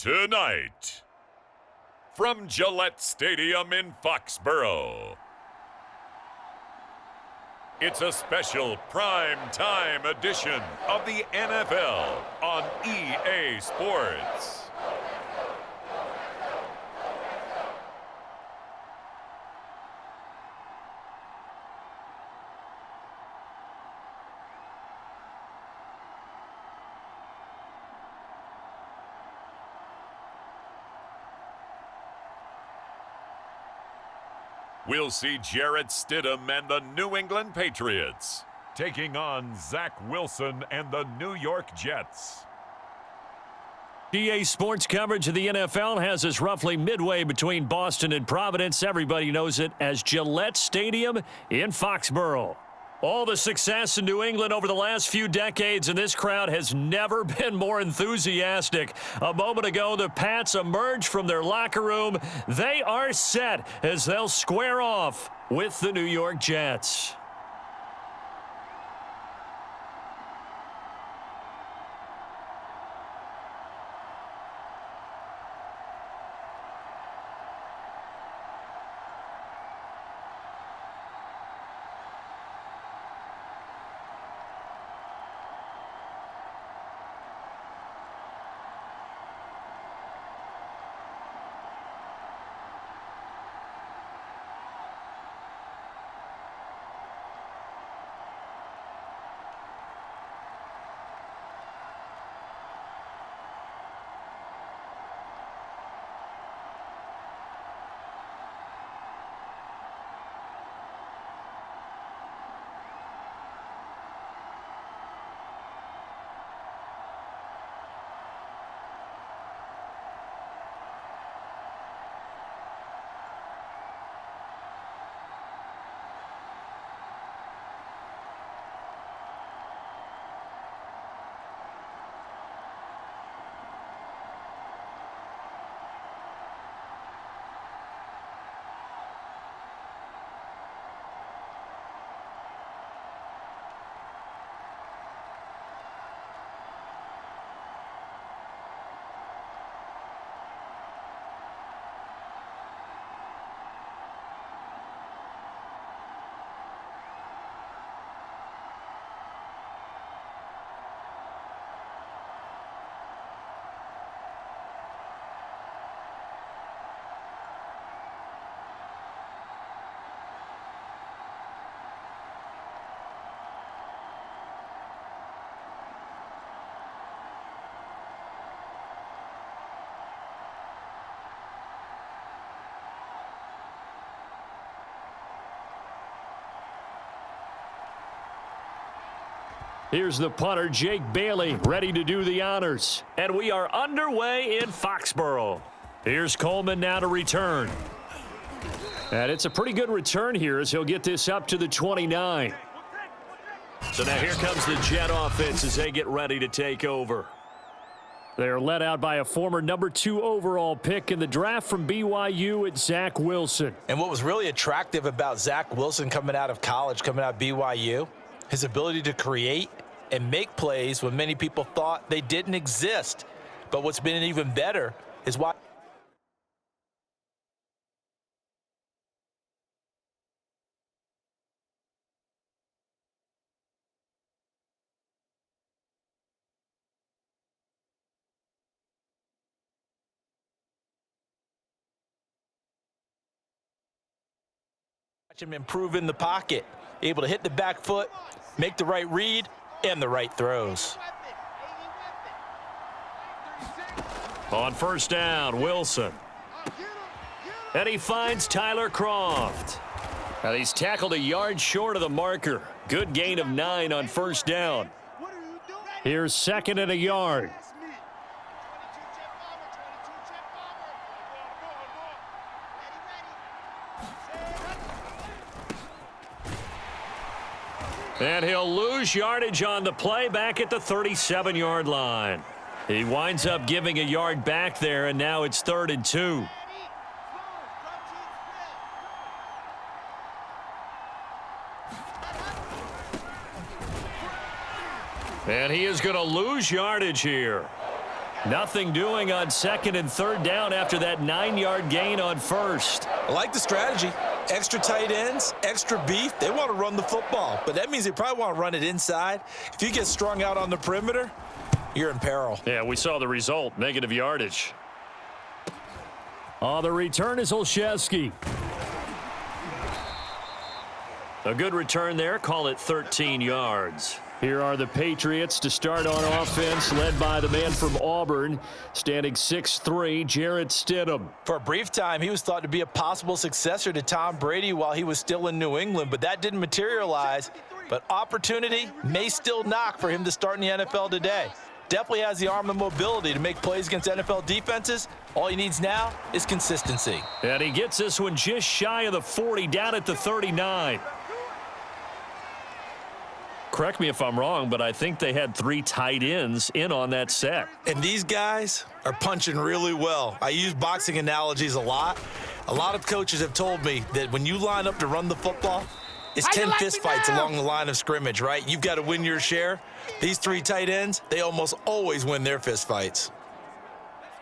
Tonight, from Gillette Stadium in Foxborough, it's a special prime time edition of the NFL on EA Sports. We'll see Jarrett Stidham and the New England Patriots taking on Zach Wilson and the New York Jets. EA Sports coverage of the NFL has us roughly midway between Boston and Providence. Everybody knows it as Gillette Stadium in Foxborough. All the success in New England over the last few decades, and this crowd has never been more enthusiastic. A moment ago, the Pats emerged from their locker room. They are set as they'll square off with the New York Jets. Here's the punter, Jake Bailey, ready to do the honors. And we are underway in Foxborough. Here's Coleman now to return. And it's a pretty good return here as he'll get this up to the 29. So now here comes the Jet offense as they get ready to take over. They're led out by a former number 2 overall pick in the draft from BYU at Zach Wilson. And what was really attractive about Zach Wilson coming out of college, coming out of BYU, his ability to create and make plays when many people thought they didn't exist. But what's been even better is why watch him improve in the pocket, able to hit the back foot, make the right read, and the right throws. On first down, Wilson. And he finds Tyler Croft. And he's tackled a yard short of the marker. Good gain of 9 on first down. Here's second and a yard. And he'll lose yardage on the play back at the 37-yard line. He winds up giving a yard back there, and now it's 3rd and 2. And he is going to lose yardage here. Nothing doing on 2nd and 3rd down after that 9-yard gain on 1st. I like the strategy. Extra tight ends, extra beef. They want to run the football, but that means they probably want to run it inside. If you get strung out on the perimeter, you're in peril. Yeah, we saw the result, negative yardage. On the return is Olszewski. A good return there, call it 13 yards. Here are the Patriots to start on offense, led by the man from Auburn, standing 6'3", Jarrett Stidham. For a brief time, he was thought to be a possible successor to Tom Brady while he was still in New England, but that didn't materialize. But opportunity may still knock for him to start in the NFL today. Definitely has the arm and mobility to make plays against NFL defenses. All he needs now is consistency. And he gets this one just shy of the 40, down at the 39. Correct me if I'm wrong, but I think they had 3 tight ends in on that set. And these guys are punching really well. I use boxing analogies a lot. A lot of coaches have told me that when you line up to run the football, it's 10 fist fights along the line of scrimmage, right? You've got to win your share. These 3 tight ends, they almost always win their fist fights.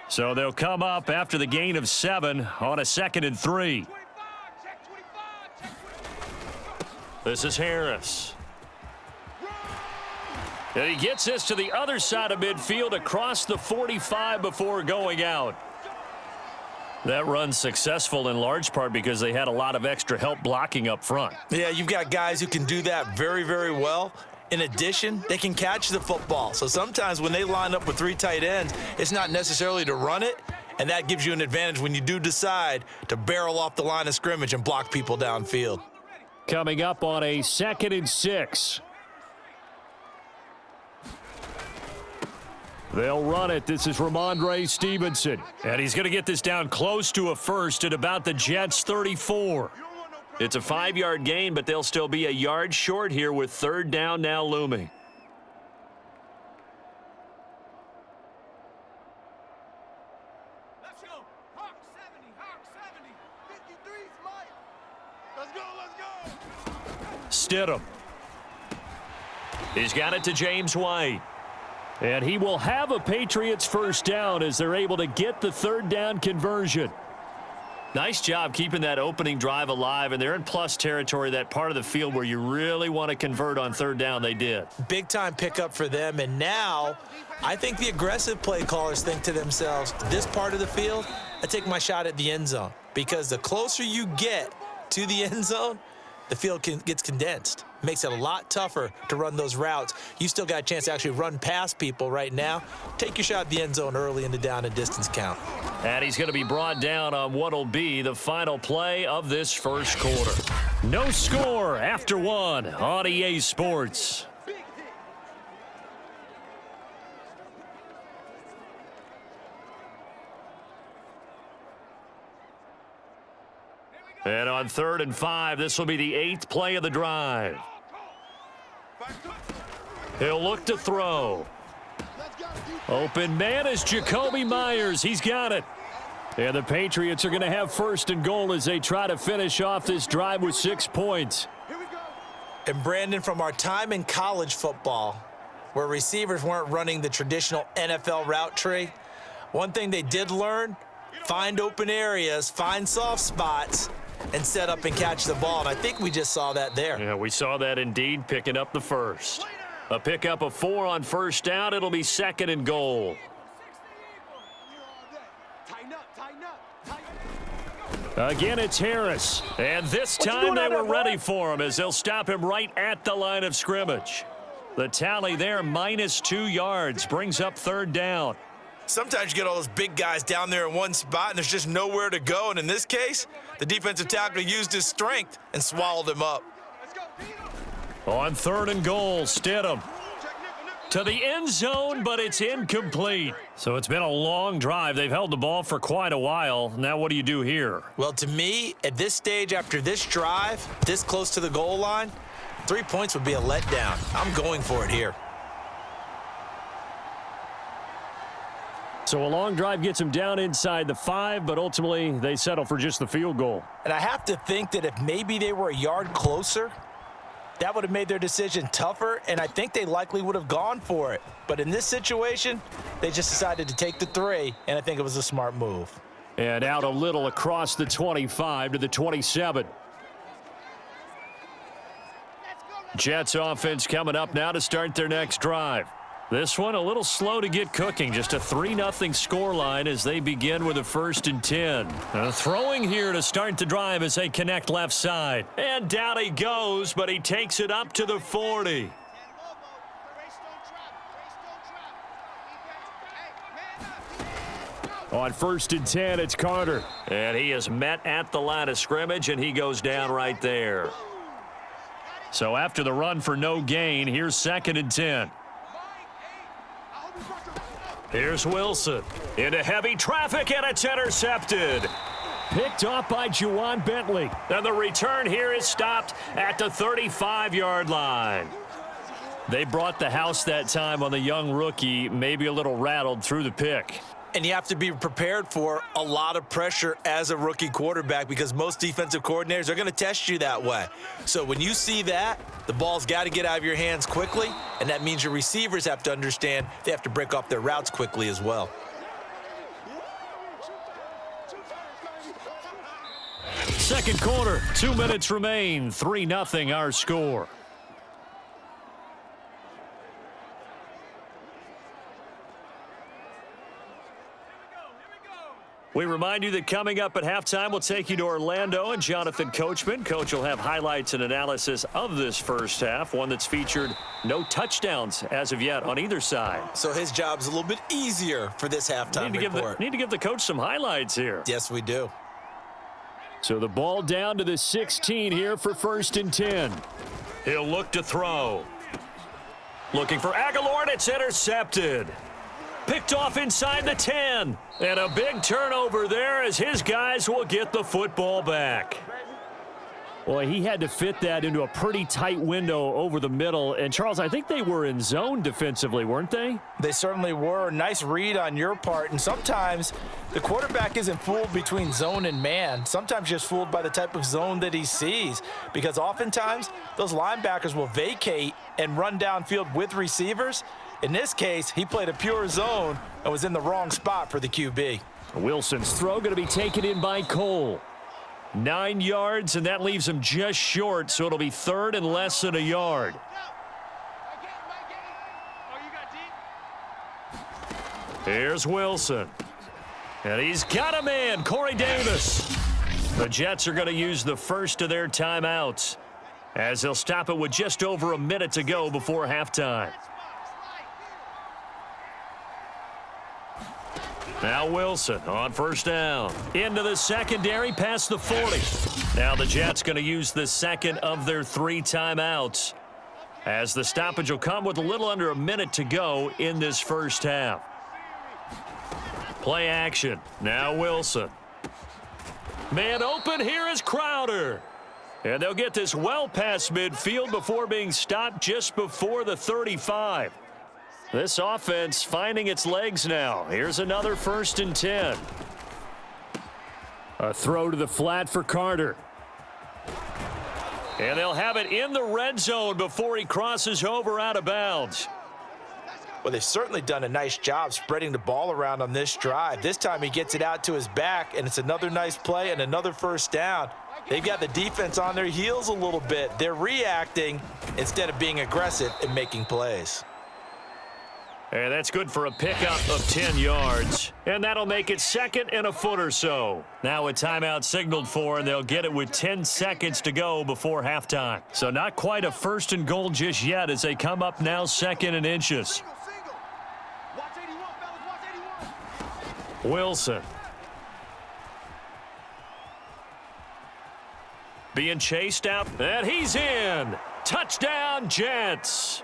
So they'll come up after the gain of 7 on a 2nd and 3. This is Harris. And he gets this to the other side of midfield across the 45 before going out. That run's successful in large part because they had a lot of extra help blocking up front. Yeah, you've got guys who can do that very, very well. In addition, they can catch the football. So sometimes when they line up with 3 tight ends, it's not necessarily to run it, and that gives you an advantage when you do decide to barrel off the line of scrimmage and block people downfield. Coming up on a 2nd and 6. They'll run it. This is Ramondre Stevenson. And he's going to get this down close to a first at about the Jets' 34. It's a 5-yard gain, but they'll still be a yard short here with 3rd down now looming. Let's go. Hawk 70, Hawk 70. Let's go. Stidham. He's got it to James White. And he will have a Patriots first down as they're able to get the 3rd down conversion. Nice job keeping that opening drive alive, and they're in plus territory, that part of the field where you really want to convert on 3rd down. They did. Big-time pickup for them, and now I think the aggressive play callers think to themselves, this part of the field, I take my shot at the end zone, because the closer you get to the end zone, the field gets condensed. Makes it a lot tougher to run those routes. You still got a chance to actually run past people right now. Take your shot at the end zone early in the down and distance count. And he's going to be brought down on what will be the final play of this first quarter. No score after 1 on EA Sports. And on 3rd and 5, this will be the 8th play of the drive. He'll look to throw. Open man is Jacoby Myers. He's got it. And the Patriots are going to have 1st and goal as they try to finish off this drive with 6 points. And Brandon, from our time in college football, where receivers weren't running the traditional NFL route tree, one thing they did learn, find open areas, find soft spots, and set up and catch the ball. And I think we just saw that there. Yeah, we saw that indeed, picking up the first. A pickup of 4 on 1st down. It'll be 2nd and goal. Again, it's Harris. And this time they were ready for him as they'll stop him right at the line of scrimmage. The tally there, -2 yards, brings up 3rd down. Sometimes you get all those big guys down there in one spot, and there's just nowhere to go. And in this case, the defensive tackle used his strength and swallowed him up. On 3rd and goal, Stidham to the end zone, but it's incomplete. So it's been a long drive. They've held the ball for quite a while. Now what do you do here? Well, to me, at this stage, after this drive, this close to the goal line, 3 points would be a letdown. I'm going for it here. So a long drive gets them down inside the 5, but ultimately they settle for just the field goal. And I have to think that if maybe they were a yard closer, That would have made their decision tougher, and I think they likely would have gone for it. But in this situation, they just decided to take the 3, and I think it was a smart move. And out a little across the 25 to the 27. Jets offense coming up now to start their next drive. This one a little slow to get cooking. Just a 3-0 scoreline as they begin with a 1st and 10. Throwing here to start the drive as they connect left side. And down he goes, but he takes it up to the 40. On 1st and 10, it's Carter. And he is met at the line of scrimmage, and he goes down right there. So after the run for no gain, here's 2nd and 10. Here's Wilson into heavy traffic, and it's intercepted. Picked off by Juwan Bentley. And the return here is stopped at the 35-yard line. They brought the house that time on the young rookie, maybe a little rattled through the pick. And you have to be prepared for a lot of pressure as a rookie quarterback because most defensive coordinators are going to test you that way. So when you see that, the ball's got to get out of your hands quickly, and that means your receivers have to understand they have to break off their routes quickly as well. Second quarter, 2 minutes remain, 3-0 our score. We remind you that coming up at halftime, we'll take you to Orlando and Jonathan Coachman. Coach will have highlights and analysis of this first half, one that's featured no touchdowns as of yet on either side. So his job's a little bit easier for this halftime report. Need to give the coach some highlights here. Yes, we do. So the ball down to the 16 here for 1st and 10. He'll look to throw. Looking for Aguilar, and it's intercepted. Picked off inside the 10. And a big turnover there as his guys will get the football back. Boy, he had to fit that into a pretty tight window over the middle. And, Charles, I think they were in zone defensively, weren't they? They certainly were. Nice read on your part. And sometimes the quarterback isn't fooled between zone and man. Sometimes just fooled by the type of zone that he sees. Because oftentimes those linebackers will vacate and run downfield with receivers. In this case, he played a pure zone and was in the wrong spot for the QB. Wilson's throw going to be taken in by Cole. 9 yards, and that leaves him just short, so it'll be 3rd and less than a yard. Here's Wilson. And he's got a man, Corey Davis. The Jets are going to use the first of their timeouts as they'll stop it with just over a minute to go before halftime. Now Wilson on 1st down. Into the secondary past the 40. Now the Jets going to use the second of their 3 timeouts as the stoppage will come with a little under a minute to go in this first half. Play action. Now Wilson. Man open, here is Crowder. And they'll get this well past midfield before being stopped just before the 35. This offense finding its legs now. Here's another 1st and 10. A throw to the flat for Carter. And they'll have it in the red zone before he crosses over out of bounds. Well, they've certainly done a nice job spreading the ball around on this drive. This time he gets it out to his back, and it's another nice play and another 1st down. They've got the defense on their heels a little bit. They're reacting instead of being aggressive and making plays. And that's good for a pickup of 10 yards. And that'll make it 2nd and a foot or so. Now a timeout signaled for, and they'll get it with 10 seconds to go before halftime. So not quite a 1st and goal just yet as they come up now 2nd and inches. Wilson. Being chased out, and he's in. Touchdown, Jets.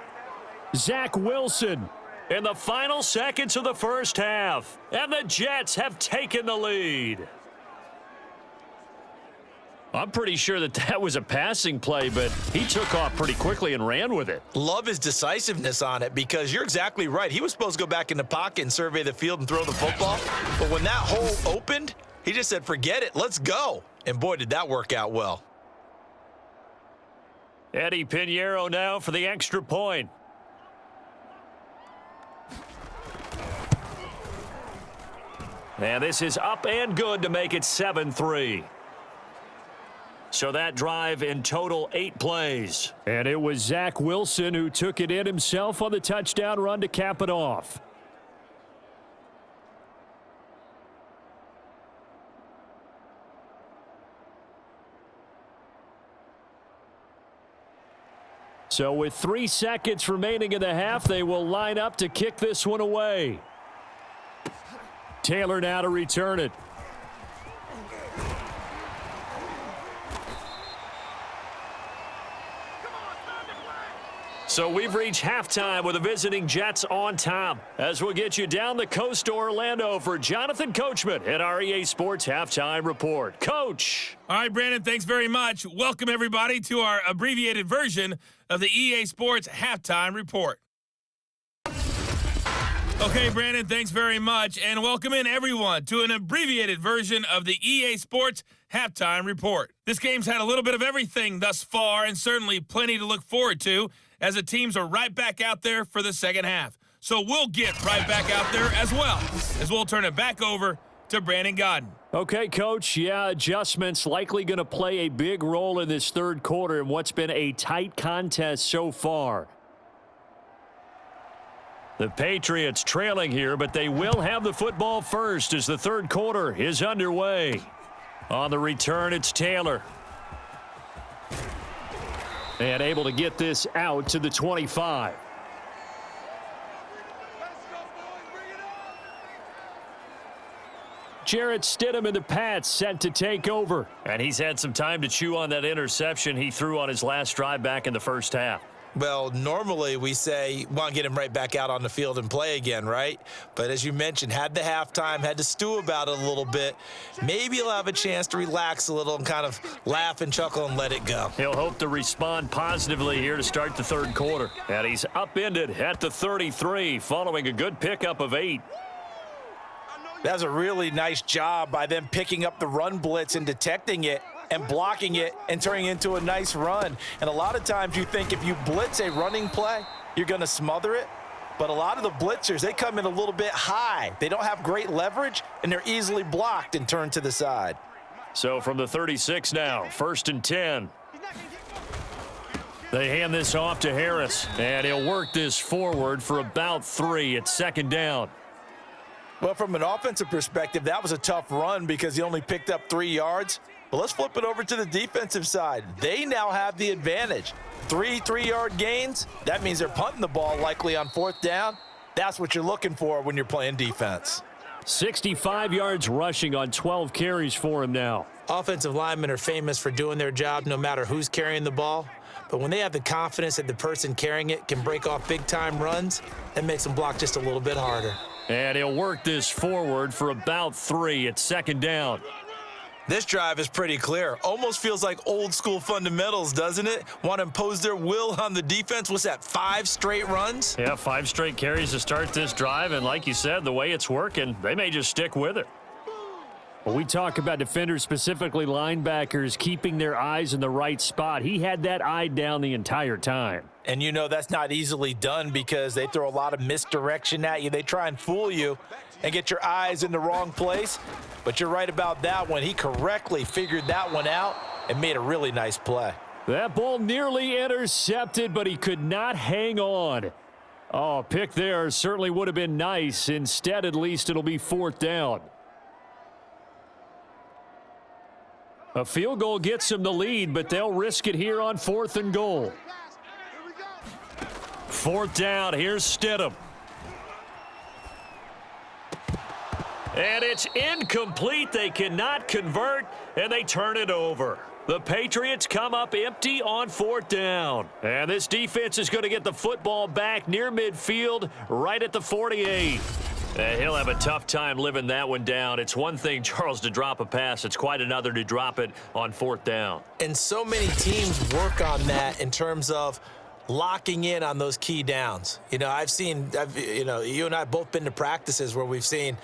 Zach Wilson. In the final seconds of the first half, and the Jets have taken the lead. I'm pretty sure that was a passing play, but he took off pretty quickly and ran with it. Love his decisiveness on it because you're exactly right. He was supposed to go back in the pocket and survey the field and throw the football, but when that hole opened, he just said, forget it, let's go. And boy, did that work out well. Eddie Pinheiro now for the extra point. And this is up and good to make it 7-3. So that drive in total 8 plays. And it was Zach Wilson who took it in himself on the touchdown run to cap it off. So with 3 seconds remaining in the half, they will line up to kick this one away. Taylor now to return it. So we've reached halftime with the visiting Jets on top. As we'll get you down the coast to Orlando for Jonathan Coachman at our EA Sports Halftime Report. Coach. All right, Brandon, thanks very much. Welcome, everybody, to our abbreviated version of the EA Sports Halftime Report. Okay, Brandon, thanks very much. And welcome in, everyone, to an abbreviated version of the EA Sports Halftime Report. This game's had a little bit of everything thus far, and certainly plenty to look forward to, as the teams are right back out there for the second half. So we'll get right back out there as well, as we'll turn it back over to Brandon Godden. Okay, Coach. Yeah, adjustments likely going to play a big role in this third quarter in what's been a tight contest so far. The Patriots trailing here, but they will have the football first as the third quarter is underway. On the return, it's Taylor. And able to get this out to the 25. Jarrett Stidham and the Pats set to take over. And he's had some time to chew on that interception he threw on his last drive back in the first half. Well, normally we say, want to get him right back out on the field and play again, right? But as you mentioned, had the halftime, had to stew about it a little bit. Maybe he'll have a chance to relax a little and kind of laugh and chuckle and let it go. He'll hope to respond positively here to start the third quarter. And he's upended at the 33 following a good pickup of 8. That was a really nice job by them picking up the run blitz and detecting it and blocking it and turning it into a nice run. And a lot of times you think if you blitz a running play, you're going to smother it. But a lot of the blitzers, they come in a little bit high. They don't have great leverage, and they're easily blocked and turned to the side. So from the 36 now, 1st and 10. They hand this off to Harris, and he'll work this forward for about 3 at 2nd down. Well, from an offensive perspective, that was a tough run because he only picked up 3 yards. But let's flip it over to the defensive side. They now have the advantage. 3 3-yard gains, that means they're punting the ball likely on 4th down. That's what you're looking for when you're playing defense. 65 yards rushing on 12 carries for him now. Offensive linemen are famous for doing their job no matter who's carrying the ball. But when they have the confidence that the person carrying it can break off big-time runs, that makes them block just a little bit harder. And he'll work this forward for about 3 at 2nd down. This drive is pretty clear. Almost feels like old school fundamentals, doesn't it? Want to impose their will on the defense. What's that, 5 straight runs? Yeah, 5 straight carries to start this drive. And like you said, the way it's working, they may just stick with it. When we talk about defenders, specifically linebackers, keeping their eyes in the right spot, he had that eye down the entire time. And you know that's not easily done because they throw a lot of misdirection at you. They try and fool you and get your eyes in the wrong place. But you're right about that one. He correctly figured that one out and made a really nice play. That ball nearly intercepted, but he could not hang on. Oh, pick there certainly would have been nice. Instead, at least it'll be 4th down. A field goal gets them the lead, but they'll risk it here on 4th and goal. 4th down, here's Stidham. And it's incomplete. They cannot convert, and they turn it over. The Patriots come up empty on 4th down. And this defense is going to get the football back near midfield, right at the 48. And he'll have a tough time living that one down. It's one thing, Charles, to drop a pass. It's quite another to drop it on 4th down. And so many teams work on that in terms of locking in on those key downs. You know, you and I have both been to practices where we've seen,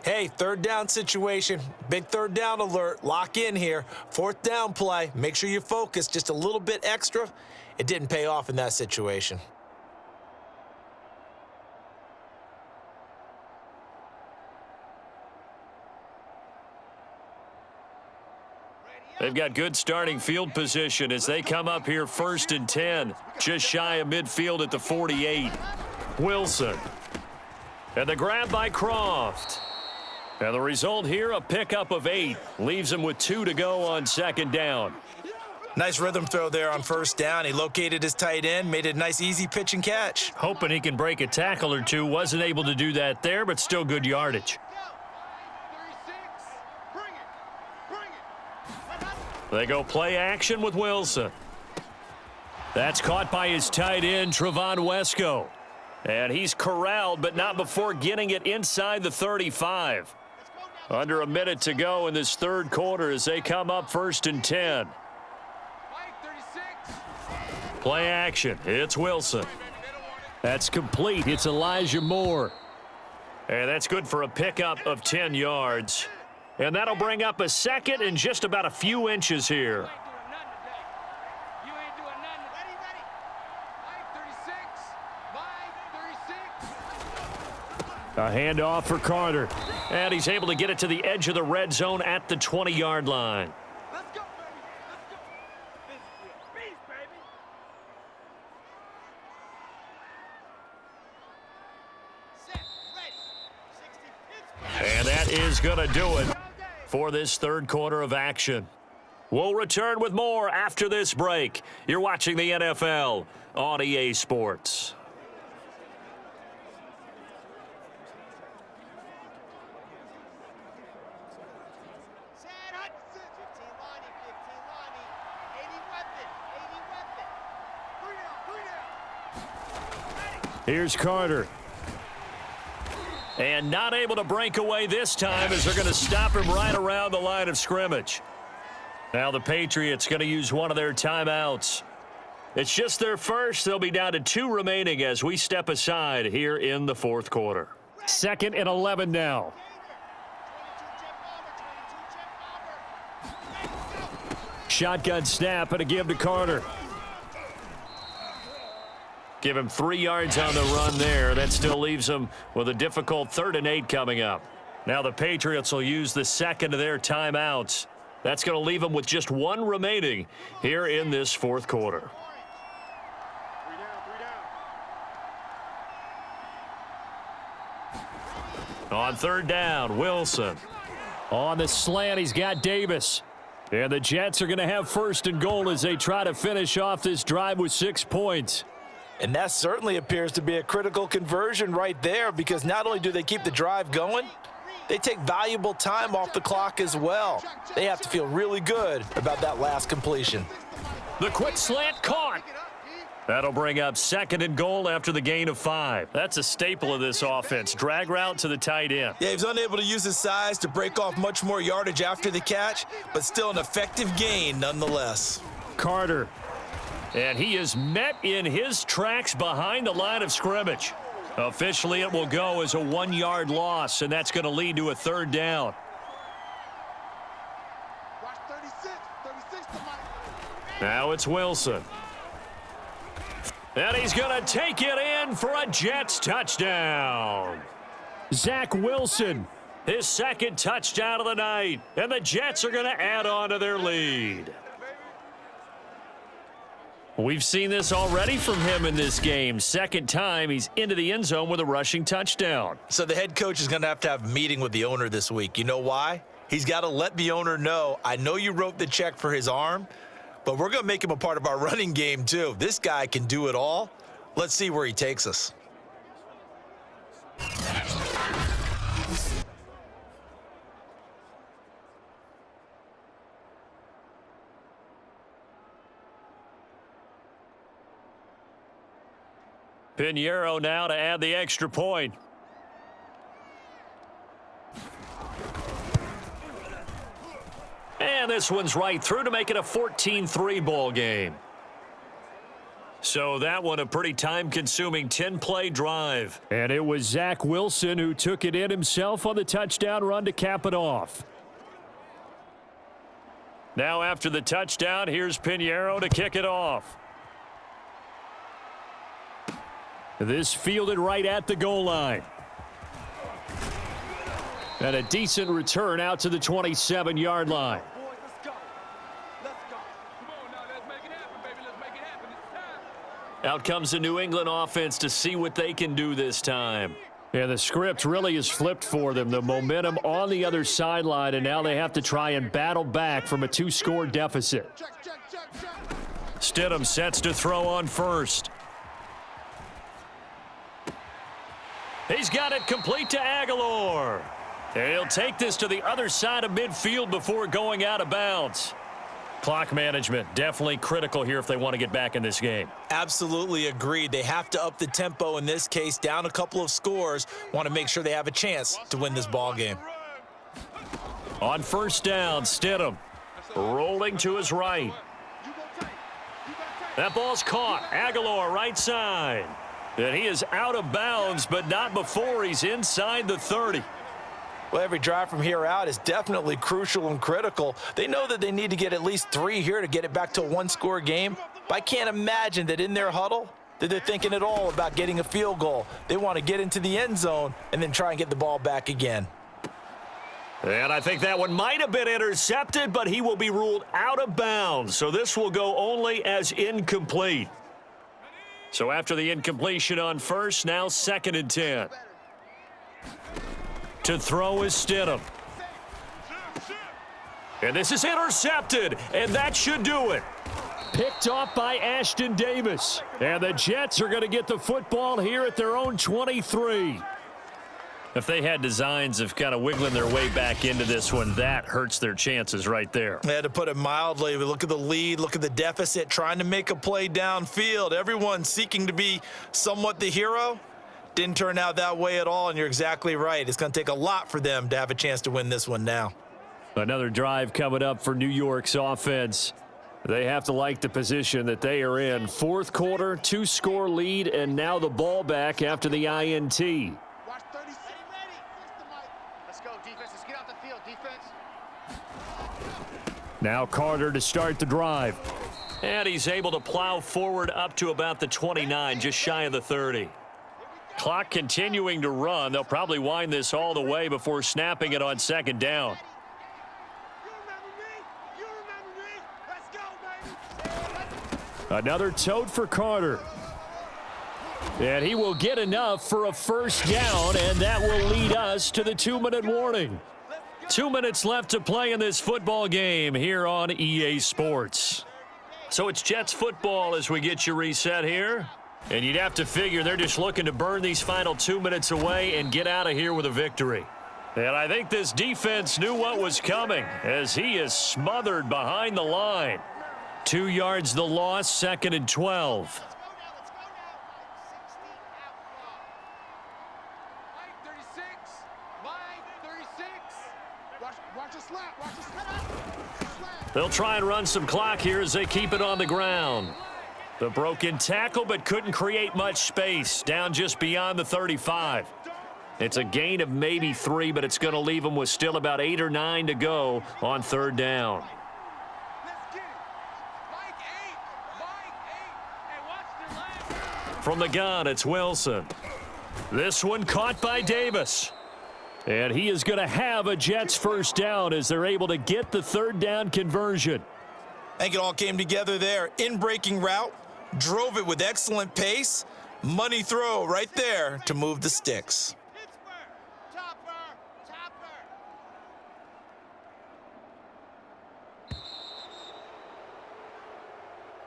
Hey, third down situation. Big third down alert. Lock in here. Fourth down play. Make sure you focus just a little bit extra. It didn't pay off in that situation. They've got good starting field position as they come up here 1st and 10, just shy of midfield at the 48. Wilson. And the grab by Croft. And the result here, a pickup of 8. Leaves him with 2 to go on 2nd down. Nice rhythm throw there on 1st down. He located his tight end, made it a nice easy pitch and catch. Hoping he can break a tackle or two. Wasn't able to do that there, but still good yardage. They go play action with Wilson. That's caught by his tight end, Trevon Wesco. And he's corralled, but not before getting it inside the 35. Under a minute to go in this third quarter as they come up 1st and 10. Play action. It's Wilson. That's complete. It's Elijah Moore. And that's good for a pickup of 10 yards. And that'll bring up a 2nd and just about a few inches here. A handoff for Carter. And he's able to get it to the edge of the red zone at the 20-yard line. Let's go, baby. Let's go. Beast, baby. Set, ready. 60 And that is going to do it for this third quarter of action. We'll return with more after this break. You're watching the NFL on EA Sports. Set, Hudson. 15 Lonnie, 80 weapon. 3 down. Here's Carter. And not able to break away this time as they're going to stop him right around the line of scrimmage. Now the Patriots going to use one of their timeouts. It's just their first. They'll be down to 2 remaining as we step aside here in the fourth quarter. 2nd and 11 now. 22 jet bomber. Shotgun snap and a give to Carter. Give him 3 yards on the run there. That still leaves him with a difficult 3rd and 8 coming up. Now the Patriots will use the 2nd of their timeouts. That's going to leave them with just 1 remaining here in this fourth quarter. 3 down. On 3rd down, Wilson. On the slant, he's got Davis. And the Jets are going to have 1st and goal as they try to finish off this drive with 6 points. And that certainly appears to be a critical conversion right there, because not only do they keep the drive going, they take valuable time off the clock as well. They have to feel really good about that last completion. The quick slant caught. That'll bring up 2nd and goal after the gain of 5. That's a staple of this offense. Drag route to the tight end. Yeah, he was unable to use his size to break off much more yardage after the catch, but still an effective gain nonetheless. Carter. And he is met in his tracks behind the line of scrimmage. Officially, it will go as a 1-yard loss, and that's going to lead to a 3rd down. Watch 36 to Mike. Now it's Wilson. And he's going to take it in for a Jets touchdown. Zach Wilson, his 2nd touchdown of the night, and the Jets are going to add on to their lead. We've seen this already from him in this game. 2nd time he's into the end zone with a rushing touchdown. So the head coach is going to have a meeting with the owner this week. You know why? He's got to let the owner know, I know you wrote the check for his arm, but we're going to make him a part of our running game too. This guy can do it all. Let's see where he takes us. Pinheiro now to add the extra point. And this one's right through to make it a 14-3 ball game. So that one a pretty time-consuming 10-play drive. And it was Zach Wilson who took it in himself on the touchdown run to cap it off. Now after the touchdown, here's Pinheiro to kick it off. This fielded right at the goal line. And a decent return out to the 27-yard line. Out comes the New England offense to see what they can do this time. And the script really is flipped for them. The momentum on the other sideline, and now they have to try and battle back from a 2-score deficit. Stidham sets to throw on first. He's got it complete to Aguilar. And he'll take this to the other side of midfield before going out of bounds. Clock management, definitely critical here if they want to get back in this game. Absolutely agreed. They have to up the tempo in this case, down a couple of scores. Want to make sure they have a chance to win this ball game. On first down, Stidham rolling to his right. That ball's caught. Aguilar right side. And he is out of bounds, but not before he's inside the 30. Well, every drive from here out is definitely crucial and critical. They know that they need to get at least 3 here to get it back to a 1-score game. But I can't imagine that in their huddle that they're thinking at all about getting a field goal. They want to get into the end zone and then try and get the ball back again. And I think that one might have been intercepted, but he will be ruled out of bounds. So this will go only as incomplete. So after the incompletion on first, now 2nd and 10. To throw is Stidham. And this is intercepted, and that should do it. Picked off by Ashton Davis. And the Jets are going to get the football here at their own 23. If they had designs of kind of wiggling their way back into this one, that hurts their chances right there. Yeah, to put it mildly, we look at the lead, look at the deficit, trying to make a play downfield. Everyone seeking to be somewhat the hero. Didn't turn out that way at all, and you're exactly right. It's going to take a lot for them to have a chance to win this one now. Another drive coming up for New York's offense. They have to like the position that they are in. 4th quarter, 2-score lead, and now the ball back after the INT. Watch 30 seconds. Let's go, defense. Let's get out the field, defense. Now Carter to start the drive. And he's able to plow forward up to about the 29, just shy of the 30. Clock continuing to run. They'll probably wind this all the way before snapping it on 2nd down. You remember me. Let's go, baby. Another tote for Carter. And he will get enough for a first down, and that will lead us to the 2-minute warning. 2 minutes left to play in this football game here on EA Sports. So it's Jets football as we get you reset here. And you'd have to figure they're just looking to burn these final 2 minutes away and get out of here with a victory. And I think this defense knew what was coming as he is smothered behind the line. 2 yards the loss, 2nd and 12. Let's go now. 16 out. Mike 36. Mike 36. Watch the slap. Watch the slap. They'll try and run some clock here as they keep it on the ground. The broken tackle, but couldn't create much space. Down just beyond the 35. It's a gain of maybe 3, but it's going to leave them with still about 8 or 9 to go on 3rd down. Let's get it. Mike 8. Mike 8. And watch the leg. From the gun, it's Wilson. This one caught by Davis. And he is going to have a Jets first down as they're able to get the 3rd down conversion. I think it all came together there. In-breaking route, drove it with excellent pace. Money throw right there to move the sticks. Pittsburgh. Topper.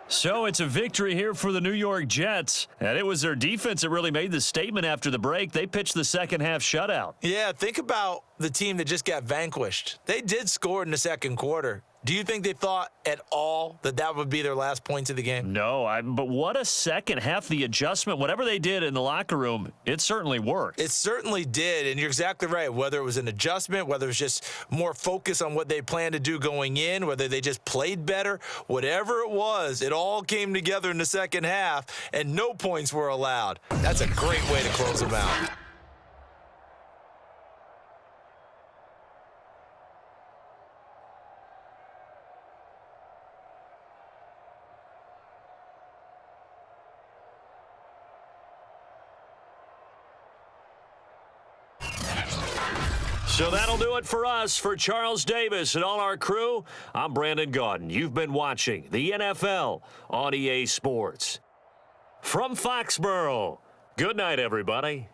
So it's a victory here for the New York Jets. And it was their defense that really made the statement after the break. They pitched the second-half shutout. Yeah, think about the team that just got vanquished. They did score in the 2nd quarter. Do you think they thought at all that that would be their last points of the game? No, but what a second half. The adjustment, whatever they did in the locker room, it certainly worked. It certainly did, and you're exactly right. Whether it was an adjustment, whether it was just more focus on what they planned to do going in, whether they just played better, whatever it was, it all came together in the second half, and no points were allowed. That's a great way to close them out. So that'll do it for us. For Charles Davis and all our crew, I'm Brandon Gaudin. You've been watching the NFL on EA Sports. From Foxborough, good night, everybody.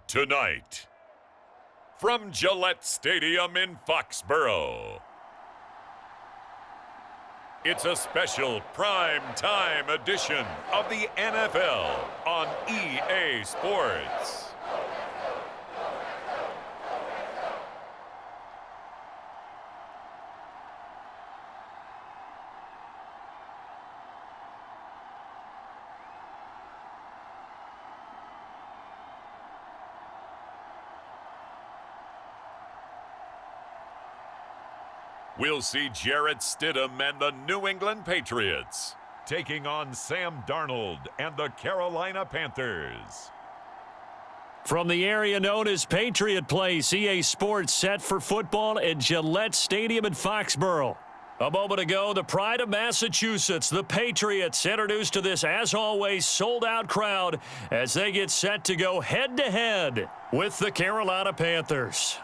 Tonight, from Gillette Stadium in Foxborough, it's a special prime time edition of the NFL on EA Sports. We'll see Jarrett Stidham and the New England Patriots taking on Sam Darnold and the Carolina Panthers. From the area known as Patriot Place, EA Sports set for football at Gillette Stadium in Foxborough. A moment ago, the pride of Massachusetts, the Patriots, introduced to this, as always, sold-out crowd as they get set to go head-to-head with the Carolina Panthers.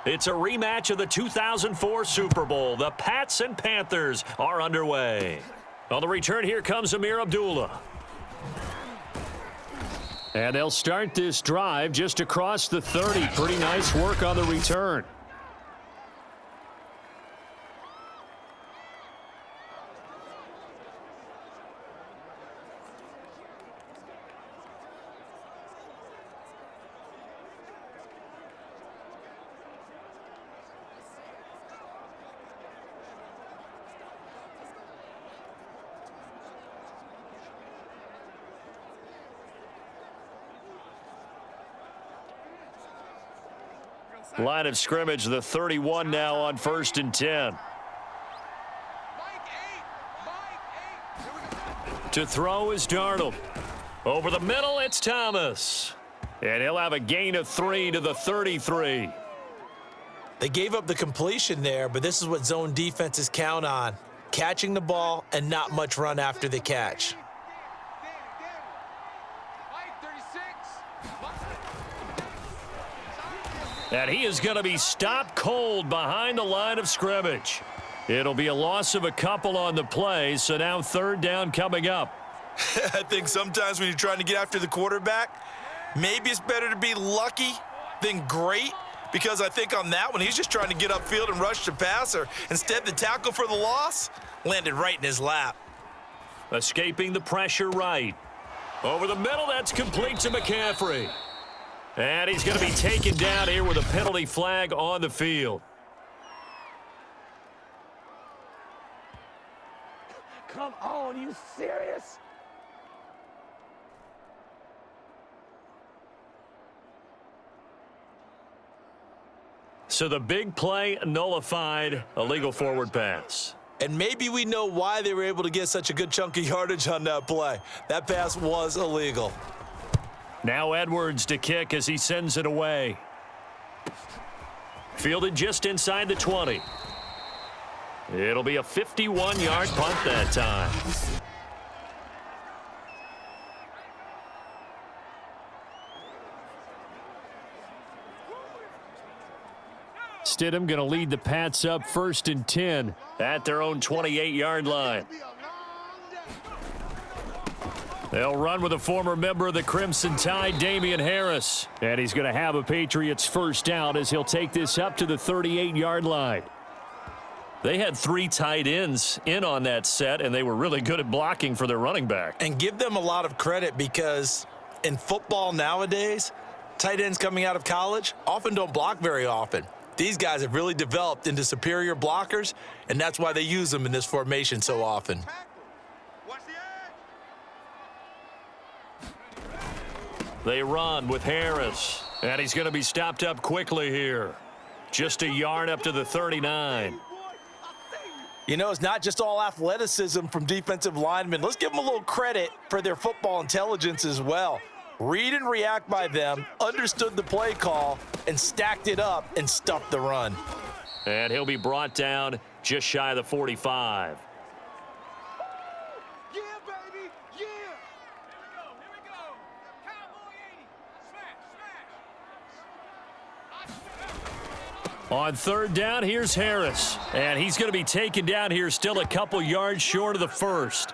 It's a rematch of the 2004 Super Bowl. The Pats and Panthers are underway. On the return, here comes Amir Abdullah. And they'll start this drive just across the 30. Pretty nice work on the return. Line of scrimmage, the 31 now on 1st and 10. To throw is Darnold. Over the middle, it's Thomas. And he'll have a gain of 3 to the 33. They gave up the completion there, but this is what zone defenses count on. Catching the ball and not much run after the catch. And he is going to be stopped cold behind the line of scrimmage. It'll be a loss of a couple on the play, so now 3rd down coming up. I think sometimes when you're trying to get after the quarterback, maybe it's better to be lucky than great, because I think on that one, he's just trying to get upfield and rush the passer. Instead, the tackle for the loss landed right in his lap. Escaping the pressure right. Over the middle, that's complete to McCaffrey. And he's going to be taken down here with a penalty flag on the field. Come on, you serious? So the big play nullified, a legal forward pass. And maybe we know why they were able to get such a good chunk of yardage on that play. That pass was illegal. Now Edwards to kick as he sends it away. Fielded just inside the 20. It'll be a 51-yard punt that time. Stidham going to lead the Pats up 1st and 10 at their own 28-yard line. They'll run with a former member of the Crimson Tide, Damian Harris. And he's going to have a Patriots first down as he'll take this up to the 38-yard line. They had 3 tight ends in on that set, and they were really good at blocking for their running back. And give them a lot of credit, because in football nowadays, tight ends coming out of college often don't block very often. These guys have really developed into superior blockers, and that's why they use them in this formation so often. They run with Harris, and he's going to be stopped up quickly here. Just a yard up to the 39. You know, it's not just all athleticism from defensive linemen. Let's give them a little credit for their football intelligence as well. Read and react by them, understood the play call, and stacked it up and stuffed the run. And he'll be brought down just shy of the 45. Yeah, baby, yeah. Here we go. Cowboy 80. Smash. On 3rd down, here's Harris. And he's going to be taken down here still a couple yards short of the 1st.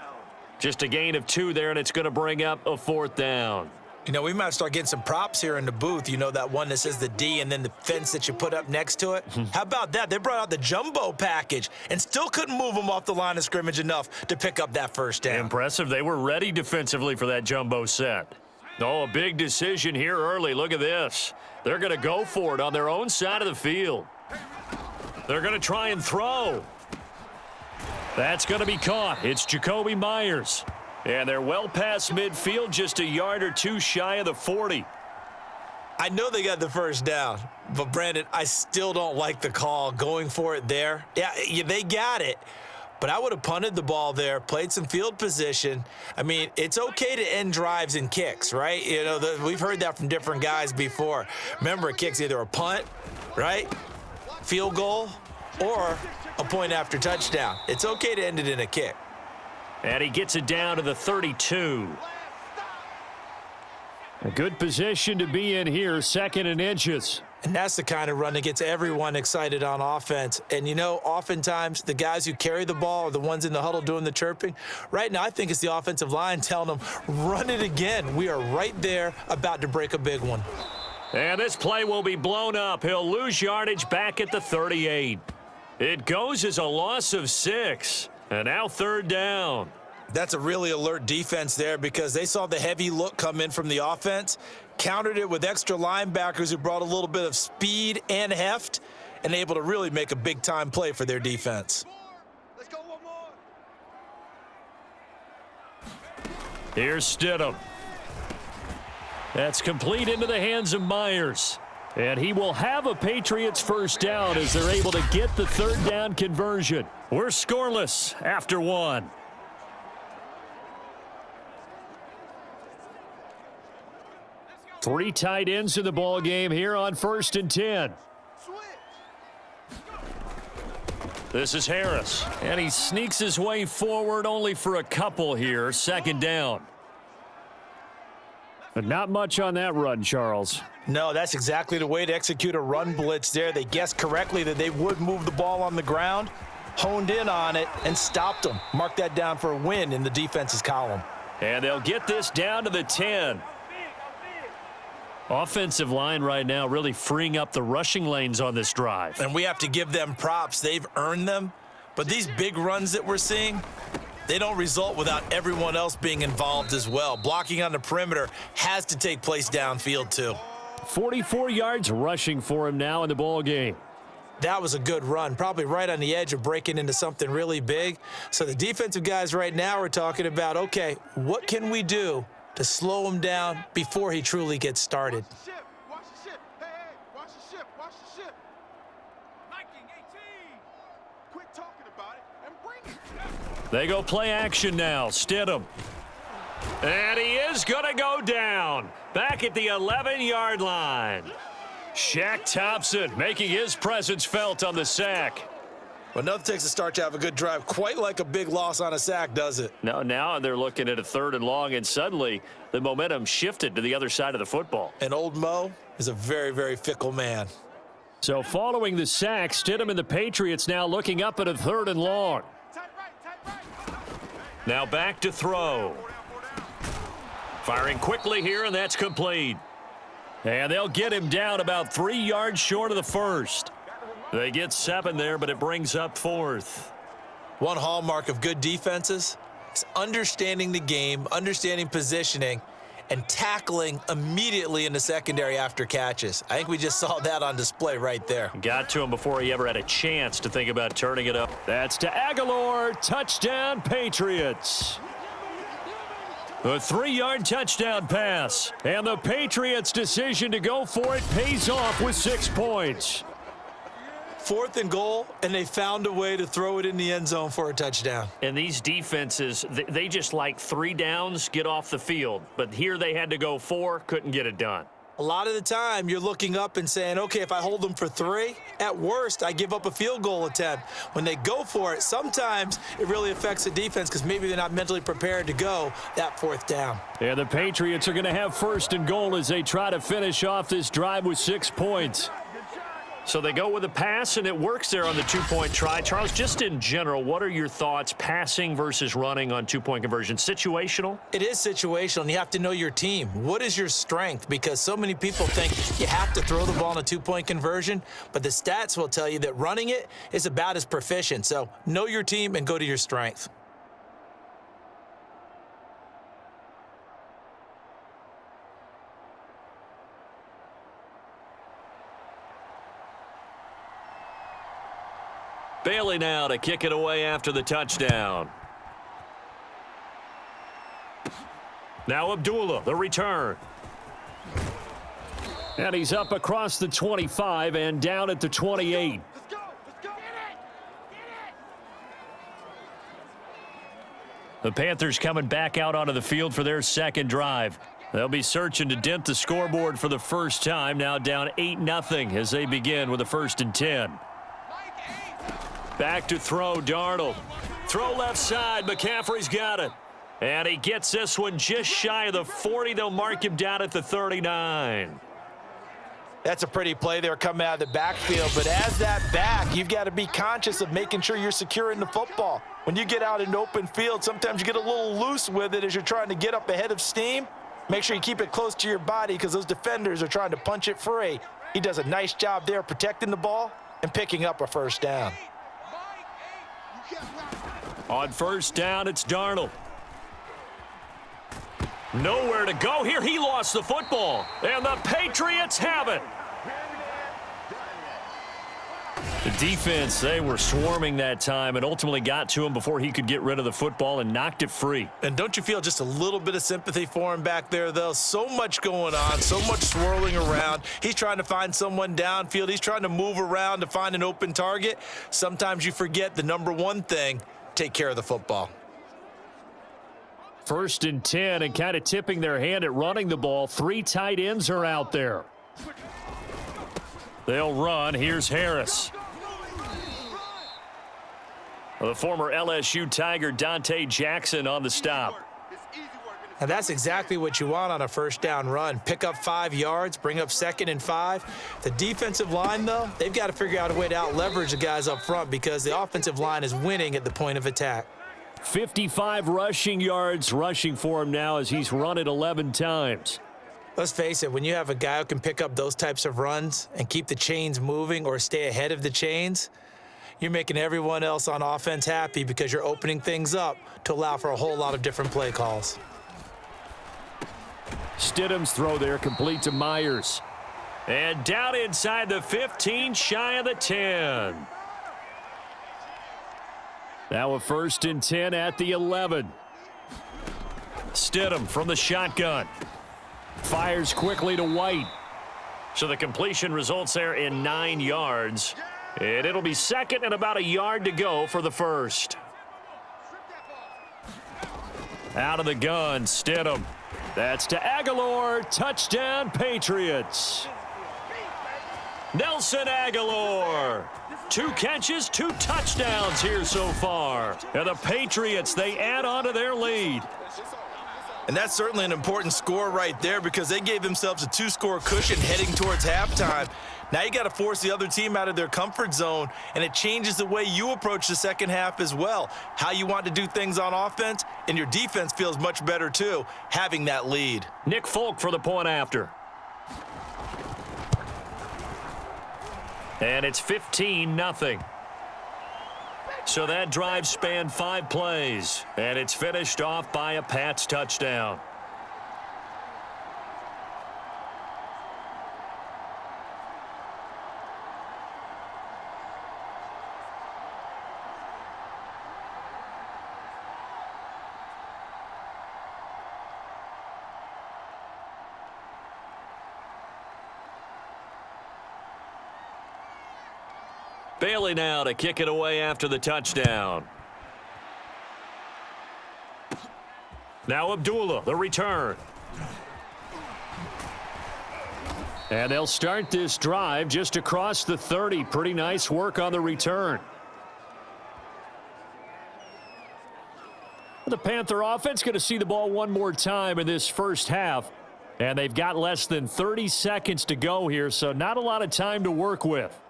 Just a gain of 2 there, and it's going to bring up a 4th down. You know, we might start getting some props here in the booth. You know, that one that says the D and then the fence that you put up next to it? How about that? They brought out the jumbo package and still couldn't move them off the line of scrimmage enough to pick up that first down. Impressive. They were ready defensively for that jumbo set. Oh, a big decision here early. Look at this. They're going to go for it on their own side of the field. They're going to try and throw. That's going to be caught. It's Jacoby Myers. And they're well past midfield, just a yard or 2 shy of the 40. I know they got the first down, but Brandon, I still don't like the call going for it there. Yeah, they got it, but I would have punted the ball there, played some field position. I mean, it's okay to end drives and kicks, right? You know, we've heard that from different guys before. Remember, a kick's either a punt, right, field goal, or a point after touchdown. It's okay to end it in a kick. And he gets it down to the 32. A good position to be in here, 2nd and inches. And that's the kind of run that gets everyone excited on offense. And, you know, oftentimes the guys who carry the ball are the ones in the huddle doing the chirping. Right now, I think it's the offensive line telling them, run it again. We are right there about to break a big one. And this play will be blown up. He'll lose yardage back at the 38. It goes as a loss of 6. And now 3rd down. That's a really alert defense there, because they saw the heavy look come in from the offense, countered it with extra linebackers who brought a little bit of speed and heft, and able to really make a big-time play for their defense. Let's go one more. Here's Stidham. That's complete into the hands of Myers. And he will have a Patriots first down as they're able to get the third down conversion. We're scoreless after one. Three tight ends in the ball game here on 1st and 10. This is Harris, and he sneaks his way forward only for a couple here. 2nd down. But not much on that run, Charles. No, that's exactly the way to execute a run blitz there. They guessed correctly that they would move the ball on the ground, honed in on it, and stopped them. Mark that down for a win in the defense's column. And they'll get this down to the 10. Offensive line right now really freeing up the rushing lanes on this drive. And we have to give them props. They've earned them. But these big runs that we're seeing, they don't result without everyone else being involved as well. Blocking on the perimeter has to take place downfield too. 44 yards rushing for him now in the ball game. That was a good run, probably right on the edge of breaking into something really big. So the defensive guys right now are talking about, okay, what can we do to slow him down before he truly gets started? Watch the ship. Hey, watch the ship. Watch the ship. Viking 18. Quit talking about it and bring it. They go play action now. Stidham. And he is going to go down. Back at the 11-yard line. Shaq Thompson making his presence felt on the sack. Well, nothing takes a start to have a good drive quite like a big loss on a sack, does it? No, now they're looking at a 3rd and long, and suddenly the momentum shifted to the other side of the football. And old Mo is a very, very fickle man. So following the sack, Stidham and the Patriots now looking up at a 3rd and long. Tight right. Now back to throw. Firing quickly here, and that's complete. And they'll get him down about 3 yards short of the first. They get 7 there, but it brings up 4th. One hallmark of good defenses is understanding the game, understanding positioning, and tackling immediately in the secondary after catches. I think we just saw that on display right there. Got to him before he ever had a chance to think about turning it up. That's to Aguilar. Touchdown, Patriots. A 3-yard touchdown pass. And the Patriots' decision to go for it pays off with 6 points. 4th and goal, and they found a way to throw it in the end zone for a touchdown. And these defenses, they just like 3 downs, get off the field. But here they had to go 4, couldn't get it done. A lot of the time, you're looking up and saying, okay, if I hold them for 3, at worst, I give up a field goal attempt. When they go for it, sometimes it really affects the defense because maybe they're not mentally prepared to go that 4th down. And the Patriots are going to have 1st and goal as they try to finish off this drive with 6 points. So they go with a pass, and it works there on the 2-point try. Charles, just in general, what are your thoughts passing versus running on 2-point conversion? Situational? It is situational, and you have to know your team. What is your strength? Because so many people think you have to throw the ball in a 2-point conversion, but the stats will tell you that running it is about as proficient. So know your team and go to your strength. Bailey now to kick it away after the touchdown. Now Abdullah, the return. And he's up across the 25 and down at the 28. Let's go. Get it. The Panthers coming back out onto the field for their 2nd drive. They'll be searching to dent the scoreboard for the first time, now down 8-0 as they begin with a 1st and 10. Back to throw, Darnold. Throw left side, McCaffrey's got it. And he gets this one just shy of the 40. They'll mark him down at the 39. That's a pretty play there coming out of the backfield, but as that back, you've got to be conscious of making sure you're securing the football. When you get out in open field, sometimes you get a little loose with it as you're trying to get up ahead of steam. Make sure you keep it close to your body because those defenders are trying to punch it free. He does a nice job there protecting the ball and picking up a 1st down. On 1st down, it's Darnold. Nowhere to go here. He lost the football. And the Patriots have it. The defense, they were swarming that time and ultimately got to him before he could get rid of the football and knocked it free. And don't you feel just a little bit of sympathy for him back there, though? So much going on, so much swirling around. He's trying to find someone downfield. He's trying to move around to find an open target. Sometimes you forget the number one thing, take care of the football. 1st and 10, and kind of tipping their hand at running the ball. 3 tight ends are out there. They'll run. Here's Harris. The former LSU Tiger Dante Jackson on the stop. And that's exactly what you want on a first down run. Pick up 5 yards, bring up 2nd and 5. The defensive line, though, they've got to figure out a way to out-leverage the guys up front because the offensive line is winning at the point of attack. 55 rushing yards rushing for him now as he's run it 11 times. Let's face it, when you have a guy who can pick up those types of runs and keep the chains moving or stay ahead of the chains, you're making everyone else on offense happy because you're opening things up to allow for a whole lot of different play calls. Stidham's throw there complete to Myers. And down inside the 15, shy of the 10. Now a 1st and 10 at the 11. Stidham from the shotgun. Fires quickly to White. So the completion results there in 9 yards. And it'll be 2nd and about a yard to go for the first. Out of the gun, Stidham. That's to Aguilar. Touchdown, Patriots. Nelson Aguilar. 2 catches, 2 touchdowns here so far. And the Patriots, they add on to their lead. And that's certainly an important score right there because they gave themselves a 2-score cushion heading towards halftime. Now you got to force the other team out of their comfort zone, and it changes the way you approach the second half as well. How you want to do things on offense, and your defense feels much better too, having that lead. Nick Folk for the point after. And it's 15-0. So that drive spanned 5 plays, and it's finished off by a Pats touchdown. Bailey now to kick it away after the touchdown. Now Abdullah, the return. And they'll start this drive just across the 30. Pretty nice work on the return. The Panther offense going to see the ball one more time in this first half. And they've got less than 30 seconds to go here, so not a lot of time to work with.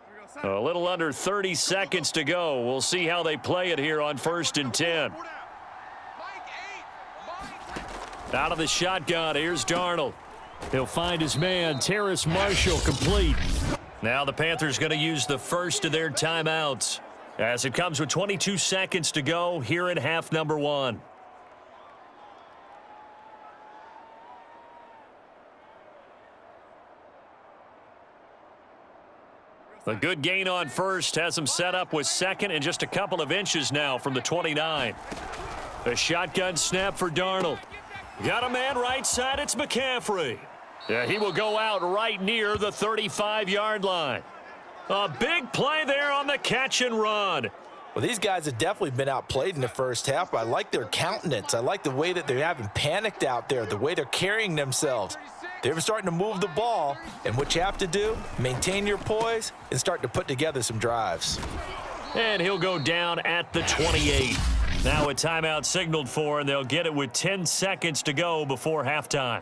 A little under 30 seconds to go. We'll see how they play it here on 1st and 10. Out of the shotgun, here's Darnold. He'll find his man, Terrace Marshall, complete. Now the Panthers going to use the first of their timeouts as it comes with 22 seconds to go here in half number 1. A good gain on first has him set up with 2nd and just a couple of inches now from the 29. A shotgun snap for Darnold. Got a man right side. It's McCaffrey. Yeah, he will go out right near the 35-yard line. A big play there on the catch and run. Well, these guys have definitely been outplayed in the first half. I like their countenance. I like the way that they haven't panicked out there, the way they're carrying themselves. They're starting to move the ball, and what you have to do, maintain your poise and start to put together some drives. And he'll go down at the 28. Now a timeout signaled for, and they'll get it with 10 seconds to go before halftime.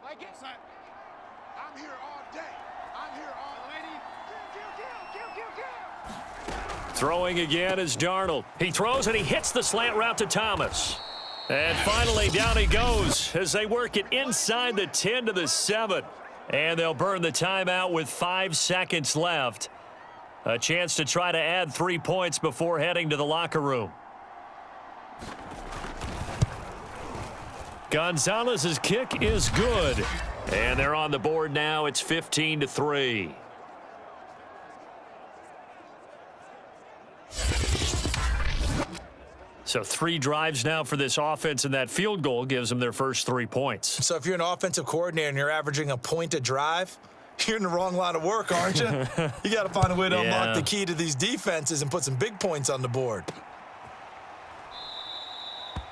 I'm here all day. I'm here all lady. Throwing again is Darnold. He throws and he hits the slant route to Thomas. And finally down he goes as they work it inside the 10 to the 7. And they'll burn the timeout with 5 seconds left. A chance to try to add 3 points before heading to the locker room. Gonzalez's kick is good. And they're on the board now. It's 15-3. So 3 drives now for this offense, and that field goal gives them their first 3 points. So if you're an offensive coordinator and you're averaging a point a drive, you're in the wrong line of work, aren't you? You got to find a way to unlock the key to these defenses and put some big points on the board.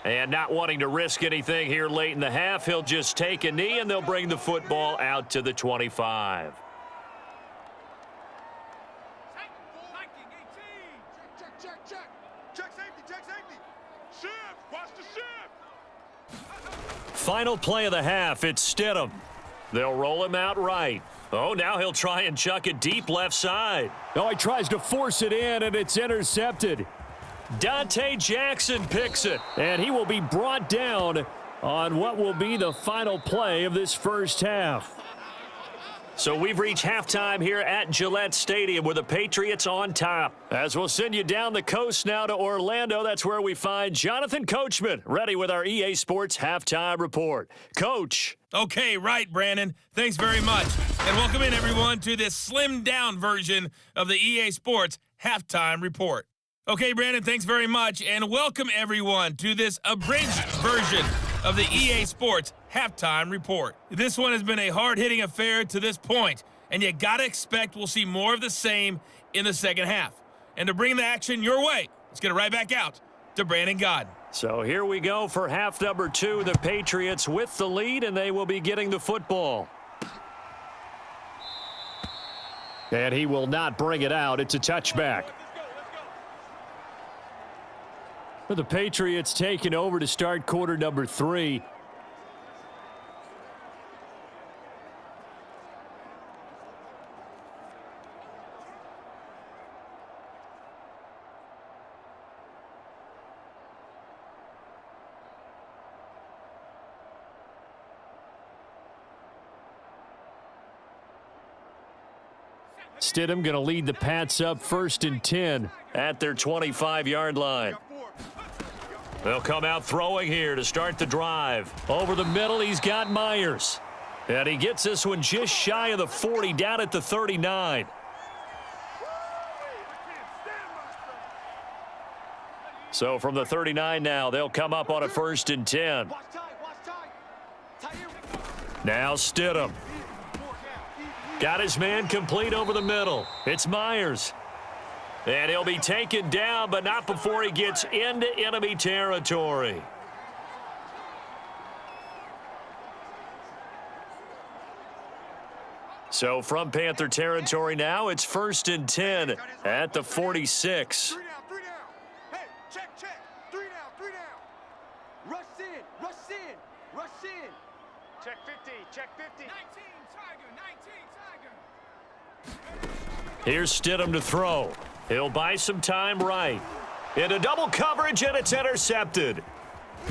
And not wanting to risk anything here late in the half, he'll just take a knee, and they'll bring the football out to the 25. Final play of the half, it's Stidham. They'll roll him out right. Oh, now he'll try and chuck it deep left side. Oh, he tries to force it in, and it's intercepted. Dante Jackson picks it. And he will be brought down on what will be the final play of this first half. So we've reached halftime here at Gillette Stadium with the Patriots on top. As we'll send you down the coast now to Orlando, that's where we find Jonathan Coachman ready with our EA Sports Halftime Report. Coach. Okay, right, Brandon. Thanks very much. And welcome in, everyone, to this slimmed-down version of the EA Sports Halftime Report. Okay, Brandon, thanks very much. And welcome, everyone, to this abridged version of the EA Sports Halftime Report. This one has been a hard-hitting affair to this point, and you gotta expect we'll see more of the same in the second half. And to bring the action your way, let's get it right back out to Brandon Godden. So here we go for half number 2. The Patriots with the lead, and they will be getting the football. And he will not bring it out. It's a touchback. The Patriots taking over to start quarter number 3. Stidham going to lead the Pats up 1st and 10 at their 25-yard line. They'll come out throwing here to start the drive. Over the middle, he's got Myers. And he gets this one just shy of the 40, down at the 39. So from the 39 now, they'll come up on a 1st and 10. Now Stidham. Got his man complete over the middle. It's Myers. And he'll be taken down, but not before he gets into enemy territory. So from Panther territory now, it's 1st and 10 at the 46. 3 down. Hey, check. 3 down. Rush in. Check 50. 19, Tiger. Here's Stidham to throw. He'll buy some time right. Into double coverage, and it's intercepted.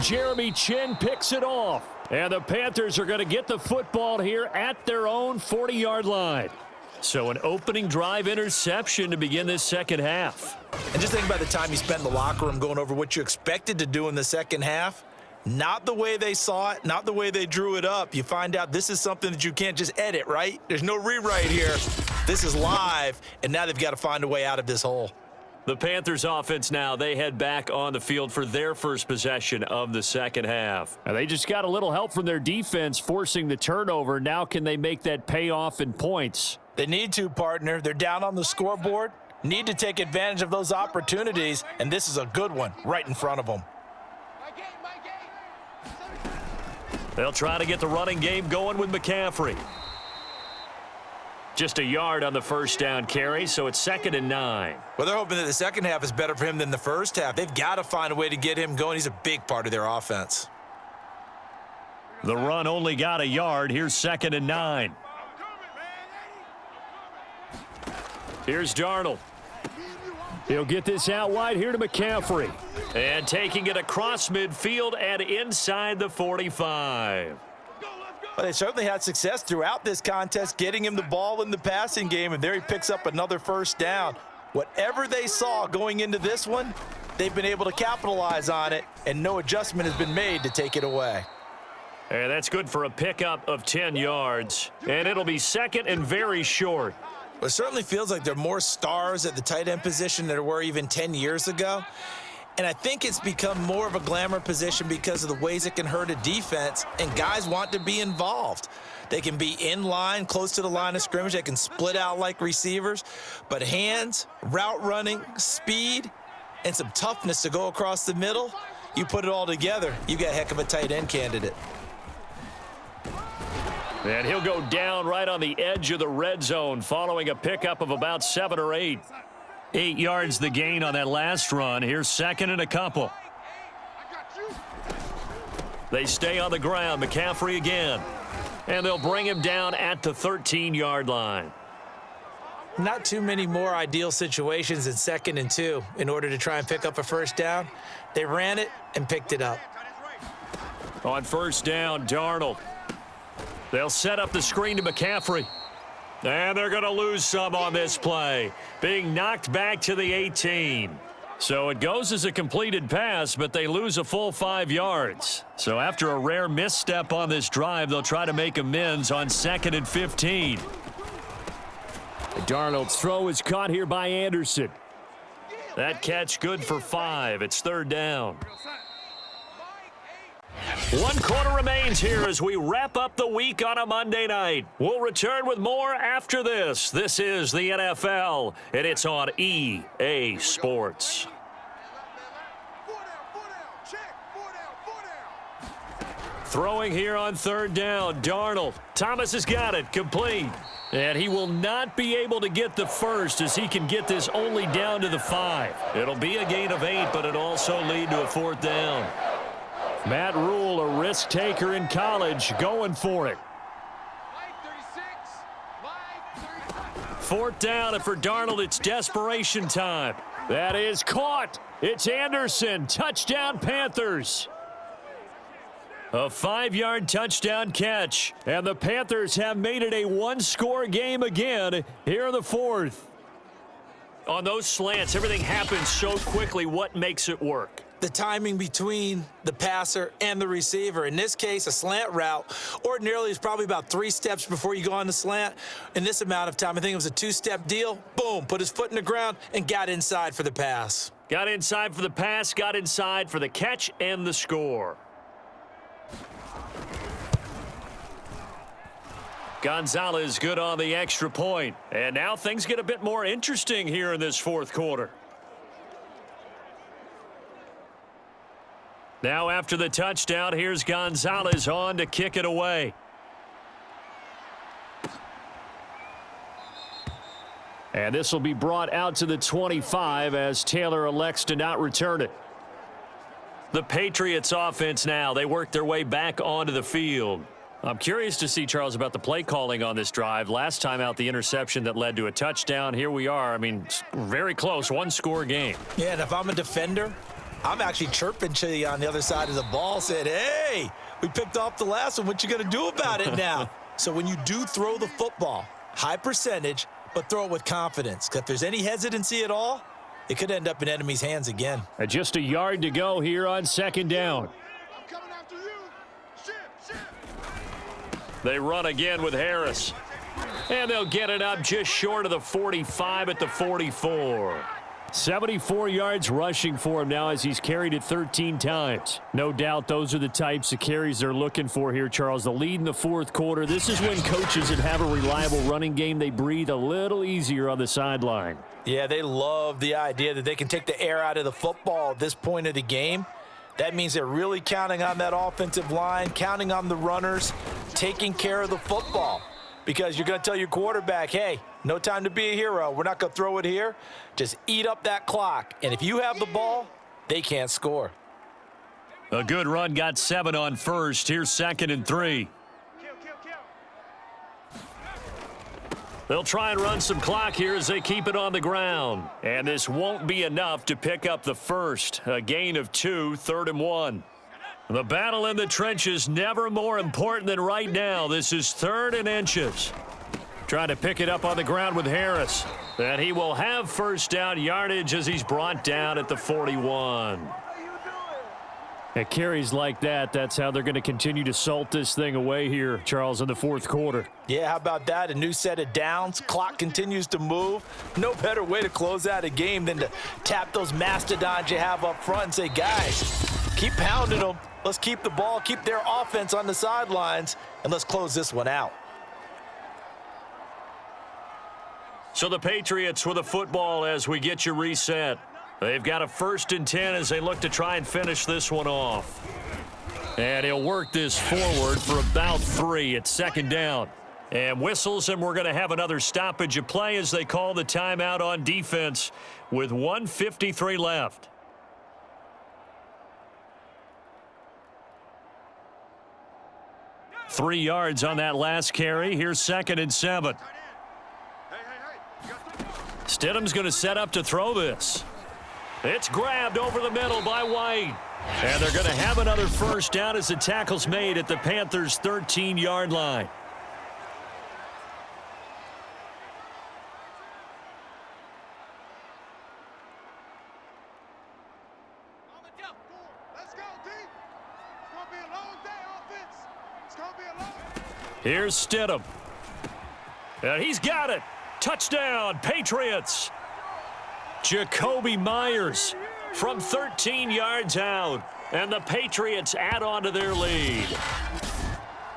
Jeremy Chin picks it off. And the Panthers are going to get the football here at their own 40-yard line. So an opening drive interception to begin this second half. And just think about the time you spent in the locker room going over what you expected to do in the second half. Not the way they saw it, not the way they drew it up. You find out this is something that you can't just edit, right? There's no rewrite here. This is live, and now they've got to find a way out of this hole. The Panthers offense now, they head back on the field for their first possession of the second half. And they just got a little help from their defense forcing the turnover. Now can they make that pay off in points? They need to, partner. They're down on the scoreboard. Need to take advantage of those opportunities, and this is a good one right in front of them. They'll try to get the running game going with McCaffrey. Just a yard on the first down carry, so it's 2nd and 9. Well, they're hoping that the second half is better for him than the first half. They've got to find a way to get him going. He's a big part of their offense. The run only got a yard. Here's 2nd and 9. Here's Darnold. He'll get this out wide here to McCaffrey. And taking it across midfield and inside the 45. Well, they certainly had success throughout this contest, getting him the ball in the passing game, and there he picks up another first down. Whatever they saw going into this one, they've been able to capitalize on it, and no adjustment has been made to take it away. And that's good for a pickup of 10 yards. And it'll be second and very short. Well, it certainly feels like there are more stars at the tight end position than there were even 10 years ago. And I think it's become more of a glamour position because of the ways it can hurt a defense, and guys want to be involved. They can be in line, close to the line of scrimmage. They can split out like receivers. But hands, route running, speed, and some toughness to go across the middle, you put it all together, you got a heck of a tight end candidate. And he'll go down right on the edge of the red zone following a pickup of about 7 or 8. 8 yards the gain on that last run. Here's second and a couple. They stay on the ground. McCaffrey again. And they'll bring him down at the 13-yard line. Not too many more ideal situations in 2nd and 2 in order to try and pick up a first down. They ran it and picked it up. On first down, Darnold. They'll set up the screen to McCaffrey. And they're going to lose some on this play. Being knocked back to the 18. So it goes as a completed pass, but they lose a full 5 yards. So after a rare misstep on this drive, they'll try to make amends on 2nd and 15. Darnold's throw is caught here by Anderson. That catch good for 5. It's 3rd down. 1 quarter remains here as we wrap up the week on a Monday night. We'll return with more after this. This is the NFL, and it's on EA Sports. Throwing here on 3rd down, Darnold. Thomas has got it, complete. And he will not be able to get the first as he can get this only down to the 5. It'll be a gain of 8, but it'll also lead to a 4th down. Matt Rule, a risk taker in college, going for it. 4th down, and for Darnold, it's desperation time. That is caught. It's Anderson. Touchdown, Panthers. A 5-yard touchdown catch. And the Panthers have made it a 1-score game again here in the 4th. On those slants, everything happens so quickly. What makes it work? The timing between the passer and the receiver. In this case, a slant route ordinarily is probably about 3 steps before you go on the slant. In this amount of time, I think it was a 2-step deal. Boom, put his foot in the ground and got inside for the pass. Got inside for the pass, got inside for the catch and the score. Gonzalez good on the extra point. And now things get a bit more interesting here in this 4th quarter. Now after the touchdown, here's Gonzalez on to kick it away. And this will be brought out to the 25 as Taylor elects to not return it. The Patriots offense now, they work their way back onto the field. I'm curious to see, Charles, about the play calling on this drive. Last time out, the interception that led to a touchdown. Here we are. I mean, very close, 1-score game. Yeah, and if I'm a defender, I'm actually chirping to you on the other side of the ball, saying, hey, we picked off the last one. What you going to do about it now? So when you do throw the football, high percentage, but throw it with confidence. Because if there's any hesitancy at all, it could end up in enemy's hands again. Just a yard to go here on 2nd down. I'm coming after you. Ship. They run again with Harris. And they'll get it up just short of the 45 at the 44. 74 yards rushing for him now as he's carried it 13 times. No doubt those are the types of carries they're looking for here, Charles. The lead in the 4th quarter. This is when coaches that have a reliable running game, they breathe a little easier on the sideline. Yeah, they love the idea that they can take the air out of the football at this point of the game. That means they're really counting on that offensive line, counting on the runners, taking care of the football. Because you're going to tell your quarterback, hey, no time to be a hero. We're not going to throw it here. Just eat up that clock. And if you have the ball, they can't score. A good run got 7 on first. Here's 2nd and 3. They'll try and run some clock here as they keep it on the ground. And this won't be enough to pick up the first. A gain of 2, 3rd and 1. The battle in the trenches never more important than right now. This is 3rd and inches. Trying to pick it up on the ground with Harris. And he will have first down yardage as he's brought down at the 41. At carries like that, that's how they're going to continue to salt this thing away here, Charles, in the fourth quarter. Yeah, how about that? A new set of downs. Clock continues to move. No better way to close out a game than to tap those mastodons you have up front and say, guys, keep pounding them. Let's keep the ball, keep their offense on the sidelines, and let's close this one out. So the Patriots with the football as we get you reset. They've got a 1st and 10 as they look to try and finish this one off. And he'll work this forward for about 3 at 2nd down. And whistles, and we're going to have another stoppage of play as they call the timeout on defense with 1:53 left. Three yards on that last carry. Here's 2nd and 7. Stidham's going to set up to throw this. It's grabbed over the middle by White. And they're going to have another 1st down as the tackle's made at the Panthers' 13-yard line. Let's go, D. It's going to be a long day, offense. It's going to be a long day. Here's Stidham. And he's got it. Touchdown, Patriots. Jacoby Myers from 13 yards out. And the Patriots add on to their lead.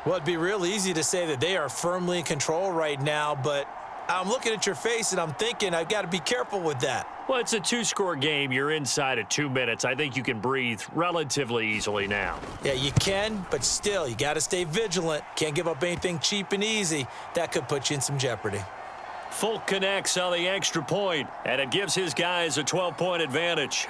Well, it'd be real easy to say that they are firmly in control right now, but I'm looking at your face and I'm thinking I've got to be careful with that. Well, it's a 2-score game. You're inside of 2 minutes. I think you can breathe relatively easily now. Yeah, you can, but still, you got to stay vigilant. Can't give up anything cheap and easy. That could put you in some jeopardy. Folk connects on the extra point, and it gives his guys a 12-point advantage.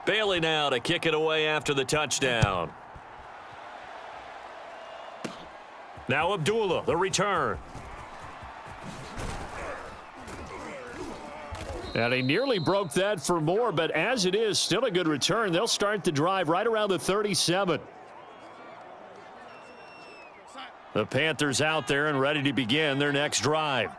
Bailey now to kick it away after the touchdown. Now Abdullah, the return. And he nearly broke that for more, but as it is, still a good return. They'll start the drive right around the 37. The Panthers out there and ready to begin their next drive.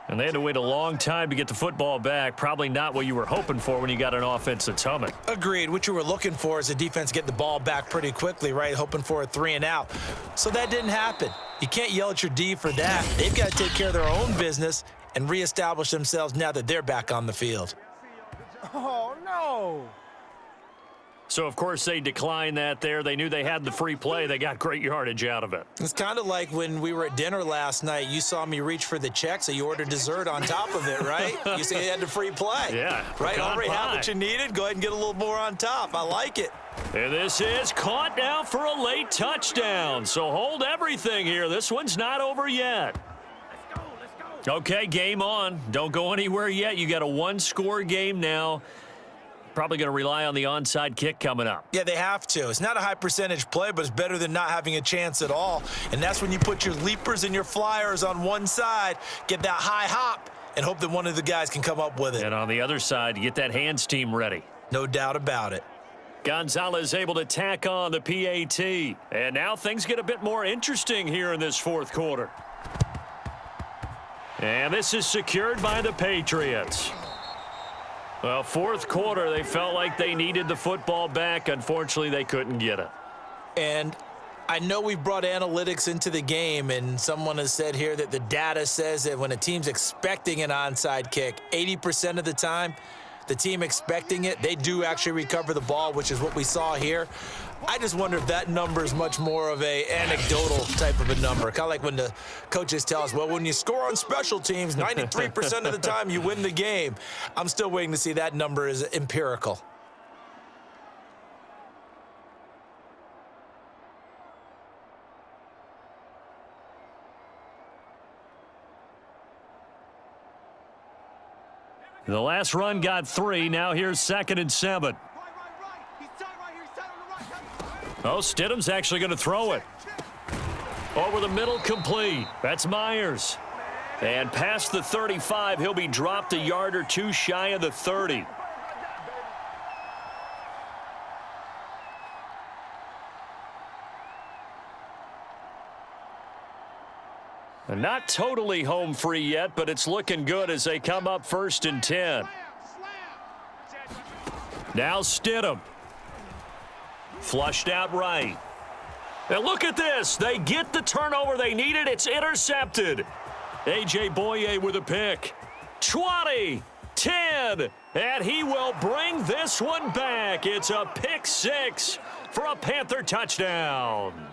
And they had to wait a long time to get the football back. Probably not what you were hoping for when you got an offense that's humming. Agreed. What you were looking for is a defense get the ball back pretty quickly, right? Hoping for a 3 and out. So that didn't happen. You can't yell at your D for that. They've got to take care of their own business and reestablish themselves now that they're back on the field. Oh, no. So, of course, they declined that there. They knew they had the free play. They got great yardage out of it. It's kind of like when we were at dinner last night. You saw me reach for the check, so you ordered dessert on top of it, right? You said you had the free play. Yeah. Right? Already had what you needed. Go ahead and get a little more on top. I like it. And this is caught now for a late touchdown. So hold everything here. This one's not over yet. Okay, game on. Don't go anywhere yet. You got a 1-score game now. Probably going to rely on the onside kick coming up. Yeah, they have to. It's not a high percentage play, but it's better than not having a chance at all. And that's when you put your leapers and your flyers on one side, get that high hop, and hope that one of the guys can come up with it. And on the other side, you get that hands team ready. No doubt about it. Gonzalez able to tack on the PAT. And now things get a bit more interesting here in this fourth quarter. And this is secured by the Patriots. Well, fourth quarter, they felt like they needed the football back. Unfortunately, they couldn't get it. And I know we brought analytics into the game, and someone has said here that the data says that when a team's expecting an onside kick, 80% of the time, the team expecting it, they do actually recover the ball, which is what we saw here. I just wonder if that number is much more of a anecdotal type of a number. Kind of like when the coaches tell us, well, when you score on special teams, 93% of the time you win the game. I'm still waiting to see that number is empirical. The last run got 3. Now here's 2nd and 7. Oh, Stidham's actually going to throw it. Over the middle, complete. That's Myers. And past the 35, he'll be dropped a yard or two shy of the 30. Not totally home free yet, but it's looking good as they come up 1st and 10. Now Stidham. Flushed out right. And look at this. They get the turnover they needed. It's intercepted. A.J. Boye with a pick. 20, 10, and he will bring this one back. It's a pick 6 for a Panther touchdown.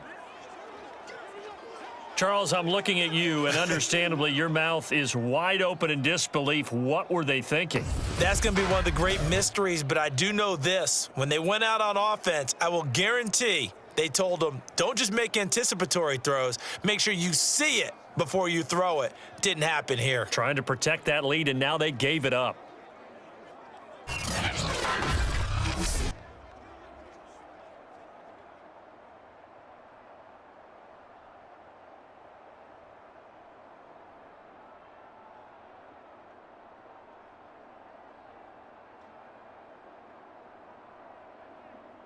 Charles, I'm looking at you, and understandably, your mouth is wide open in disbelief. What were they thinking? That's going to be one of the great mysteries, but I do know this. When they went out on offense, I will guarantee they told them, don't just make anticipatory throws. Make sure you see it before you throw it. Didn't happen here. Trying to protect that lead, and now they gave it up.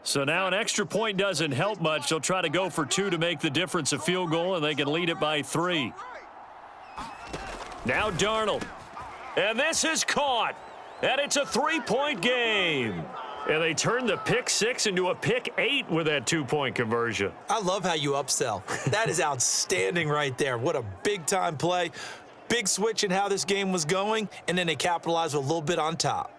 So now an extra point doesn't help much. They'll try to go for 2 to make the difference a field goal, and they can lead it by 3. Now Darnold. And this is caught. And it's a 3-point game. And they turn the pick 6 into a pick 8 with that 2-point conversion. I love how you upsell. That is outstanding right there. What a big-time play. Big switch in how this game was going, and then they capitalized with a little bit on top.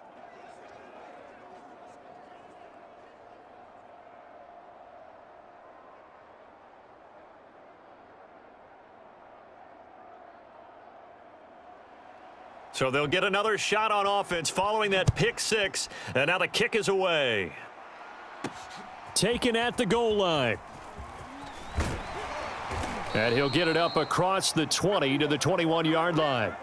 So they'll get another shot on offense following that pick 6, and now the kick is away. Taken at the goal line. And he'll get it up across the 20 to the 21-yard line.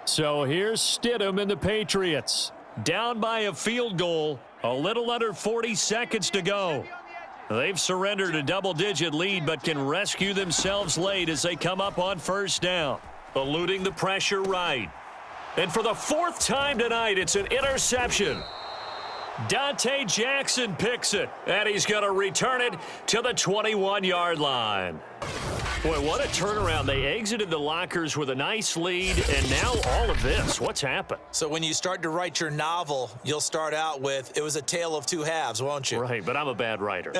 So here's Stidham and the Patriots. Down by a field goal, a little under 40 seconds to go. They've surrendered a double-digit lead but can rescue themselves late as they come up on 1st down. Eluding the pressure right. And for the 4th time tonight, it's an interception. Dante Jackson picks it, and he's going to return it to the 21-yard line. Boy, what a turnaround. They exited the lockers with a nice lead, and now all of this. What's happened? So when you start to write your novel, you'll start out with, it was a tale of 2 halves, won't you? Right, but I'm a bad writer.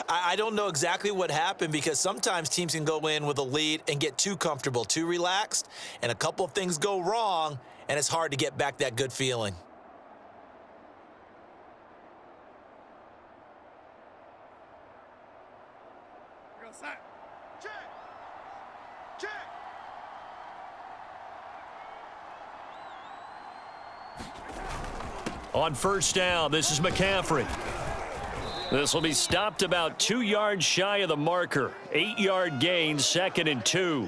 I don't know exactly what happened because sometimes teams can go in with a lead and get too comfortable, too relaxed, and a couple of things go wrong, and it's hard to get back that good feeling. On 1st down, this is McCaffrey. This will be stopped about 2 yards shy of the marker. 8-yard gain, 2nd and 2.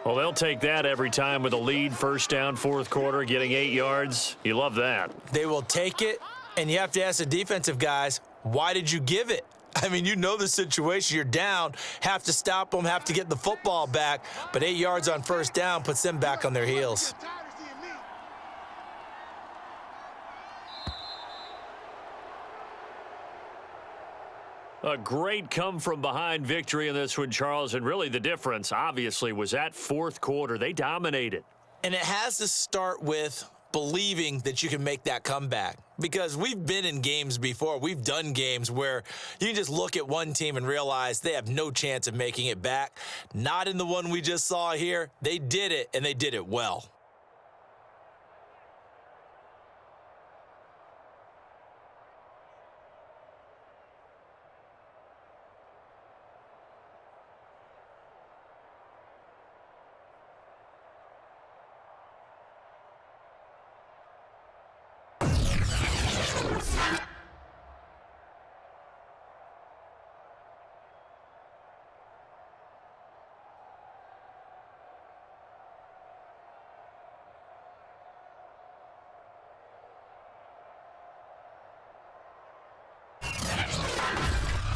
Well, they'll take that every time with a lead. 1st down, 4th quarter, getting 8 yards. You love that. They will take it, and you have to ask the defensive guys, why did you give it? I mean, you know the situation. You're down, have to stop them, have to get the football back, but 8 yards on 1st down puts them back on their heels. A great come-from-behind victory in this one, Charles, and really the difference, obviously, was that 4th quarter. They dominated. And it has to start with believing that you can make that comeback. Because we've been in games before. We've done games where you can just look at one team and realize they have no chance of making it back. Not in the one we just saw here. They did it, and they did it well.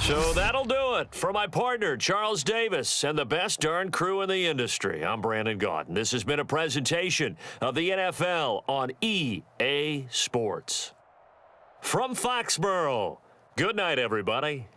So that'll do it for my partner, Charles Davis, and the best darn crew in the industry. I'm Brandon Gaudin. This has been a presentation of the NFL on EA Sports. From Foxborough, good night, everybody.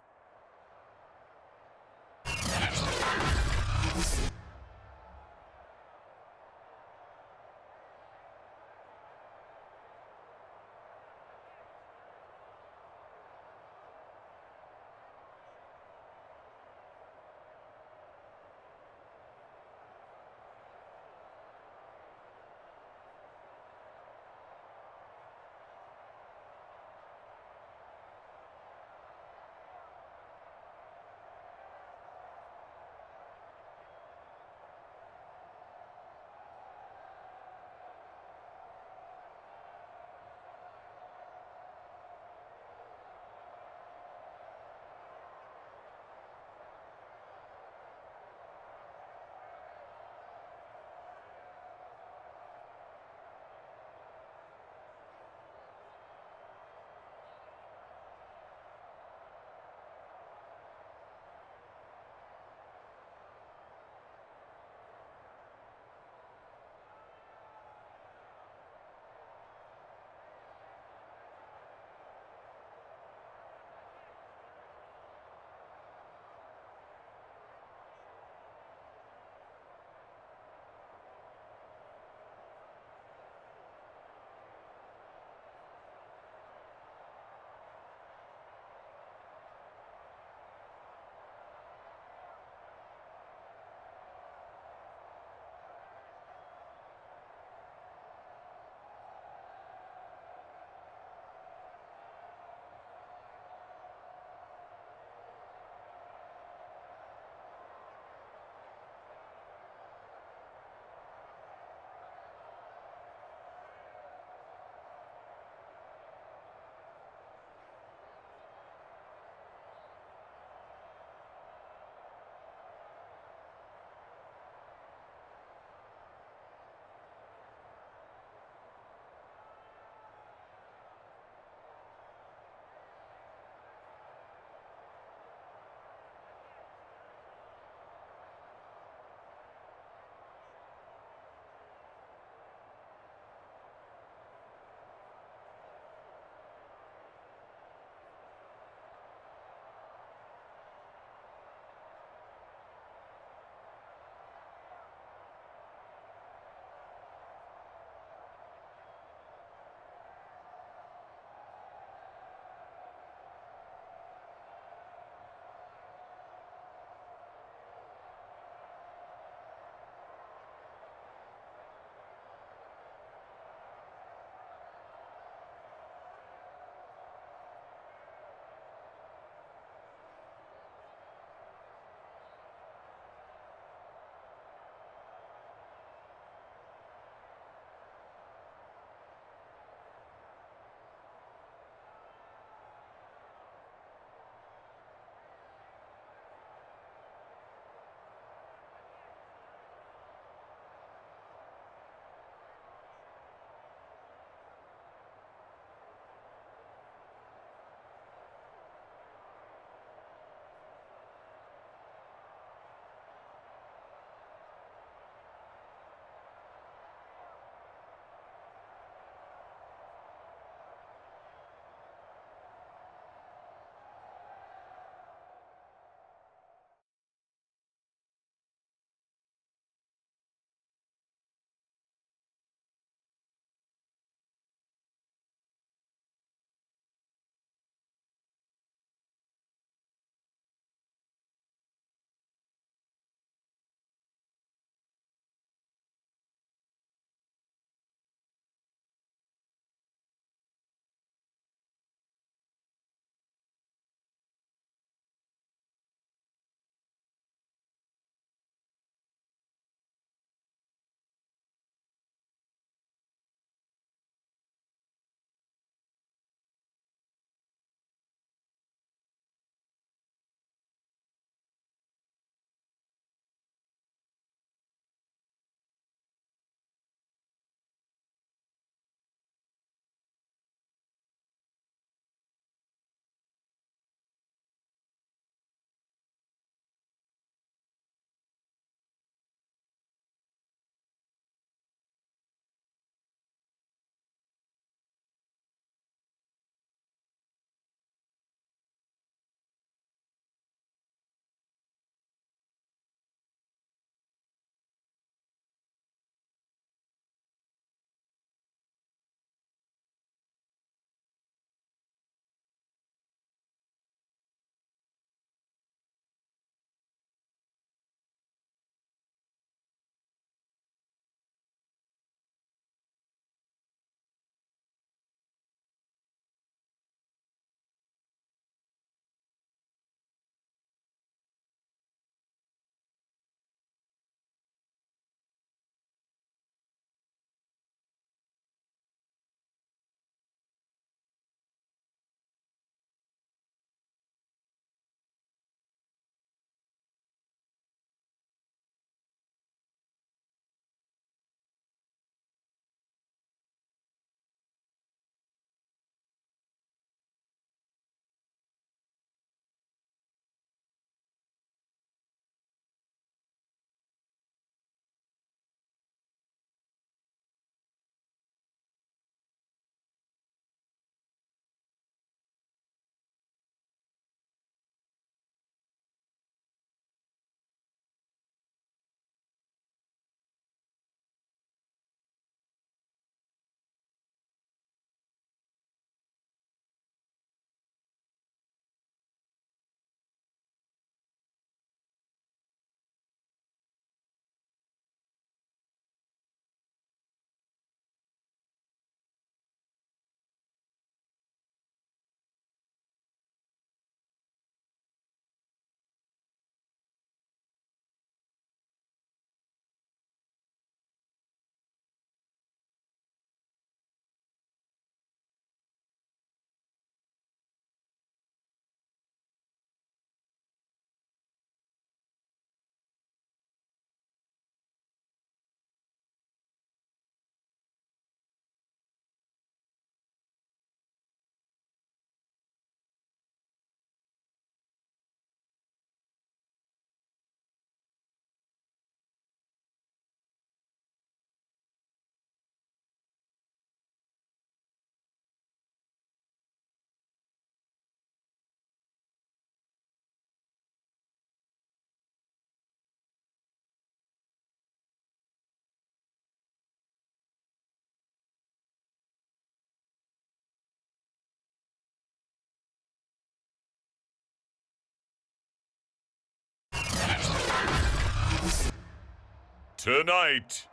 Tonight,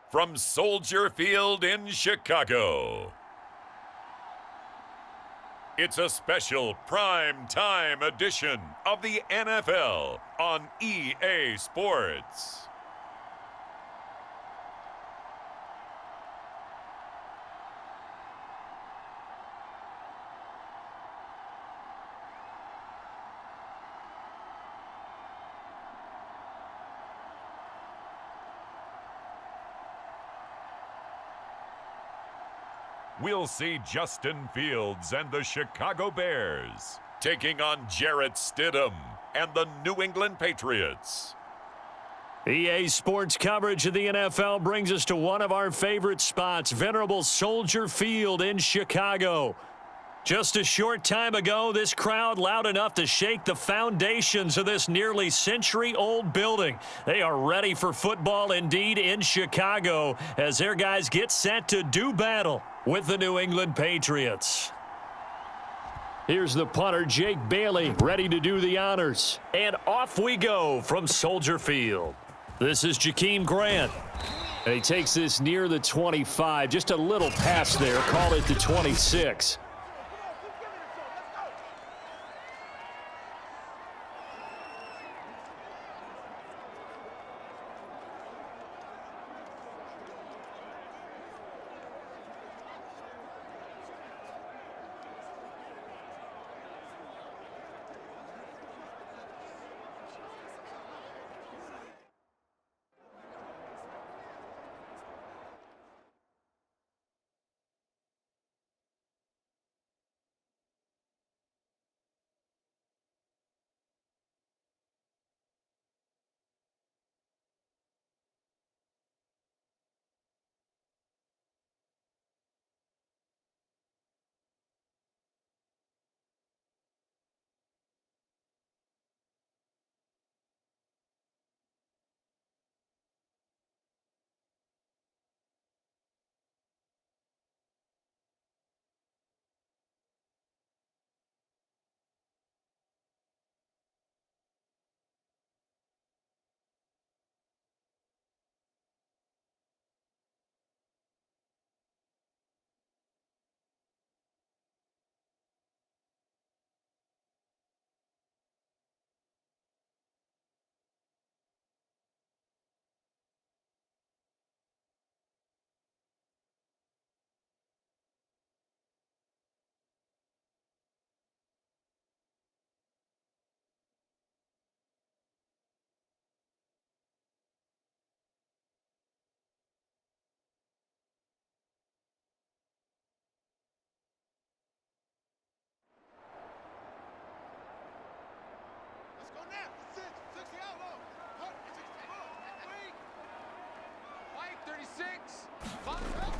from Soldier Field in Chicago, it's a special prime time edition of the NFL on EA Sports. We'll see Justin Fields and the Chicago Bears taking on Jarrett Stidham and the New England Patriots. EA Sports coverage of the NFL brings us to one of our favorite spots, venerable Soldier Field in Chicago. Just a short time ago, this crowd loud enough to shake the foundations of this nearly century-old building. They are ready for football indeed in Chicago as their guys get set to do battle with the New England Patriots. Here's the punter, Jake Bailey, ready to do the honors. And off we go from Soldier Field. This is Jakeem Grant. And he takes this near the 25. Just a little pass there. Call it the 26.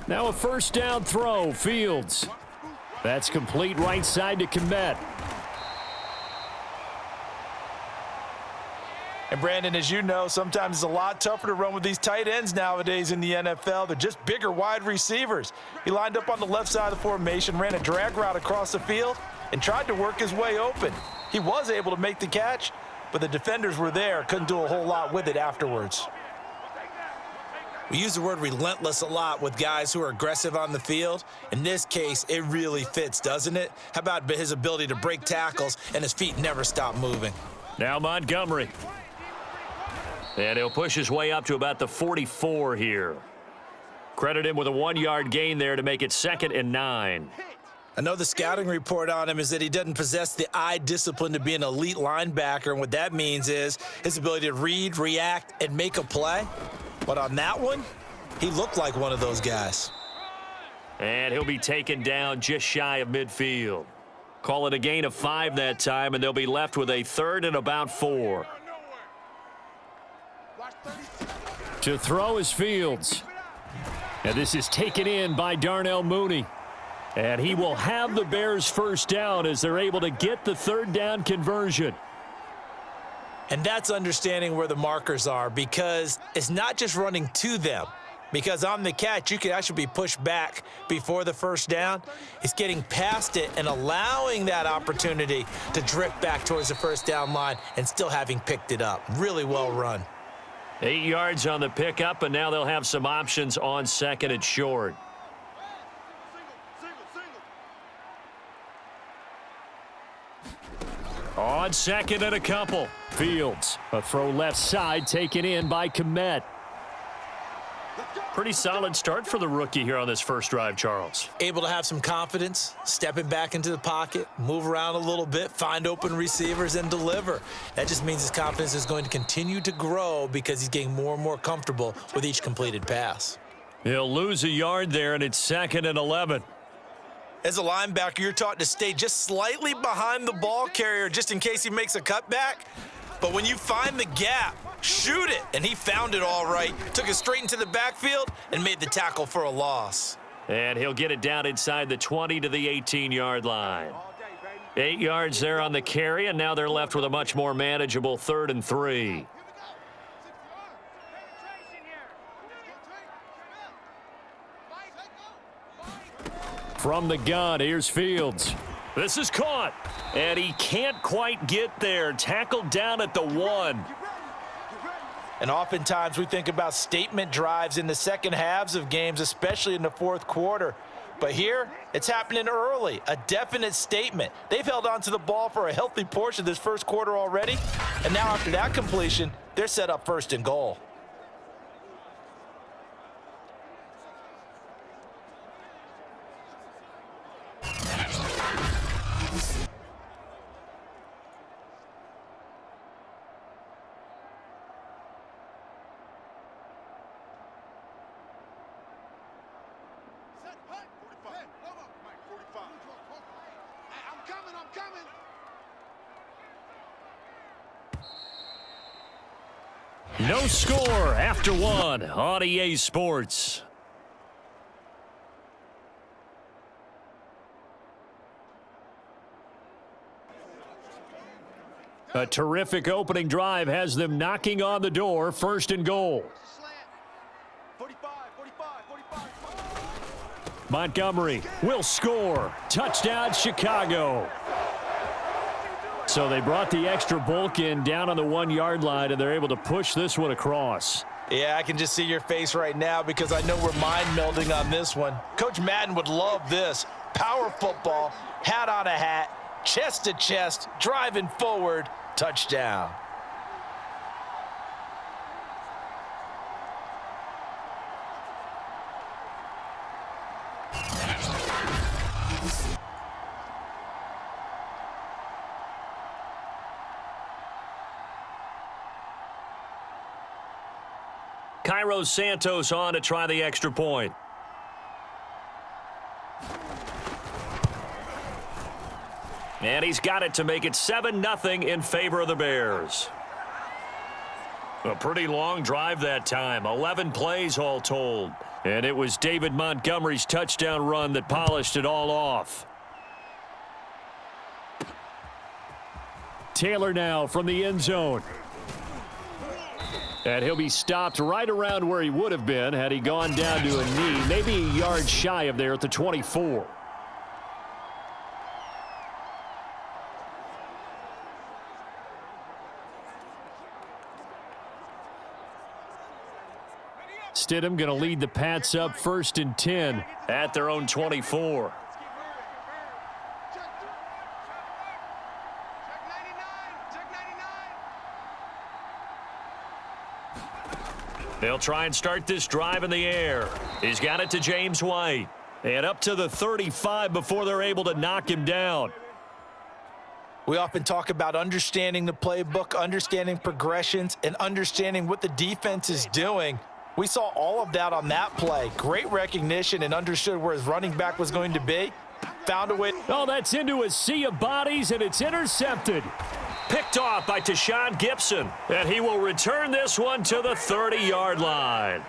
Now a first down throw, Fields. That's complete right side to Kmet. And Brandon, as you know, sometimes it's a lot tougher to run with these tight ends nowadays in the NFL. They're just bigger wide receivers. He lined up on the left side of the formation, ran a drag route across the field, and tried to work his way open. He was able to make the catch, but the defenders were there, couldn't do a whole lot with it afterwards. We use the word relentless a lot with guys who are aggressive on the field. In this case, it really fits, doesn't it? How about his ability to break tackles and his feet never stop moving? Now Montgomery. And he'll push his way up to about the 44 here. Credit him with a 1-yard gain there to make it 2nd and 9. I know the scouting report on him is that he doesn't possess the eye discipline to be an elite linebacker, and what that means is his ability to read, react, and make a play. But on that one, he looked like one of those guys. And he'll be taken down just shy of midfield. Call it a gain of 5 that time, and they'll be left with a 3rd and about 4. To throw is Fields. And this is taken in by Darnell Mooney. And he will have the Bears first down as they're able to get the 3rd down conversion. And that's understanding where the markers are, because it's not just running to them. Because on the catch, you could actually be pushed back before the first down. It's getting past it and allowing that opportunity to drift back towards the first down line and still having picked it up. Really well run. 8 yards on the pickup, and now they'll have some options on second and short. On second and a couple. Fields, a throw left side taken in by Kmet. Pretty solid start for the rookie here on this first drive, Charles. Able to have some confidence, stepping back into the pocket, move around a little bit, find open receivers, and deliver. That just means his confidence is going to continue to grow because he's getting more and more comfortable with each completed pass. He'll lose a yard there, and it's 2nd and 11. As a linebacker, you're taught to stay just slightly behind the ball carrier just in case he makes a cutback. But when you find the gap, shoot it. And he found it all right. Took it straight into the backfield and made the tackle for a loss. And he'll get it down inside the 20 to the 18-yard line. 8 yards there on the carry, and now they're left with a much more manageable 3rd and 3. From the gun, here's Fields. This is caught, and he can't quite get there. Tackled down at the 1. And oftentimes we think about statement drives in the second halves of games, especially in the fourth quarter. But here, it's happening early, a definite statement. They've held on to the ball for a healthy portion of this first quarter already. And now after that completion, they're set up 1st and goal. No score after 1 on EA Sports. A terrific opening drive has them knocking on the door. 1st and goal. Montgomery will score. Touchdown, Chicago. So they brought the extra bulk in down on the 1-yard line, and they're able to push this one across. Yeah, I can just see your face right now because I know we're mind melding on this one. Coach Madden would love this. Power football, hat on a hat, chest to chest, driving forward, touchdown. Cairo Santos on to try the extra point. And he's got it to make it 7-0 in favor of the Bears. A pretty long drive that time, 11 plays all told. And it was David Montgomery's touchdown run that polished it all off. Taylor now from the end zone. And he'll be stopped right around where he would have been had he gone down to a knee, maybe a yard shy of there at the 24. Stidham going to lead the Pats up 1st and 10 at their own 24. They'll try and start this drive in the air. He's got it to James White. And up to the 35 before they're able to knock him down. We often talk about understanding the playbook, understanding progressions, and understanding what the defense is doing. We saw all of that on that play. Great recognition and understood where his running back was going to be. Found a way. Oh, that's into a sea of bodies, and it's intercepted. Picked off by Tashawn Gibson, and he will return this one to the 30-yard line.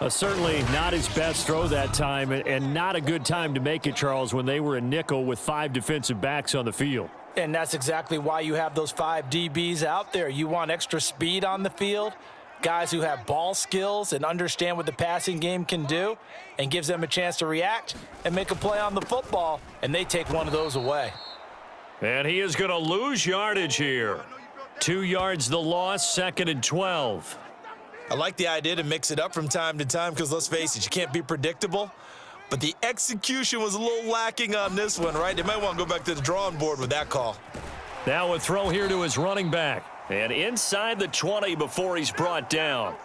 Certainly not his best throw that time, and not a good time to make it, Charles, when they were a nickel with 5 defensive backs on the field. And that's exactly why you have those 5 DBs out there. You want extra speed on the field, guys who have ball skills and understand what the passing game can do, and gives them a chance to react and make a play on the football, and they take one of those away. And he is going to lose yardage here. 2 yards the loss, 2nd and 12. I like the idea to mix it up from time to time because, let's face it, you can't be predictable. But the execution was a little lacking on this one, right? They might want to go back to the drawing board with that call. Now a throw here to his running back. And inside the 20 before he's brought down.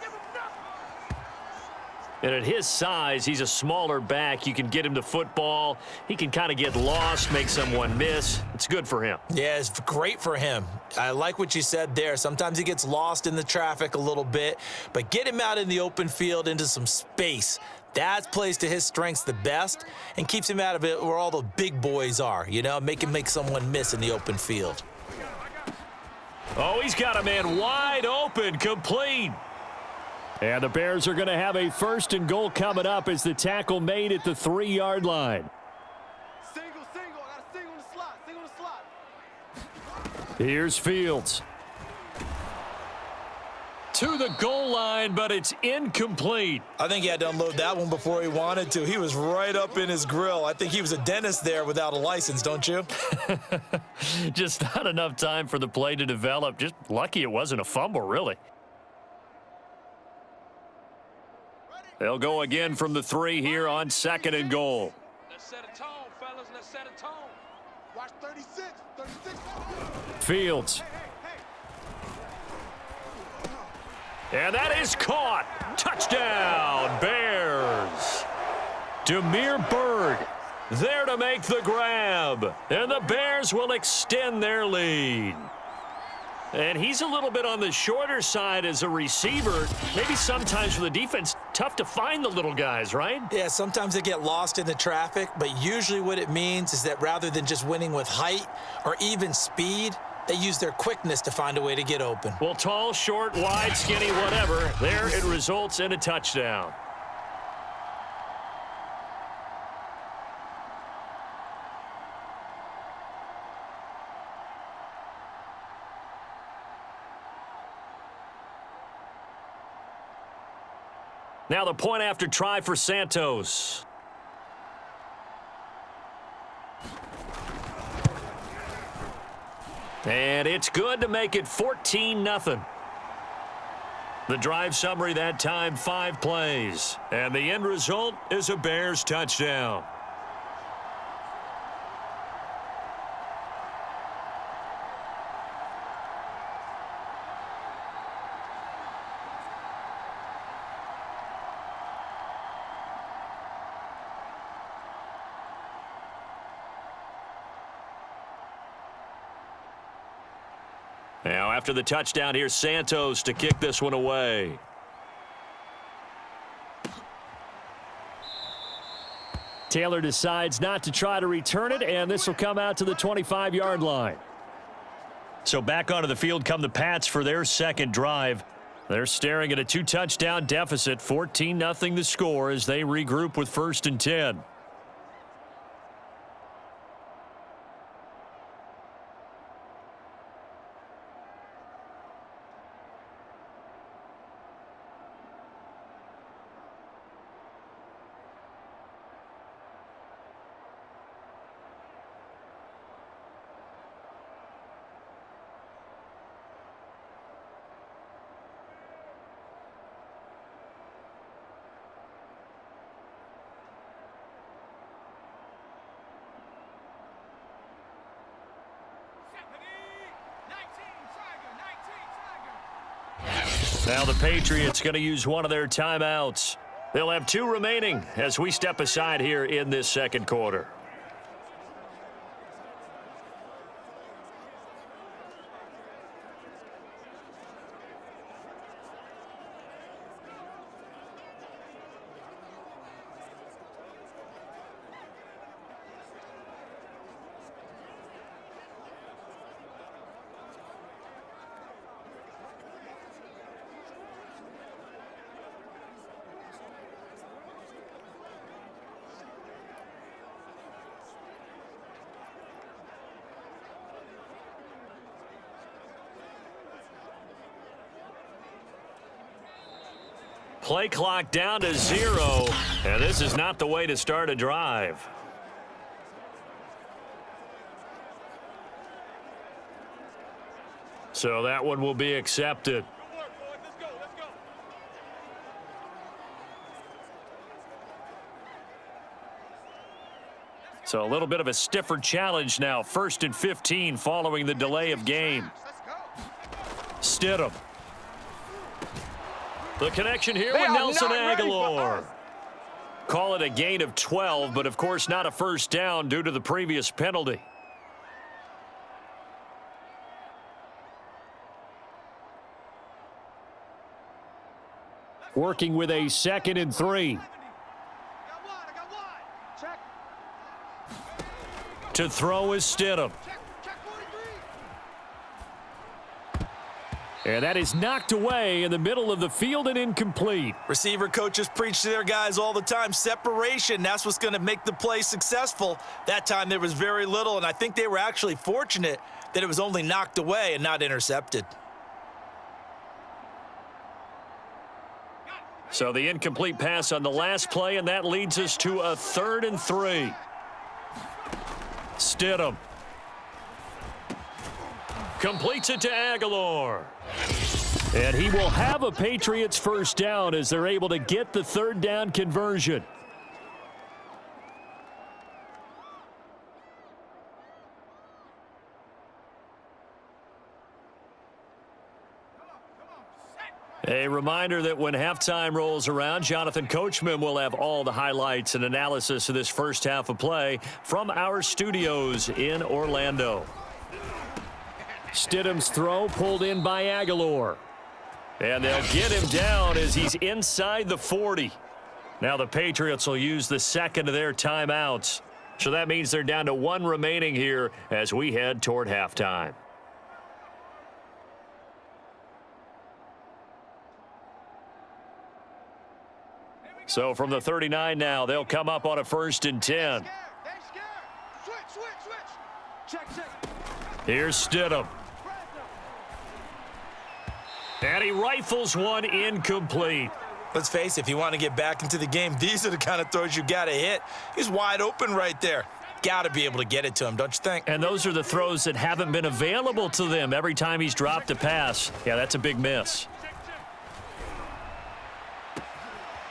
And at his size, he's a smaller back. You can get him the football. He can kind of get lost, make someone miss. It's good for him. Yeah, it's great for him. I like what you said there. Sometimes he gets lost in the traffic a little bit, but get him out in the open field into some space. That plays to his strengths the best and keeps him out of it where all the big boys are, you know, make him make someone miss in the open field. Oh, he's got a man wide open, complete. And the Bears are going to have a 1st and goal coming up as the tackle made at the 3-yard line. Single. I got a single in the slot. Here's Fields. To the goal line, but it's incomplete. I think he had to unload that one before he wanted to. He was right up in his grill. I think he was a dentist there without a license, don't you? Just not enough time for the play to develop. Just lucky it wasn't a fumble, really. They'll go again from the 3 here on 2nd and goal. Let's set a tone, fellas. Let's set a tone. Watch 36. Fields. And that is caught. Touchdown, Bears. Damiere Byrd there to make the grab. And the Bears will extend their lead. And he's a little bit on the shorter side as a receiver. Maybe sometimes for the defense, tough to find the little guys, right? Yeah, sometimes they get lost in the traffic, but usually what it means is that rather than just winning with height or even speed, they use their quickness to find a way to get open. Well, tall, short, wide, skinny, whatever, there it results in a touchdown. Now the point after try for Santos. And it's good to make it 14-0. The drive summary that time, 5 plays. And the end result is a Bears touchdown. Now, after the touchdown, here's Santos to kick this one away. Taylor decides not to try to return it, and this will come out to the 25-yard line. So back onto the field come the Pats for their second drive. They're staring at a 2-touchdown deficit, 14-0 the score as they regroup with 1st and 10. Now the Patriots going to use one of their timeouts. They'll have 2 remaining as we step aside here in this second quarter. Play clock down to 0, and this is not the way to start a drive. So that one will be accepted. Good work, boys. Let's go. Let's go. So a little bit of a stiffer challenge now. 1st and 15 following the delay of game. Let's go. Stidham. The connection here They with are Nelson not ready for Aguilar. us. Call it a gain of 12, but of course not a first down due to the previous penalty. Working with a 2nd and 3. I got one. Check. To throw is Stidham. Check 43. And that is knocked away in the middle of the field and incomplete. Receiver coaches preach to their guys all the time. Separation, that's what's going to make the play successful. That time there was very little, and I think they were actually fortunate that it was only knocked away and not intercepted. So the incomplete pass on the last play, and that leads us to a 3rd and 3. Stidham. Completes it to Aguilar. And he will have a Patriots first down as they're able to get the 3rd down conversion. A reminder that when halftime rolls around, Jonathan Coachman will have all the highlights and analysis of this first half of play from our studios in Orlando. Stidham's throw pulled in by Aguilar. And they'll get him down as he's inside the 40. Now the Patriots will use the 2nd of their timeouts. So that means they're down to 1 remaining here as we head toward halftime. So from the 39 now, they'll come up on a 1st and 10. They scared. Switch. Check. Here's Stidham. And he rifles one incomplete. Let's face it, if you want to get back into the game, these are the kind of throws you got to hit. He's wide open right there. Got to be able to get it to him, don't you think? And those are the throws that haven't been available to them every time he's dropped a pass. Yeah, that's a big miss.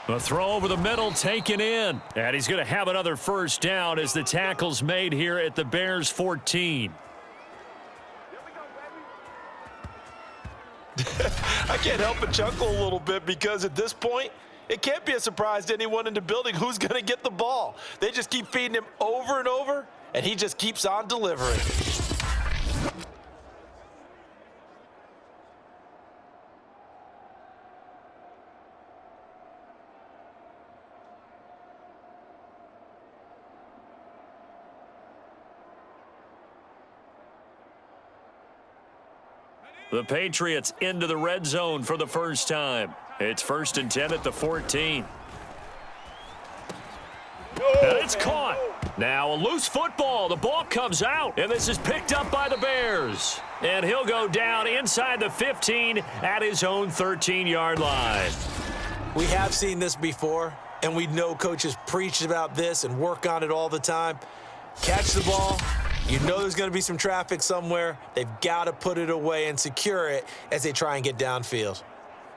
The throw over the middle taken in. And he's going to have another first down as the tackle's made here at the Bears 14. I can't help but chuckle a little bit because at this point, it can't be a surprise to anyone in the building who's going to get the ball. They just keep feeding him over and over, and he just keeps on delivering. The Patriots into the red zone for the first time. It's 1st and 10 at the 14. And it's caught. Now a loose football. The ball comes out, and this is picked up by the Bears. And he'll go down inside the 15 at his own 13-yard line. We have seen this before, and we know coaches preach about this and work on it all the time. Catch the ball. You know there's going to be some traffic somewhere. They've got to put it away and secure it as they try and get downfield.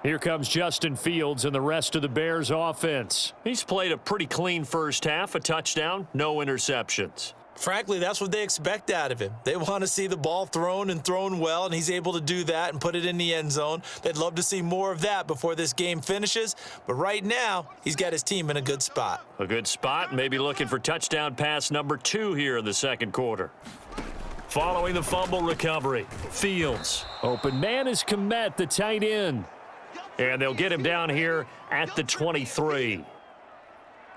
Here comes Justin Fields and the rest of the Bears offense. He's played a pretty clean first half, a touchdown, no interceptions. Frankly, that's what they expect out of him. They want to see the ball thrown and thrown well, and he's able to do that and put it in the end zone. They'd love to see more of that before this game finishes, but right now, he's got his team in a good spot. A good spot, maybe looking for touchdown pass number 2 here in the second quarter. Following the fumble recovery, Fields. Open man is Kmet, the tight end. And they'll get him down here at the 23.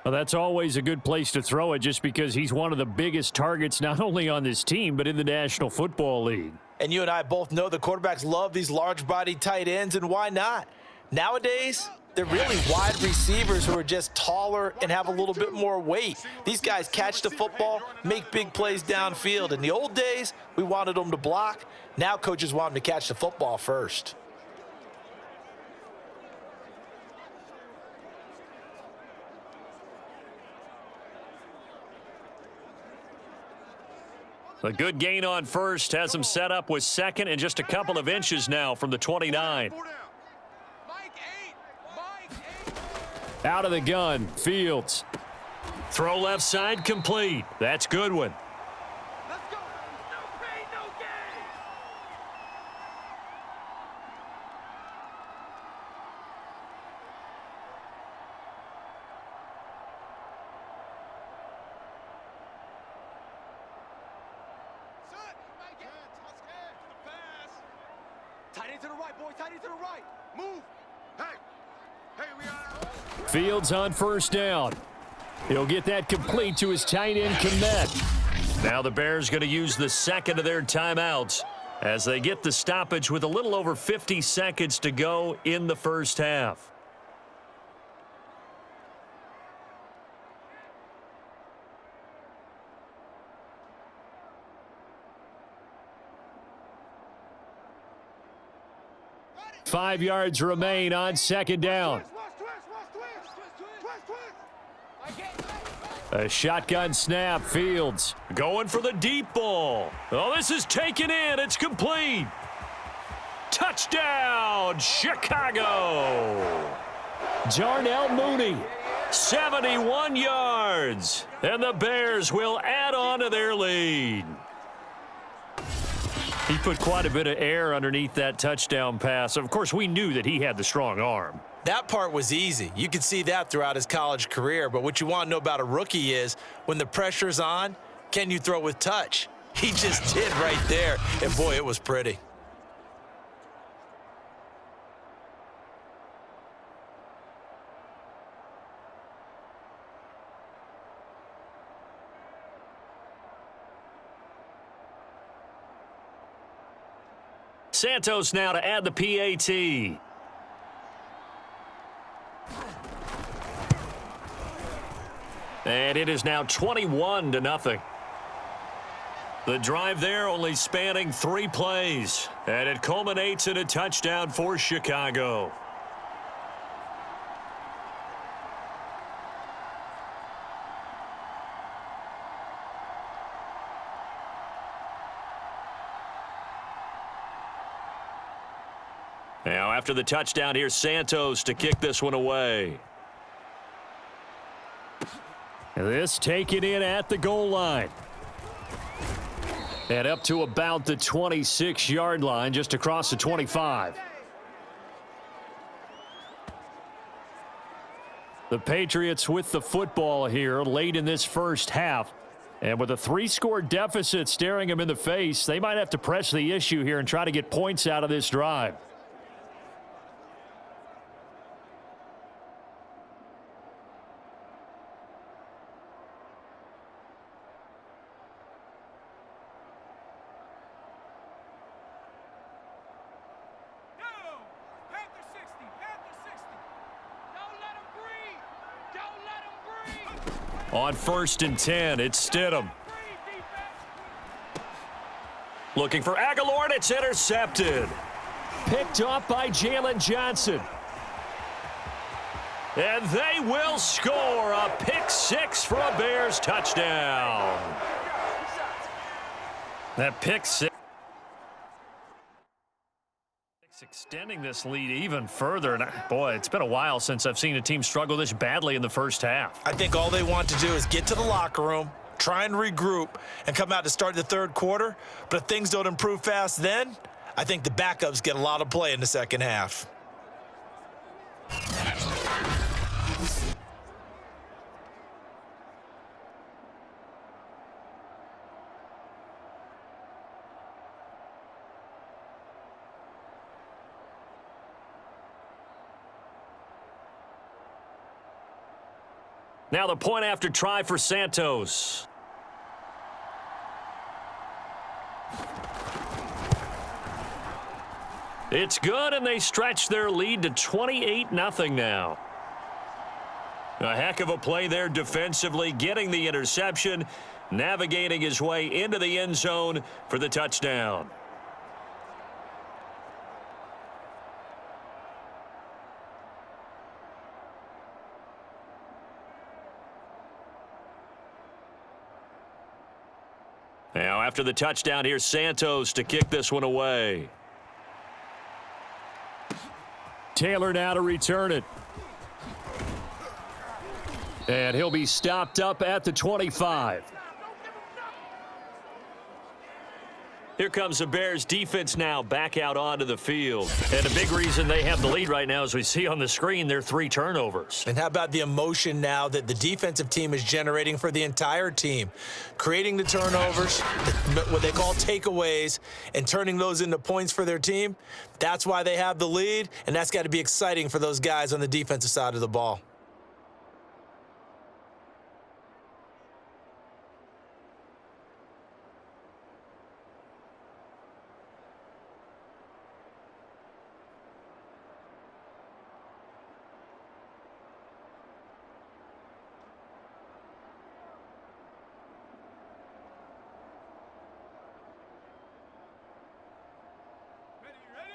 Well, that's always a good place to throw it just because he's one of the biggest targets not only on this team but in the National Football League. And you and I both know the quarterbacks love these large-bodied tight ends, and why not? Nowadays, they're really wide receivers who are just taller and have a little bit more weight. These guys catch the football, make big plays downfield. In the old days, we wanted them to block. Now coaches want them to catch the football first. A good gain on first has him set up with second and just a couple of inches now from the 29. Out of the gun, Fields. Throw left side complete. That's Goodwin. Let's go. No pain, no gain. Tight end to the right, boys. Tight end to the right. Move. Hey, we are. Fields on first down. He'll get that complete to his tight end, Kmet. Now the Bears going to use the second of their timeouts as they get the stoppage with a little over 50 seconds to go in the first half. Five yards remain on second down. A shotgun snap, Fields. Going for the deep ball. Oh, this is taken in. It's complete. Touchdown, Chicago. Darnell Mooney. 71 yards. And the Bears will add on to their lead. He put quite a bit of air underneath that touchdown pass. Of course, we knew that he had the strong arm. That part was easy. You could see that throughout his college career. But what you want to know about a rookie is when the pressure's on, can you throw with touch? He just did right there. And, boy, it was pretty. Santos now to add the PAT. And it is now 21-0. The drive there only spanning 3 plays. And it culminates in a touchdown for Chicago. Now after the touchdown, here's Santos to kick this one away. This taken in at the goal line. And up to about the 26-yard line, just across the 25. The Patriots with the football here late in this first half. And with a 3-score deficit staring them in the face, they might have to press the issue here and try to get points out of this drive. On 1st and 10, it's Stidham. Looking for Aguilar, and it's intercepted. Picked off by Jalen Johnson. And they will score a pick 6 for a Bears touchdown. That pick 6. Extending this lead even further. And boy, it's been a while since I've seen a team struggle this badly in the first half. I think all they want to do is get to the locker room, try and regroup, and come out to start the third quarter. But if things don't improve fast then, I think the backups get a lot of play in the second half. Now the point after try for Santos. It's good, and they stretch their lead to 28-0 now. A heck of a play there defensively, getting the interception, navigating his way into the end zone for the touchdown. Now after the touchdown, here's Santos to kick this one away. Taylor now to return it. And he'll be stopped up at the 25. Here comes the Bears defense now back out onto the field. And the big reason they have the lead right now, as we see on the screen, they're 3 turnovers. And how about the emotion now that the defensive team is generating for the entire team? Creating the turnovers, what they call takeaways, and turning those into points for their team. That's why they have the lead, and that's got to be exciting for those guys on the defensive side of the ball.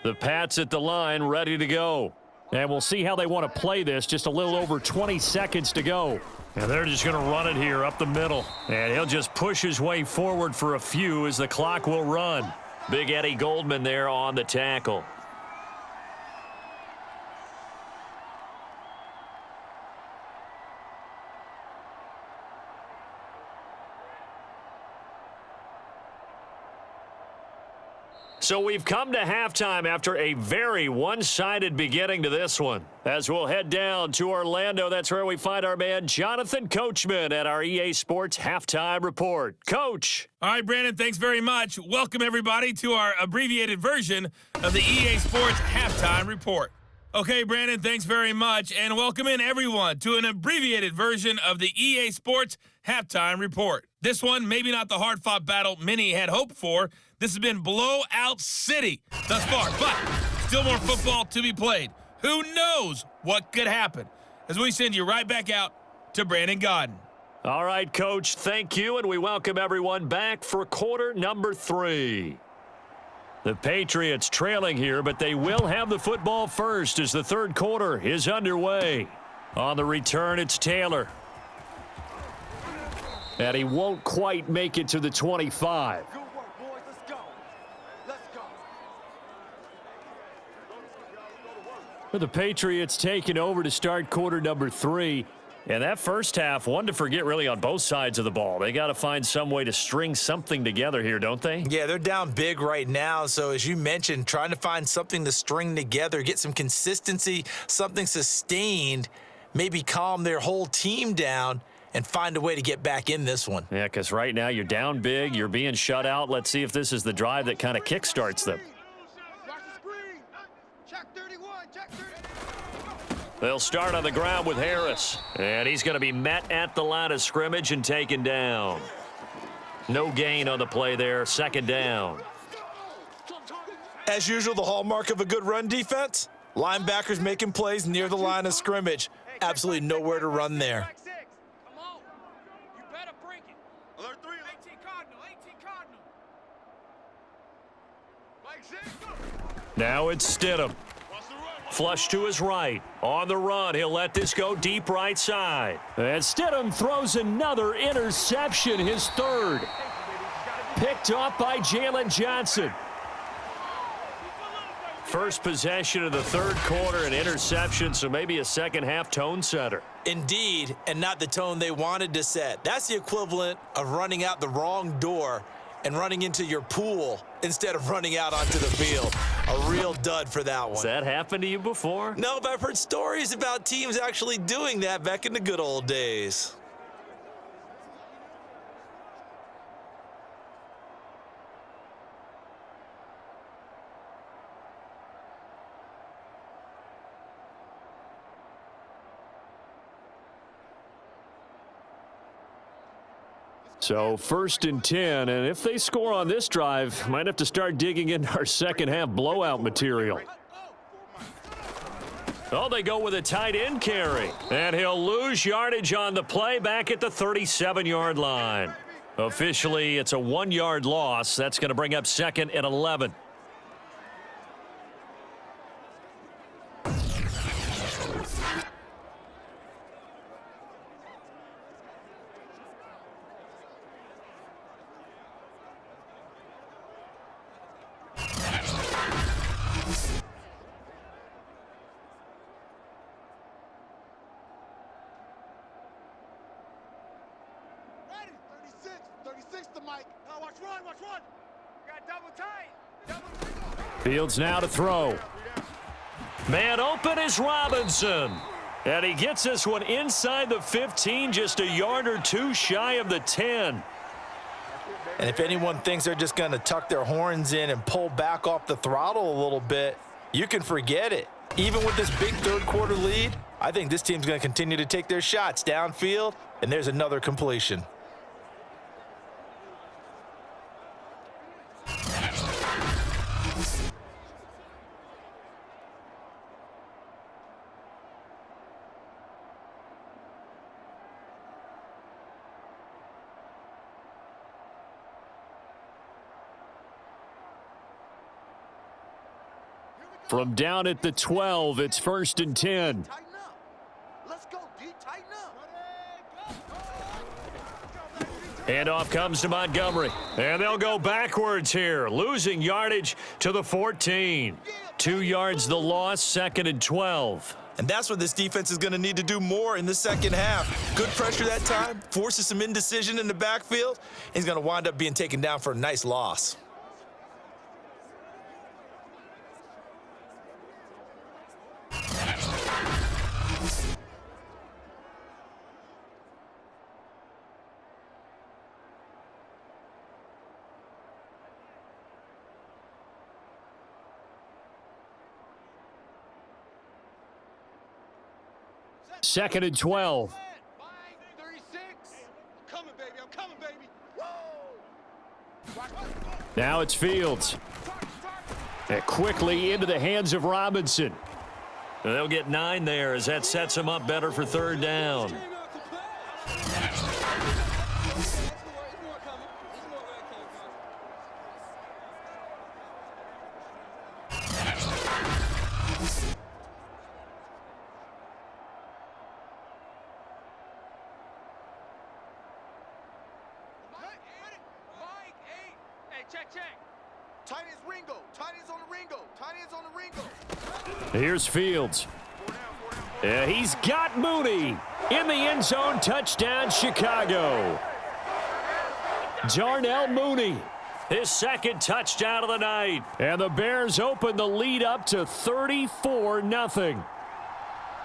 The Pats at the line, ready to go. And we'll see how they want to play this. Just a little over 20 seconds to go. And they're just going to run it here up the middle. And he'll just push his way forward for a few as the clock will run. Big Eddie Goldman there on the tackle. So we've come to halftime after a very one-sided beginning to this one. As we'll head down to Orlando, that's where we find our man Jonathan Coachman at our EA Sports Halftime Report. Coach. All right, Brandon, thanks very much. Welcome, everybody, to our abbreviated version of the EA Sports Halftime Report. Okay, Brandon, thanks very much, and welcome in, everyone, to an abbreviated version of the EA Sports Halftime Report. This one, maybe not the hard-fought battle many had hoped for. This has been blowout city thus far, but still more football to be played. Who knows what could happen? As we send you right back out to Brandon Godden. All right, Coach, thank you, and we welcome everyone back for quarter number 3. The Patriots trailing here, but they will have the football first as the third quarter is underway. On the return, it's Taylor. And he won't quite make it to the 25. Good work, boys. Let's go. Let's go. For the Patriots taking over to start quarter number 3. And that first half, one to forget really on both sides of the ball. They got to find some way to string something together here, don't they? Yeah, they're down big right now. So as you mentioned, trying to find something to string together, get some consistency, something sustained, maybe calm their whole team down and find a way to get back in this one. Yeah, because right now you're down big, you're being shut out. Let's see if this is the drive that kind of kickstarts them. Watch the screen. Check 31. Check 31. They'll start on the ground with Harris. And he's going to be met at the line of scrimmage and taken down. No gain on the play there. Second down. As usual, the hallmark of a good run defense, linebackers making plays near the line of scrimmage. Absolutely nowhere to run there. Come on. You better bring it. Alert 3. 18 Cardinal. 18 Cardinal. Mike 6. Now it's Stidham. Flush to his right. On the run, he'll let this go deep right side. And Stidham throws another interception, his third. Picked off by Jalen Johnson. First possession of the third quarter, an interception, so maybe a second half tone setter. Indeed, and not the tone they wanted to set. That's the equivalent of running out the wrong door and running into your pool instead of running out onto the field. A real dud for that one. Has that happened to you before? No, but I've heard stories about teams actually doing that back in the good old days. So 1st and 10, and if they score on this drive, might have to start digging in our second half blowout material. Oh, they go with a tight end carry. And he'll lose yardage on the play back at the 37-yard line. Officially, it's a 1-yard loss. That's going to bring up 2nd and 11. Watch run. Got double tight. Fields now to throw. Man open is Robinson. And he gets this one inside the 15, just a yard or two shy of the 10. And if anyone thinks they're just going to tuck their horns in and pull back off the throttle a little bit, you can forget it. Even with this big third-quarter lead, I think this team's going to continue to take their shots downfield, and there's another completion. From down at the 12, it's 1st and 10. Tighten up. Let's go, D. Tighten up. Handoff comes to Montgomery. And they'll go backwards here, losing yardage to the 14. 2 yards the loss, 2nd and 12. And that's what this defense is going to need to do more in the second half. Good pressure that time, forces some indecision in the backfield. He's going to wind up being taken down for a nice loss. Second and 12. 36. I'm coming, baby. Whoa. Now it's Fields. And quickly into the hands of Robinson. They'll get 9 there as that sets them up better for 3rd down. Check. Tight ends Ringo. Tight ends on the Ringo. Here's Fields. He's got Mooney in the end zone. Touchdown, Chicago. Darnell Mooney. His 2nd touchdown of the night. And the Bears open the lead up to 34-0.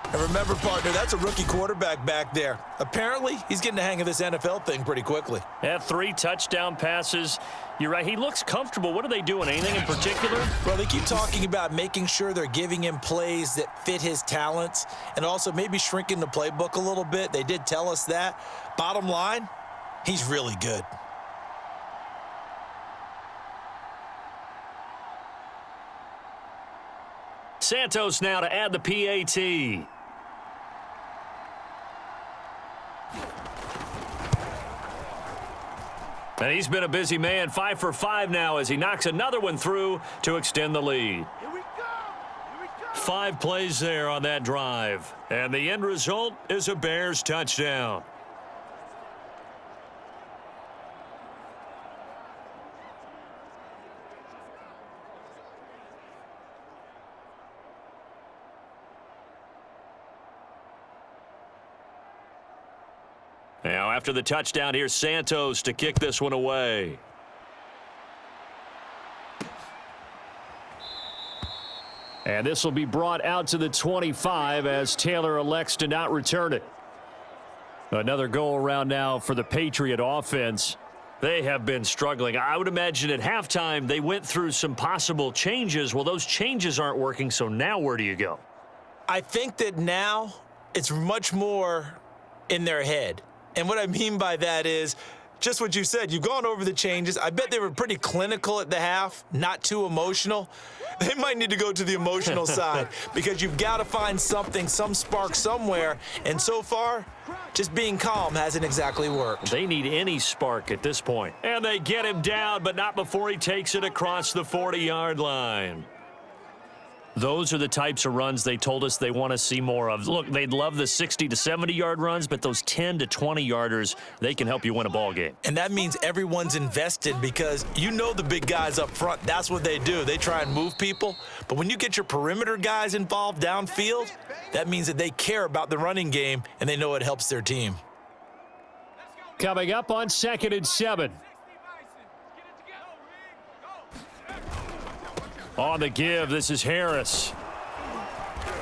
And remember, partner, that's a rookie quarterback back there. Apparently, he's getting the hang of this NFL thing pretty quickly. Had 3 touchdown passes. You're right. He looks comfortable. What are they doing? Anything in particular? Well, they keep talking about making sure they're giving him plays that fit his talents and also maybe shrinking the playbook a little bit. They did tell us that. Bottom line, he's really good. Santos now to add the PAT. And he's been a busy man, 5 for 5 now as he knocks another one through to extend the lead. 5 plays there on that drive. And the end result is a Bears touchdown. Now, after the touchdown, here's Santos to kick this one away. And this will be brought out to the 25 as Taylor elects to not return it. Another go around now for the Patriot offense. They have been struggling. I would imagine at halftime they went through some possible changes. Well, those changes aren't working, so now where do you go? I think that now it's much more in their head. And what I mean by that is just what you said. You've gone over the changes. I bet they were pretty clinical at the half, not too emotional. They might need to go to the emotional side because you've got to find something, some spark somewhere. And so far, just being calm hasn't exactly worked. They need any spark at this point. And they get him down, but not before he takes it across the 40-yard line. Those are the types of runs they told us they want to see more of. Look, they'd love the 60 to 70-yard runs, but those 10 to 20-yarders, they can help you win a ball game. And that means everyone's invested because you know the big guys up front, that's what they do. They try and move people. But when you get your perimeter guys involved downfield, that means that they care about the running game and they know it helps their team. Coming up on 2nd and 7. On the give, this is Harris.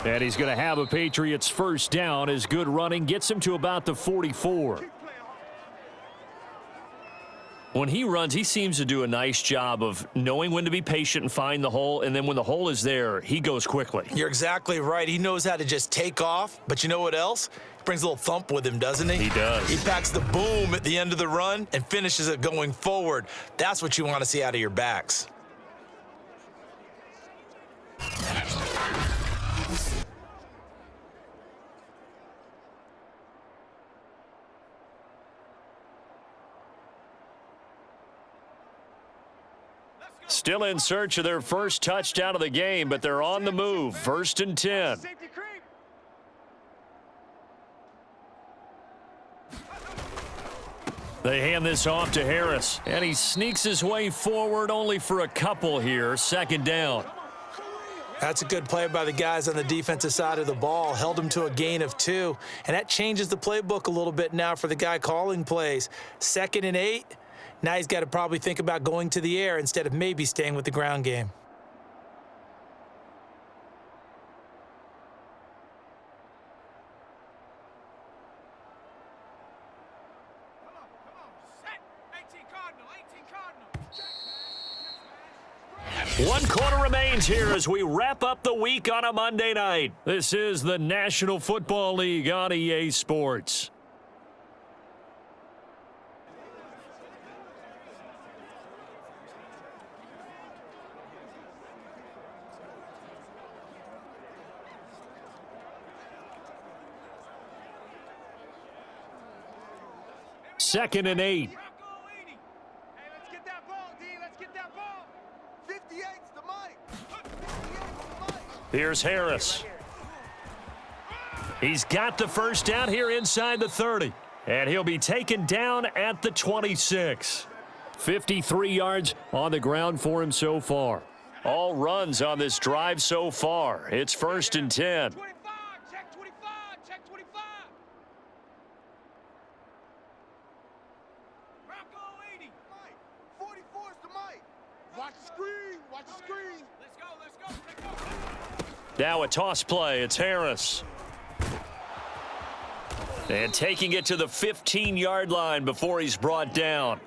And he's going to have a Patriots first down as good running gets him to about the 44. When he runs, he seems to do a nice job of knowing when to be patient and find the hole, and then when the hole is there, he goes quickly. You're exactly right. He knows how to just take off, but you know what else? He brings a little thump with him, doesn't he? He does. He packs the boom at the end of the run and finishes it going forward. That's what you want to see out of your backs. Still in search of their first touchdown of the game, but they're on the move. 1st and 10. Safety creep. They hand this off to Harris, and he sneaks his way forward only for a couple here. 2nd down. That's a good play by the guys on the defensive side of the ball. Held him to a gain of 2, and that changes the playbook a little bit now for the guy calling plays. 2nd and 8. Now he's got to probably think about going to the air instead of maybe staying with the ground game. One quarter remains here as we wrap up the week on a Monday night. This is the National Football League on EA Sports. Second and 8. Hey, let's get that ball, D. Let's get that ball. 58's the mic. 58's the mic. Here's Harris. He's got the first down here inside the 30. And he'll be taken down at the 26. 53 yards on the ground for him so far. All runs on this drive so far. It's 1st and 10. 25, check 25, check 25. Rocco 80. Mike, 44's the mic. Watch the screen, watch the screen. Let's go, let's go. Now a toss play. It's Harris. And taking it to the 15-yard line before he's brought down.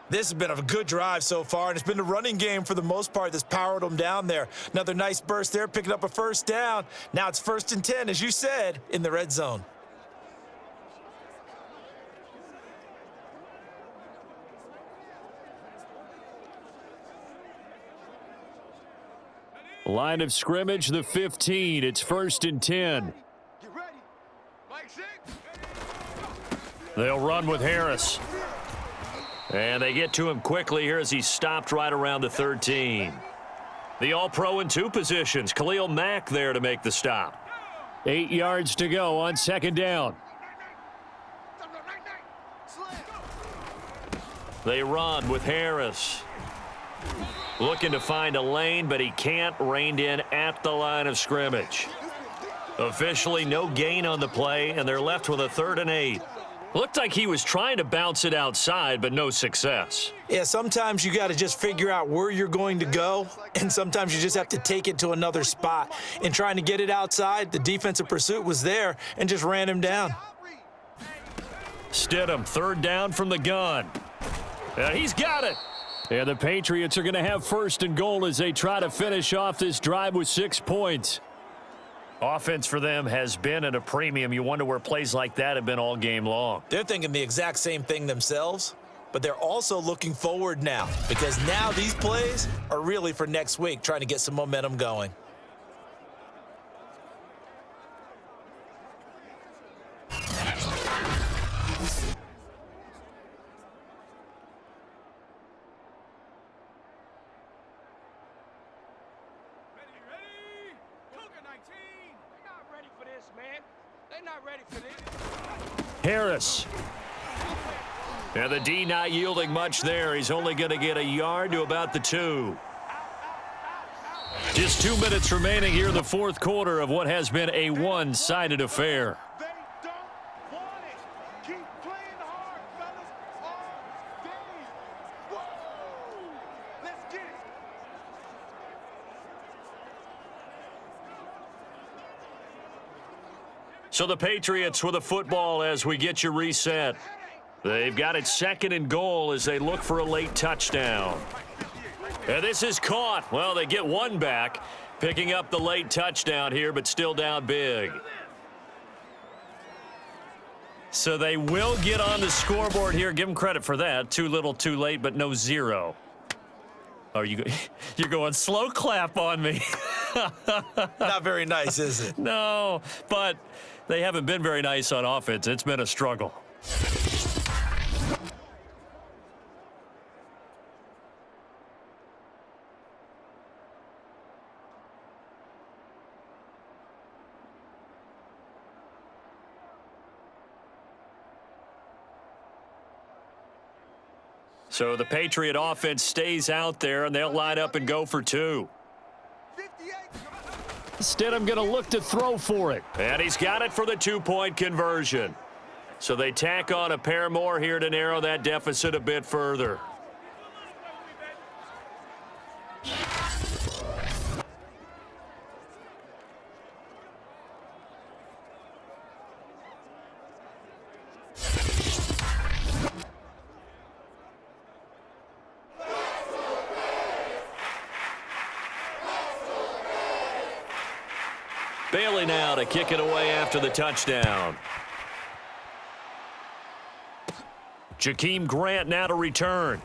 This has been a good drive so far, and it's been the running game for the most part that's powered them down there. Another nice burst there, picking up a first down. Now it's 1st and 10, as you said, in the red zone. Line of scrimmage, the 15. It's 1st and 10. Get ready. Mike 6. They'll run with Harris. And they get to him quickly here as he's stopped right around the 13. The All-Pro in 2 positions. Khalil Mack there to make the stop. 8 yards to go on 2nd down. They run with Harris. Looking to find a lane, but he can't. Reined in at the line of scrimmage. Officially no gain on the play, and they're left with a 3rd and 8. Looked like he was trying to bounce it outside, but no success. Yeah, sometimes you got to just figure out where you're going to go, and sometimes you just have to take it to another spot. In trying to get it outside, the defensive pursuit was there and just ran him down. Stidham, 3rd down from the gun. He's got it. And the Patriots are going to have 1st and goal as they try to finish off this drive with 6 points. Offense for them has been at a premium. You wonder where plays like that have been all game long. They're thinking the exact same thing themselves, but they're also looking forward now because now these plays are really for next week, trying to get some momentum going. Harris. And the D not yielding much there. He's only going to get a yard to about the 2. Just 2 minutes remaining here in the 4th quarter of what has been a one-sided affair. They don't want it. Keep playing hard, fellas. All day. Whoa! Let's get it. So the Patriots with a football as we get you reset. They've got it 2nd and goal as they look for a late touchdown. And this is caught. Well, they get one back, picking up the late touchdown here, but still down big. So they will get on the scoreboard here. Give them credit for that. Too little, too late, but no 0. Oh, you're going slow clap on me. Not very nice, is it? No, but they haven't been very nice on offense. It's been a struggle. So the Patriot offense stays out there, and they'll line up and go for 2. Stidham going to look to throw for it. And he's got it for the 2-point conversion. So they tack on a pair more here to narrow that deficit a bit further. Bailey now to kick it away after the touchdown. Jakeem Grant now to return.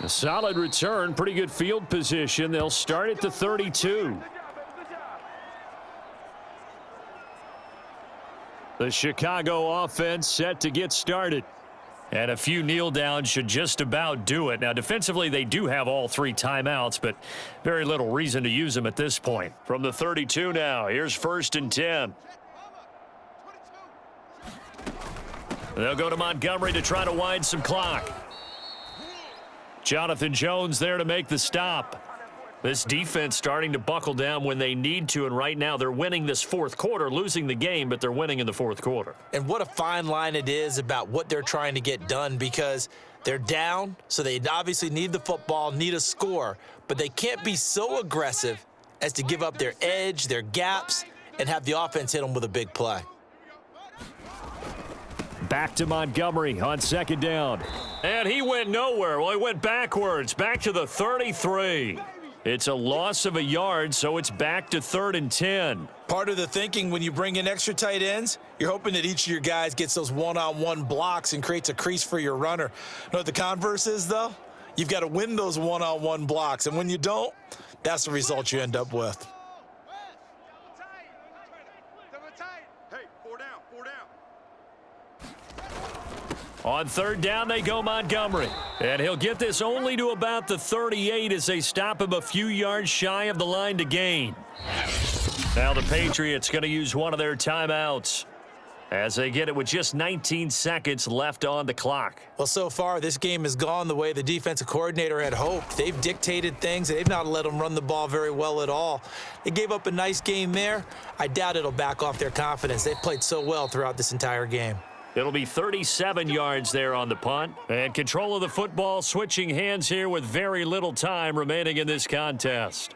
A solid return, pretty good field position. They'll start at the 32. The Chicago offense set to get started. And a few kneel downs should just about do it. Now, defensively, they do have all 3 timeouts, but very little reason to use them at this point. From the 32 now, here's 1st and 10. They'll go to Montgomery to try to wind some clock. Jonathan Jones there to make the stop. This defense starting to buckle down when they need to, and right now they're winning this 4th quarter, losing the game, but they're winning in the 4th quarter. And what a fine line it is about what they're trying to get done, because they're down, so they obviously need the football, need a score, but they can't be so aggressive as to give up their edge, their gaps, and have the offense hit them with a big play. Back to Montgomery on 2nd down. And he went nowhere. Well, he went backwards, back to the 33. It's a loss of a yard, so it's back to 3rd and 10. Part of the thinking when you bring in extra tight ends, you're hoping that each of your guys gets those one-on-one blocks and creates a crease for your runner. You know what the converse is, though? You've got to win those one-on-one blocks, and when you don't, that's the result you end up with. Hey, 4 down, 4 down. On 3rd down, they go Montgomery. And he'll get this only to about the 38 as they stop him a few yards shy of the line to gain. Now the Patriots going to use one of their timeouts as they get it with just 19 seconds left on the clock. Well, so far, this game has gone the way the defensive coordinator had hoped. They've dictated things. They've not let them run the ball very well at all. They gave up a nice game there. I doubt it'll back off their confidence. They've played so well throughout this entire game. It'll be 37 yards there on the punt. And control of the football switching hands here with very little time remaining in this contest.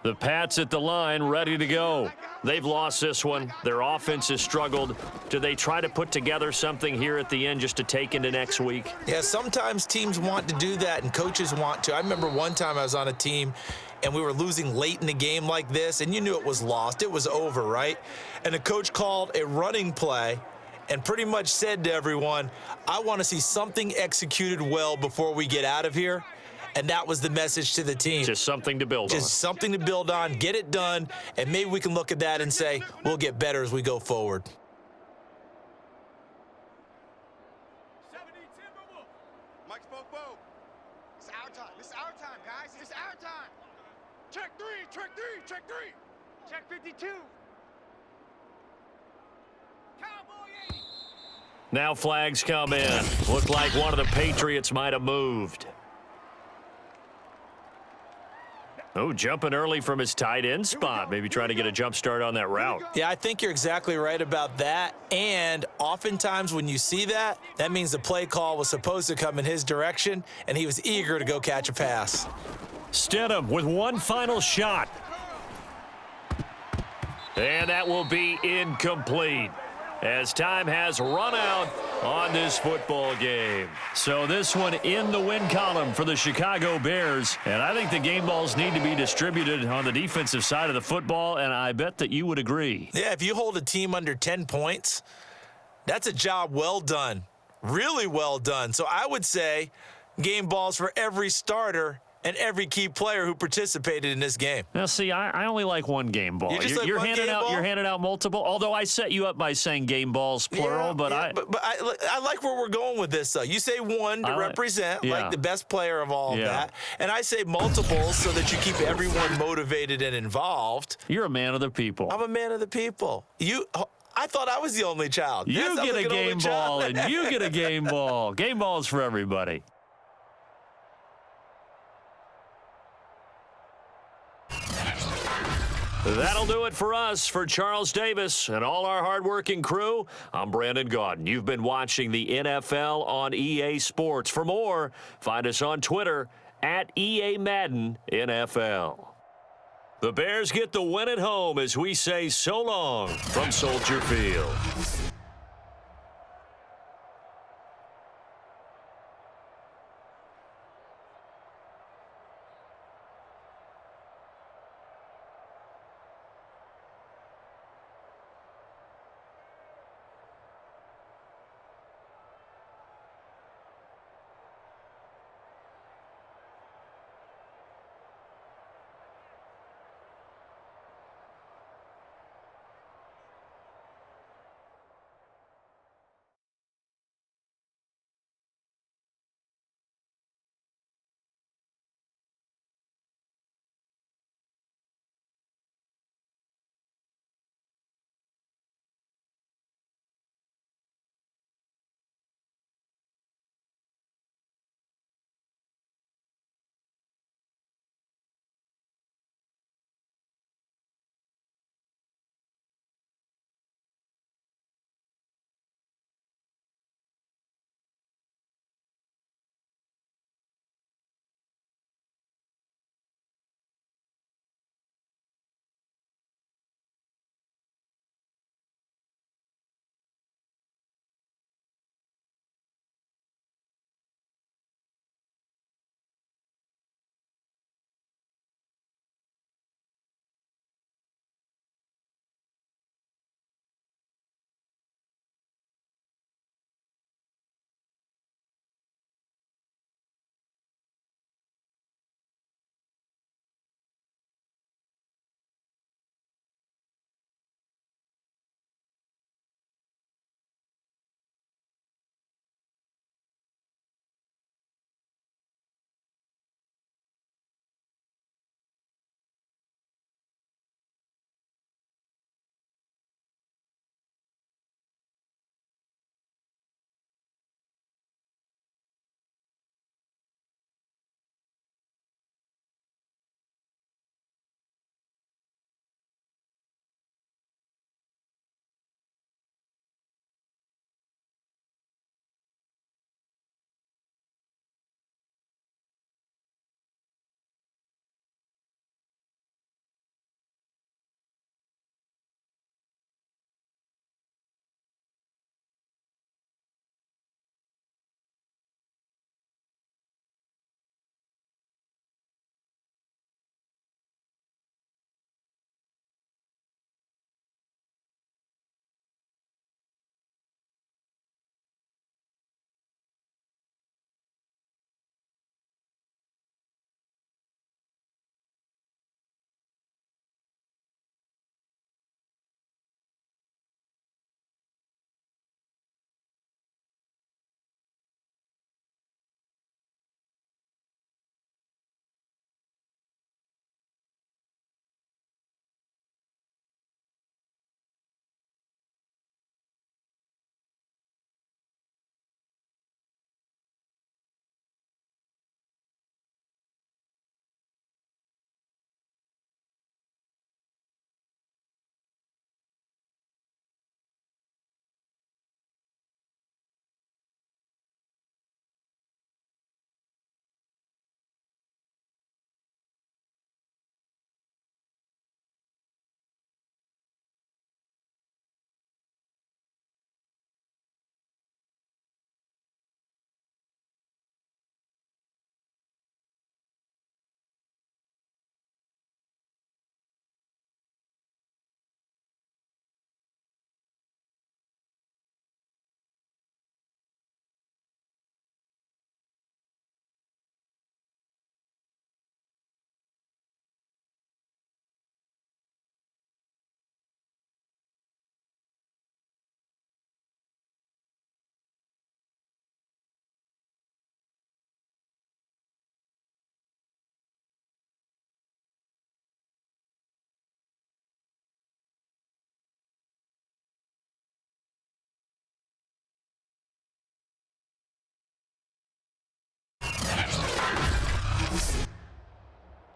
The Pats at the line ready to go. They've lost this one. Their offense has struggled. Do they try to put together something here at the end just to take into next week? Yeah, sometimes teams want to do that and coaches want to. I remember one time I was on a team and we were losing late in the game like this, and you knew it was lost. It was over, right? And the coach called a running play and pretty much said to everyone, I want to see something executed well before we get out of here. And that was the message to the team. Just something to build on. Just something to build on, get it done, and maybe we can look at that and say, we'll get better as we go forward. Mike's Bobo. It's our time. It's our time, guys. It's our time. Check 3, check 3, check 3. Check 52. Now flags come in. Looked like one of the Patriots might have moved. Oh, jumping early from his tight end spot. Maybe trying to get a jump start on that route. Yeah, I think you're exactly right about that. And oftentimes when you see that, that means the play call was supposed to come in his direction, and he was eager to go catch a pass. Stidham with one final shot. And that will be incomplete, as time has run out on this football game. So this one in the win column for the Chicago Bears. And I think the game balls need to be distributed on the defensive side of the football, and I bet that you would agree. Yeah, if you hold a team under 10 points, that's a job well done. Really well done. So I would say game balls for every starter and every key player who participated in this game. Now, see, I only like one game ball. You're handing out multiple. Although I set you up by saying game balls plural, but I like where we're going with this. Though you say one to represent like the best player of all of that, and I say multiples so that you keep everyone motivated and involved. You're a man of the people. I'm a man of the people. I thought I was the only child. You get a game ball, and you get a game ball. Game balls for everybody. That'll do it for us. For Charles Davis and all our hardworking crew, I'm Brandon Gaudin. You've been watching the NFL on EA Sports. For more, find us on Twitter at EA Madden NFL. The Bears get the win at home as we say so long from Soldier Field.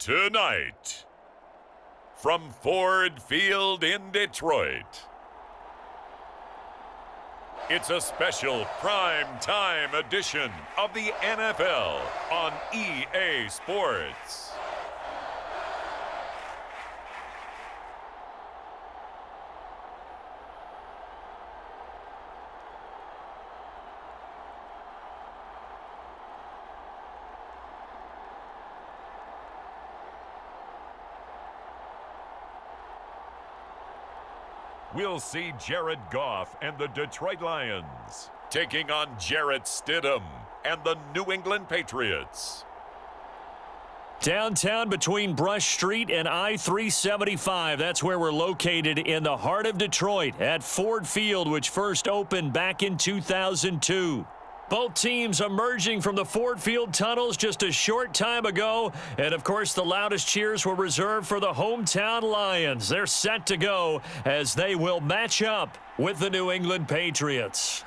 Tonight, from Ford Field in Detroit, it's a special prime time edition of the NFL on EA Sports. We'll see Jared Goff and the Detroit Lions taking on Jarrett Stidham and the New England Patriots. Downtown between Brush Street and I-375. That's where we're located in the heart of Detroit at Ford Field, which first opened back in 2002. Both teams emerging from the Ford Field tunnels just a short time ago. And, of course, the loudest cheers were reserved for the hometown Lions. They're set to go as they will match up with the New England Patriots.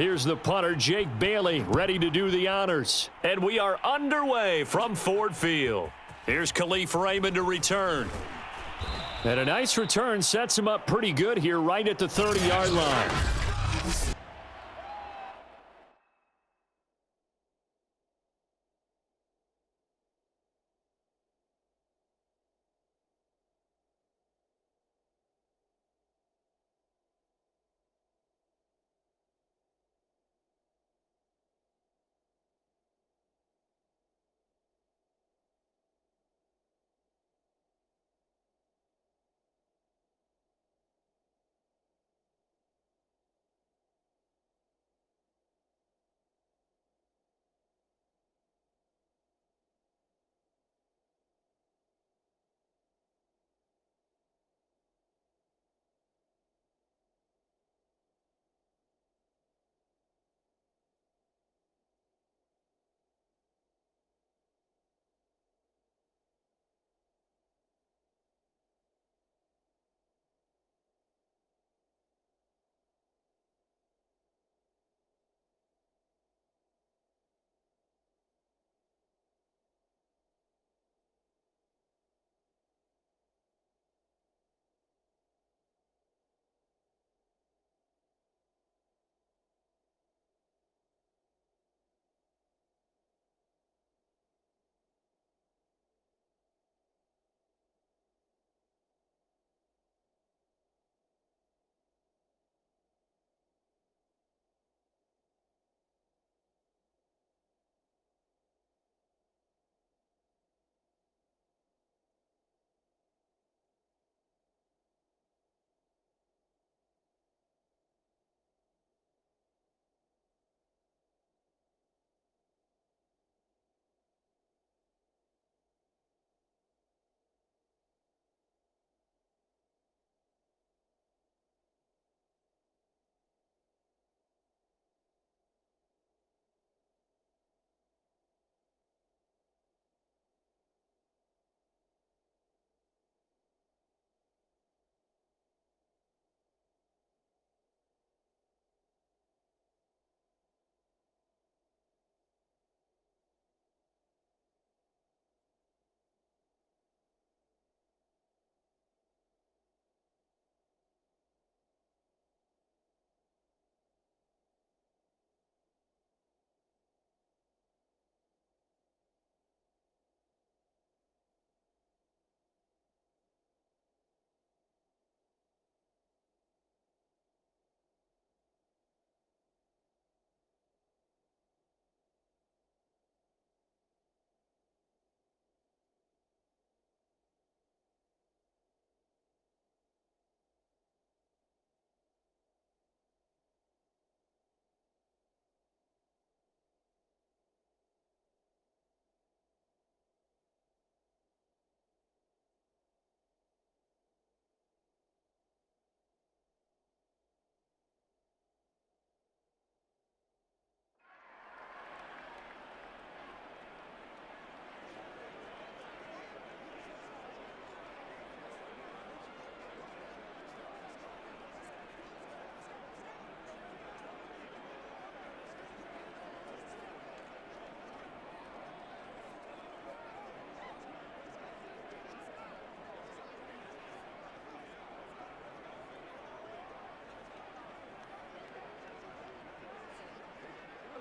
Here's the punter, Jake Bailey, ready to do the honors. And we are underway from Ford Field. Here's Khalif Raymond to return. And a nice return sets him up pretty good here right at the 30-yard line.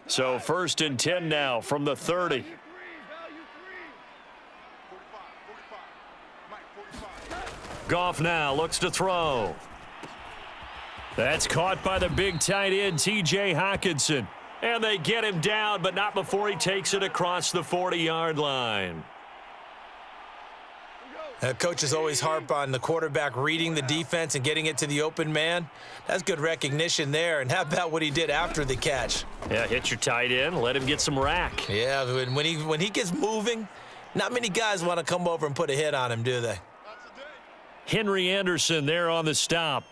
So 1st and 10 now from the 30. 45, 45. Mike, 45. Goff now looks to throw. That's caught by the big tight end, T.J. Hockenson. And they get him down, but not before he takes it across the 40-yard line. Coaches always harp on the quarterback reading the defense and getting it to the open man. That's good recognition there. And how about what he did after the catch? Yeah, hit your tight end, let him get some rack. Yeah, when he gets moving, not many guys want to come over and put a hit on him, do they? Henry Anderson there on the stop.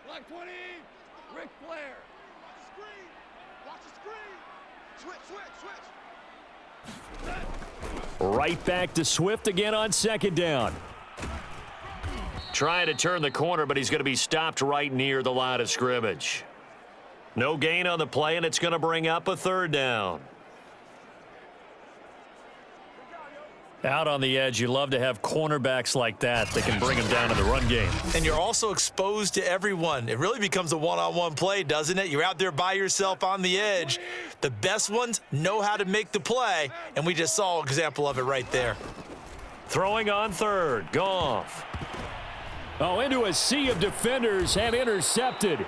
Block 20. Ric Flair. Watch the screen. Watch the screen. Switch. Right back to Swift again on 2nd down. Trying to turn the corner, but he's going to be stopped right near the line of scrimmage. No gain on the play, and it's going to bring up a 3rd down. Out on the edge, you love to have cornerbacks like that can bring them down in the run game. And you're also exposed to everyone. It really becomes a one-on-one play, doesn't it? You're out there by yourself on the edge. The best ones know how to make the play, and we just saw an example of it right there. Throwing on 3rd, Goff. Oh, into a sea of defenders and intercepted.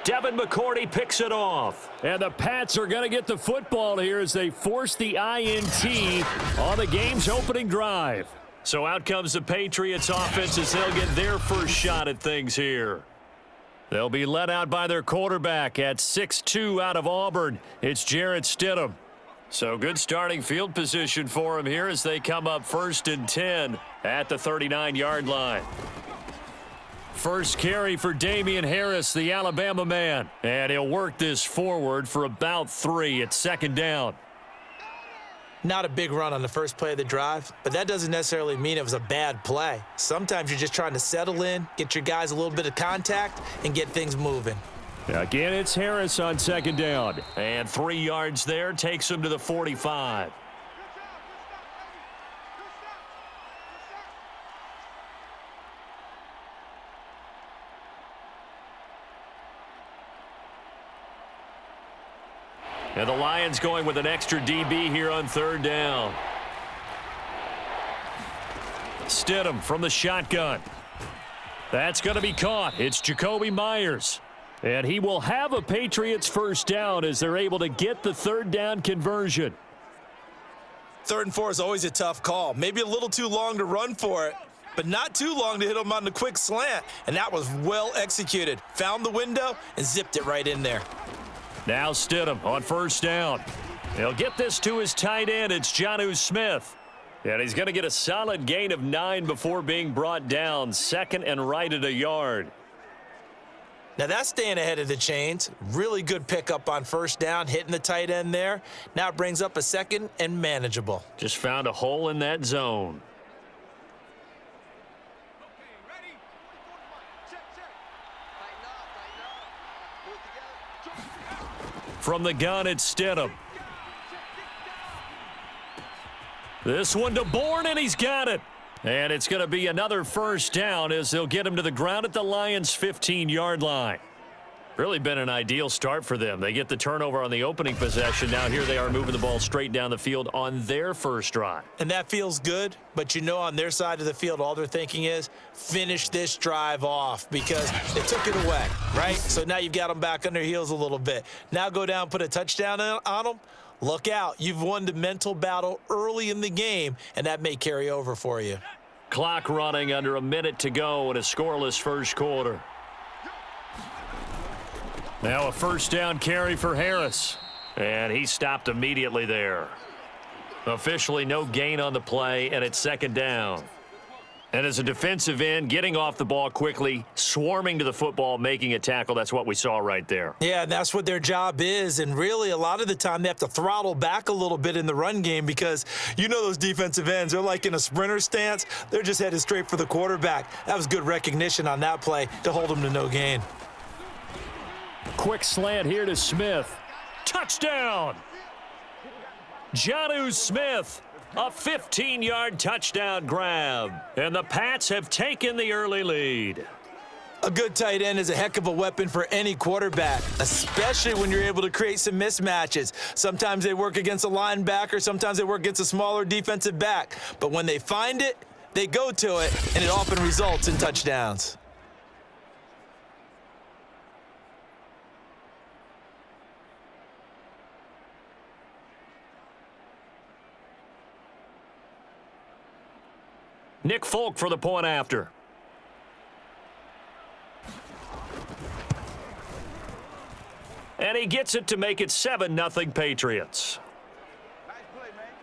Devin McCourty picks it off. And the Pats are going to get the football here as they force the INT on the game's opening drive. So out comes the Patriots offense as they'll get their first shot at things here. They'll be led out by their quarterback at 6'2" out of Auburn. It's Jarrett Stidham. So good starting field position for him here as they come up 1st and 10 at the 39-yard line. First carry for Damian Harris, the Alabama man. And he'll work this forward for about 3 at 2nd down. Not a big run on the first play of the drive, but that doesn't necessarily mean it was a bad play. Sometimes you're just trying to settle in, get your guys a little bit of contact, and get things moving. Again, it's Harris on 2nd down. And 3 yards there takes him to the 45. And the Lions going with an extra DB here on 3rd down. Stidham from the shotgun. That's going to be caught. It's Jacoby Myers. And he will have a Patriots first down as they're able to get the 3rd down conversion. 3rd and 4 is always a tough call. Maybe a little too long to run for it, but not too long to hit him on the quick slant. And that was well executed. Found the window and zipped it right in there. Now Stidham on 1st down. He'll get this to his tight end. It's Jonnu Smith. And he's going to get a solid gain of 9 before being brought down. 2nd and right at a yard. Now that's staying ahead of the chains. Really good pickup on 1st down, hitting the tight end there. Now it brings up a 2nd and manageable. Just found a hole in that zone. From the gun, it's Stidham. This one to Bourne, and he's got it. And it's going to be another first down as they'll get him to the ground at the Lions' 15-yard line. Really been an ideal start for them. They get the turnover on the opening possession. Now here they are moving the ball straight down the field on their first drive. And that feels good, but you know on their side of the field, all they're thinking is finish this drive off because they took it away, right? So now you've got them back on their heels a little bit. Now go down, put a touchdown on them. Look out. You've won the mental battle early in the game, and that may carry over for you. Clock running under a minute to go in a scoreless first quarter. Now a first down carry for Harris. And he stopped immediately there. Officially no gain on the play, and it's 2nd down. And as a defensive end, getting off the ball quickly, swarming to the football, making a tackle, that's what we saw right there. Yeah, that's what their job is. And really, a lot of the time, they have to throttle back a little bit in the run game because you know those defensive ends, they're like in a sprinter stance. They're just headed straight for the quarterback. That was good recognition on that play to hold them to no gain. Quick slant here to Smith. Touchdown! Jonnu Smith, a 15-yard touchdown grab. And the Pats have taken the early lead. A good tight end is a heck of a weapon for any quarterback, especially when you're able to create some mismatches. Sometimes they work against a linebacker, sometimes they work against a smaller defensive back. But when they find it, they go to it, and it often results in touchdowns. Nick Folk for the point after. And he gets it to make it 7-0 Patriots.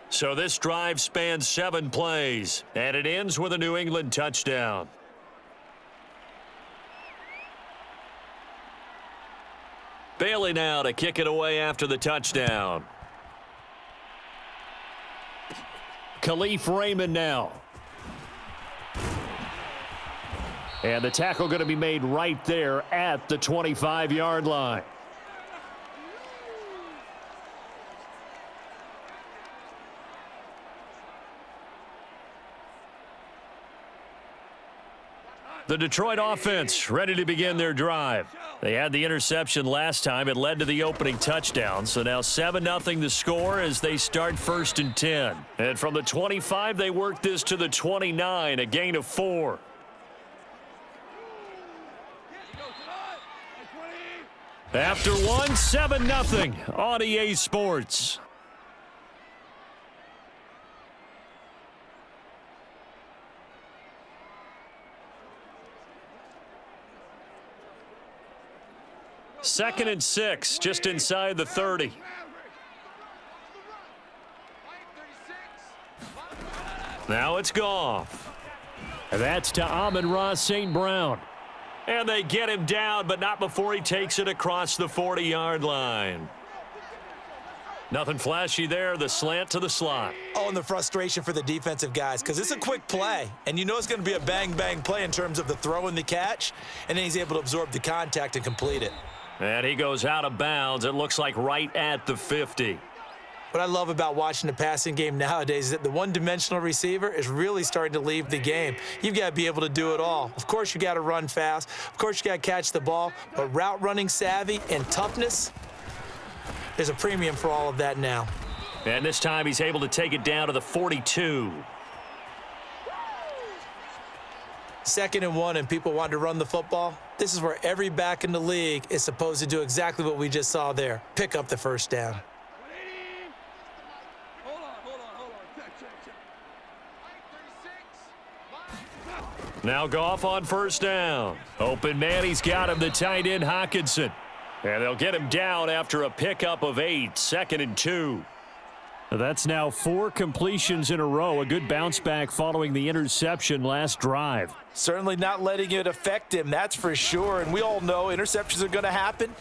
So this drive spans 7 plays, and it ends with a New England touchdown. Bailey now to kick it away after the touchdown. Khalif Raymond now. And the tackle going to be made right there at the 25-yard line. The Detroit offense ready to begin their drive. They had the interception last time. It led to the opening touchdown. So now 7-0 the score as they start 1st and 10. And from the 25, they work this to the 29, a gain of 4. After one, 7-0 on EA Sports. Second and 6, just inside the 30. Now it's Goff. And that's to Amon-Ra St. Brown. And they get him down, but not before he takes it across the 40-yard line. Nothing flashy there, the slant to the slot. Oh, and the frustration for the defensive guys, because it's a quick play, and you know it's going to be a bang-bang play in terms of the throw and the catch, and then he's able to absorb the contact and complete it. And he goes out of bounds. It looks like right at the 50. What I love about watching the passing game nowadays is that the one-dimensional receiver is really starting to leave the game. You've got to be able to do it all. Of course, you got to run fast. Of course, you got to catch the ball. But route running savvy and toughness, there's a premium for all of that now. And this time he's able to take it down to the 42. 2nd and 1, and people want to run the football. This is where every back in the league is supposed to do exactly what we just saw there. Pick up the first down. Now Goff on 1st down. Open man, he's got him, the tight end Hockenson. And they'll get him down after a pickup of 8, 2nd and 2. That's now 4 completions in a row. A good bounce back following the interception last drive. Certainly not letting it affect him, that's for sure. And we all know interceptions are going to happen.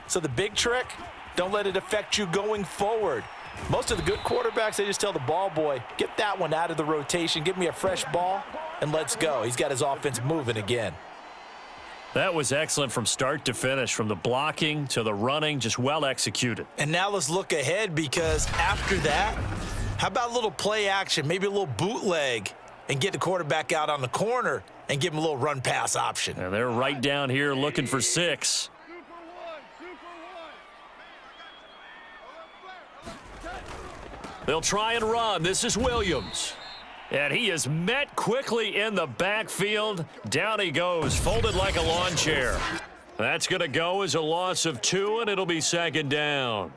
So the big trick, don't let it affect you going forward. Most of the good quarterbacks, they just tell the ball boy, get that one out of the rotation, give me a fresh ball, and let's go. He's got his offense moving again. That was excellent from start to finish, from the blocking to the running, just well executed. And now let's look ahead, because after that, how about a little play action, maybe a little bootleg, and get the quarterback out on the corner and give him a little run-pass option. And they're right down here looking for 6. They'll try and run. This is Williams. And he is met quickly in the backfield. Down he goes, folded like a lawn chair. That's going to go as a loss of 2, and it'll be 2nd down.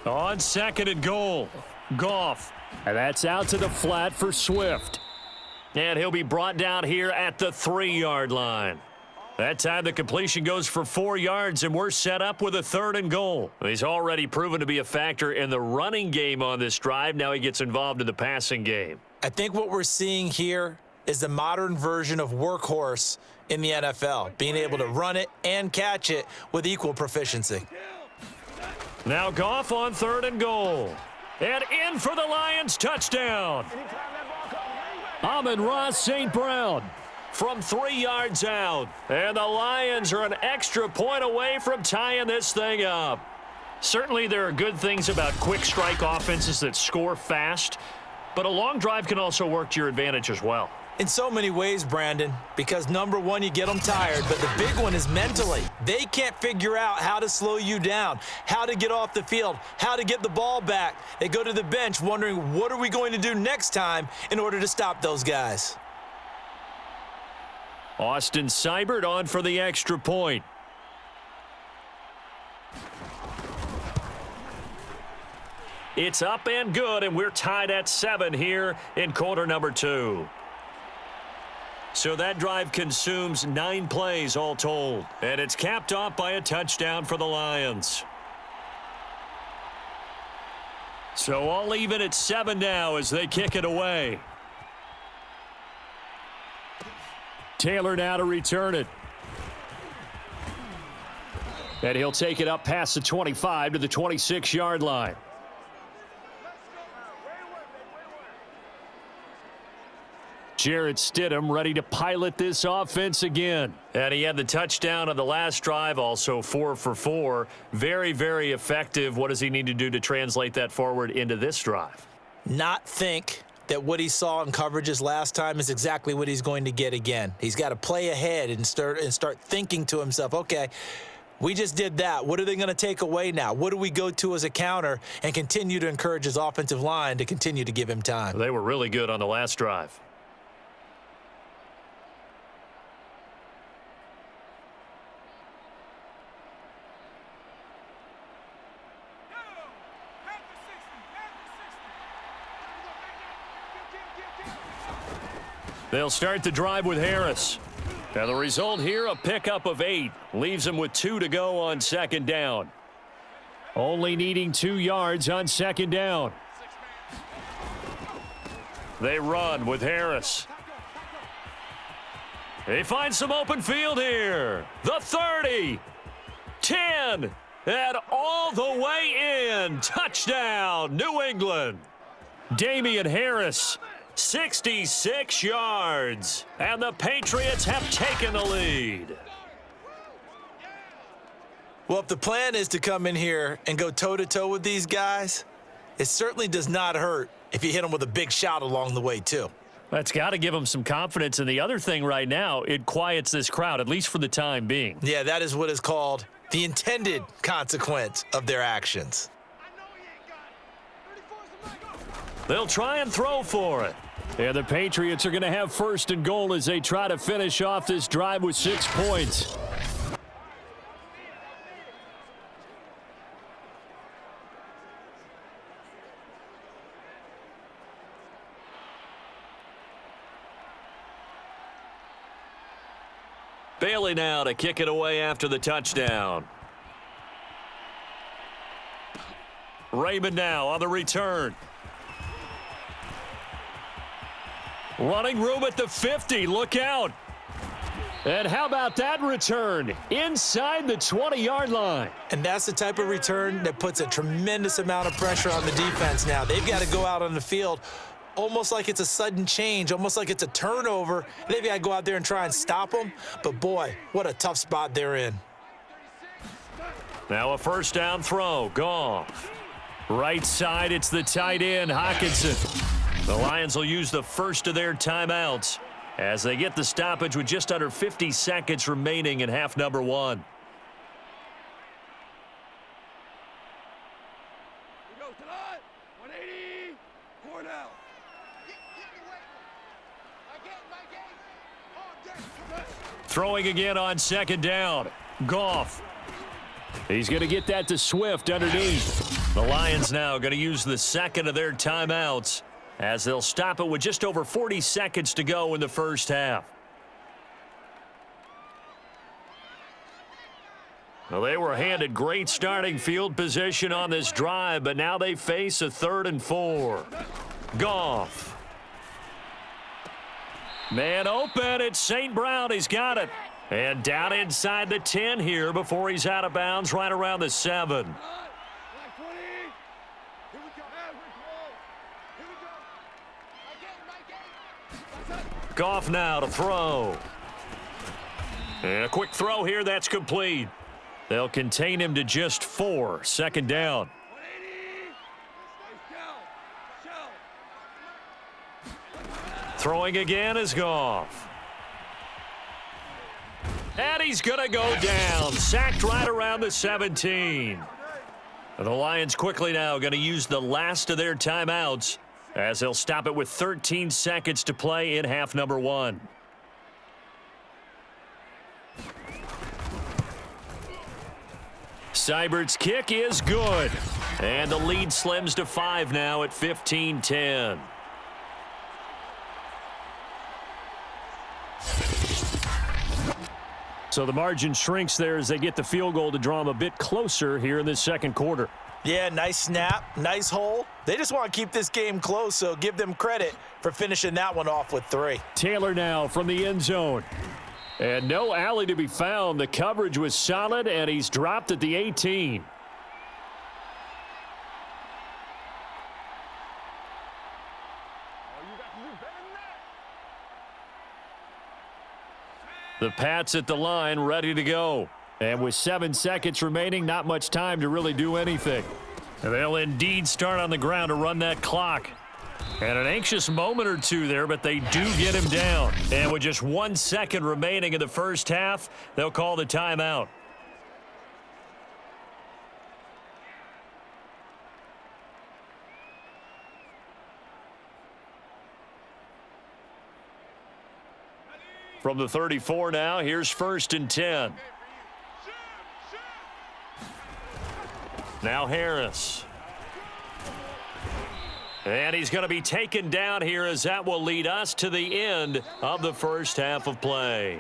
On 2nd and goal, Goff. And that's out to the flat for Swift. And he'll be brought down here at the 3-yard line. That time the completion goes for 4 yards, and we're set up with a 3rd and goal. He's already proven to be a factor in the running game on this drive. Now he gets involved in the passing game. I think what we're seeing here is the modern version of workhorse in the NFL, being able to run it and catch it with equal proficiency. Now Goff on 3rd and goal. And in for the Lions, touchdown. Amon-Ra St. Brown from 3 yards out. And the Lions are an extra point away from tying this thing up. Certainly there are good things about quick strike offenses that score fast, but a long drive can also work to your advantage as well. In so many ways, Brandon, because number one, you get them tired, but the big one is mentally. They can't figure out how to slow you down, how to get off the field, how to get the ball back. They go to the bench wondering, what are we going to do next time in order to stop those guys? Austin Seibert on for the extra point. It's up and good, and we're tied at 7 here in quarter number 2. So that drive consumes 9 plays all told. And it's capped off by a touchdown for the Lions. So all even at 7 now as they kick it away. Taylor now to return it. And he'll take it up past the 25 to the 26-yard line. Jarrett Stidham ready to pilot this offense again. And he had the touchdown on the last drive, also 4 for 4. Very, very effective. What does he need to do to translate that forward into this drive? Not think that what he saw in coverages last time is exactly what he's going to get again. He's got to play ahead and start thinking to himself, okay, we just did that. What are they going to take away now? What do we go to as a counter? And continue to encourage his offensive line to continue to give him time. They were really good on the last drive. They'll start the drive with Harris. And the result here, a pickup of 8. Leaves him with 2 to go on 2nd down. Only needing 2 yards on 2nd down. They run with Harris. He finds some open field here. The 30. 10. And all the way in. Touchdown, New England. Damian Harris. 66 yards, and the Patriots have taken the lead. Well, if the plan is to come in here and go toe-to-toe with these guys, it certainly does not hurt if you hit them with a big shot along the way, too. That's got to give them some confidence. And the other thing right now, it quiets this crowd, at least for the time being. Yeah, that is what is called the intended consequence of their actions. They'll try and throw for it. And the Patriots are going to have 1st and goal as they try to finish off this drive with 6 points. Bailey now to kick it away after the touchdown. Raymond now on the return. Running room at the 50. Look out. And how about that return? Inside the 20-yard line. And that's the type of return that puts a tremendous amount of pressure on the defense now. They've got to go out on the field almost like it's a sudden change, almost like it's a turnover. They've got to go out there and try and stop them. But, boy, what a tough spot they're in. Now a 1st down throw. Goff. Right side, it's the tight end, Hockenson. The Lions will use the first of their timeouts as they get the stoppage with just under 50 seconds remaining in half number 1. We go tonight. 180. 4 now. Throwing again on 2nd down. Goff. He's going to get that to Swift underneath. The Lions now going to use the 2nd of their timeouts as they'll stop it with just over 40 seconds to go in the 1st half. Well, they were handed great starting field position on this drive, but now they face a 3rd and 4. Goff. Man open, it's St. Brown. He's got it. And down inside the 10 here before he's out of bounds right around the 7. Goff now to throw. And a quick throw here, that's complete. They'll contain him to just 4. Second down. Throwing again is Goff. And he's going to go down. Sacked right around the 17. The Lions quickly now going to use the last of their timeouts as they'll stop it with 13 seconds to play in half number 1. Seibert's kick is good. And the lead slims to 5 now at 15-10. So the margin shrinks there as they get the field goal to draw them a bit closer here in this second quarter. Yeah, nice snap, nice hole. They just want to keep this game close, so give them credit for finishing that one off with 3. Taylor now from the end zone. And no alley to be found. The coverage was solid, and he's dropped at the 18. The Pats at the line, ready to go. And with 7 seconds remaining, not much time to really do anything. And they'll indeed start on the ground to run that clock. And an anxious moment or two there, but they do get him down. And with just 1 second remaining in the first half, they'll call the timeout. From the 34 now, here's 1st and 10. Now Harris. And he's going to be taken down here as that will lead us to the end of the first half of play.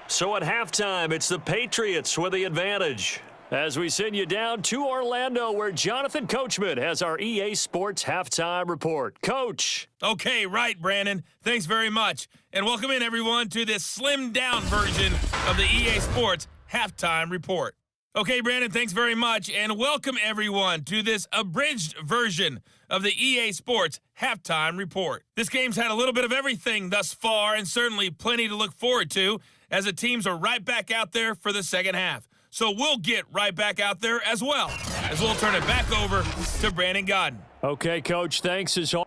So at halftime, it's the Patriots with the advantage. As we send you down to Orlando, where Jonathan Coachman has our EA Sports halftime report. Coach. Okay, right, Brandon. Thanks very much. And welcome in, everyone, to this slimmed-down version of the EA Sports halftime report. Okay, Brandon, thanks very much. And welcome, everyone, to this abridged version of the EA Sports halftime report. This game's had a little bit of everything thus far, and certainly plenty to look forward to, as the teams are right back out there for the second half. So we'll get right back out there as well, as we'll turn it back over to Brandon Godden. Okay, Coach, thanks as always.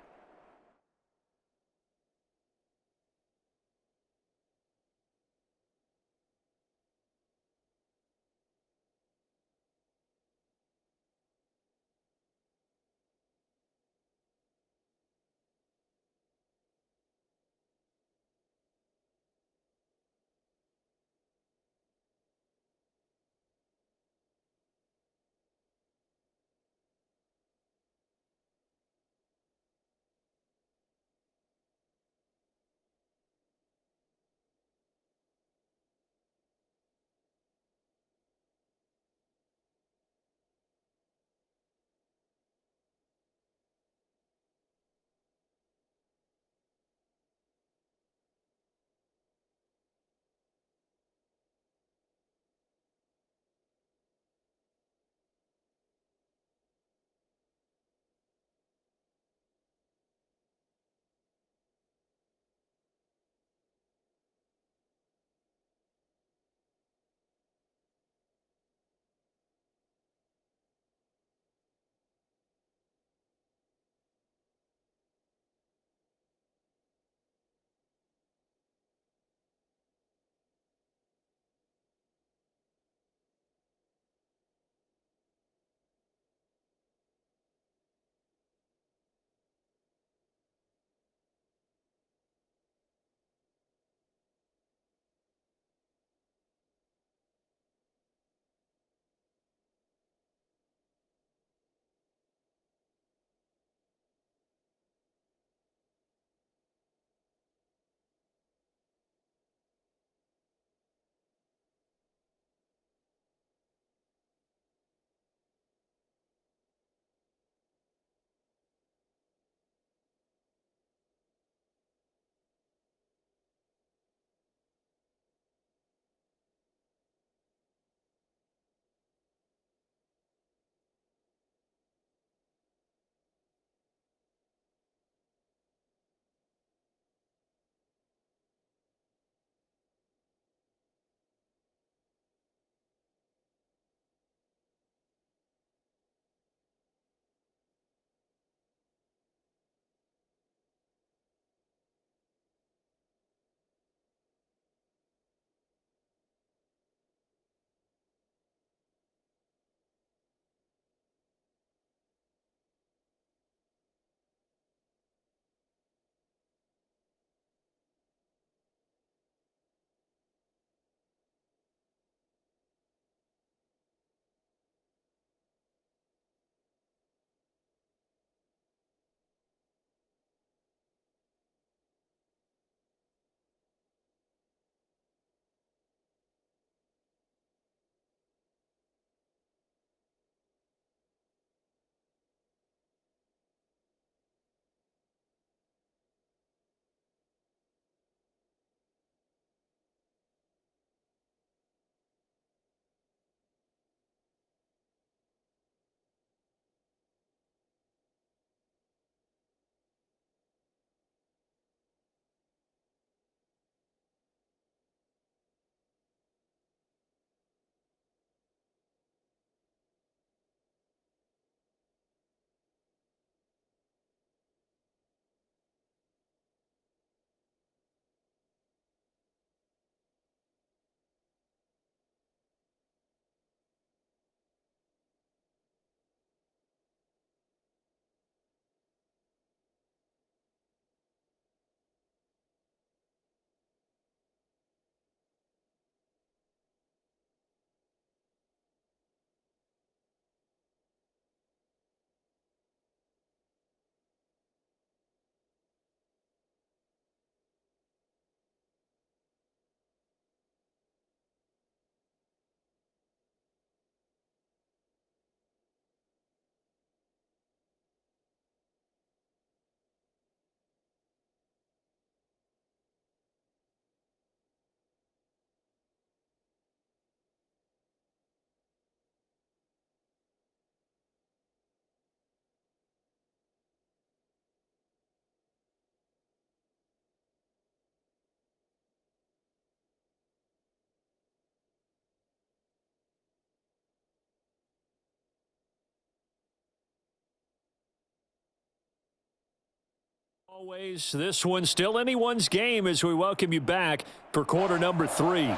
Always, this one's still anyone's game as we welcome you back for quarter number 3.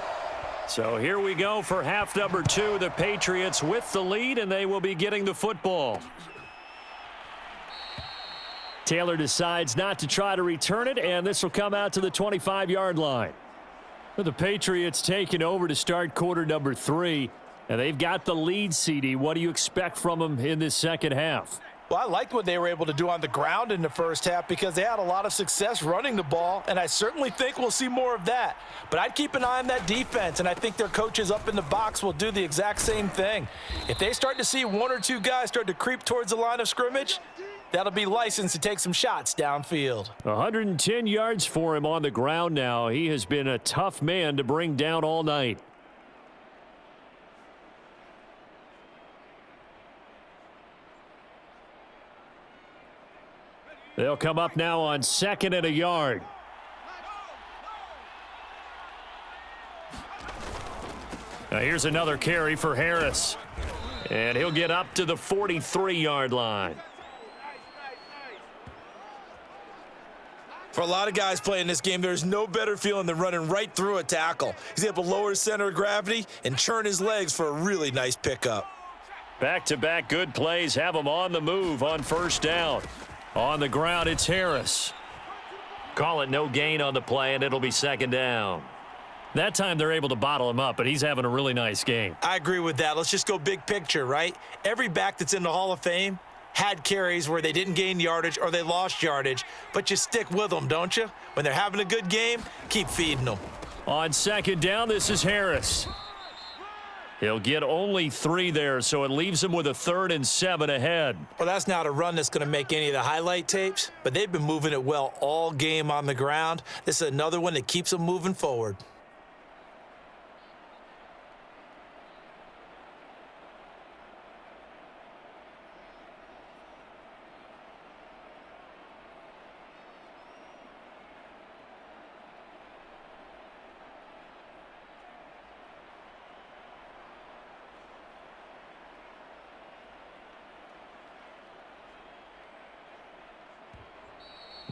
So here we go for half number 2. The Patriots with the lead, and they will be getting the football. Taylor decides not to try to return it, and this will come out to the 25-yard line. The Patriots taking over to start quarter number 3, and they've got the lead, CD. What do you expect from them in this second half? Well, I liked what they were able to do on the ground in the first half because they had a lot of success running the ball, and I certainly think we'll see more of that. But I'd keep an eye on that defense, and I think their coaches up in the box will do the exact same thing. If they start to see one or two guys start to creep towards the line of scrimmage, that'll be licensed to take some shots downfield. 110 yards for him on the ground now. He has been a tough man to bring down all night. They'll come up now on 2nd and a yard. Now here's another carry for Harris. And he'll get up to the 43-yard line. For a lot of guys playing this game, there's no better feeling than running right through a tackle. He's able to lower his center of gravity and churn his legs for a really nice pickup. Back-to-back good plays have him on the move on first down. On the ground, it's Harris. Call it no gain on the play, and it'll be 2nd down. That time they're able to bottle him up, but he's having a really nice game. I agree with that. Let's just go big picture, right? Every back that's in the Hall of Fame had carries where they didn't gain yardage or they lost yardage, but you stick with them, don't you? When they're having a good game, keep feeding them. On 2nd down, this is Harris. He'll get only 3 there, so it leaves him with a 3rd and 7 ahead. Well, that's not a run that's going to make any of the highlight tapes, but they've been moving it well all game on the ground. This is another one that keeps them moving forward.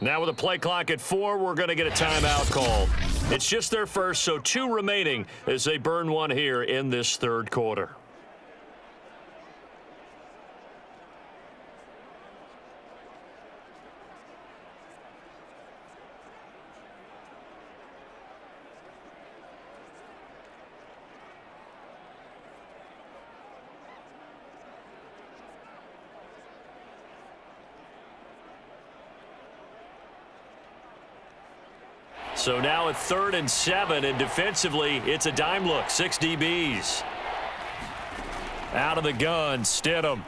Now with a play clock at 4, we're going to get a timeout called. It's just their first, so 2 remaining as they burn one here in this 3rd quarter. So now at 3rd and 7, and defensively, it's a dime look. 6 DBs. Out of the gun, Stidham.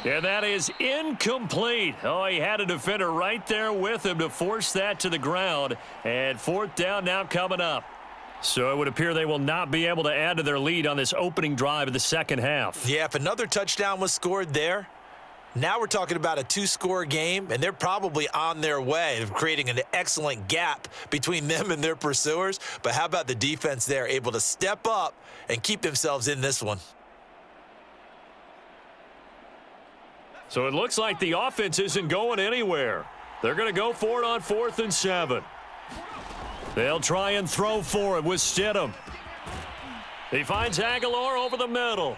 And that is incomplete. Oh, he had a defender right there with him to force that to the ground. And 4th down now coming up. So it would appear they will not be able to add to their lead on this opening drive of the second half. Yeah, if another touchdown was scored there, now we're talking about a 2-score game, and they're probably on their way of creating an excellent gap between them and their pursuers. But how about the defense there, able to step up and keep themselves in this one? So it looks like the offense isn't going anywhere. They're going to go for it on 4th and 7. They'll try and throw for it with Stidham. He finds Aguilar over the middle.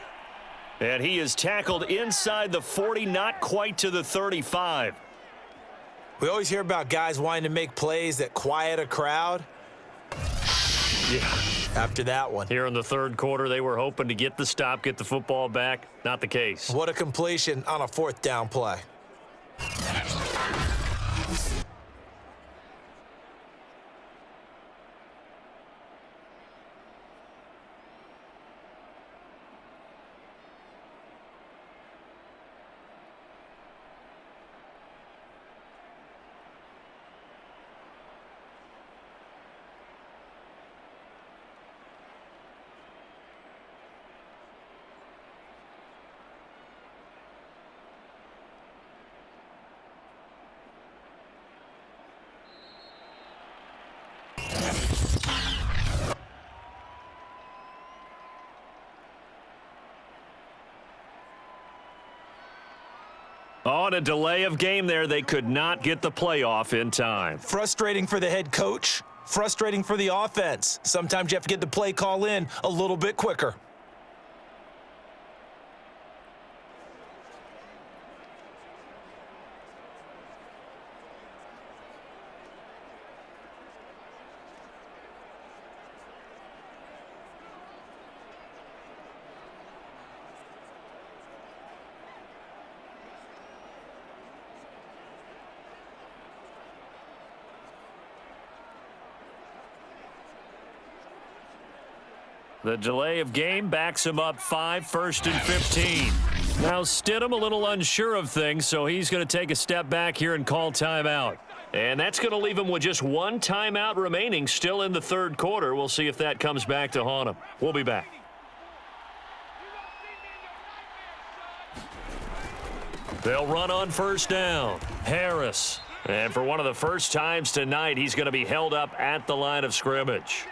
And he is tackled inside the 40, not quite to the 35. We always hear about guys wanting to make plays that quiet a crowd. Yeah. After that one. Here in the 3rd quarter, they were hoping to get the stop, get the football back. Not the case. What a completion on a 4th down play. On a delay of game there, they could not get the playoff in time. Frustrating for the head coach, frustrating for the offense. Sometimes you have to get the play call in a little bit quicker. The delay of game backs him up 5, 1st and 15. Now Stidham a little unsure of things, so he's going to take a step back here and call timeout. And that's going to leave him with just one timeout remaining still in the third quarter. We'll see if that comes back to haunt him. We'll be back. They'll run on first down. Harris. And for one of the first times tonight, he's going to be held up at the line of scrimmage.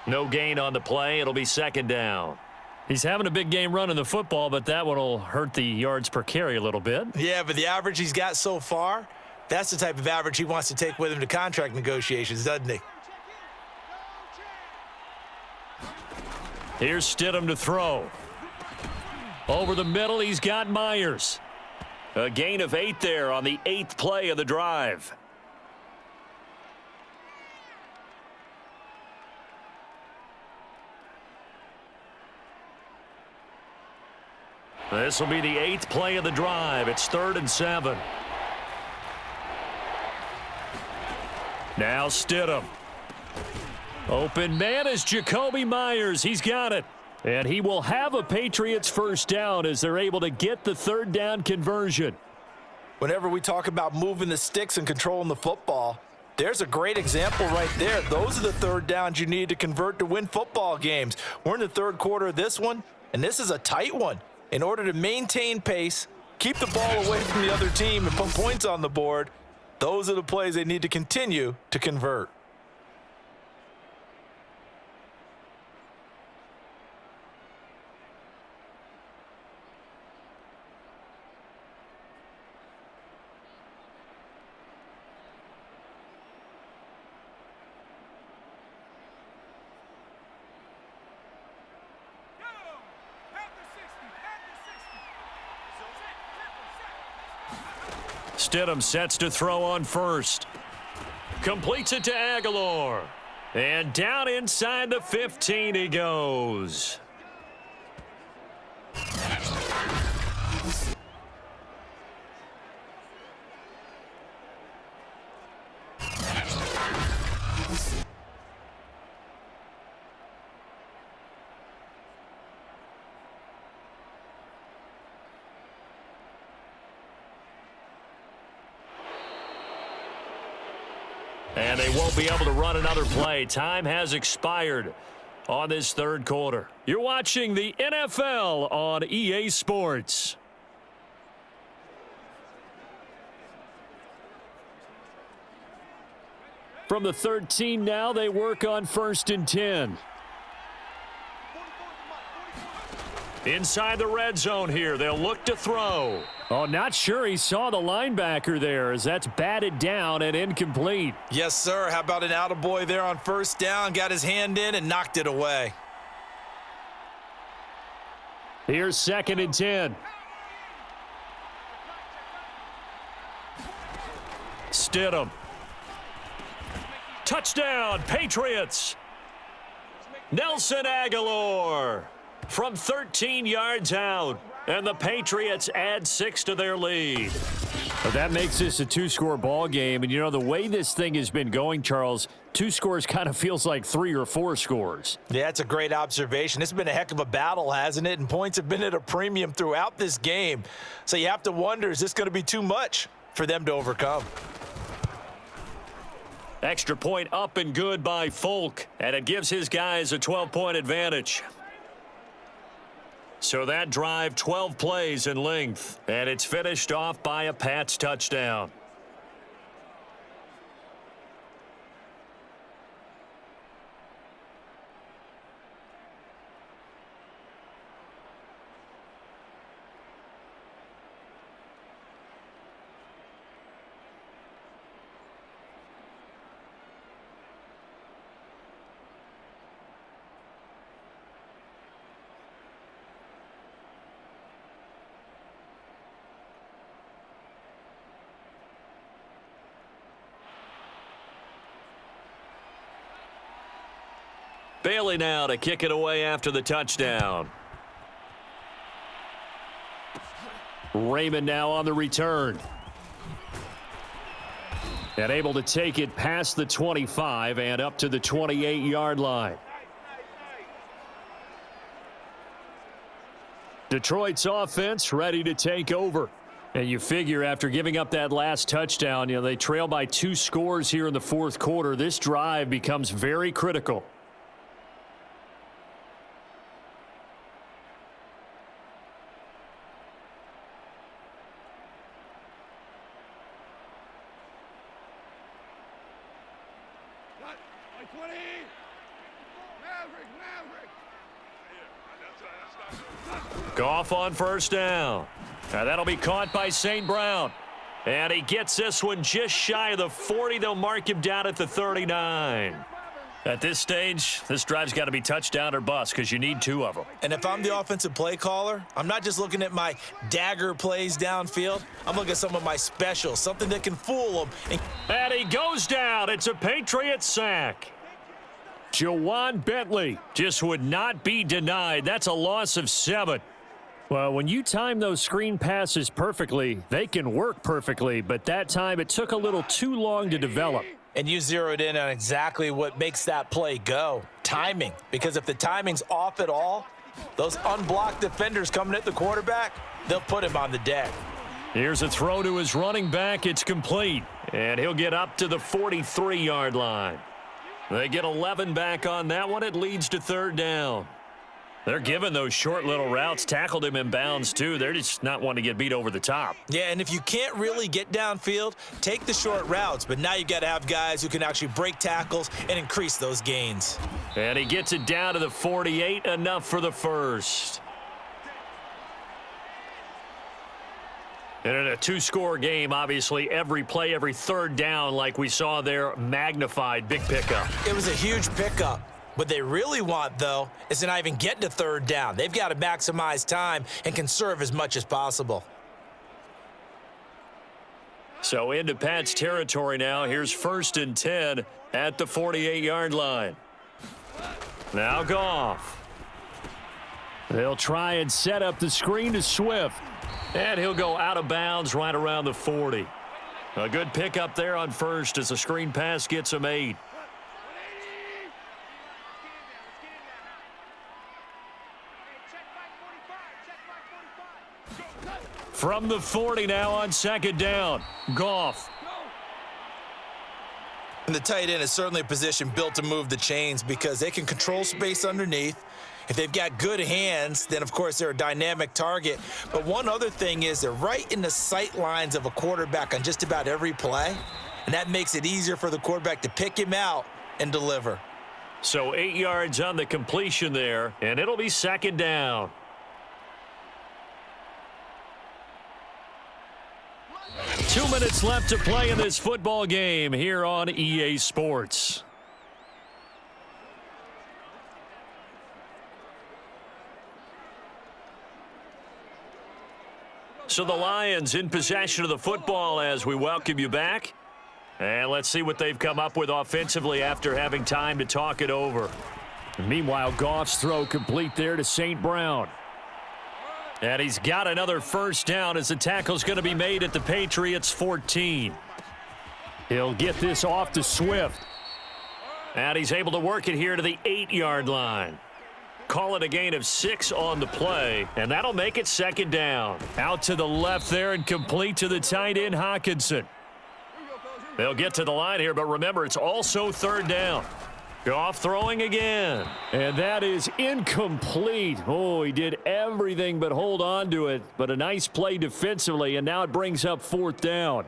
No gain on the play. It'll be second down. He's having a big game running the football, but that one will hurt the yards per carry a little bit. Yeah, but the average he's got so far, that's the type of average he wants to take with him to contract negotiations, doesn't he? Here's Stidham to throw. Over the middle, he's got Myers. A gain of 8 there on the 8th play of the drive. This will be the 8th play of the drive. It's 3rd and 7. Now Stidham. Open man is Jacoby Myers. He's got it. And he will have a Patriots first down as they're able to get the 3rd down conversion. Whenever we talk about moving the sticks and controlling the football, there's a great example right there. Those are the 3rd downs you need to convert to win football games. We're in the 3rd quarter of this one, and this is a tight one. In order to maintain pace, keep the ball away from the other team, and put points on the board, those are the plays they need to continue to convert. Stidham sets to throw on first. Completes it to Aguilar. And down inside the 15 he goes. And they won't be able to run another play. Time has expired on this 3rd quarter. You're watching the NFL on EA Sports. From the 13 now, they work on 1st and 10. Inside the red zone here. They'll look to throw. Oh, not sure he saw the linebacker there as that's batted down and incomplete. Yes, sir. How about an attaboy there on first down? Got his hand in and knocked it away. Here's 2nd and 10. Stidham. Touchdown, Patriots. Nelson Aguilar from 13 yards out. And the Patriots add 6 to their lead. But that makes this a 2-score ball game. And, you know, the way this thing has been going, Charles, 2 scores kind of feels like 3 or 4 scores. Yeah, that's a great observation. It's been a heck of a battle, hasn't it? And points have been at a premium throughout this game. So you have to wonder, is this going to be too much for them to overcome? Extra point up and good by Folk. And it gives his guys a 12-point advantage. So that drive, 12 plays in length, and it's finished off by a Pats touchdown. Bailey now to kick it away after the touchdown. Raymond now on the return. And able to take it past the 25 and up to the 28-yard line. Detroit's offense ready to take over. And you figure after giving up that last touchdown, they trail by 2 scores here in the fourth quarter. This drive becomes very critical. Goff on first down. Now that'll be caught by St. Brown. And he gets this one just shy of the 40. They'll mark him down at the 39. At this stage, this drive's got to be touchdown or bust because you need 2 of them. And if I'm the offensive play caller, I'm not just looking at my dagger plays downfield. I'm looking at some of my specials, something that can fool them. And he goes down. It's a Patriots sack. Jawan Bentley just would not be denied. That's a loss of 7. Well, when you time those screen passes perfectly, they can work perfectly, but that time it took a little too long to develop. And you zeroed in on exactly what makes that play go. Timing. Because if the timing's off at all, those unblocked defenders coming at the quarterback, they'll put him on the deck. Here's a throw to his running back. It's complete. And he'll get up to the 43-yard line. They get 11 back on that one. It leads to 3rd down. They're giving those short little routes. Tackled him in bounds, too. They're just not wanting to get beat over the top. Yeah, and if you can't really get downfield, take the short routes. But now you got to have guys who can actually break tackles and increase those gains. And he gets it down to the 48, enough for the first. And in a 2-score game, obviously, every play, every 3rd down, like we saw there, magnified. Big pickup. It was a huge pickup. What they really want, though, is to not even get to 3rd down. They've got to maximize time and conserve as much as possible. So into Pat's territory now. Here's 1st and 10 at the 48-yard line. Now Goff. They'll try and set up the screen to Swift. And he'll go out of bounds right around the 40. A good pickup there on first as the screen pass gets him 8. From the 40 now on 2nd down. Goff. And the tight end is certainly a position built to move the chains because they can control space underneath. If they've got good hands, then, of course, they're a dynamic target. But one other thing is they're right in the sight lines of a quarterback on just about every play, and that makes it easier for the quarterback to pick him out and deliver. So 8 yards on the completion there, and it'll be 2nd down. Two minutes left to play in this football game here on EA Sports. So the Lions in possession of the football as we welcome you back. And let's see what they've come up with offensively after having time to talk it over. Meanwhile, Goff's throw complete there to St. Brown. And he's got another 1st down as the tackle's going to be made at the Patriots 14. He'll get this off to Swift. And he's able to work it here to the 8-yard line. Call it a gain of 6 on the play, and that'll make it 2nd down. Out to the left there and complete to the tight end, Hockenson. They'll get to the line here, but remember, it's also 3rd down. Goff throwing again. And that is incomplete. Oh, he did everything but hold on to it. But a nice play defensively, and now it brings up 4th down.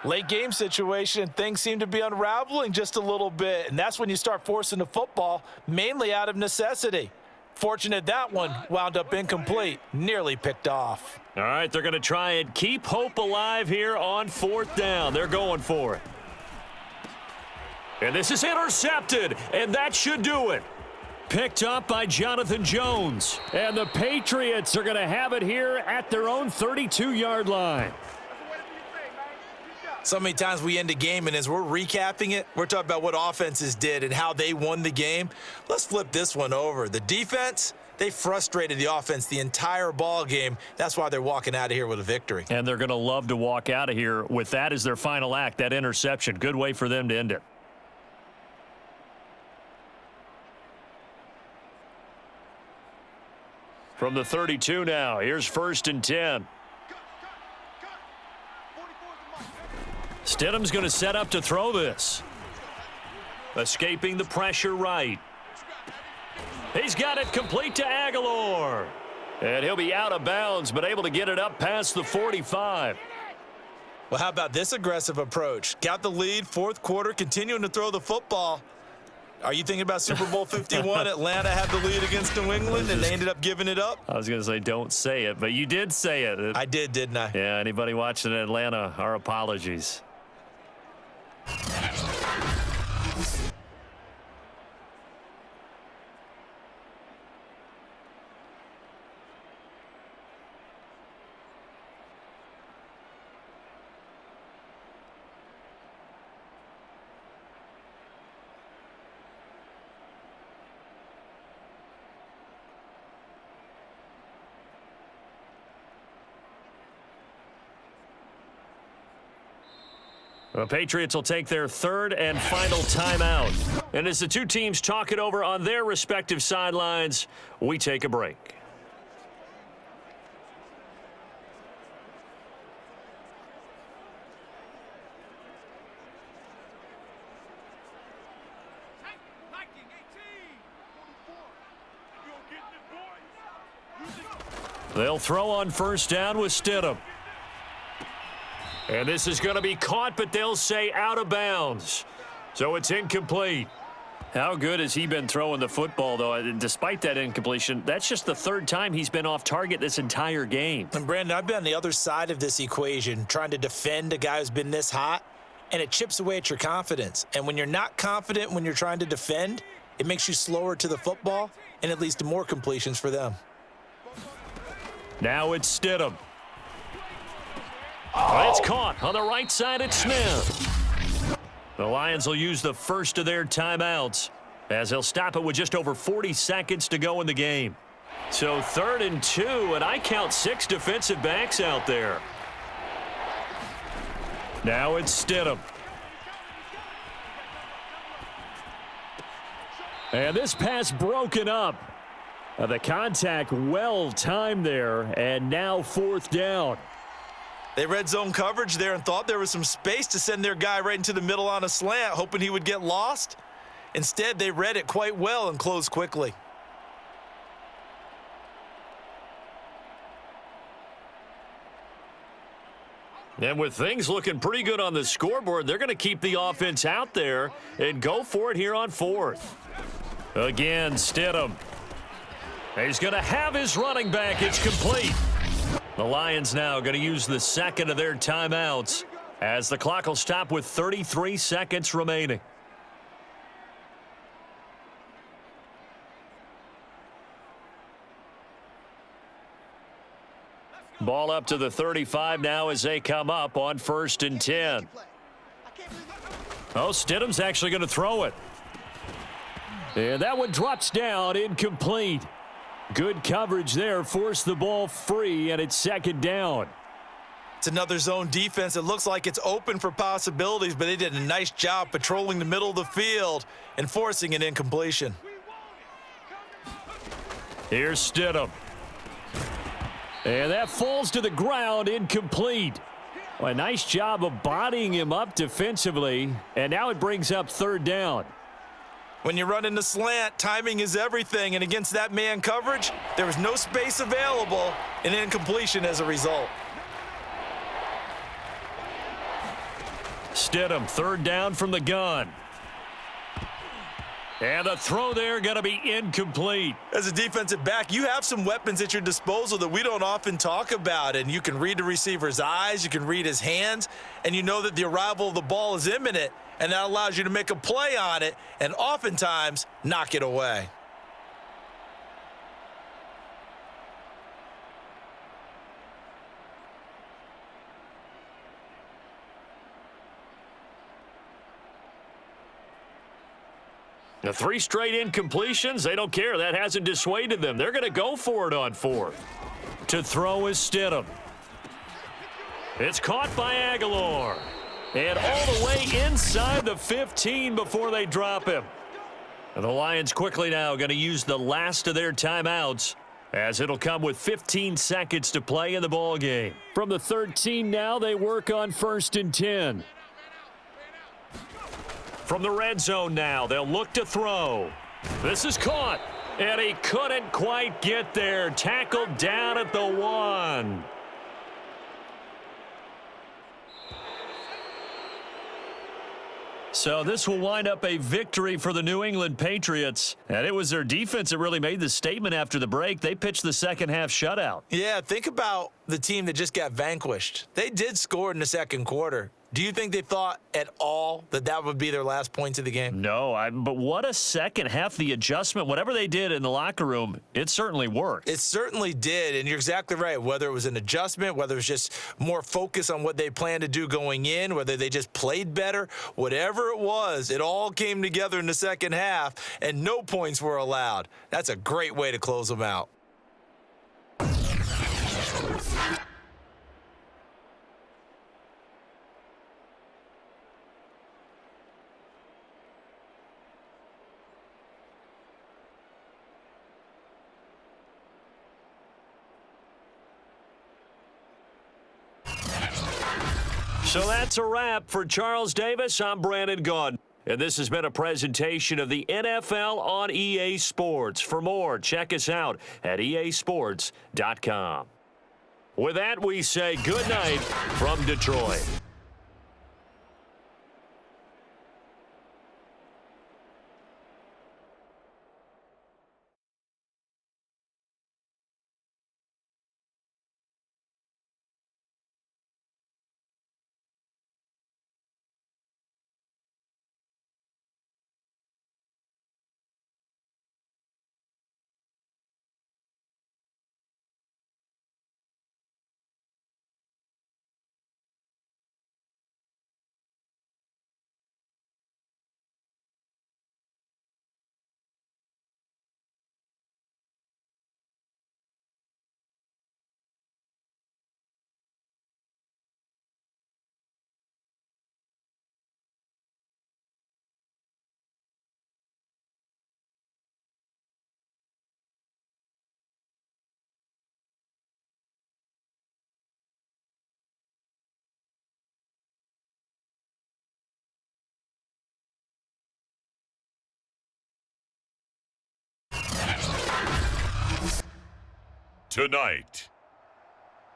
Late game situation, things seem to be unraveling just a little bit, and that's when you start forcing the football, mainly out of necessity. Fortunate that one wound up incomplete, nearly picked off. All right, they're going to try and keep hope alive here on 4th down. They're going for it. And this is intercepted, and that should do it. Picked up by Jonathan Jones. And the Patriots are going to have it here at their own 32-yard line. So many times we end a game, and as we're recapping it, we're talking about what offenses did and how they won the game. Let's flip this one over. The defense, they frustrated the offense the entire ball game. That's why they're walking out of here with a victory. And they're going to love to walk out of here with that as their final act, that interception. Good way for them to end it. From the 32 now, here's 1st and 10. Stidham's going to set up to throw this. Escaping the pressure right. He's got it complete to Aguilar. And he'll be out of bounds, but able to get it up past the 45. Well, how about this aggressive approach? Got the lead, 4th quarter, continuing to throw the football. Are you thinking about Super Bowl 51? Atlanta had the lead against New England, and they ended up giving it up? I was going to say don't say it, but you did say it. I did, didn't I? Yeah, anybody watching Atlanta, our apologies. The Patriots will take their 3rd and final timeout. And as the two teams talk it over on their respective sidelines, we take a break. They'll throw on 1st down with Stidham. And this is going to be caught, but they'll say out of bounds. So it's incomplete. How good has he been throwing the football, though? Despite that incompletion, that's just the 3rd time he's been off target this entire game. And, Brandon, I've been on the other side of this equation, trying to defend a guy who's been this hot, and it chips away at your confidence. And when you're not confident when you're trying to defend, it makes you slower to the football, and it leads to more completions for them. Now it's Stidham. Oh, it's caught on the right side at Smith. The Lions will use the first of their timeouts as they'll stop it with just over 40 seconds to go in the game. So 3rd and 2, and I count 6 defensive backs out there. Now it's Stidham. And this pass broken up. The contact well timed there, and now 4th down. They read zone coverage there and thought there was some space to send their guy right into the middle on a slant, hoping he would get lost. Instead, they read it quite well and closed quickly. And with things looking pretty good on the scoreboard, they're going to keep the offense out there and go for it here on 4th. Again, Stidham. He's going to have his running back. It's complete. The Lions now going to use the 2nd of their timeouts as the clock will stop with 33 seconds remaining. Ball up to the 35 now as they come up on 1st and 10. Oh, Stidham's actually going to throw it. And that one drops down, incomplete. Good coverage there, forced the ball free, and it's 2nd down. It's another zone defense. It looks like it's open for possibilities, but they did a nice job patrolling the middle of the field and forcing an incompletion. Here's Stidham. And that falls to the ground, incomplete. Well, a nice job of bodying him up defensively, and now it brings up 3rd down. When you're running the slant, timing is everything, and against that man coverage, there was no space available, and incompletion as a result. Stidham, 3rd down from the gun. And the throw there going to be incomplete. As a defensive back, you have some weapons at your disposal that we don't often talk about, and you can read the receiver's eyes, you can read his hands, and you know that the arrival of the ball is imminent, and that allows you to make a play on it and oftentimes knock it away. The 3 straight incompletions, they don't care. That hasn't dissuaded them. They're going to go for it on 4th. To throw is Stidham. It's caught by Aguilar. And all the way inside the 15 before they drop him. And the Lions quickly now going to use the last of their timeouts, as it'll come with 15 seconds to play in the ball game. From the 13 now, they work on 1st and 10. From the red zone now, they'll look to throw. This is caught, and he couldn't quite get there. Tackled down at the 1. So this will wind up a victory for the New England Patriots. And it was their defense that really made the statement after the break. They pitched the second half shutout. Yeah, think about the team that just got vanquished. They did score in the second quarter. Do you think they thought at all that that would be their last points of the game? No, but what a second half. The adjustment, whatever they did in the locker room, it certainly worked. It certainly did, and you're exactly right. Whether it was an adjustment, whether it was just more focus on what they planned to do going in, whether they just played better, whatever it was, it all came together in the second half, and no points were allowed. That's a great way to close them out. So that's a wrap for Charles Davis. I'm Brandon Gaudin. And this has been a presentation of the NFL on EA Sports. For more, check us out at easports.com. With that, we say good night from Detroit. Tonight,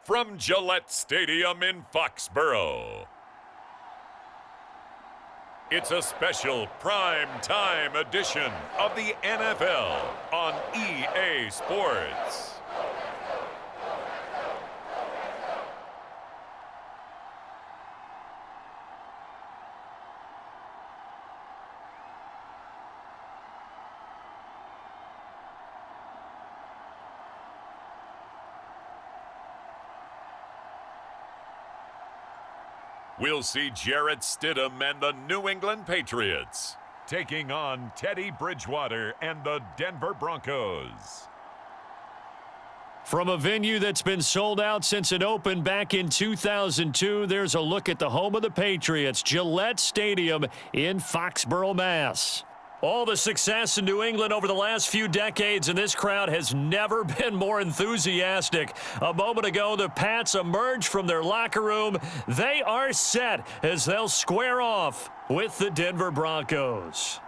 from Gillette Stadium in Foxborough, it's a special prime time edition of the NFL on EA Sports. We'll see Jarrett Stidham and the New England Patriots taking on Teddy Bridgewater and the Denver Broncos. From a venue that's been sold out since it opened back in 2002, there's a look at the home of the Patriots, Gillette Stadium in Foxborough, Mass. All the success in New England over the last few decades, and this crowd has never been more enthusiastic. A moment ago, the Pats emerged from their locker room. They are set as they'll square off with the Denver Broncos.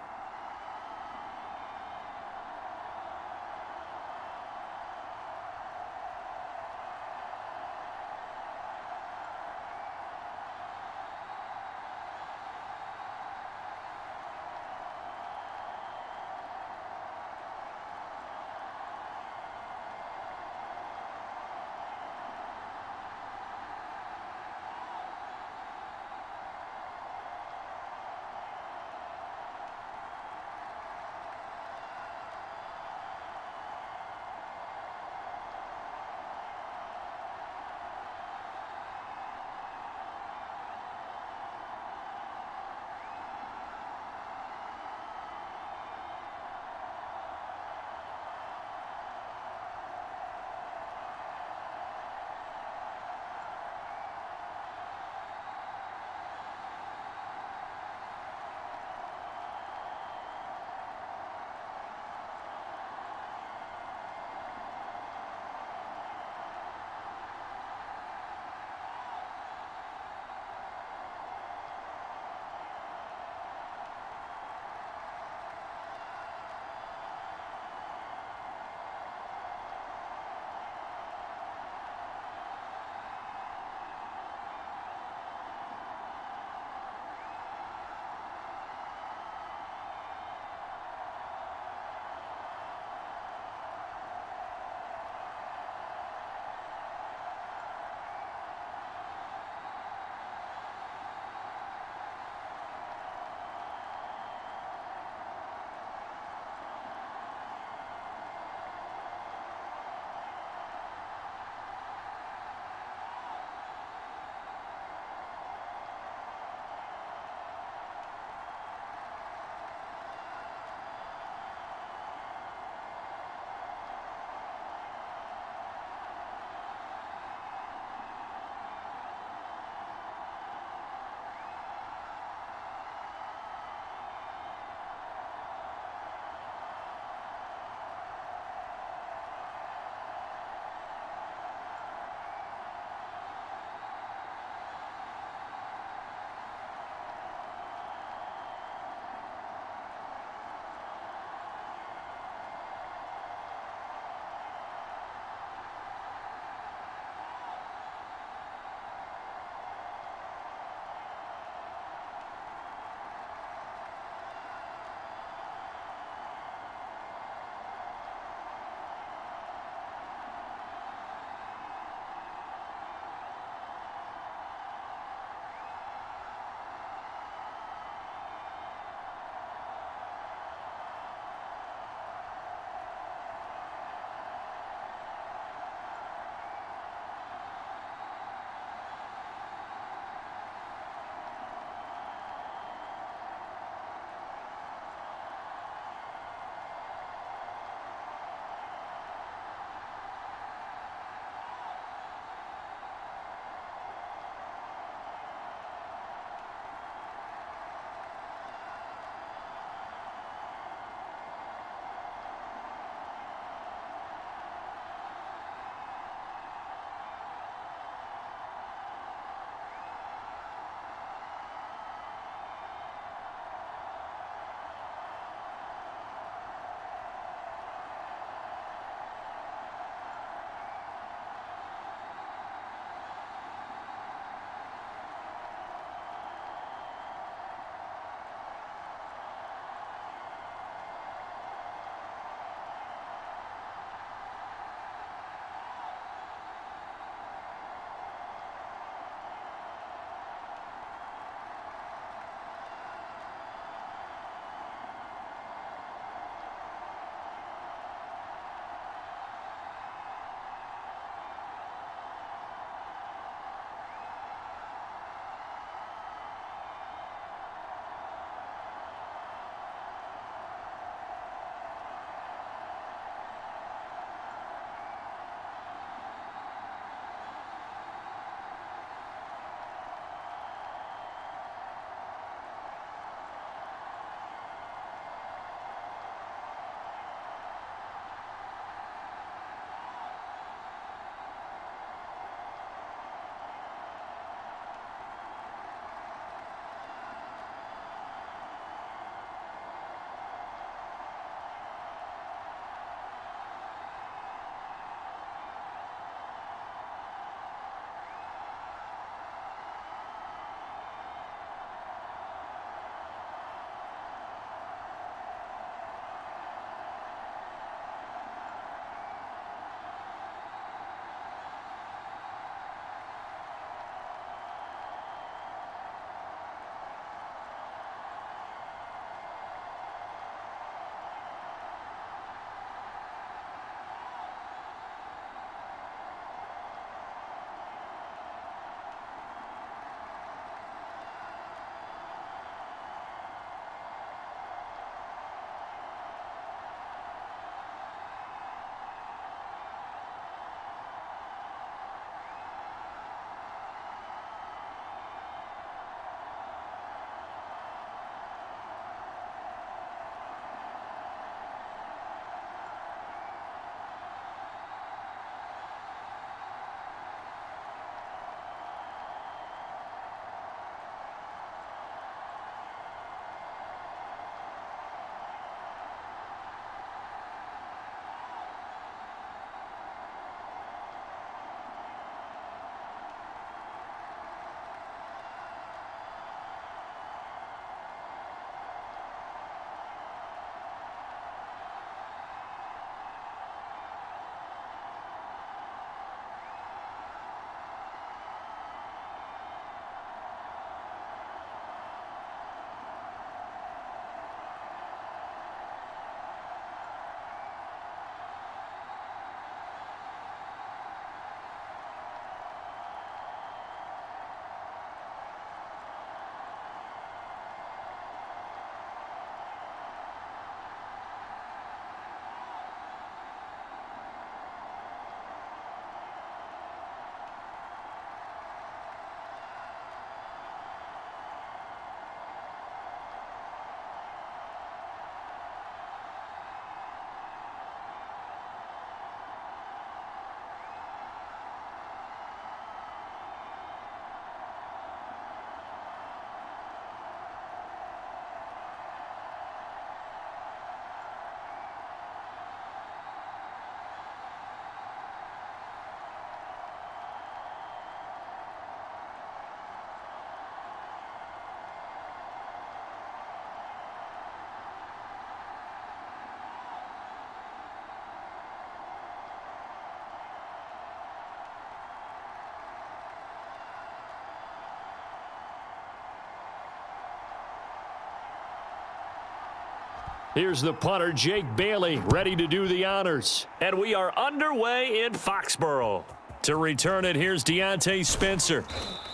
Here's the punter, Jake Bailey, ready to do the honors. And we are underway in Foxborough. To return it, here's Deontay Spencer.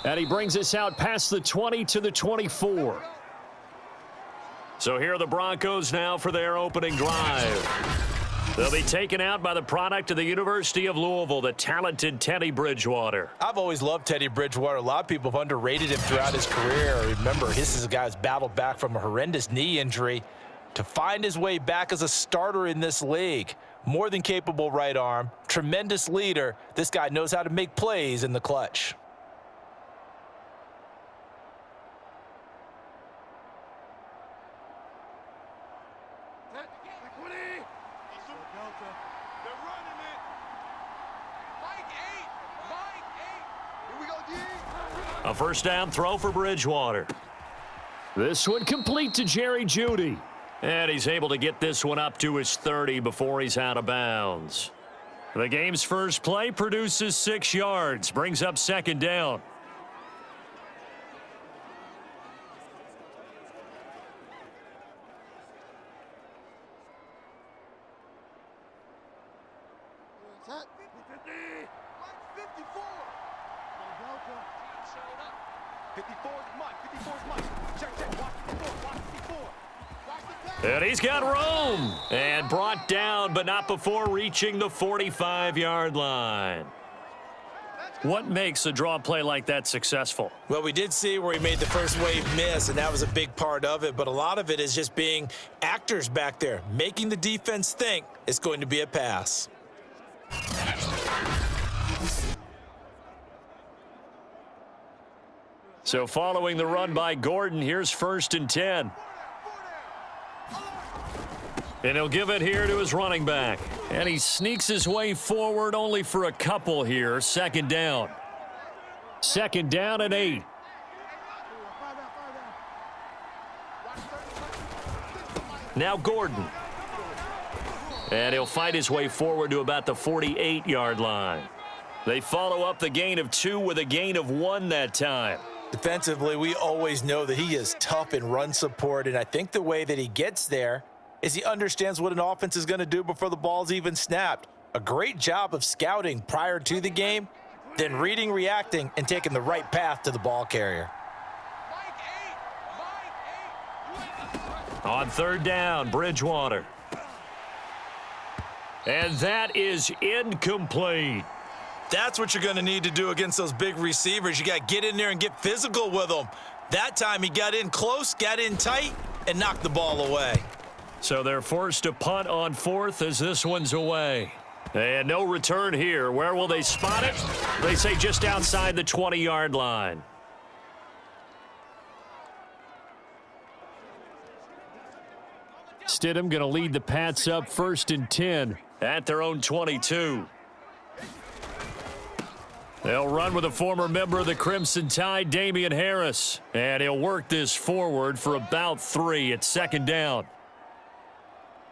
And he brings us out past the 20 to the 24. So here are the Broncos now for their opening drive. They'll be taken out by the product of the University of Louisville, the talented Teddy Bridgewater. I've always loved Teddy Bridgewater. A lot of people have underrated him throughout his career. Remember, this is a guy who's battled back from a horrendous knee injury to find his way back as a starter in this league. More than capable right arm, tremendous leader. This guy knows how to make plays in the clutch. A first down throw for Bridgewater. This one complete to Jerry Jeudy. And he's able to get this one up to his 30 before he's out of bounds. The game's first play produces 6 yards, brings up second down. And he's got room. And brought down, but not before reaching the 45-yard line. What makes a draw play like that successful? Well, we did see where he made the first wave miss, and that was a big part of it. But a lot of it is just being actors back there, making the defense think it's going to be a pass. So following the run by Gordon, here's 1st and 10. And he'll give it here to his running back. And he sneaks his way forward only for a couple here. Second down. Second down and 8. Now Gordon. And he'll fight his way forward to about the 48-yard line. They follow up the gain of 2 with a gain of 1 that time. Defensively, we always know that he is tough in run support, and I think the way that he gets there is he understands what an offense is going to do before the ball's even snapped. A great job of scouting prior to the game, then reading, reacting, and taking the right path to the ball carrier. On third down, Bridgewater. And that is incomplete. That's what you're going to need to do against those big receivers. You got to get in there and get physical with them. That time he got in close, got in tight, and knocked the ball away. So they're forced to punt on 4th as this one's away. And no return here. Where will they spot it? They say just outside the 20-yard line. Stidham going to lead the Pats up 1st and 10. At their own 22. They'll run with a former member of the Crimson Tide, Damian Harris. And he'll work this forward for about 3 at second down.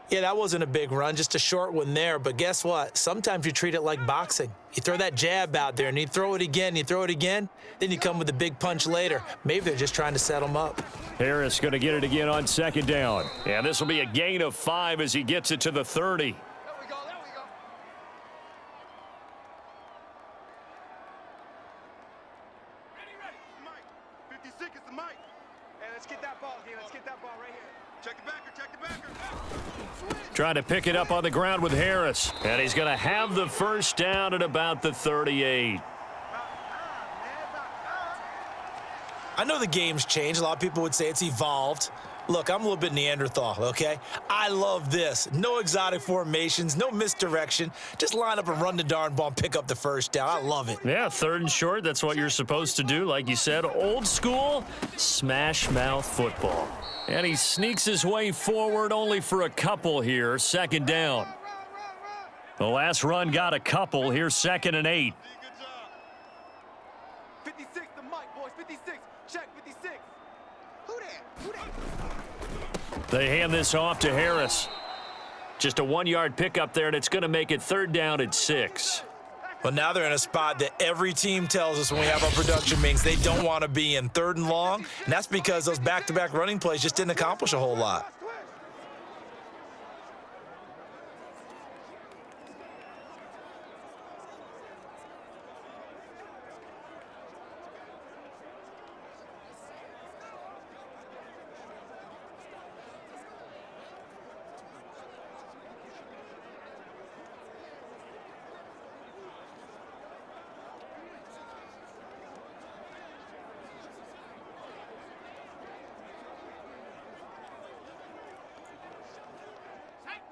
Yeah, that wasn't a big run, just a short one there. But guess what? Sometimes you treat it like boxing. You throw that jab out there, and you throw it again, then you come with a big punch later. Maybe they're just trying to set him up. Harris going to get it again on second down. And this will be a gain of 5 as he gets it to the 30. Trying to pick it up on the ground with Harris. And he's going to have the first down at about the 38. I know the game's changed. A lot of people would say it's evolved. Look, I'm a little bit Neanderthal, okay? I love this. No exotic formations, no misdirection. Just line up and run the darn ball and pick up the first down. I love it. Yeah, 3rd and short. That's what you're supposed to do. Like you said, old school, smash mouth football. And he sneaks his way forward only for a couple here. Second down. The last run got a couple. Here's 2nd and 8. 56 to Mike, boys. 56. Check 56. Who that? They hand this off to Harris. Just a 1-yard pickup there, and it's going to make it 3rd down at 6. Well, now they're in a spot that every team tells us when we have our production meetings they don't want to be in, 3rd and long. And that's because those back-to-back running plays just didn't accomplish a whole lot.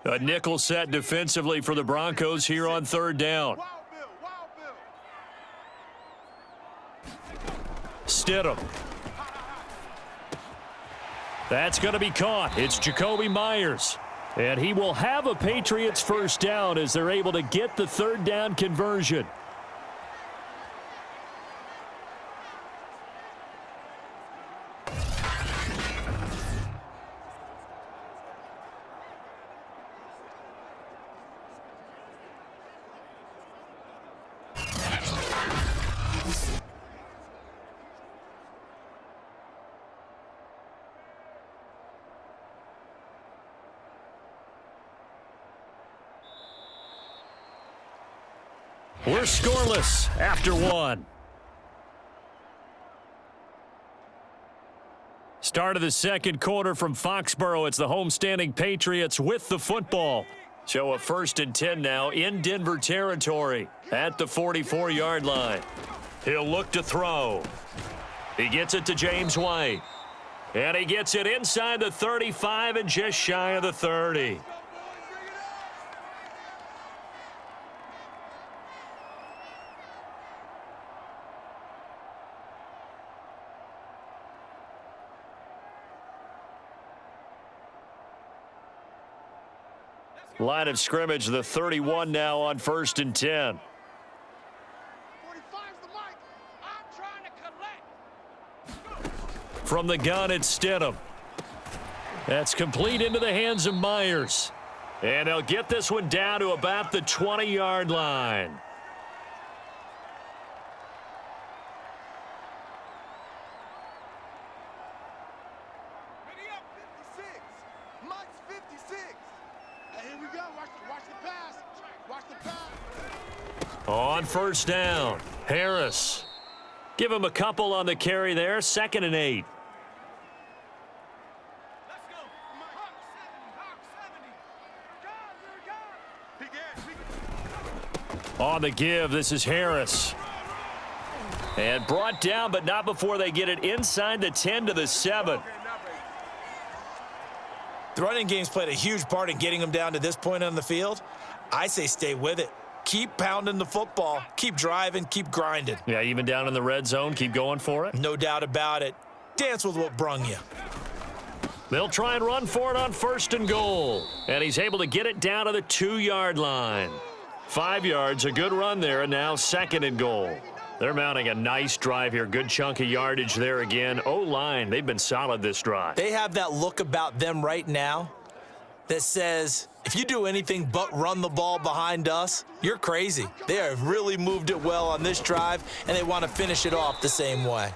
A nickel set defensively for the Broncos here on third down. Wild Bill, Wild Bill. Stidham. That's going to be caught. It's Jacoby Myers. And he will have a Patriots first down as they're able to get the third down conversion. We're scoreless after one. Start of the second quarter from Foxborough. It's the homestanding Patriots with the football. So a 1st and 10 now in Denver territory at the 44-yard line. He'll look to throw. He gets it to James White. And he gets it inside the 35 and just shy of the 30. Line of scrimmage, the 31 now on 1st and 10. 45's the mic. I'm trying to collect. From the gun, it's Stidham. That's complete into the hands of Myers. And they'll get this one down to about the 20-yard line. Ready up, 56. Mike's 56. Hey, here we go. Watch the pass. Watch the pass. On 1st down, Harris. Give him a couple on the carry there. 2nd and 8. Let's go. Hawk 70. On the give, this is Harris. And brought down, but not before they get it inside the 10 to the 7. The running game's played a huge part in getting them down to this point on the field. I say stay with it. Keep pounding the football. Keep driving. Keep grinding. Yeah, even down in the red zone, keep going for it. No doubt about it. Dance with what brung you. They'll try and run for it on 1st and goal. And he's able to get it down to the 2-yard line. 5 yards, a good run there, and now 2nd and goal. They're mounting a nice drive here. Good chunk of yardage there again. O-line, they've been solid this drive. They have that look about them right now that says, if you do anything but run the ball behind us, you're crazy. They have really moved it well on this drive, and they want to finish it off the same way.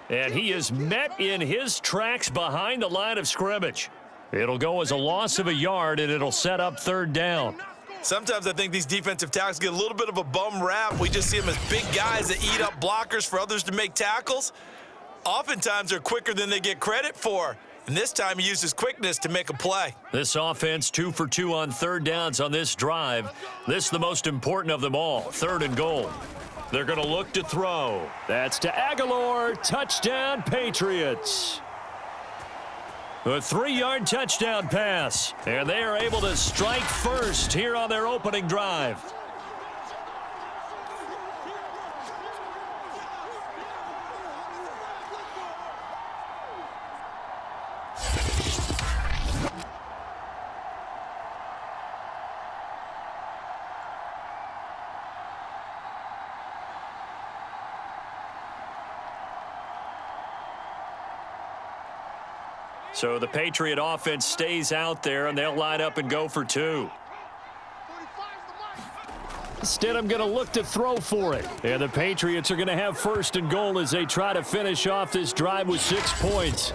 And he is met in his tracks behind the line of scrimmage. It'll go as a loss of a yard, and it'll set up 3rd down. Sometimes I think these defensive tackles get a little bit of a bum rap. We just see them as big guys that eat up blockers for others to make tackles. Oftentimes they're quicker than they get credit for. And this time he used his quickness to make a play. This offense 2 for 2 on 3rd downs on this drive. This the most important of them all, 3rd and goal. They're going to look to throw. That's to Aguilar. Touchdown, Patriots. A 3-yard touchdown pass. And they are able to strike first here on their opening drive. So the Patriot offense stays out there, and they'll line up and go for 2. 45's the mic. Stidham going to look to throw for it. And the Patriots are going to have 1st and goal as they try to finish off this drive with 6 points.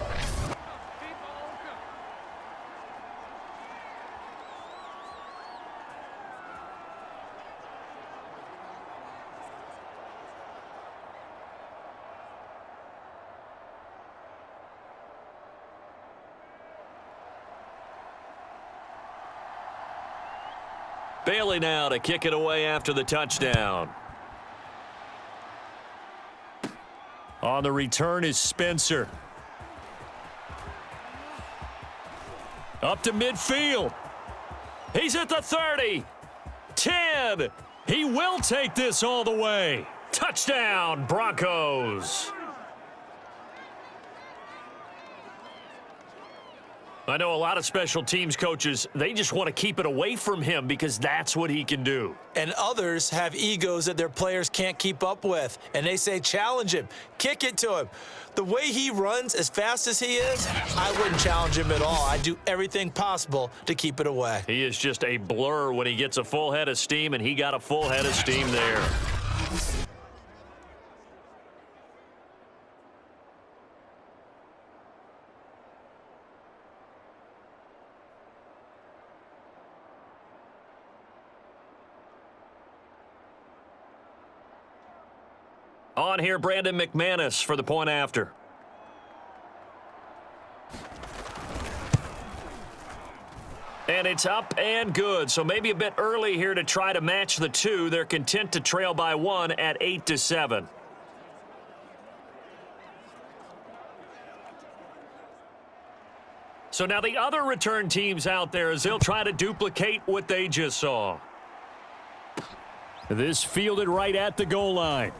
Bailey now to kick it away after the touchdown. On the return is Spencer. Up to midfield. He's at the 30. 10. He will take this all the way. Touchdown, Broncos. I know a lot of special teams coaches, they just want to keep it away from him because that's what he can do. And others have egos that their players can't keep up with. And they say, challenge him, kick it to him. The way he runs as fast as he is, I wouldn't challenge him at all. I'd do everything possible to keep it away. He is just a blur when he gets a full head of steam, and he got a full head of steam there. On here, Brandon McManus for the point after. And it's up and good. So maybe a bit early here to try to match the two. They're content to trail by 1 at 8-7. So now the other return teams out there as they'll try to duplicate what they just saw. This fielded right at the goal line.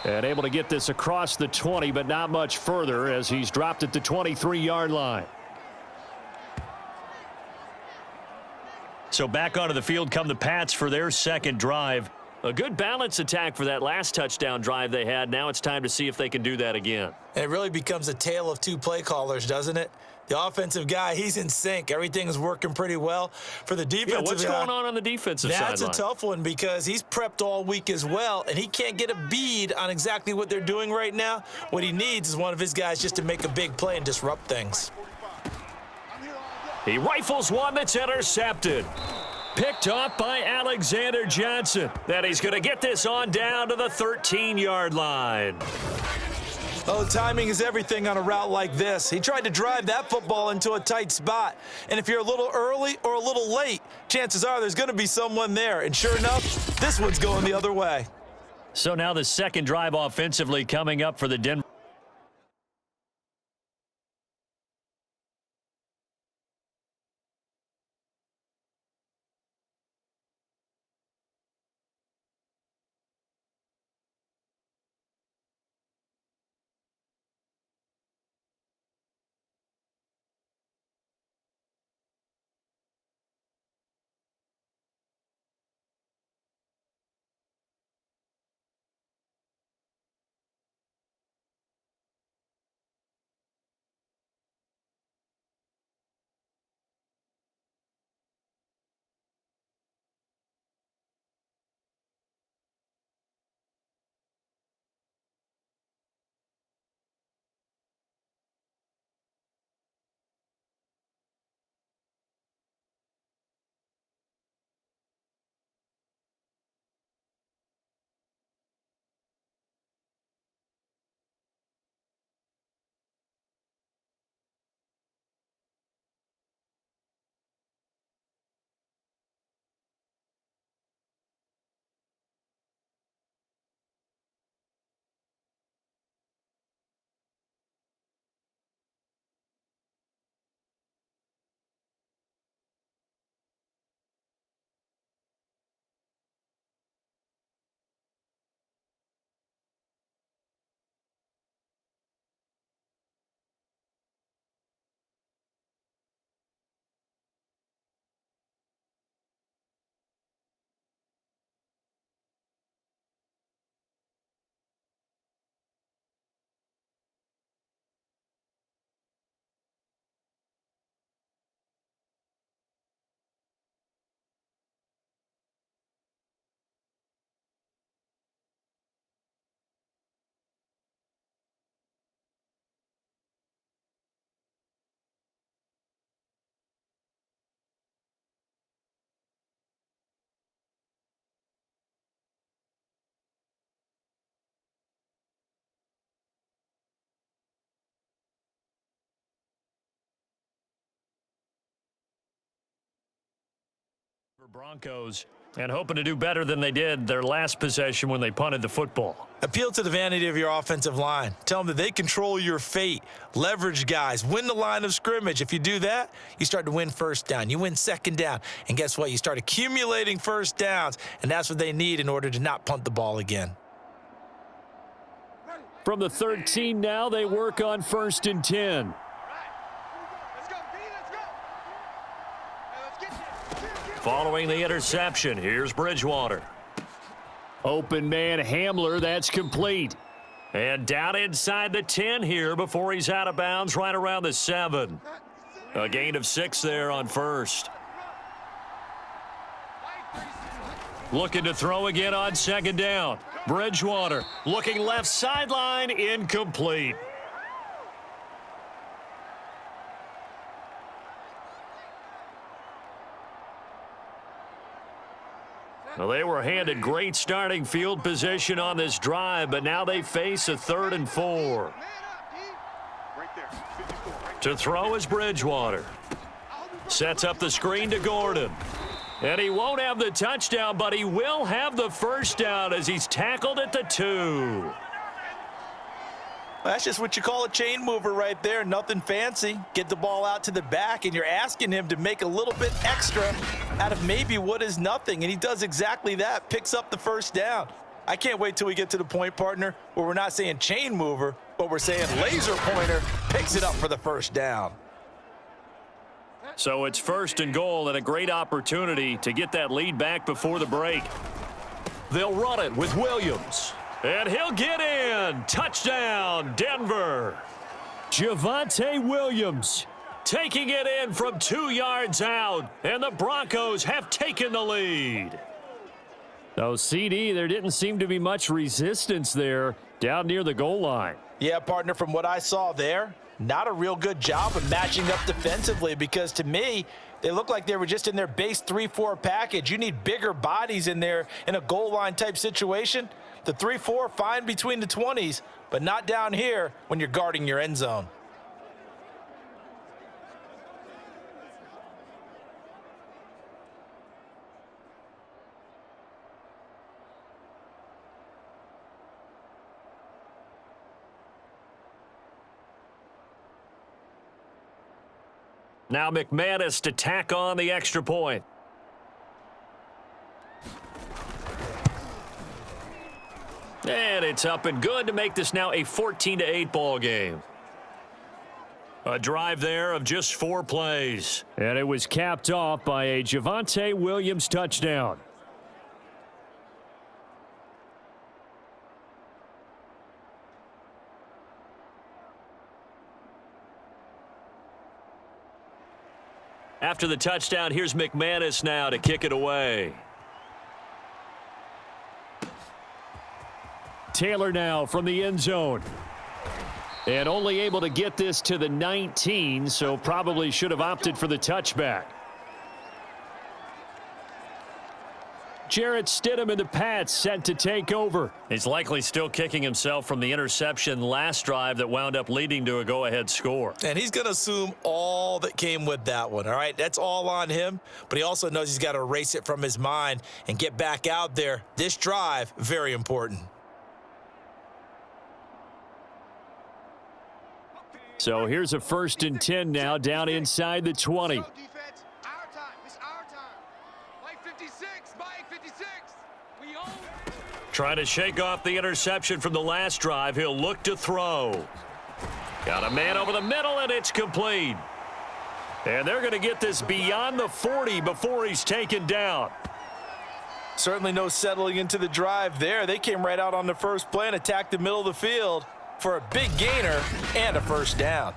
And able to get this across the 20, but not much further as he's dropped at the 23-yard line. So back onto the field come the Pats for their second drive. A good balance attack for that last touchdown drive they had. Now it's time to see if they can do that again. And it really becomes a tale of two play callers, doesn't it? The offensive guy, he's in sync. Everything is working pretty well. For the defensive what's guy, going on the defensive sideline? That's a tough one because he's prepped all week as well, and he can't get a bead on exactly what they're doing right now. What he needs is one of his guys just to make a big play and disrupt things. He rifles one that's intercepted. Picked up by Alexander Johnson. Then he's going to get this on down to the 13-yard line. Oh, timing is everything on a route like this. He tried to drive that football into a tight spot. And if you're a little early or a little late, chances are there's going to be someone there. And sure enough, this one's going the other way. So now the second drive offensively coming up for the Denver. Broncos And hoping to do better than they did their last possession when they punted the football. Appeal to the vanity of your offensive line. Tell them that they control your fate. Leverage guys. Win the line of scrimmage. If you do that, you start to win first down. You win second down. And guess what? You start accumulating first downs. And that's what they need in order to not punt the ball again. From the 13 now, they work on 1st and 10. Let's go, B, let's go. Hey, let's get you. Following the interception, here's Bridgewater. Open man Hamler, that's complete. And down inside the 10 here before he's out of bounds right around the 7. A gain of 6 there on first. Looking to throw again on 2nd down. Bridgewater looking left sideline, incomplete. Well, they were handed great starting field position on this drive, but now they face a 3rd and 4. Right there, 54, right To throw is Bridgewater. Sets up the screen to Gordon. And he won't have the touchdown, but he will have the first down as he's tackled at the 2. That's just what you call a chain mover right there. Nothing fancy. Get the ball out to the back, and you're asking him to make a little bit extra out of maybe what is nothing. And he does exactly that, picks up the first down. I can't wait till we get to the point, partner, where we're not saying chain mover, but we're saying laser pointer picks it up for the first down. So it's 1st and goal and a great opportunity to get that lead back before the break. They'll run it with Williams. And he'll get in. Touchdown, Denver. Javonte Williams. Taking it in from 2 yards out. And the Broncos have taken the lead. So, CD, there didn't seem to be much resistance there down near the goal line. Yeah, partner, from what I saw there, not a real good job of matching up defensively because to me, they look like they were just in their base 3-4 package. You need bigger bodies in there in a goal line type situation. The 3-4, fine between the 20s, but not down here when you're guarding your end zone. Now McManus to tack on the extra point. And it's up and good to make this now a 14-8 ball game. A drive there of just 4 plays. And it was capped off by a Javonte Williams touchdown. After the touchdown, here's McManus now to kick it away. Taylor now from the end zone. And only able to get this to the 19, so probably should have opted for the touchback. Jarrett Stidham and the Pats set to take over. He's likely still kicking himself from the interception last drive that wound up leading to a go-ahead score. And he's going to assume all that came with that one, all right? That's all on him, but he also knows he's got to erase it from his mind and get back out there. This drive, very important. So here's a 1st and 10 now down inside the 20. Defense, our time. It's our time. Mike 56, Mike 56. We own. Trying to shake off the interception from the last drive. He'll look to throw. Got a man over the middle, and it's complete. And they're going to get this beyond the 40 before he's taken down. Certainly no settling into the drive there. They came right out on the first play and attacked the middle of the field for a big gainer and a first down.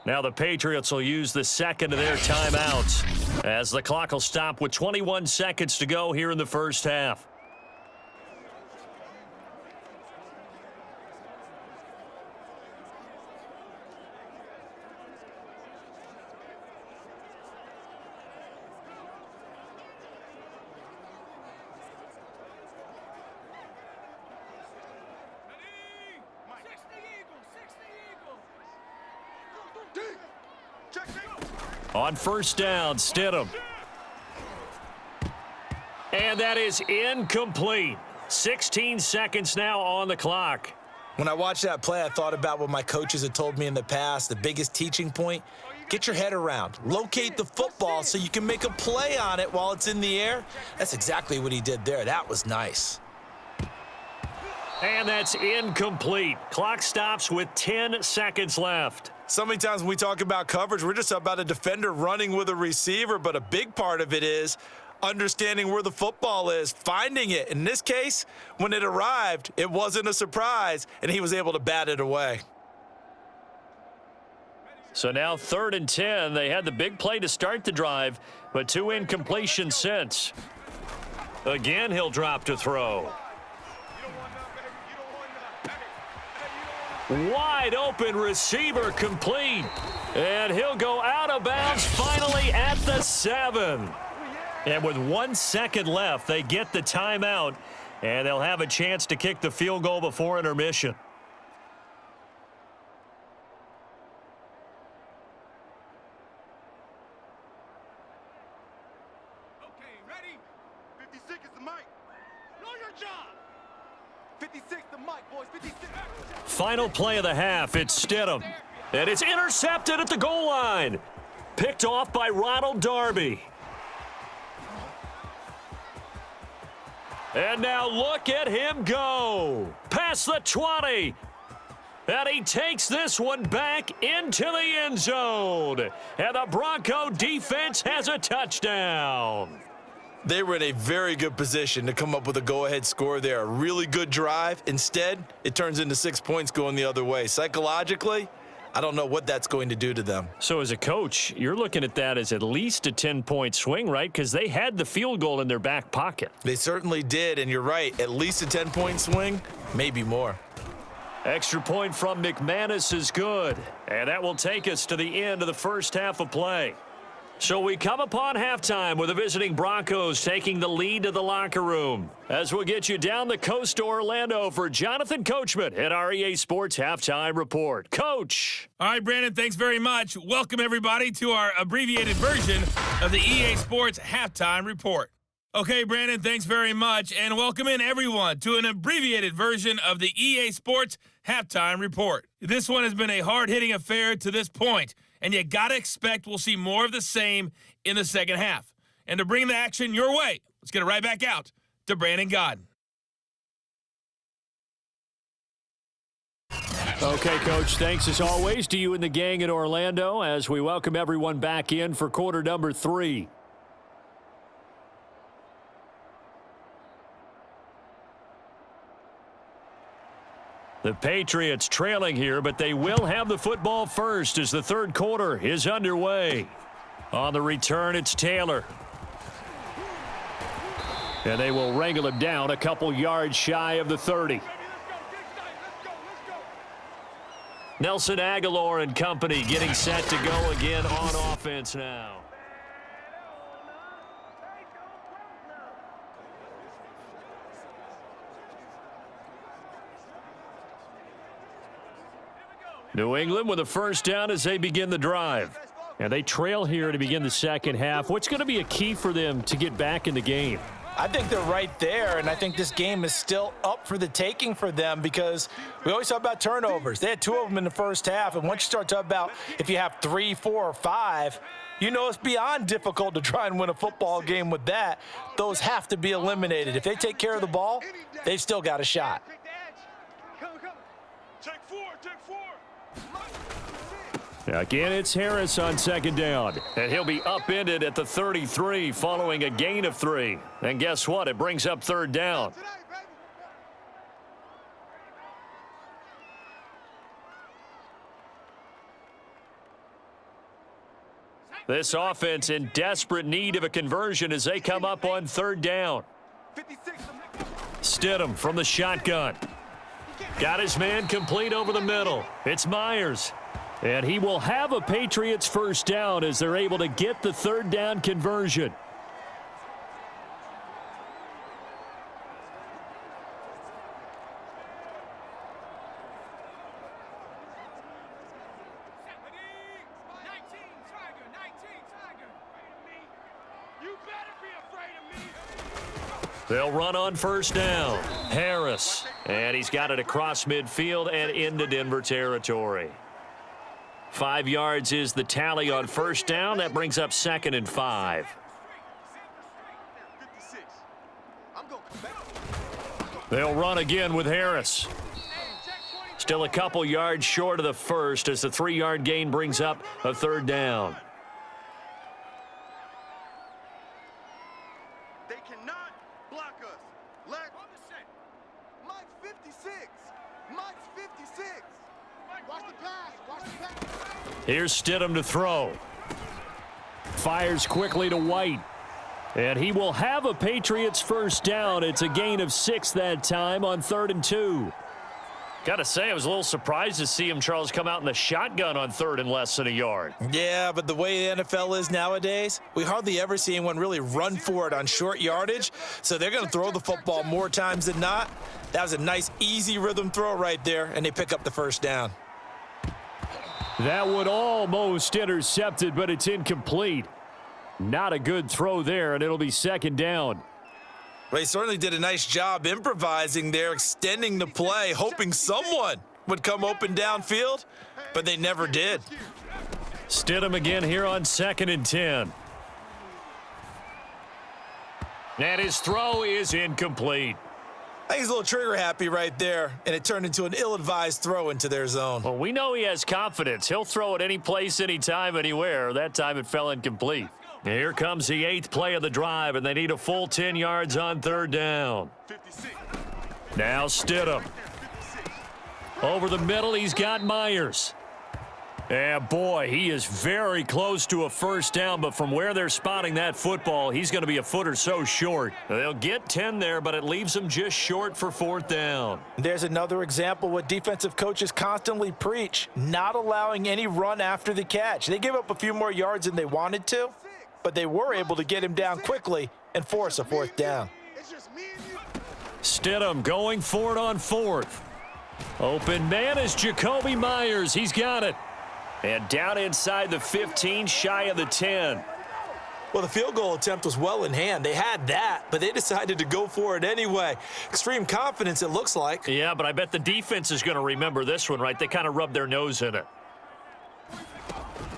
Now the Patriots will use the second of their timeouts as the clock will stop with 21 seconds to go here in the first half. On first down, Stidham. And that is incomplete. 16 seconds now on the clock. When I watched that play, I thought about what my coaches had told me in the past. The biggest teaching point, get your head around. Locate the football so you can make a play on it while it's in the air. That's exactly what he did there. That was nice. And that's incomplete. Clock stops with 10 seconds left. So many times when we talk about coverage, we're just about a defender running with a receiver, but a big part of it is understanding where the football is, finding it. In this case, when it arrived, it wasn't a surprise, and he was able to bat it away. So now 3rd and 10. They had the big play to start the drive, but 2 incompletions since. Again, he'll drop to throw. Wide open receiver complete. And he'll go out of bounds finally at the 7. And with 1 second left, they get the timeout, and they'll have a chance to kick the field goal before intermission. Okay, ready? 56 is the mic. Know your job. 56 the mic, boys. 56. Final play of the half, it's Stidham. And it's intercepted at the goal line. Picked off by Ronald Darby. And now look at him go. Past the 20. And he takes this one back into the end zone. And the Bronco defense has a touchdown. They were in a very good position to come up with a go-ahead score there. A really good drive. Instead, it turns into 6 points going the other way. Psychologically, I don't know what that's going to do to them. So as a coach, you're looking at that as at least a 10-point swing, right? Because they had the field goal in their back pocket. They certainly did, and you're right. At least a 10-point swing, maybe more. Extra point from McManus is good. And that will take us to the end of the first half of play. So we come upon halftime with the visiting Broncos taking the lead to the locker room. As we'll get you down the coast to Orlando for Jonathan Coachman at our EA Sports Halftime Report. Coach. All right, Brandon, thanks very much. Welcome, everybody, to our abbreviated version of the EA Sports Halftime Report. Okay, Brandon, thanks very much. And welcome in, everyone, to an abbreviated version of the EA Sports Halftime Report. This one has been a hard-hitting affair to this point, and you got to expect we'll see more of the same in the second half. And to bring the action your way, let's get it right back out to Brandon Godden. Okay, Coach, thanks as always to you and the gang in Orlando as we welcome everyone back in for quarter number 3. The Patriots trailing here, but they will have the football first as the third quarter is underway. On the return, it's Taylor. And they will wrangle him down a couple yards shy of the 30. Nelson Aguilar and company getting set to go again on offense now. New England with a first down as they begin the drive. And they trail here to begin the second half. What's going to be a key for them to get back in the game? I think they're right there, and I think this game is still up for the taking for them because we always talk about turnovers. They had 2 of them in the first half, and once you start talking about if you have 3, 4, or 5, you know it's beyond difficult to try and win a football game with that. Those have to be eliminated. If they take care of the ball, they've still got a shot. Take 4, take 4. Again, it's Harris on second down. And he'll be upended at the 33 following a gain of 3. And guess what? It brings up third down. This offense in desperate need of a conversion as they come up on third down. 56. Stidham from the shotgun. Got his man complete over the middle. It's Myers. And he will have a Patriots first down as they're able to get the third down conversion. They'll run on first down. Harris. And he's got it across midfield and into Denver territory. 5 yards is the tally on first down. That brings up 2nd and 5. They'll run again with Harris. Still a couple yards short of the first as the 3-yard gain brings up a third down. They cannot block us. Mike 56. Mike's 56. Watch the pass. Watch the pass. Here's Stidham to throw. Fires quickly to White. And he will have a Patriots first down. It's a gain of 6 that time on 3rd and 2. Got to say, I was a little surprised to see him, Charles, come out in the shotgun on 3rd and less than a yard. Yeah, but the way the NFL is nowadays, we hardly ever see anyone really run for it on short yardage. So they're going to throw the football more times than not. That was a nice, easy rhythm throw right there, and they pick up the first down. That one almost intercepted, but it's incomplete. Not a good throw there, and it'll be 2nd down. Well, he certainly did a nice job improvising there, extending the play, hoping someone would come open downfield, but they never did. Stidham again here on 2nd and 10. And his throw is incomplete. I think he's a little trigger happy right there, and it turned into an ill-advised throw into their zone. Well, we know he has confidence. He'll throw it any place, anytime, anywhere. That time it fell incomplete. Here comes the 8th play of the drive, and they need a full 10 yards on 3rd down. 56. Now Stidham. Over the middle, he's got Myers. And boy, he is very close to a first down, but from where they're spotting that football, he's going to be a foot or so short. They'll get 10 there, but it leaves them just short for 4th down. There's another example what defensive coaches constantly preach, not allowing any run after the catch. They give up a few more yards than they wanted to, but they were able to get him down quickly and force a 4th down. It's just me and you. Stidham going for it on 4th. Open man is Jacoby Myers. He's got it. And down inside the 15, shy of the 10. Well, the field goal attempt was well in hand. They had that, but they decided to go for it anyway. Extreme confidence, it looks like. Yeah, but I bet the defense is going to remember this one, right? They kind of rubbed their nose in it.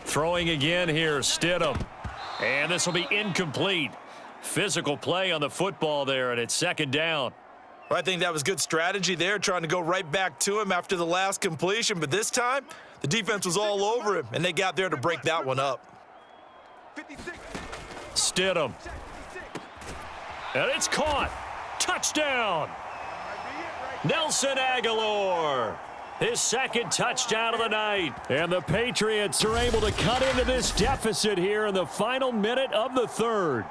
Throwing again here, Stidham. And this will be incomplete. Physical play on the football there, and it's 2nd down. Well, I think that was good strategy there, trying to go right back to him after the last completion. But this time, the defense was all over him, and they got there to break that one up. 56. Stidham. And it's caught. Touchdown. Nelson Aguilar. His 2nd touchdown of the night. And the Patriots are able to cut into this deficit here in the final minute of the 3rd.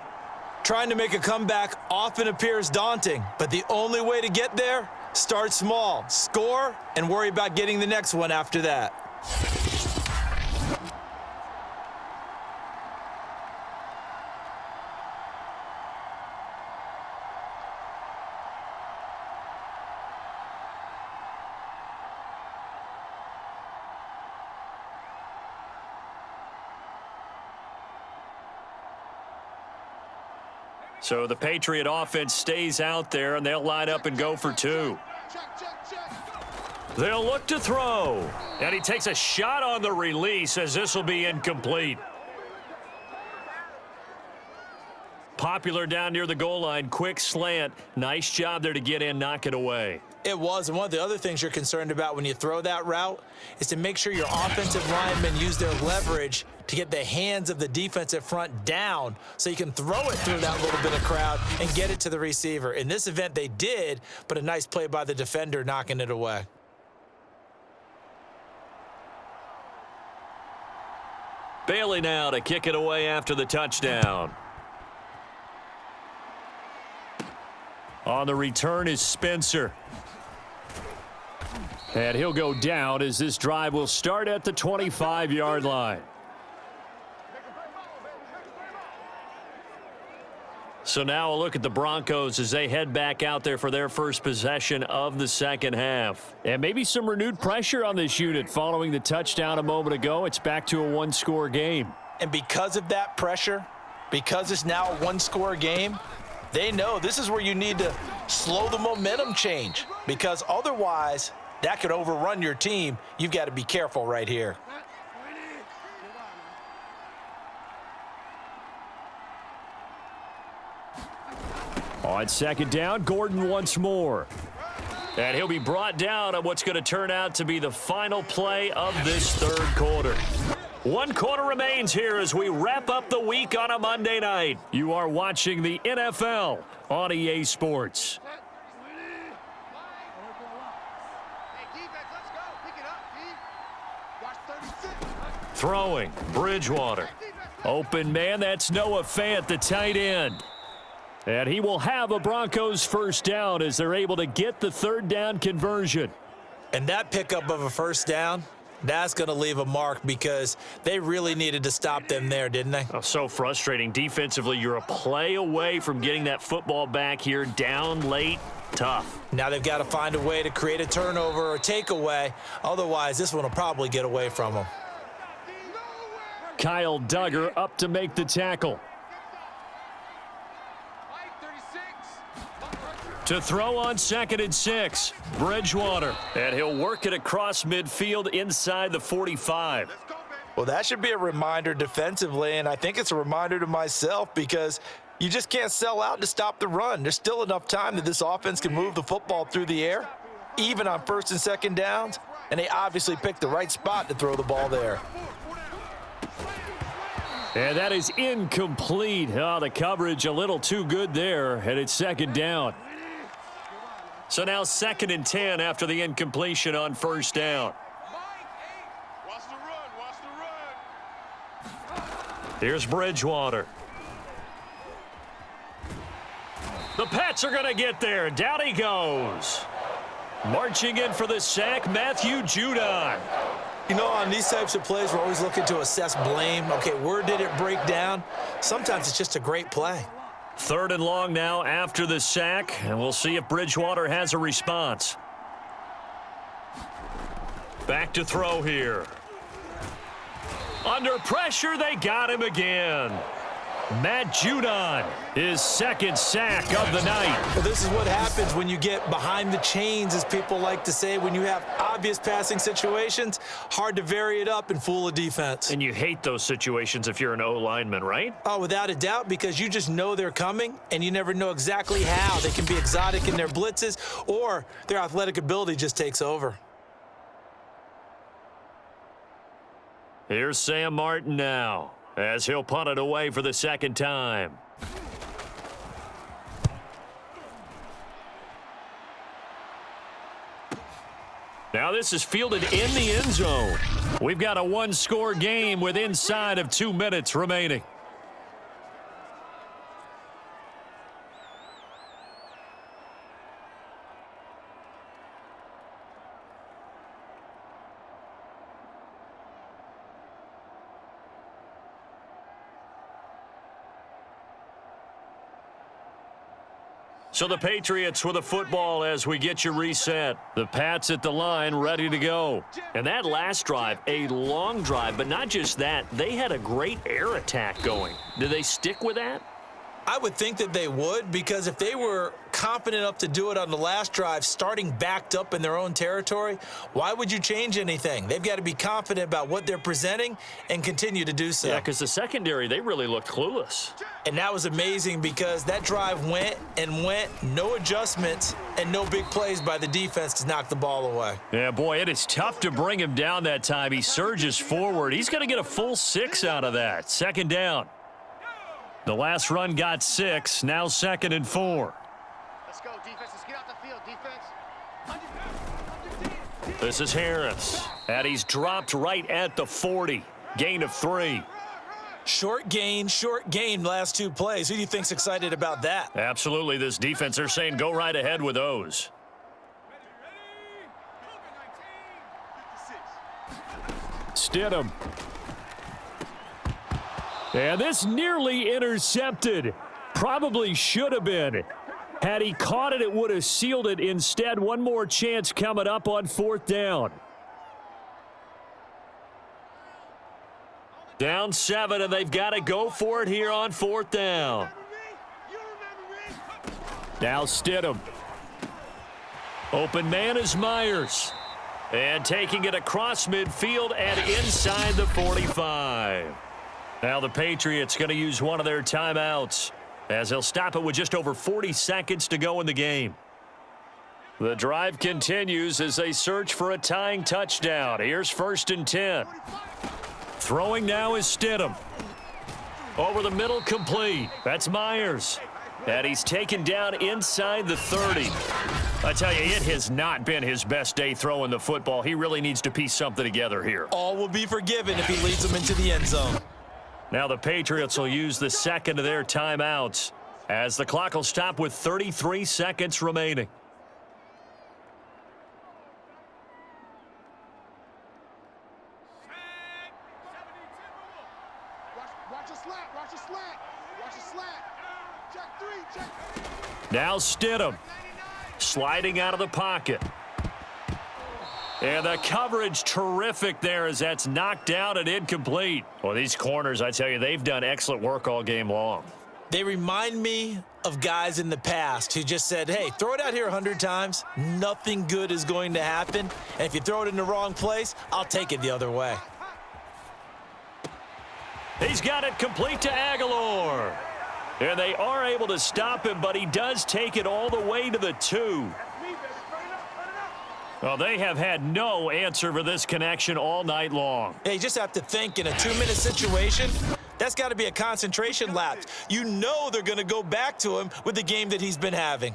Trying to make a comeback often appears daunting, but the only way to get there, start small, score, and worry about getting the next one after that. So the Patriot offense stays out there, and they'll line up and go for 2. They'll look to throw. And he takes a shot on the release as this will be incomplete. Popular down near the goal line. Quick slant. Nice job there to get in, knock it away. It was, and one of the other things you're concerned about when you throw that route is to make sure your offensive linemen use their leverage to get the hands of the defensive front down so you can throw it through that little bit of crowd and get it to the receiver. In this event, they did, but a nice play by the defender knocking it away. Bailey now to kick it away after the touchdown. On the return is Spencer. And he'll go down as this drive will start at the 25-yard line. So now a look at the Broncos as they head back out there for their first possession of the second half. And maybe some renewed pressure on this unit following the touchdown a moment ago. It's back to a one-score game. And because of that pressure, because it's now a one-score game, they know this is where you need to slow the momentum change, because otherwise that could overrun your team. You've got to be careful right here. On second down, Gordon once more. And he'll be brought down on what's going to turn out to be the final play of this third quarter. One quarter remains here as we wrap up the week on a Monday night. You are watching the NFL on EA Sports. Throwing, Bridgewater. Open man, that's Noah Fant, the tight end. And he will have a Broncos first down as they're able to get the third down conversion. And that pickup of a first down, that's going to leave a mark, because they really needed to stop them there, didn't they? Oh, so frustrating. Defensively, you're a play away from getting that football back here, down late. Tough. Now they've got to find a way to create a turnover or takeaway. Otherwise, this one will probably get away from them. Kyle Duggar up to make the tackle. To throw on 2nd and 6, Bridgewater. And he'll work it across midfield inside the 45. Well, that should be a reminder defensively, and I think it's a reminder to myself, because you just can't sell out to stop the run. There's still enough time that this offense can move the football through the air, even on 1st and 2nd downs, and they obviously picked the right spot to throw the ball there. And that is incomplete. Oh, the coverage a little too good there, and it's 2nd down. So now 2nd and 10 after the incompletion on 1st down. Watch the run, watch the run. Here's Bridgewater. The Pats are going to get there. Down he goes. Marching in for the sack, Matthew Judon. You know, on these types of plays, we're always looking to assess blame. Okay, where did it break down? Sometimes it's just a great play. 3rd and long now after the sack, and we'll see if Bridgewater has a response. Back to throw here. Under pressure, they got him again. Matt Judon, his 2nd sack of the night. Well, this is what happens when you get behind the chains, as people like to say. When you have obvious passing situations, hard to vary it up and fool a defense. And you hate those situations if you're an O-lineman, right? Oh, without a doubt, because you just know they're coming, and you never know exactly how. They can be exotic in their blitzes, or their athletic ability just takes over. Here's Sam Martin now, as he'll punt it away for the 2nd time. Now this is fielded in the end zone. We've got a one-score game with inside of 2 minutes remaining. So the Patriots with the football as we get you reset. The Pats at the line ready to go. And that last drive, a long drive, but not just that. They had a great air attack going. Do they stick with that? I would think that they would, because if they were confident enough to do it on the last drive, starting backed up in their own territory, why would you change anything? They've got to be confident about what they're presenting and continue to do so. Yeah, because the secondary, they really looked clueless. And that was amazing, because that drive went and went, no adjustments and no big plays by the defense to knock the ball away. Yeah, boy, it is tough to bring him down that time. He surges forward. He's going to get a full 6 out of that. 2nd down. The last run got 6, now 2nd and 4. Let's go, defense. Let's get out the field, defense. This is Harris, and he's dropped right at the 40. Gain of 3. Short gain, last 2 plays. Who do you think's excited about that? Absolutely. This defense, they're saying go right ahead with those. Stidham. And this nearly intercepted. Probably should have been. Had he caught it, it would have sealed it. Instead, one more chance coming up on 4th down. Down 7, and they've got to go for it here on 4th down. Now Stidham. Open man is Myers. And taking it across midfield and inside the 45. Now the Patriots going to use one of their timeouts as they'll stop it with just over 40 seconds to go in the game. The drive continues as they search for a tying touchdown. Here's 1st and 10. Throwing now is Stidham. Over the middle, complete. That's Myers. And he's taken down inside the 30. I tell you, it has not been his best day throwing the football. He really needs to piece something together here. All will be forgiven if he leads them into the end zone. Now the Patriots will use the second of their timeouts as the clock will stop with 33 seconds remaining. Watch a slat, watch a slat, watch a slat. Check 3, check. Now Stidham sliding out of the pocket. And the coverage terrific there as that's knocked out and incomplete. Well, these corners, I tell you, they've done excellent work all game long. They remind me of guys in the past who just said, hey, throw it out here 100 times. Nothing good is going to happen. And if you throw it in the wrong place, I'll take it the other way. He's got it complete to Aguilar. And they are able to stop him, but he does take it all the way to the 2. Well, they have had no answer for this connection all night long. Yeah, you just have to think in a 2-minute situation, that's got to be a concentration lapse. You know they're going to go back to him with the game that he's been having.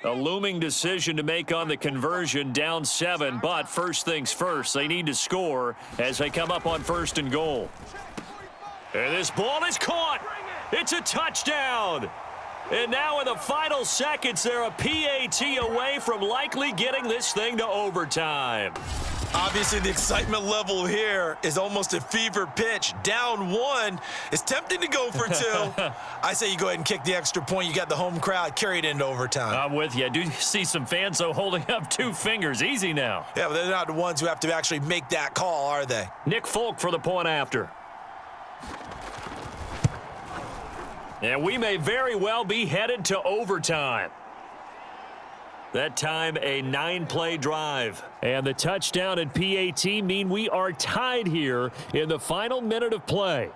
A looming decision to make on the conversion, down 7, but first things first, they need to score as they come up on 1st and goal. And this ball is caught. It's a touchdown. And now in the final seconds, they're a PAT away from likely getting this thing to overtime. Obviously, the excitement level here is almost a fever pitch. Down 1. It's tempting to go for 2. I say you go ahead and kick the extra point. You got the home crowd carried into overtime. I'm with you. I do see some fans, though, holding up 2 fingers. Easy now. Yeah, but they're not the ones who have to actually make that call, are they? Nick Folk for the point after. And we may very well be headed to overtime. That time, a 9-play drive. And the touchdown and PAT mean we are tied here in the final minute of play.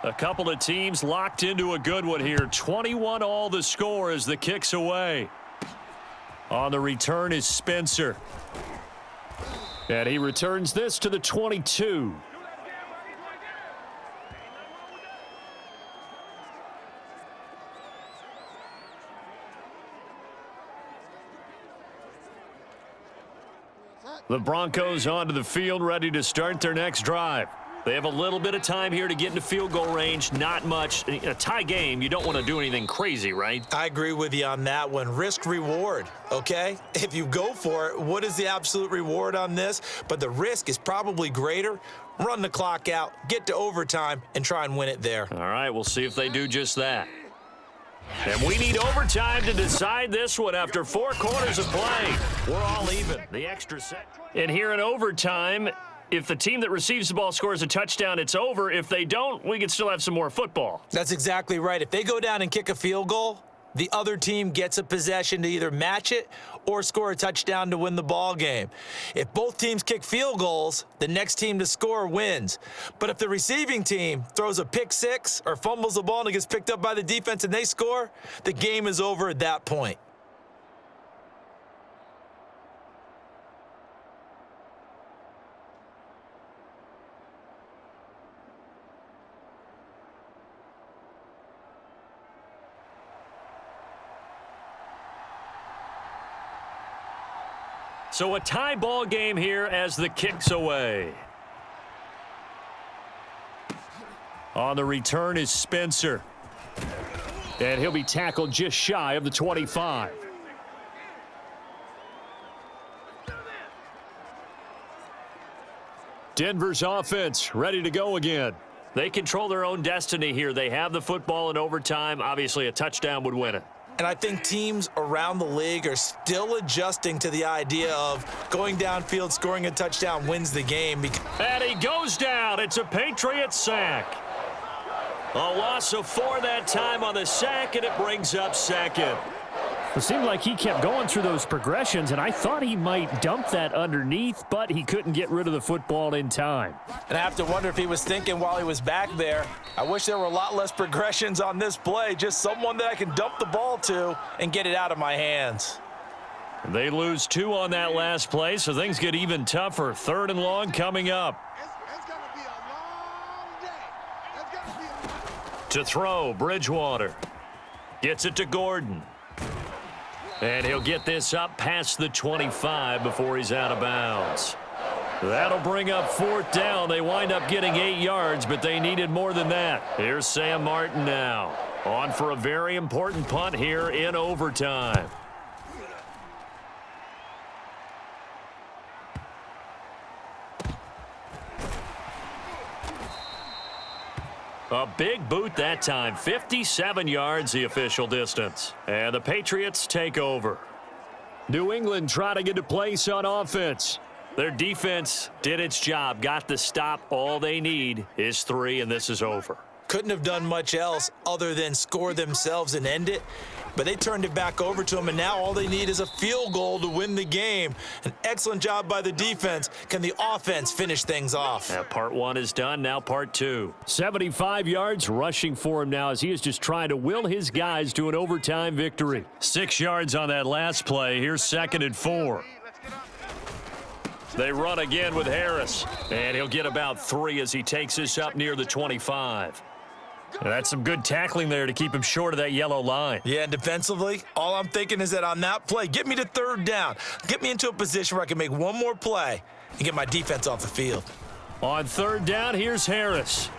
A couple of teams locked into a good one here. 21 all the score as the kick's away. On the return is Spencer. And he returns this to the 22. The Broncos onto the field, ready to start their next drive. They have a little bit of time here to get into field goal range. Not much. In a tie game, you don't want to do anything crazy, right? I agree with you on that one. Risk reward, okay? If you go for it, what is the absolute reward on this? But the risk is probably greater. Run the clock out, get to overtime, and try and win it there. All right, we'll see if they do just that. And we need overtime to decide this one after 4 quarters of play. We're all even. The extra set. And here in overtime, if the team that receives the ball scores a touchdown, it's over. If they don't, we can still have some more football. That's exactly right. If they go down and kick a field goal, the other team gets a possession to either match it or score a touchdown to win the ball game. If both teams kick field goals, the next team to score wins. But if the receiving team throws a pick six or fumbles the ball and it gets picked up by the defense and they score, the game is over at that point. So a tie ball game here as the kick's away. On the return is Spencer. And he'll be tackled just shy of the 25. Denver's offense ready to go again. They control their own destiny here. They have the football in overtime. Obviously, a touchdown would win it. And I think teams around the league are still adjusting to the idea of going downfield, scoring a touchdown wins the game. And he goes down. It's a Patriots sack. A loss of 4 that time on the sack, and it brings up second. It seemed like he kept going through those progressions, and I thought he might dump that underneath, but he couldn't get rid of the football in time. And I have to wonder if he was thinking while he was back there, I wish there were a lot less progressions on this play, just someone that I can dump the ball to and get it out of my hands. They lose 2 on that last play, so things get even tougher. 3rd and long coming up. It's going to be a long day. It's going to be a... To throw, Bridgewater. Gets it to Gordon. And he'll get this up past the 25 before he's out of bounds. That'll bring up 4th down. They wind up getting 8 yards, but they needed more than that. Here's Sam Martin now. On for a very important punt here in overtime. A big boot that time. 57 yards the official distance. And the Patriots take over. New England trying to get to place on offense. Their defense did its job, got the stop. All they need is 3, and this is over. Couldn't have done much else other than score themselves and end it. But they turned it back over to them, and now all they need is a field goal to win the game. An excellent job by the defense. Can the offense finish things off? Now, part 1 is done. Now part 2. 75 yards rushing for him now as he is just trying to will his guys to an overtime victory. 6 yards on that last play. Here's 2nd and 4. They run again with Harris, and he'll get about 3 as he takes this up near the 25. And that's some good tackling there to keep him short of that yellow line. Yeah, and defensively, all I'm thinking is that on that play, get me to 3rd down. Get me into a position where I can make one more play and get my defense off the field. On 3rd down, here's Harris.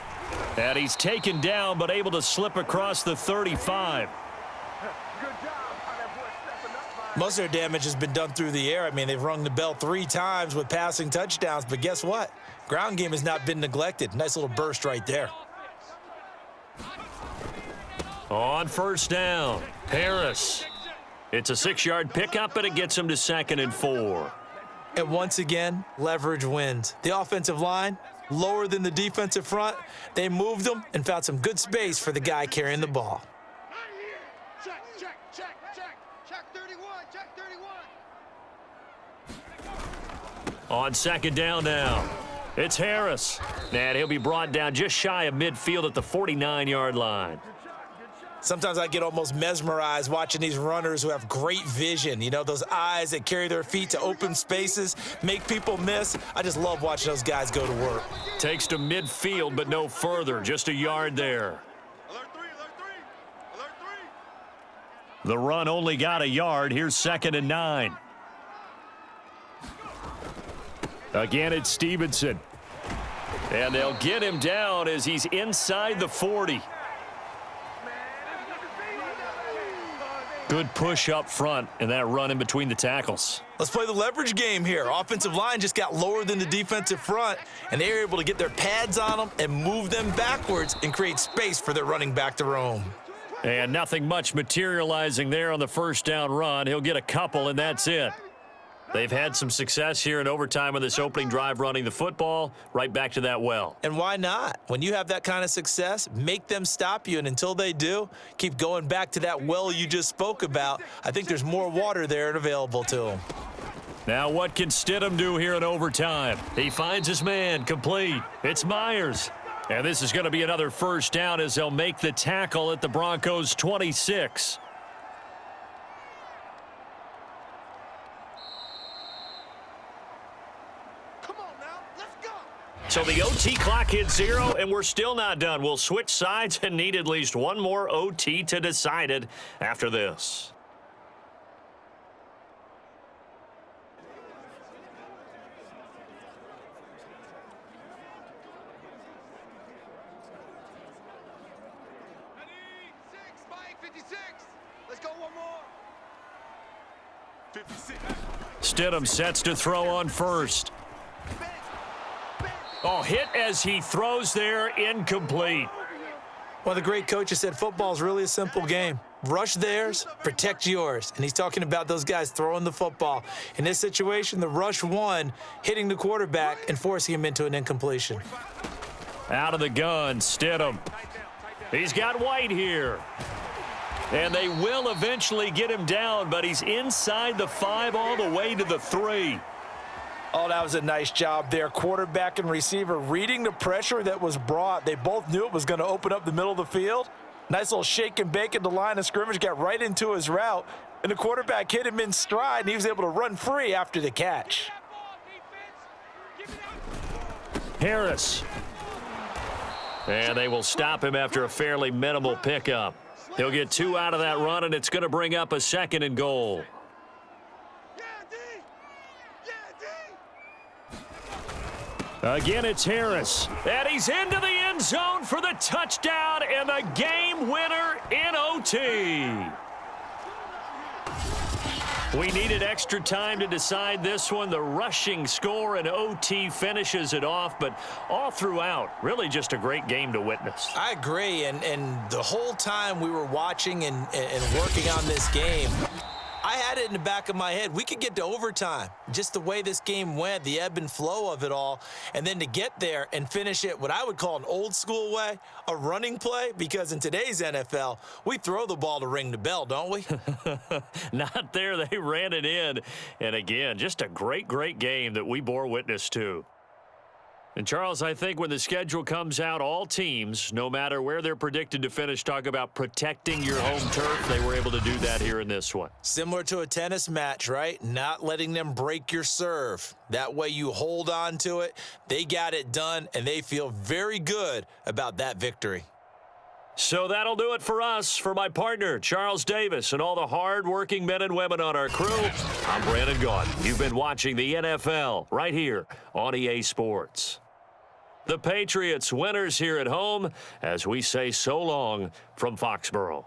And he's taken down, but able to slip across the 35. Most of their damage has been done through the air. I mean, they've rung the bell 3 times with passing touchdowns, but guess what? Ground game has not been neglected. Nice little burst right there. On 1st down, Harris. It's a 6-yard pickup, and it gets him to 2nd and 4. And once again, leverage wins. The offensive line, lower than the defensive front. They moved them and found some good space for the guy carrying the ball. Check, check, check, check. Check 31, check 31. On 2nd down now. It's Harris. And he'll be brought down just shy of midfield at the 49-yard line. Sometimes I get almost mesmerized watching these runners who have great vision. You know, those eyes that carry their feet to open spaces, make people miss. I just love watching those guys go to work. Takes to midfield, but no further. Just a yard there. Alert three, alert three, alert three. The run only got a yard. Here's 2nd and 9. Again, it's Stevenson. And they'll get him down as he's inside the 40. Good push up front and that run in between the tackles. Let's play the leverage game here. Offensive line just got lower than the defensive front, and they were able to get their pads on them and move them backwards and create space for their running back to roam. And nothing much materializing there on the first down run. He'll get a couple, and that's it. They've had some success here in overtime on this opening drive running the football. Right back to that well. And why not? When you have that kind of success, make them stop you, and until they do, keep going back to that well you just spoke about. I think there's more water there and available to them. Now what can Stidham do here in overtime? He finds his man, complete. It's Myers. And this is going to be another first down as they'll make the tackle at the Broncos' 26. So the OT clock hits 0, and we're still not done. We'll switch sides and need at least one more OT to decide it after this. Ready? 6, Mike, 56. Let's go one more. 56. Stidham sets to throw on first. Oh, hit as he throws there, incomplete. One of the great coaches said football is really a simple game. Rush theirs, protect yours. And he's talking about those guys throwing the football. In this situation, the rush won, hitting the quarterback and forcing him into an incompletion. Out of the gun, Stidham. He's got White here. And they will eventually get him down, but he's inside the 5 all the way to the 3. Oh, that was a nice job there. Quarterback and receiver reading the pressure that was brought. They both knew it was going to open up the middle of the field. Nice little shake and bake at the line of scrimmage, got right into his route, and the quarterback hit him in stride, and he was able to run free after the catch. Harris. And they will stop him after a fairly minimal pickup. He'll get 2 out of that run, and it's going to bring up a 2nd and goal. Again, it's Harris. And he's into the end zone for the touchdown and the game winner in OT. We needed extra time to decide this one. The rushing score in OT finishes it off, but all throughout, really just a great game to witness. I agree, and the whole time we were watching and working on this game, I had it in the back of my head. We could get to overtime. Just the way this game went, the ebb and flow of it all, and then to get there and finish it what I would call an old school way, a running play, because in today's NFL, we throw the ball to ring the bell, don't we? Not there. They ran it in. And again, just a great, great game that we bore witness to. And, Charles, I think when the schedule comes out, all teams, no matter where they're predicted to finish, talk about protecting your home turf. They were able to do that here in this one. Similar to a tennis match, right? Not letting them break your serve. That way you hold on to it. They got it done, and they feel very good about that victory. So that'll do it for us. For my partner, Charles Davis, and all the hard-working men and women on our crew, I'm Brandon Gaudin. You've been watching the NFL right here on EA Sports. The Patriots winners here at home as we say so long from Foxborough.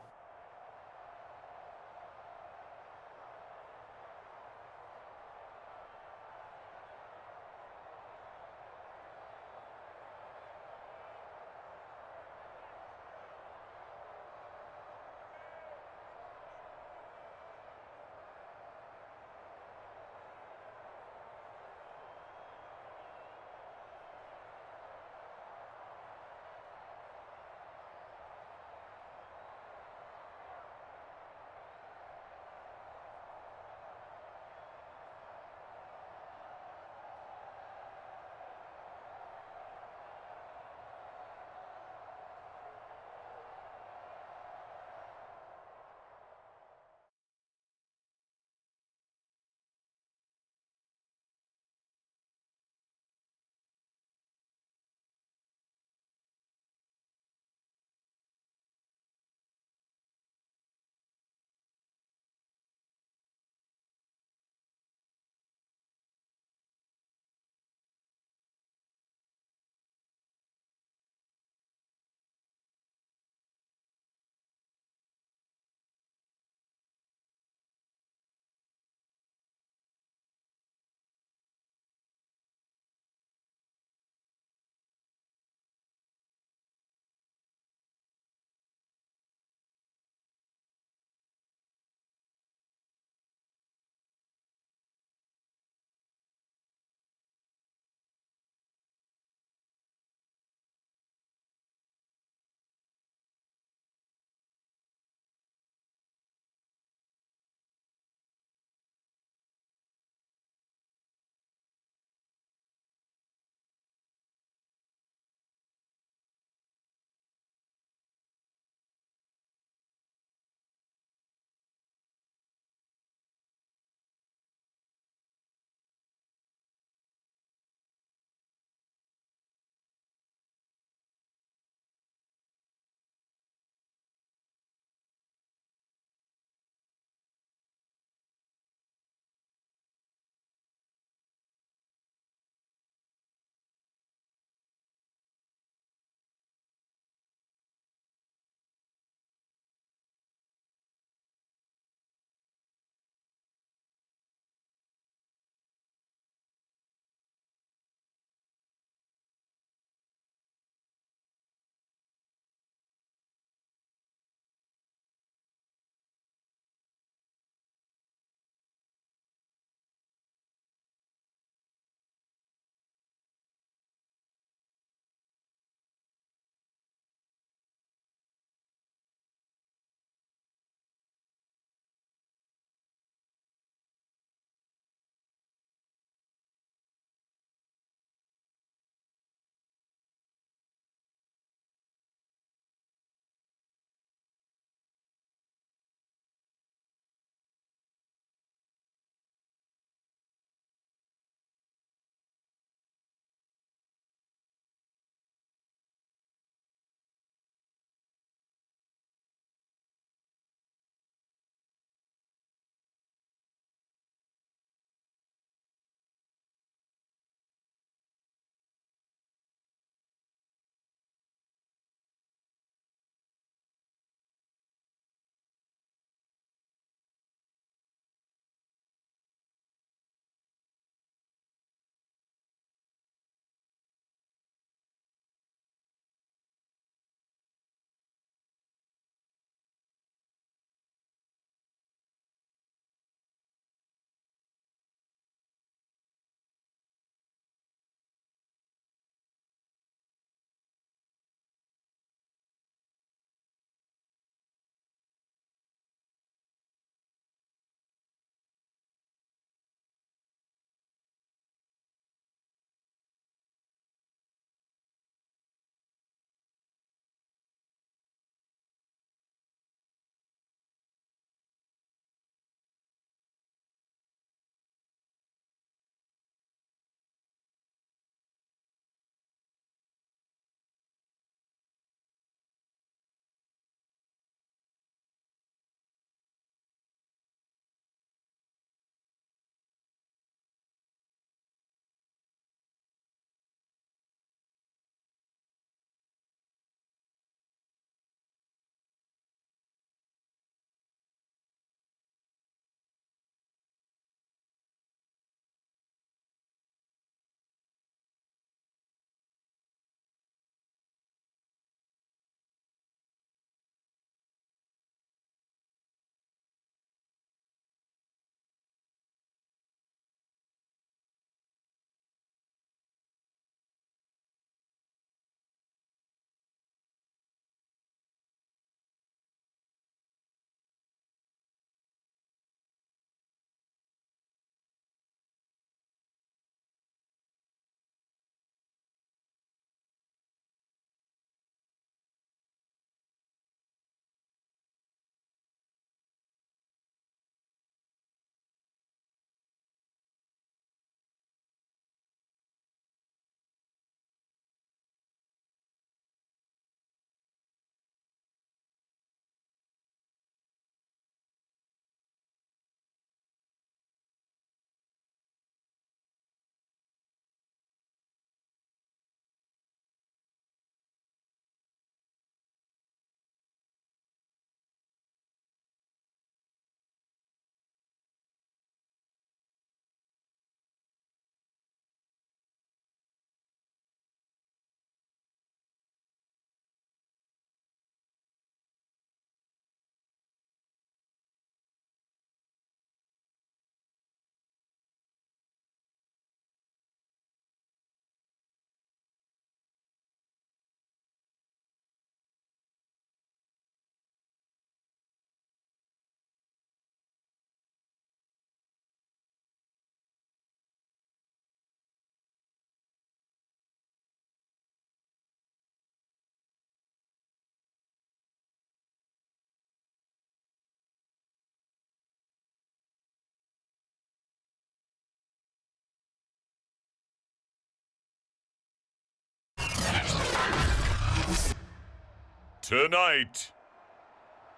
Tonight,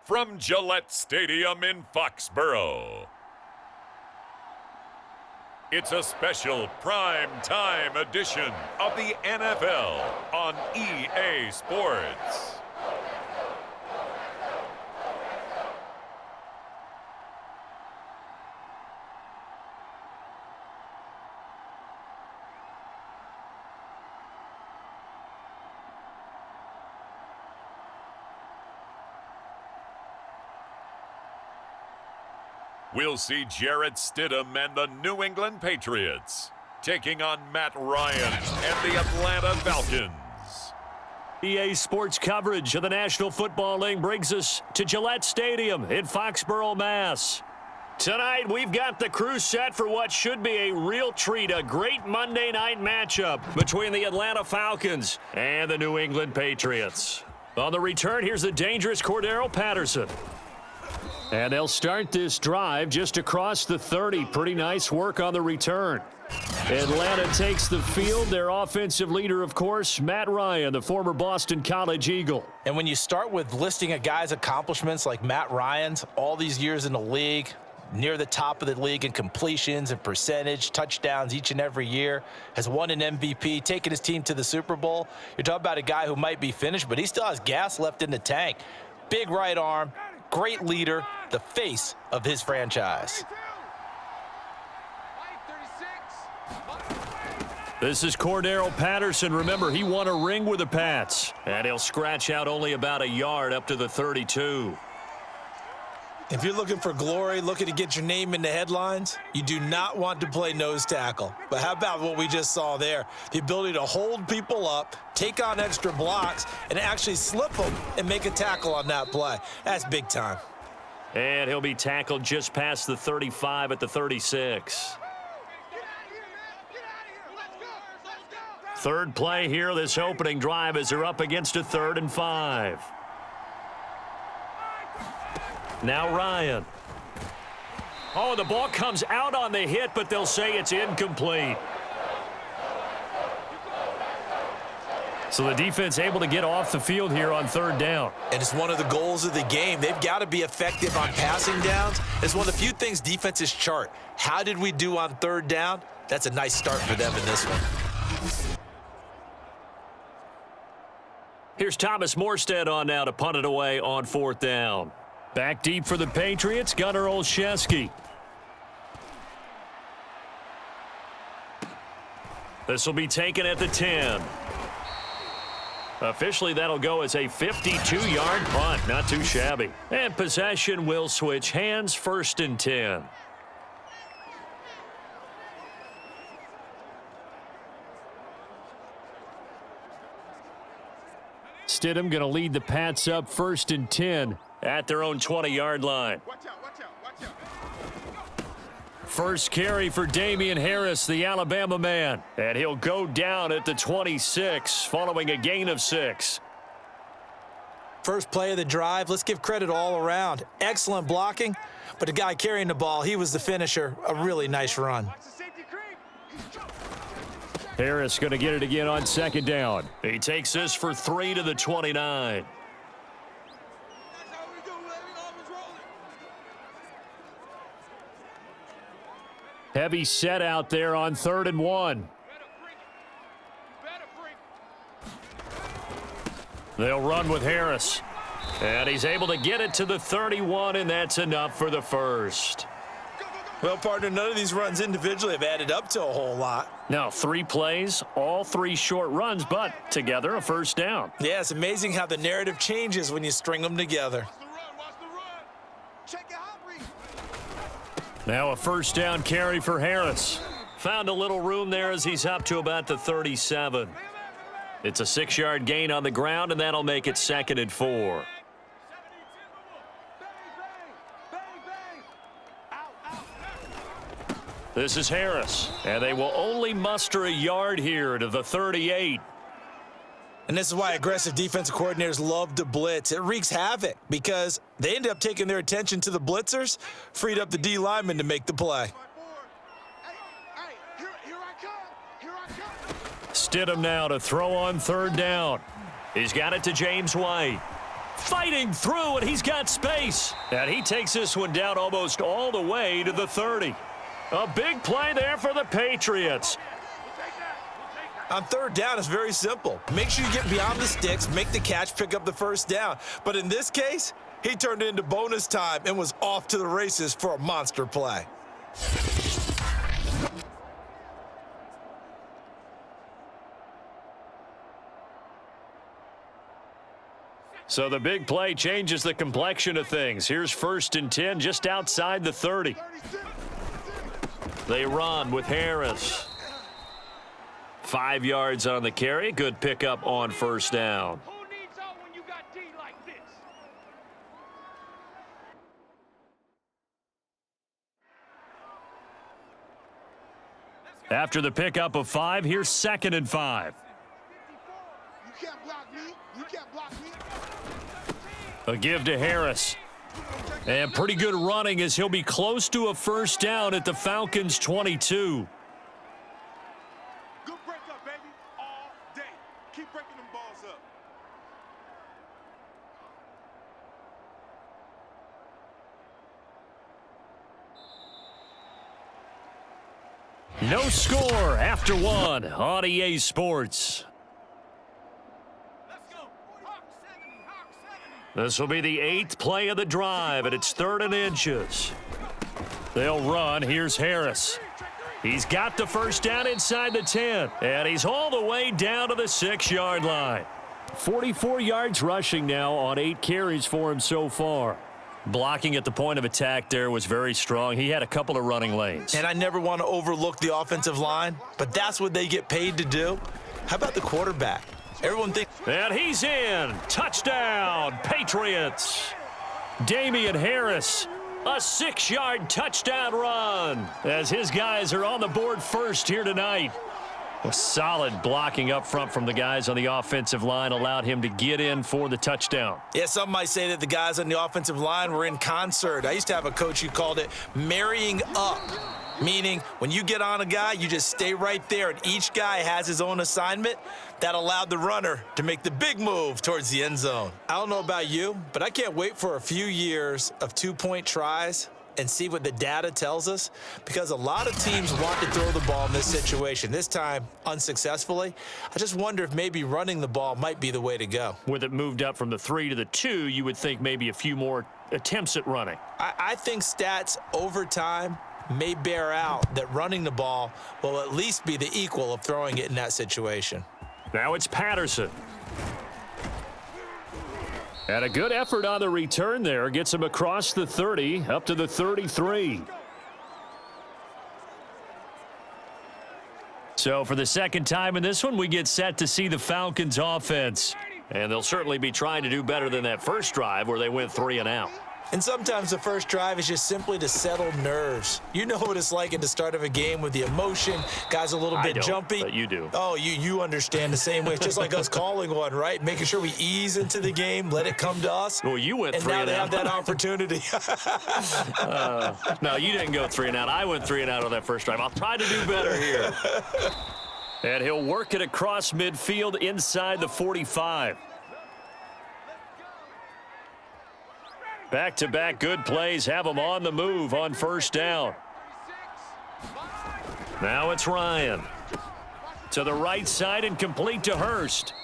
from Gillette Stadium in Foxborough, it's a special prime time edition of the NFL on EA Sports. We'll see Jarrett Stidham and the New England Patriots taking on Matt Ryan and the Atlanta Falcons. EA Sports coverage of the National Football League brings us to Gillette Stadium in Foxborough, Mass. Tonight, we've got the crew set for what should be a real treat, a great Monday night matchup between the Atlanta Falcons and the New England Patriots. On the return, here's the dangerous Cordero Patterson. And they'll start this drive just across the 30. Pretty nice work on the return. Atlanta takes the field. Their offensive leader, of course, Matt Ryan, the former Boston College Eagle. And when you start with listing a guy's accomplishments like Matt Ryan's, all these years in the league, near the top of the league in completions and percentage, touchdowns each and every year, has won an MVP, taken his team to the Super Bowl. You're talking about a guy who might be finished, but he still has gas left in the tank. Big right arm, great leader, the face of his franchise. This is Cordero Patterson. Remember, he won a ring with the Pats. And he'll scratch out only about a yard up to the 32. If you're looking for glory, looking to get your name in the headlines, you do not want to play nose tackle. But how about what we just saw there? The ability to hold people up, take on extra blocks, and actually slip them and make a tackle on that play. That's big time. And he'll be tackled just past the 35 at the 36. Third play here, this opening drive, as they're up against a 3rd and 5. Now Ryan. Oh, the ball comes out on the hit, but they'll say it's incomplete. So the defense able to get off the field here on 3rd down. And it's one of the goals of the game. They've got to be effective on passing downs. It's one of the few things defenses chart. How did we do on 3rd down? That's a nice start for them in this one. Here's Thomas Morstead on now to punt it away on 4th down. Back deep for the Patriots, Gunnar Olszewski. This will be taken at the 10. Officially, that'll go as a 52-yard punt. Not too shabby. And possession will switch hands, 1st and 10. Stidham going to lead the Pats up 1st and 10. At their own 20-yard line. Watch out, watch out, watch out. First carry for Damian Harris, the Alabama man. And he'll go down at the 26 following a gain of 6. First play of the drive, let's give credit all around. Excellent blocking, but the guy carrying the ball, he was the finisher. A really nice run. Harris going to get it again on 2nd down. He takes this for 3 to the 29. Heavy set out there on 3rd and 1. They'll run with Harris. And he's able to get it to the 31, and that's enough for the first. Well, partner, none of these runs individually have added up to a whole lot. Now, 3 plays, all 3 short runs, but together a first down. Yeah, it's amazing how the narrative changes when you string them together. Now a first down carry for Harris. Found a little room there as he's up to about the 37. It's a 6-yard gain on the ground, and that'll make it 2nd and 4. This is Harris, and they will only muster a yard here to the 38. And this is why aggressive defensive coordinators love to blitz. It wreaks havoc because they end up taking their attention to the blitzers, freed up the D lineman to make the play. Stidham now to throw on 3rd down. He's got it to James White. fighting through, and he's got space. And he takes this one down almost all the way to the 30. A big play there for the Patriots. On third down, it's very simple. Make sure you get beyond the sticks, make the catch, pick up the first down. But in this case, he turned it into bonus time and was off to the races for a monster play. So the big play changes the complexion of things. Here's 1st and 10 just outside the 30. They run with Harris. 5 yards on the carry. Good pickup on first down. Who needs out when you got D like this? After the pickup of 5, here's 2nd and 5. You can't block me. You can't block me. A give to Harris. And pretty good running as he'll be close to a first down at the Falcons' 22. Good break up, baby. All day. Keep breaking them balls up. No score after 1 on EA Sports. Let's go. Hawk 70. Hawk 70. This will be the 8th play of the drive, and it's 3rd and inches. They'll run. Here's Harris. He's got the first down inside the 10, and he's all the way down to the 6-yard line. 44 yards rushing now on 8 carries for him so far. Blocking at the point of attack there was very strong. He had a couple of running lanes. And I never want to overlook the offensive line, but that's what they get paid to do. How about the quarterback? Everyone thinks. And he's in. Touchdown, Patriots. Damian Harris, a 6-yard touchdown run as his guys are on the board first here tonight. A solid blocking up front from the guys on the offensive line allowed him to get in for the touchdown. Yeah, some might say that the guys on the offensive line were in concert. I used to have a coach who called it marrying up, meaning when you get on a guy, you just stay right there, and each guy has his own assignment. That allowed the runner to make the big move towards the end zone. I don't know about you, but I can't wait for a few years of 2-point tries and see what the data tells us, because a lot of teams want to throw the ball in this situation, this time unsuccessfully. I just wonder if maybe running the ball might be the way to go. With it moved up from the 3 to the 2, you would think maybe a few more attempts at running. I think stats over time may bear out that running the ball will at least be the equal of throwing it in that situation. Now it's Patterson. And a good effort on the return there. Gets him across the 30, up to the 33. So for the second time in this one, we get set to see the Falcons offense. And they'll certainly be trying to do better than that first drive where they went 3 and out. And sometimes the first drive is just simply to settle nerves. You know what it's like at the start of a game with the emotion. Guys a little bit jumpy. But you do. Oh, you understand the same way. It's just like us calling one, right? Making sure we ease into the game, let it come to us. Well, you went 3 and out. And now they have that opportunity. No, you didn't go 3 and out. I went 3 and out on that first drive. I'll try to do better here. And he'll work it across midfield inside the 45. Back-to-back good plays have him on the move on first down. Now it's Ryan. To the right side and complete to Hurst.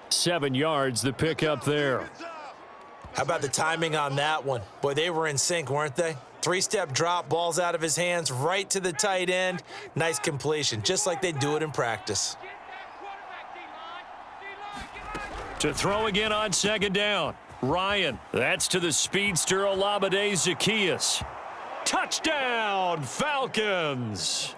7 yards, the pickup there. How about the timing on that one? Boy, they were in sync, weren't they? 3-step drop, balls out of his hands, right to the tight end. Nice completion, just like they do it in practice. To throw again on second down. Ryan, that's to the speedster Olamide Zaccheaus. Touchdown, Falcons!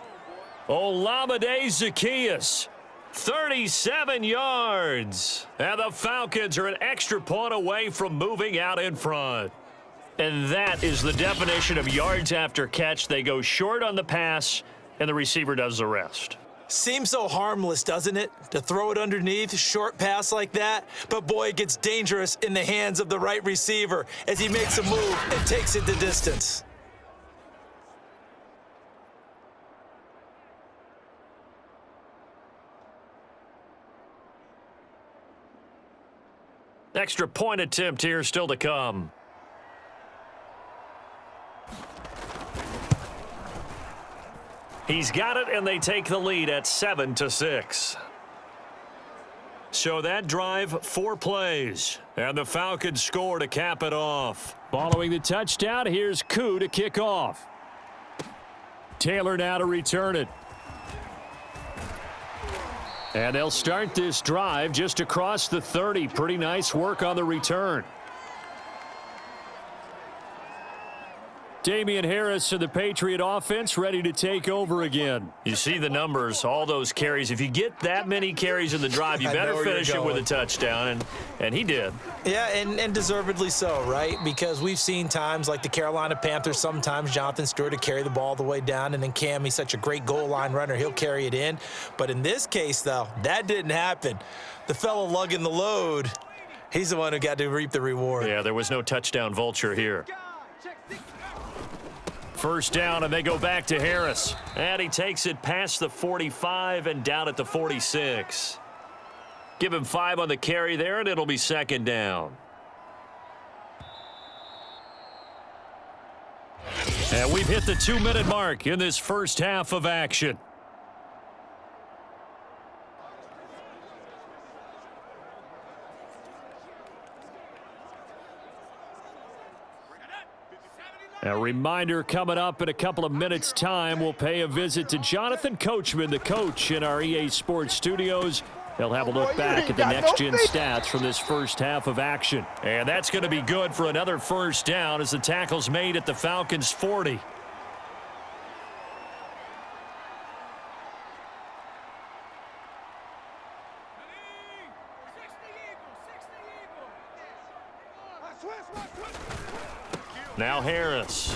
Olamide Zaccheaus, 37 yards. And the Falcons are an extra point away from moving out in front. And that is the definition of yards after catch. They go short on the pass, and the receiver does the rest. Seems so harmless, doesn't it? To throw it underneath, short pass like that. But boy, it gets dangerous in the hands of the right receiver as he makes a move and takes it the distance. Extra point attempt here still to come. He's got it, and they take the lead at 7-6. So that drive, 4 plays. And the Falcons score to cap it off. Following the touchdown, here's Koo to kick off. Taylor now to return it. And they'll start this drive just across the 30. Pretty nice work on the return. Damian Harris of the Patriot offense ready to take over again. You see the numbers, all those carries. If you get that many carries in the drive, you better finish it with a touchdown, and he did. Yeah, and deservedly so, right? Because we've seen times like the Carolina Panthers, sometimes Jonathan Stewart to carry the ball all the way down, and then Cam, he's such a great goal line runner, he'll carry it in. But in this case, though, that didn't happen. The fellow lugging the load, he's the one who got to reap the reward. Yeah, there was no touchdown vulture here. First down, and they go back to Harris. And he takes it past the 45 and down at the 46. Give him 5 on the carry there, and it'll be second down. And we've hit the 2-minute mark in this first half of action. A reminder coming up in a couple of minutes' time. We'll pay a visit to Jonathan Coachman, the coach in our EA Sports studios. They'll have a look back at the next-gen stats from this first half of action. And that's going to be good for another first down as the tackle's made at the Falcons' 40. Now Harris.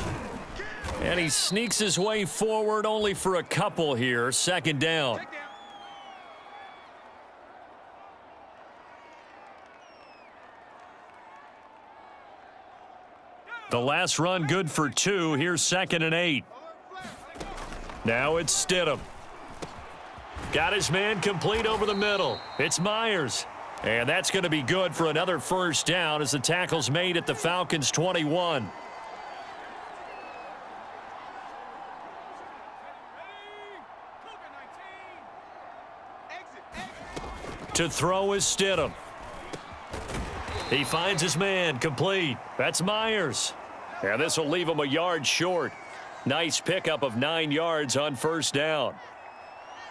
And he sneaks his way forward only for a couple here. Second down. The last run good for 2. Here's 2nd and 8. Now it's Stidham. Got his man complete over the middle. It's Myers. And that's going to be good for another first down as the tackle's made at the Falcons' 21. To throw is Stidham. He finds his man complete. That's Myers. And this will leave him a yard short. Nice pickup of 9 yards on first down.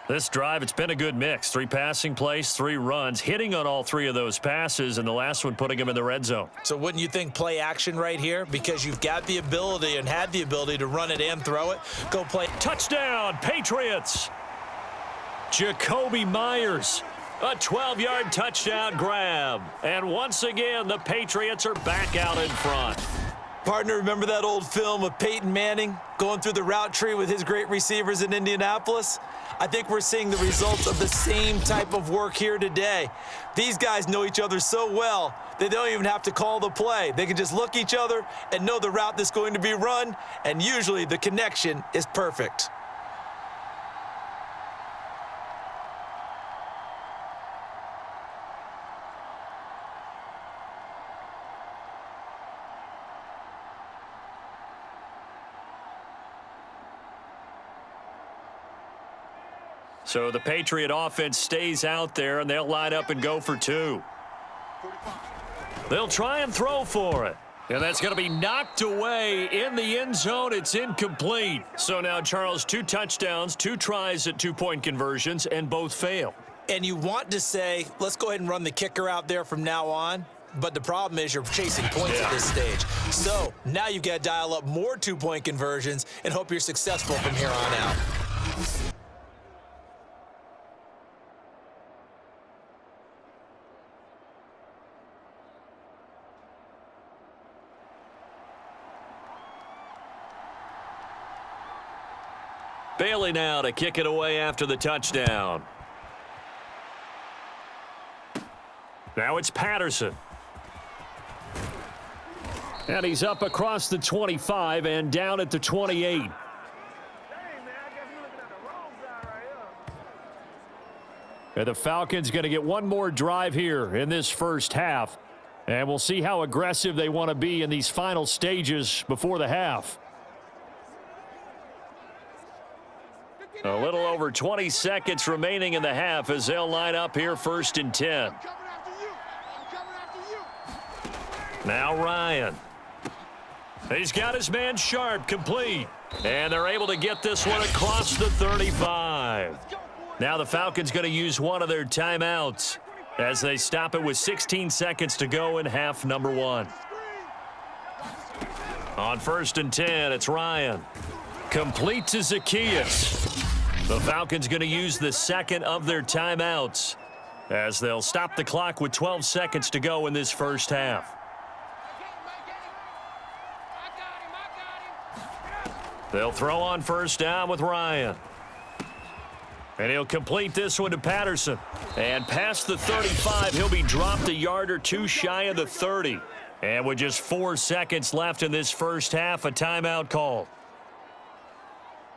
This drive, it's been a good mix. 3 passing plays, 3 runs, hitting on all 3 of those passes, and the last one putting him in the red zone. So wouldn't you think play action right here? Because you've got the ability and had the ability to run it and throw it. Go play. Touchdown, Patriots! Jacoby Myers. A 12-yard touchdown grab. And once again, the Patriots are back out in front. Partner, remember that old film of Peyton Manning going through the route tree with his great receivers in Indianapolis? I think we're seeing the results of the same type of work here today. These guys know each other so well, they don't even have to call the play. They can just look each other and know the route that's going to be run, and usually the connection is perfect. So the Patriot offense stays out there, and they'll line up and go for 2. They'll try and throw for it. And that's going to be knocked away in the end zone. It's incomplete. So now, Charles, 2 touchdowns, 2 tries at 2-point conversions, and both fail. And you want to say, let's go ahead and run the kicker out there from now on. But the problem is you're chasing points at this stage. So now you've got to dial up more 2-point conversions and hope you're successful from here on out. Bailey now to kick it away after the touchdown. Now it's Patterson. And he's up across the 25 and down at the 28. And the Falcons going to get one more drive here in this first half. And we'll see how aggressive they want to be in these final stages before the half. A little over 20 seconds remaining in the half as they'll line up here 1st and 10. Now Ryan. He's got his man Sharp complete. And they're able to get this one across the 35. Now the Falcons going to use one of their timeouts as they stop it with 16 seconds to go in half number 1. On 1st and 10, it's Ryan. Complete to Zacchaeus. The Falcons going to use the second of their timeouts as they'll stop the clock with 12 seconds to go in this first half. They'll throw on 1st down with Ryan. And he'll complete this one to Patterson. And past the 35, he'll be dropped a yard or two shy of the 30. And with just 4 seconds left in this first half, a timeout call.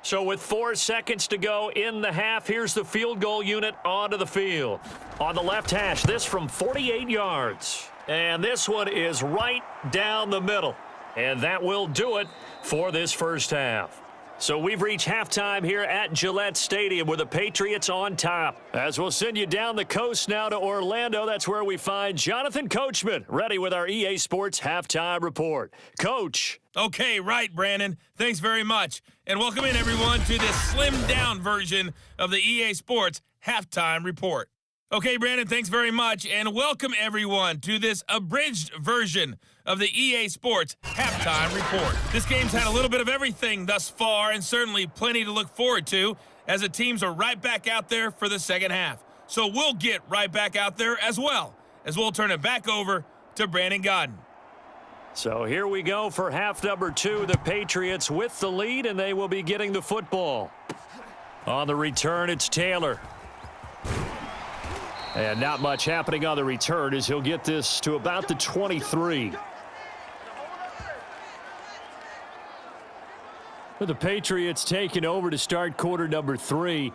So with 4 seconds to go in the half, here's the field goal unit onto the field. On the left hash, this from 48 yards. And this one is right down the middle. And that will do it for this first half. So we've reached halftime here at Gillette Stadium with the Patriots on top. As we'll send you down the coast now to Orlando, that's where we find Jonathan Coachman, ready with our EA Sports Halftime Report. Coach. Okay, right, Brandon. Thanks very much. And welcome in, everyone, to this slimmed-down version of the EA Sports Halftime Report. Okay, Brandon, thanks very much. And welcome, everyone, to this abridged version of the EA Sports Halftime Report. This game's had a little bit of everything thus far and certainly plenty to look forward to as the teams are right back out there for the second half. So we'll get right back out there as well as we'll turn it back over to Brandon Godden. So here we go for half number 2. The Patriots with the lead, and they will be getting the football. On the return, it's Taylor. And not much happening on the return as he'll get this to about the 23. With the Patriots taking over to start quarter number 3.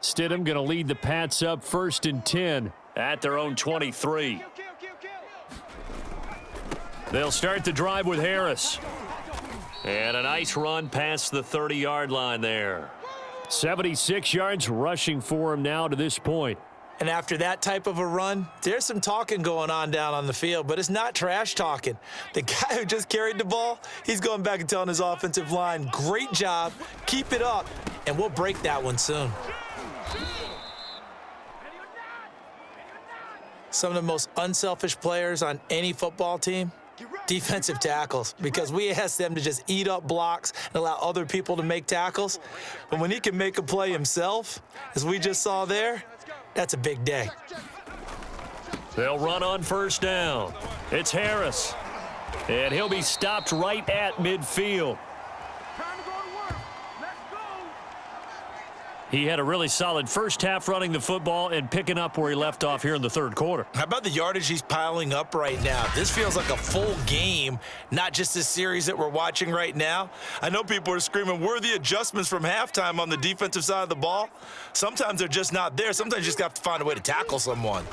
Stidham going to lead the Pats up 1st and 10 at their own 23. They'll start the drive with Harris. And a nice run past the 30-yard line there. 76 yards rushing for him now to this point. And after that type of a run, there's some talking going on down on the field, but it's not trash talking. The guy who just carried the ball, he's going back and telling his offensive line, great job, keep it up, and we'll break that one soon. Some of the most unselfish players on any football team, defensive tackles, because we ask them to just eat up blocks and allow other people to make tackles. But when he can make a play himself, as we just saw there, that's a big day. They'll run on 1st down. It's Harris. And he'll be stopped right at midfield. He had a really solid first half running the football and picking up where he left off here in the third quarter. How about the yardage he's piling up right now? This feels like a full game, not just this series that we're watching right now. I know people are screaming, where are the adjustments from halftime on the defensive side of the ball? Sometimes they're just not there. Sometimes you just have to find a way to tackle someone.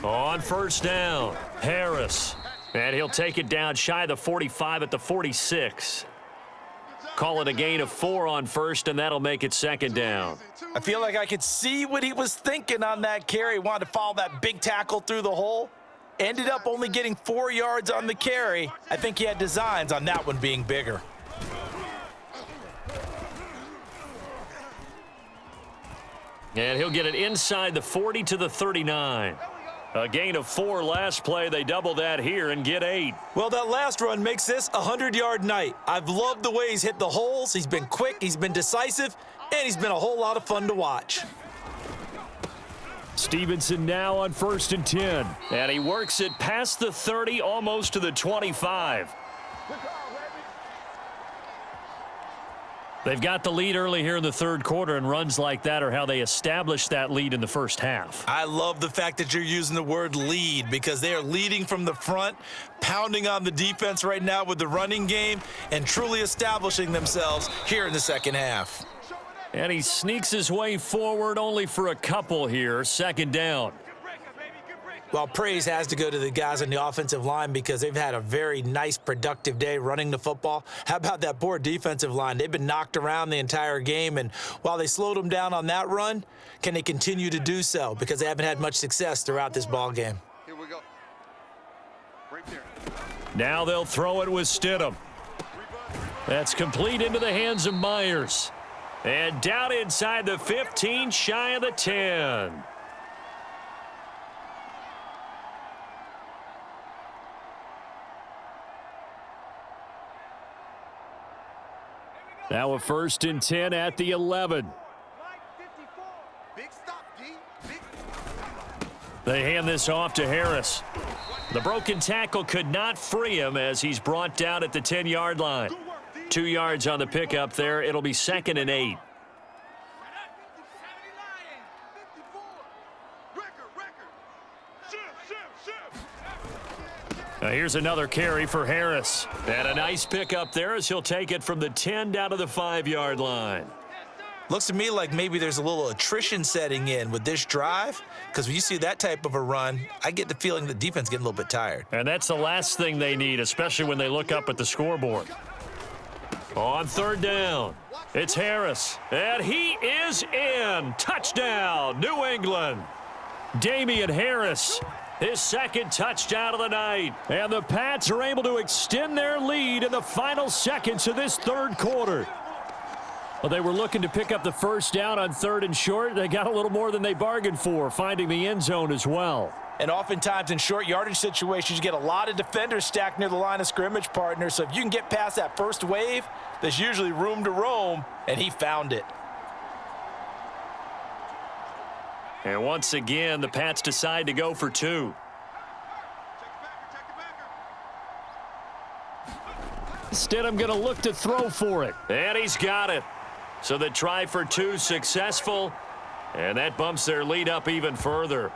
On 1st down, Harris. And he'll take it down shy of the 45 at the 46. Call it a gain of 4 on 1st, and that'll make it 2nd down. I feel like I could see what he was thinking on that carry. He wanted to follow that big tackle through the hole. Ended up only getting 4 yards on the carry. I think he had designs on that one being bigger. And he'll get it inside the 40 to the 39. A gain of 4 last play. They double that here and get 8. Well, that last run makes this a 100-yard night. I've loved the way he's hit the holes. He's been quick, he's been decisive, and he's been a whole lot of fun to watch. Stevenson now on 1st and 10. And he works it past the 30, almost to the 25. They've got the lead early here in the third quarter, and runs like that are how they established that lead in the first half. I love the fact that you're using the word lead because they are leading from the front, pounding on the defense right now with the running game, and truly establishing themselves here in the second half. And he sneaks his way forward only for a couple here. Second down. Well, praise has to go to the guys on the offensive line because they've had a very nice, productive day running the football. How about that poor defensive line? They've been knocked around the entire game, and while they slowed them down on that run, can they continue to do so? Because they haven't had much success throughout this ball game. Here we go. Right there. Now they'll throw it with Stidham. That's complete into the hands of Myers. And down inside the 15, shy of the 10. Now a 1st and 10 at the 11. Big stop, D. Big. They hand this off to Harris. The broken tackle could not free him as he's brought down at the 10-yard line. 2 yards on the pickup there. It'll be 2nd and 8. Now here's another carry for Harris. And a nice pickup there as he'll take it from the 10 down to the 5-yard line. Looks to me like maybe there's a little attrition setting in with this drive because when you see that type of a run, I get the feeling the defense getting a little bit tired. And that's the last thing they need, especially when they look up at the scoreboard. On 3rd down, it's Harris. And he is in. Touchdown, New England. Damian Harris. His 2nd touchdown of the night. And the Pats are able to extend their lead in the final seconds of this 3rd quarter. Well, they were looking to pick up the 1st down on 3rd and short. They got a little more than they bargained for, finding the end zone as well. And oftentimes in short yardage situations, you get a lot of defenders stacked near the line of scrimmage, partner. So if you can get past that first wave, there's usually room to roam, and he found it. And once again, the Pats decide to go for 2. Stidham going to look to throw for it. And he's got it. So the try for 2 successful. And that bumps their lead up even further.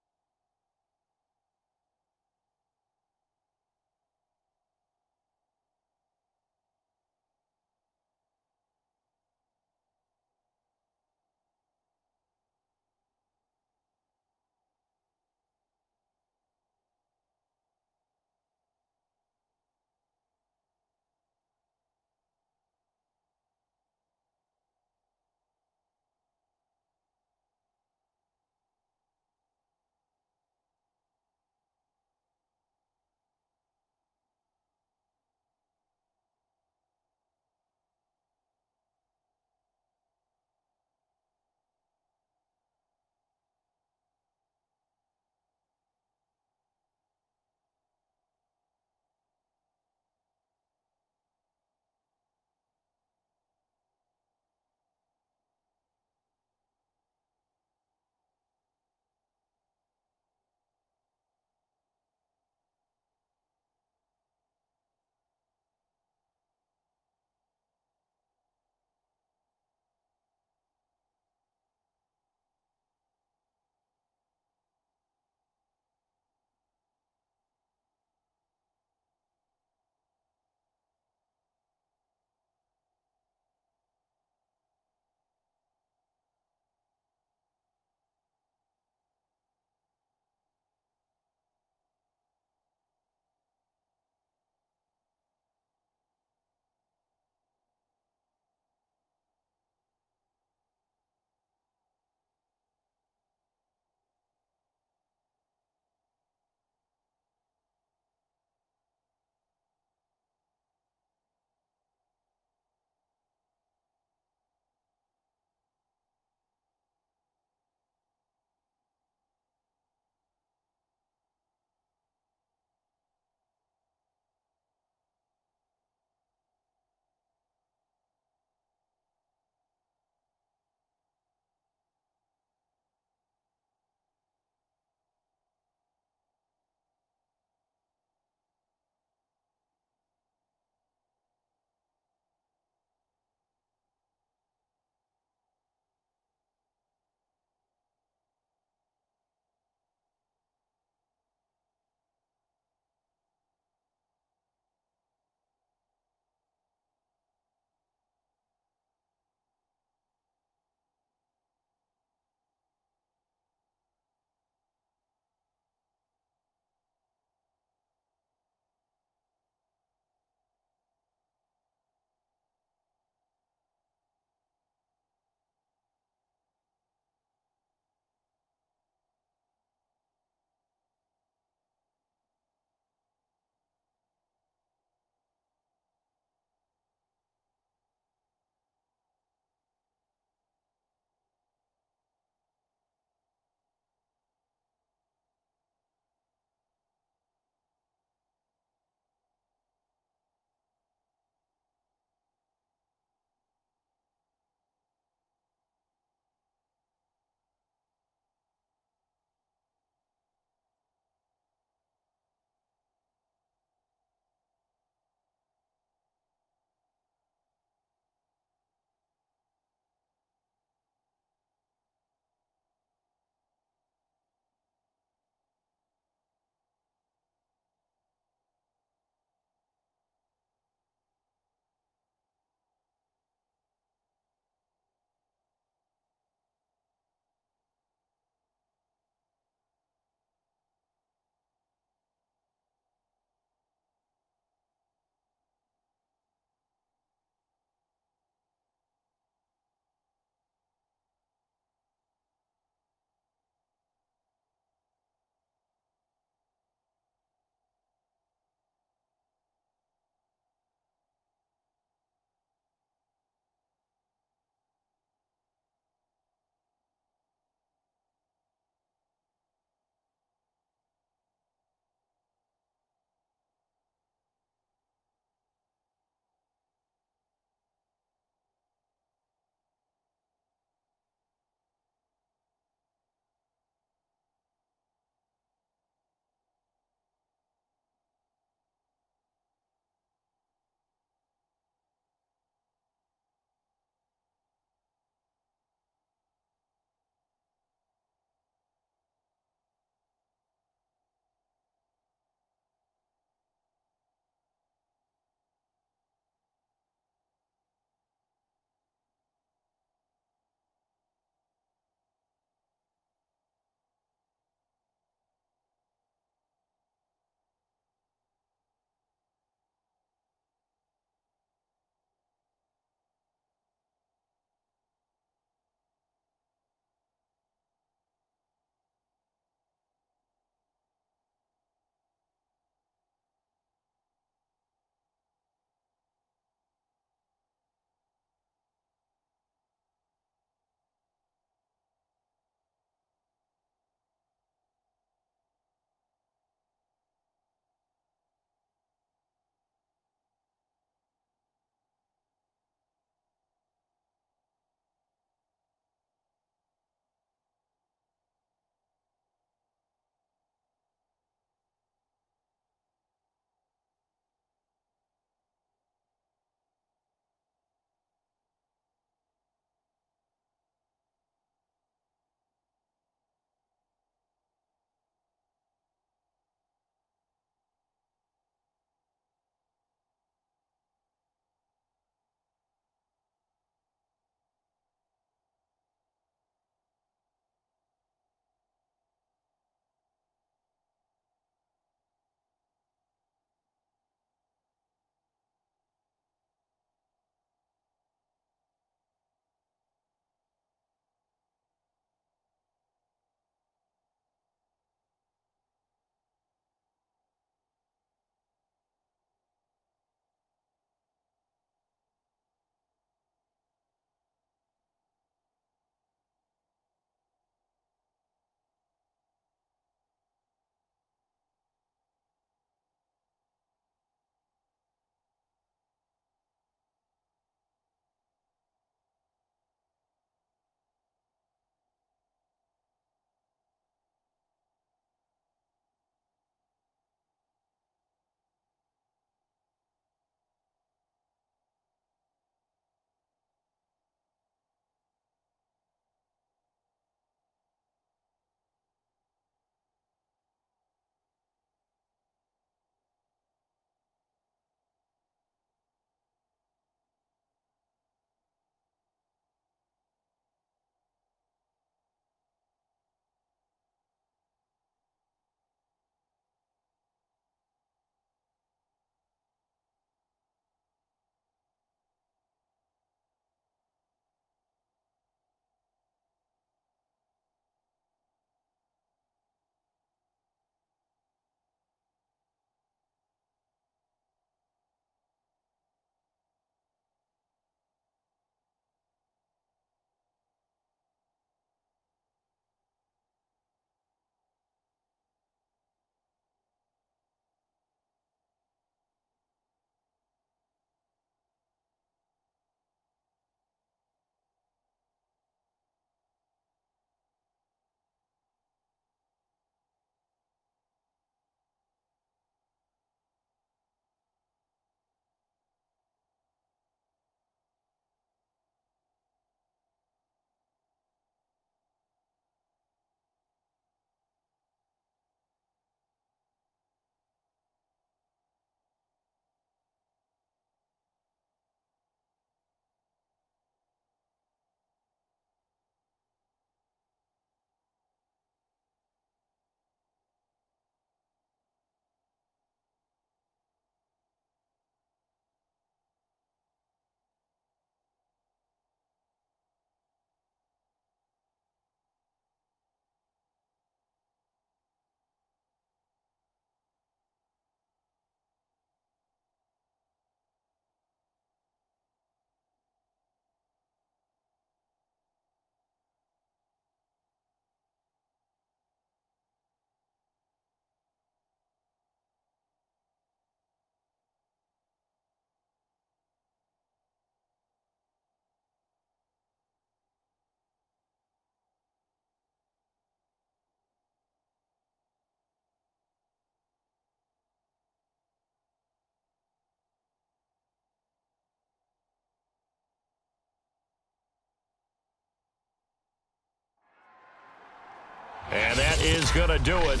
And that is going to do it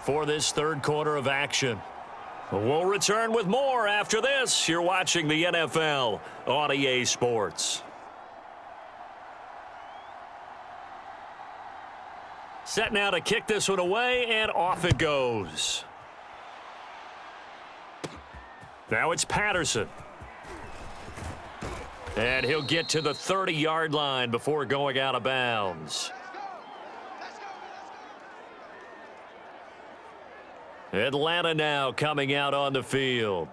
for this third quarter of action. We'll return with more after this. You're watching the NFL on EA Sports. Set now to kick this one away, and off it goes. Now it's Patterson. And he'll get to the 30-yard line before going out of bounds. Atlanta now coming out on the field.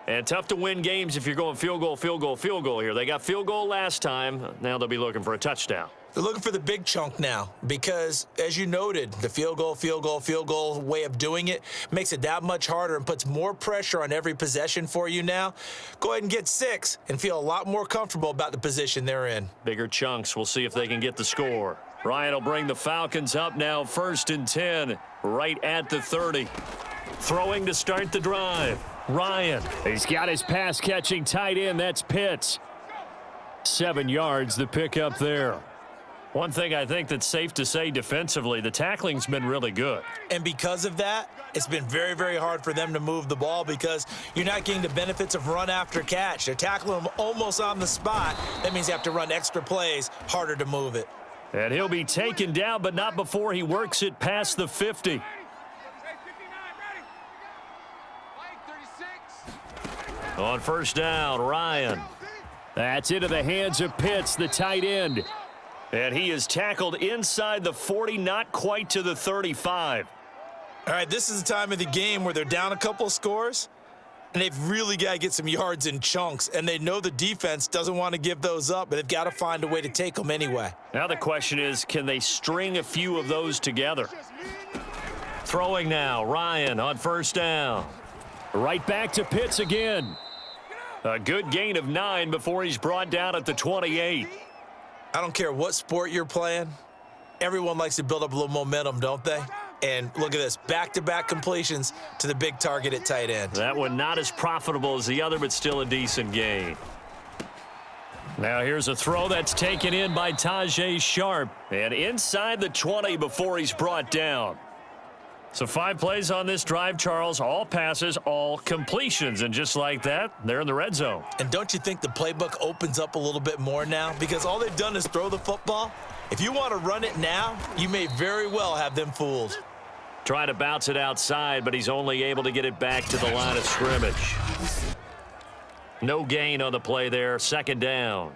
And tough to win games if you're going field goal here. They got field goal last time. Now they'll be looking for a touchdown. They're looking for the big chunk now because, as you noted, the field goal way of doing it makes it that much harder and puts more pressure on every possession for you now. Go ahead and get 6 and feel a lot more comfortable about the position they're in. Bigger chunks. We'll see if they can get the score. Ryan will bring the Falcons up now, 1st and 10, right at the 30. Throwing to start the drive. Ryan. He's got his pass-catching tight end. That's Pitts. 7 yards, the pickup there. One thing I think that's safe to say defensively, the tackling's been really good. And because of that, it's been very, very hard for them to move the ball because you're not getting the benefits of run after catch. They're tackling them almost on the spot. That means you have to run extra plays, harder to move it. And he'll be taken down, but not before he works it past the 50. On 1st down, Ryan. That's into the hands of Pitts, the tight end. And he is tackled inside the 40, not quite to the 35. All right, this is the time of the game where they're down a couple of scores, and they've really got to get some yards in chunks, and they know the defense doesn't want to give those up, but they've got to find a way to take them anyway. Now the question is, can they string a few of those together? Throwing now, Ryan on 1st down. Right back to Pitts again. A good gain of 9 before he's brought down at the 28. I don't care what sport you're playing. Everyone likes to build up a little momentum, don't they? And look at this, back-to-back completions to the big target at tight end. That one not as profitable as the other, but still a decent gain. Now here's a throw that's taken in by Tajay Sharp. And inside the 20 before he's brought down. So 5 plays on this drive, Charles. All passes, all completions. And just like that, they're in the red zone. And don't you think the playbook opens up a little bit more now? Because all they've done is throw the football. If you want to run it now, you may very well have them fooled. Trying to bounce it outside, but he's only able to get it back to the line of scrimmage. No gain on the play there. 2nd down.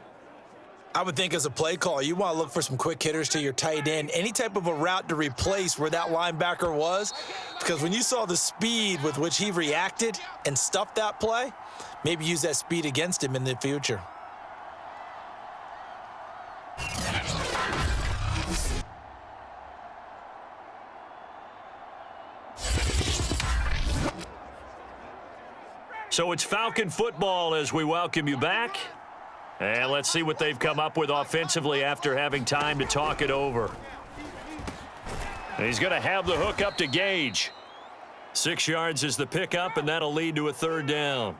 I would think as a play caller, you want to look for some quick hitters to your tight end, any type of a route to replace where that linebacker was, because when you saw the speed with which he reacted and stuffed that play, maybe use that speed against him in the future. So it's Falcon football as we welcome you back. And let's see what they've come up with offensively after having time to talk it over. And he's going to have the hook up to Gage. 6 yards is the pickup, and that'll lead to a 3rd down.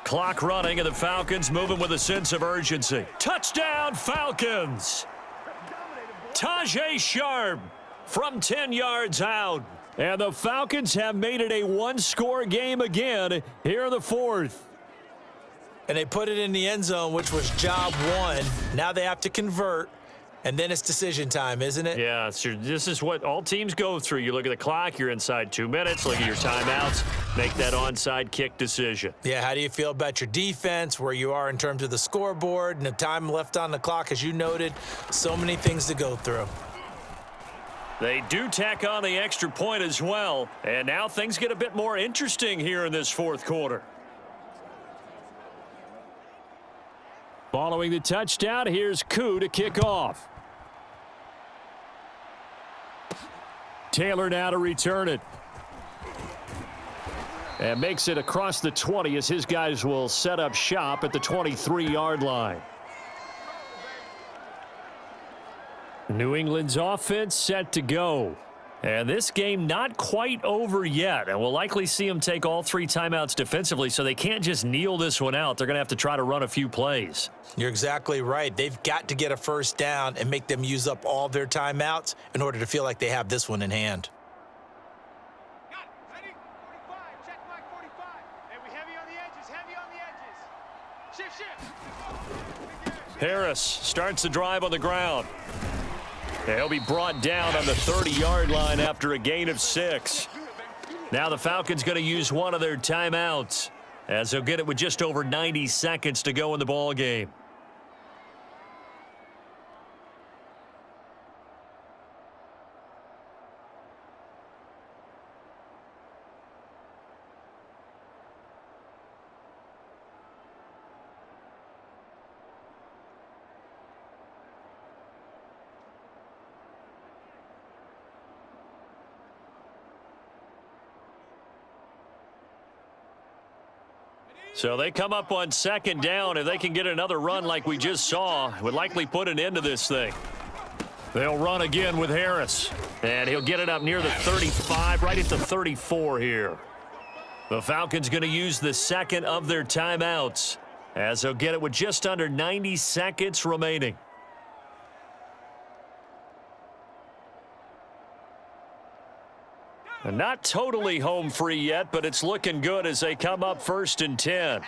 Clock running, and the Falcons moving with a sense of urgency. Touchdown, Falcons! Tajay Sharp from 10 yards out. And the Falcons have made it a 1-score game again here in the 4th. And they put it in the end zone, which was job 1. Now they have to convert, and then it's decision time, isn't it? Yeah, so this is what all teams go through. You look at the clock, you're inside 2 minutes, look at your timeouts, make that onside kick decision. Yeah, how do you feel about your defense, where you are in terms of the scoreboard, and the time left on the clock, as you noted, so many things to go through. They do tack on the extra point as well, and now things get a bit more interesting here in this 4th quarter. Following the touchdown, here's Koo to kick off. Taylor now to return it. And makes it across the 20 as his guys will set up shop at the 23-yard line. New England's offense set to go. And this game not quite over yet, and we'll likely see them take all 3 timeouts defensively, so they can't just kneel this one out. They're going to have to try to run a few plays. You're exactly right. They've got to get a first down and make them use up all their timeouts in order to feel like they have this one in hand. Got it. Ready? 45. Check mark 45. Hey, we heavy on the edges. Heavy on the edges. Shift. Harris starts the drive on the ground. He'll be brought down on the 30-yard line after a gain of 6. Now the Falcons going to use one of their timeouts, as they'll get it with just over 90 seconds to go in the ball game. So they come up on 2nd down. If they can get another run like we just saw, would likely put an end to this thing. They'll run again with Harris. And he'll get it up near the 35, right at the 34 here. The Falcons going to use the 2nd of their timeouts, as they'll get it with just under 90 seconds remaining. And not totally home free yet, but it's looking good as they come up 1st and 10.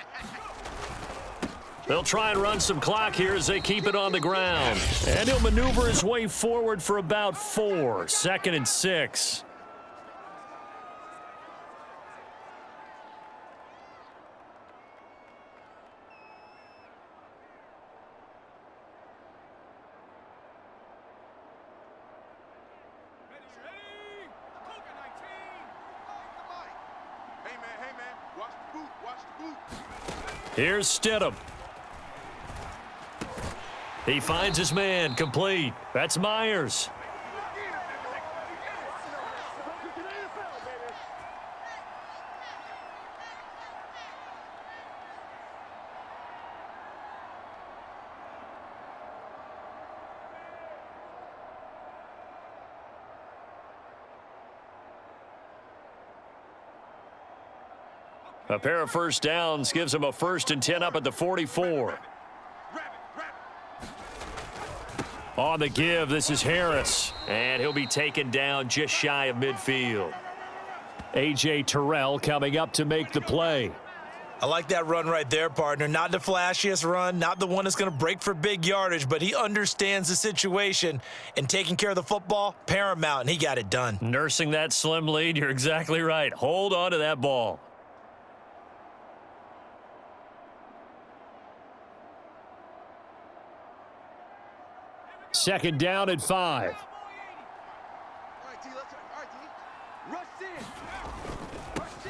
They'll try and run some clock here as they keep it on the ground. And he'll maneuver his way forward for about 4. 2nd and 6. Here's Stidham. He finds his man, complete. That's Myers. A pair of first downs gives him a 1st and 10 up at the 44. On the give, this is Harris. And he'll be taken down just shy of midfield. A.J. Terrell coming up to make the play. I like that run right there, partner. Not the flashiest run, not the one that's going to break for big yardage, but he understands the situation, and taking care of the football, paramount, and he got it done. Nursing that slim lead, you're exactly right. Hold on to that ball. Second down at 5.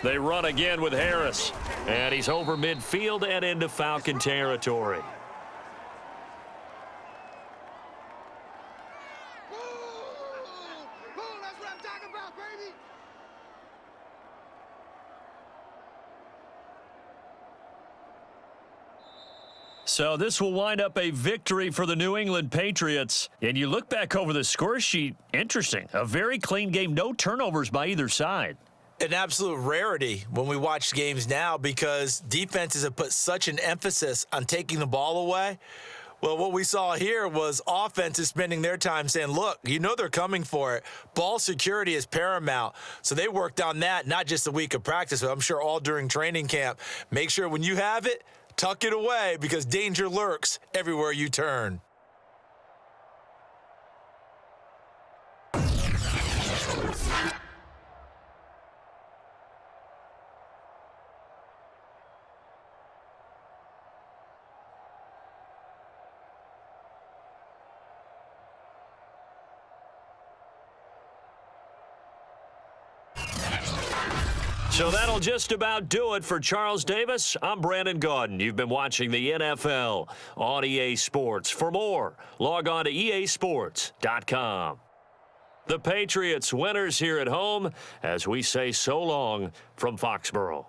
They run again with Harris. And he's over midfield and into Falcon territory. That's what I'm talking about, baby. So this will wind up a victory for the New England Patriots. And you look back over the score sheet, interesting. A very clean game, no turnovers by either side. An absolute rarity when we watch games now because defenses have put such an emphasis on taking the ball away. Well, what we saw here was offenses spending their time saying, look, you know they're coming for it. Ball security is paramount. So they worked on that, not just a week of practice, but I'm sure all during training camp. Make sure when you have it, tuck it away because danger lurks everywhere you turn. So that'll just about do it for Charles Davis. I'm Brandon Gaudin. You've been watching the NFL on EA Sports. For more, log on to easports.com. The Patriots winners here at home as we say so long from Foxborough.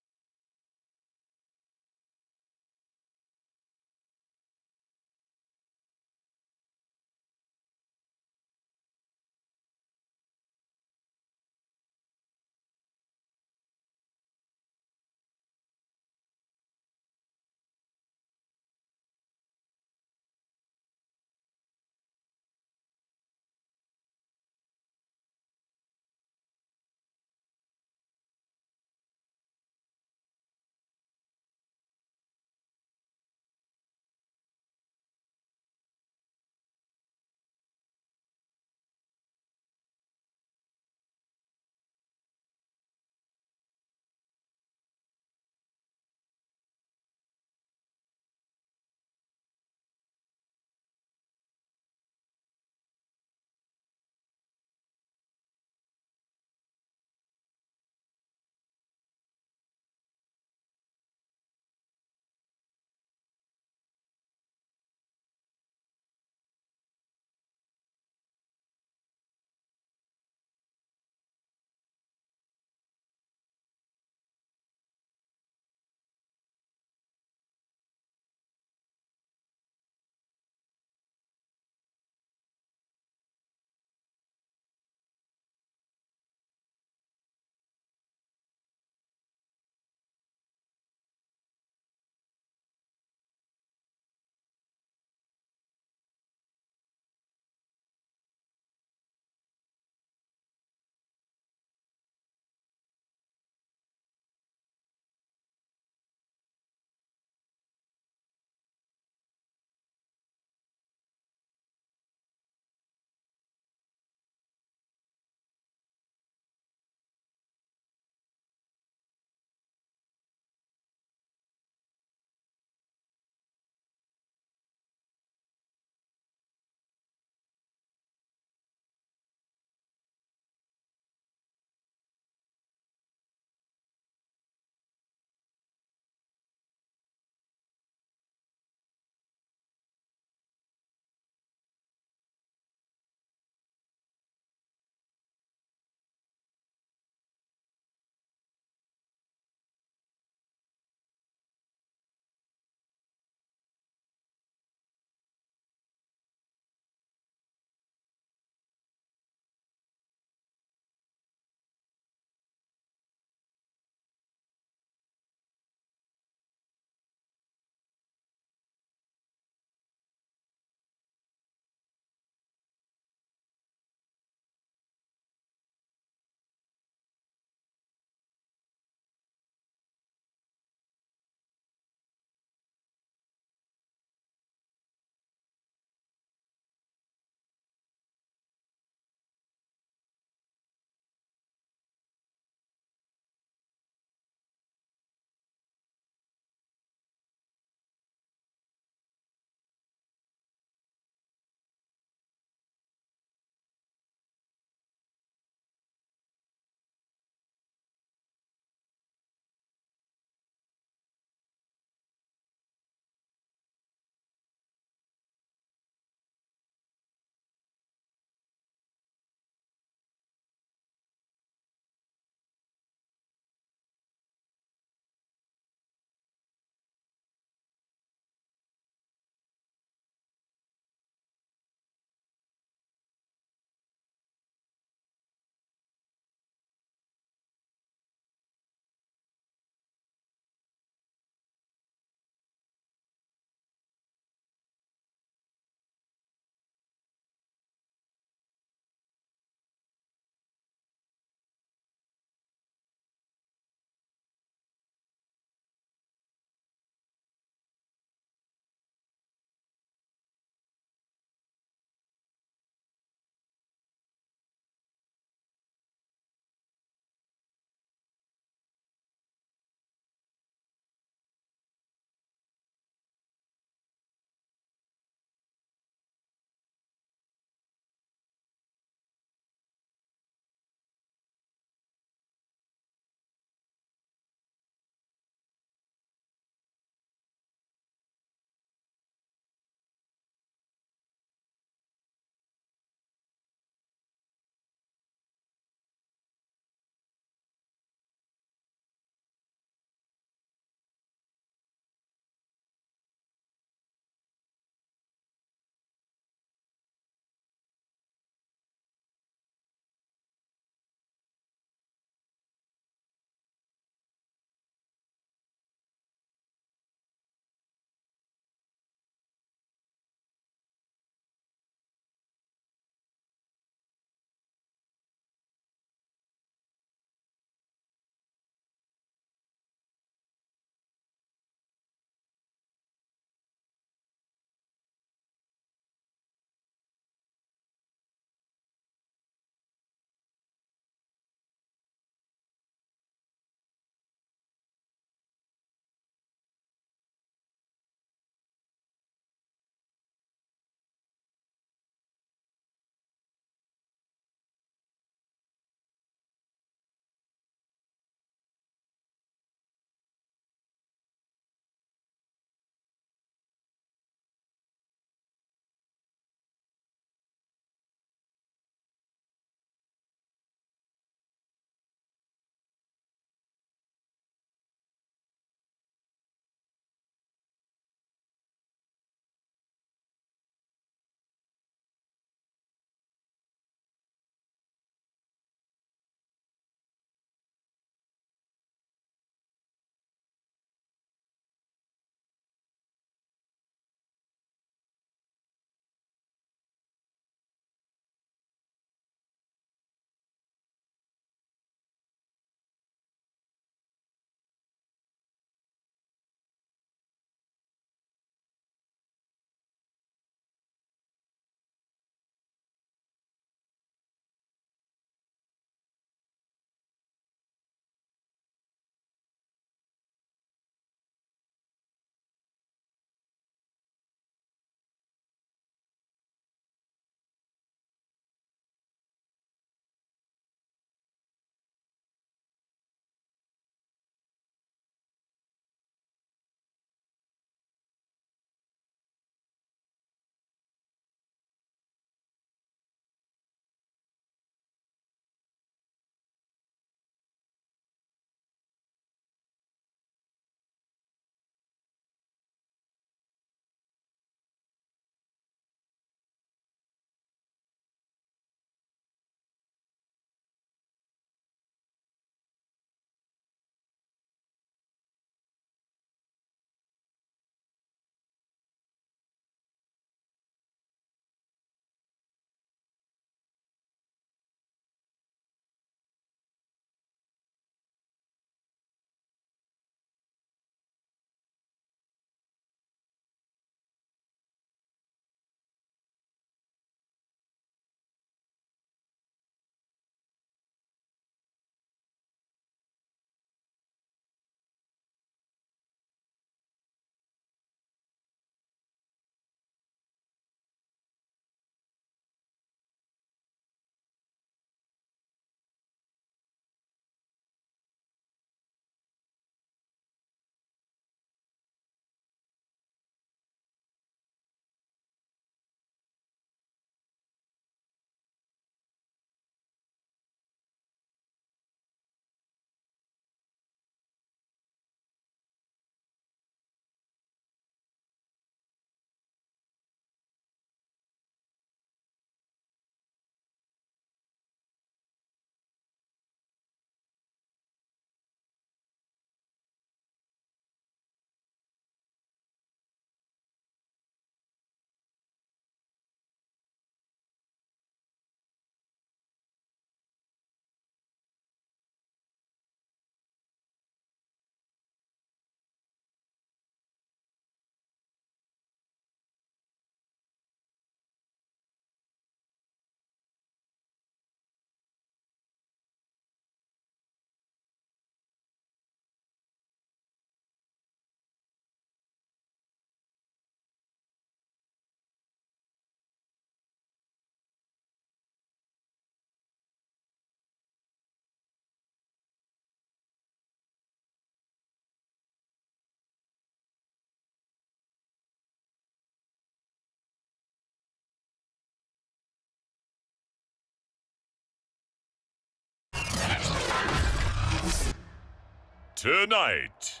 Tonight,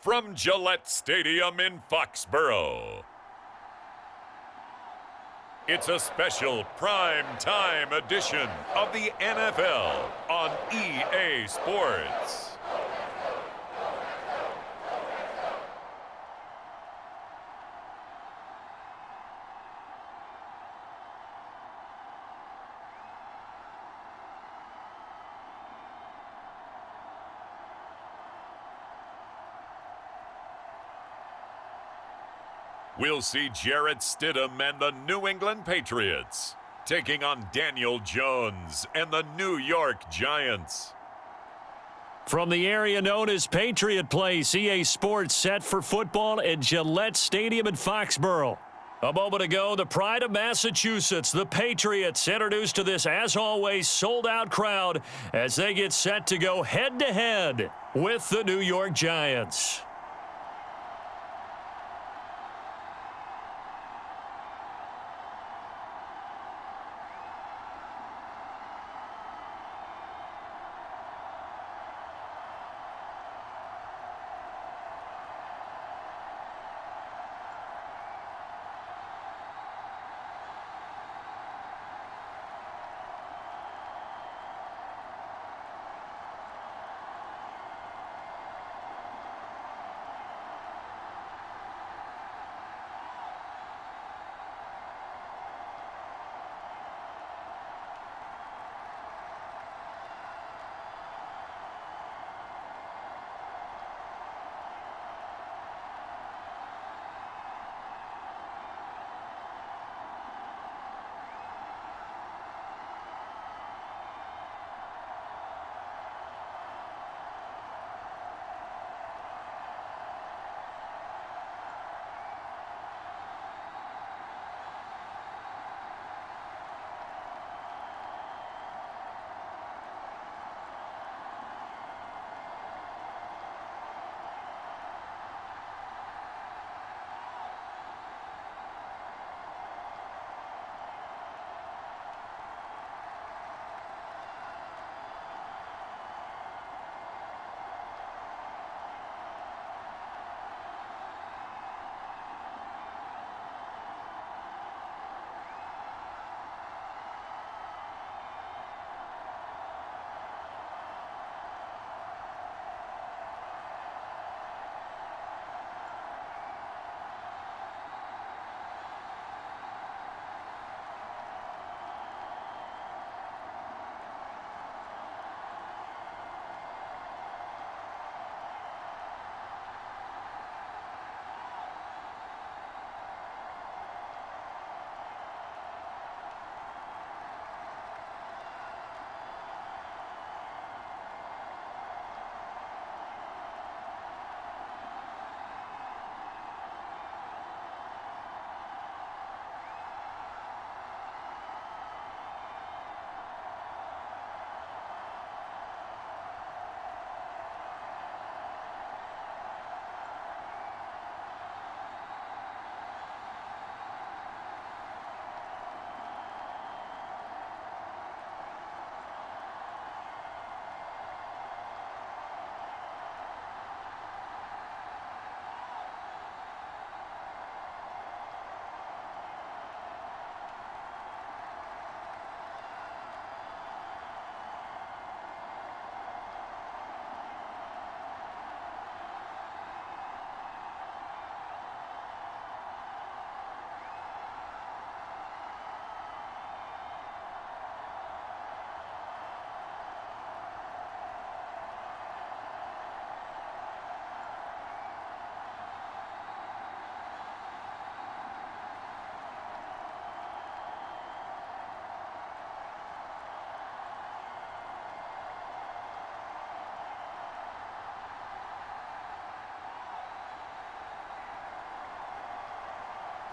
from Gillette Stadium in Foxborough, it's a special prime time edition of the NFL on EA Sports. We'll see Jarrett Stidham and the New England Patriots taking on Daniel Jones and the New York Giants. From the area known as Patriot Place, EA Sports set for football at Gillette Stadium in Foxborough. A moment ago, the pride of Massachusetts, the Patriots, introduced to this, as always, sold-out crowd as they get set to go head-to-head with the New York Giants.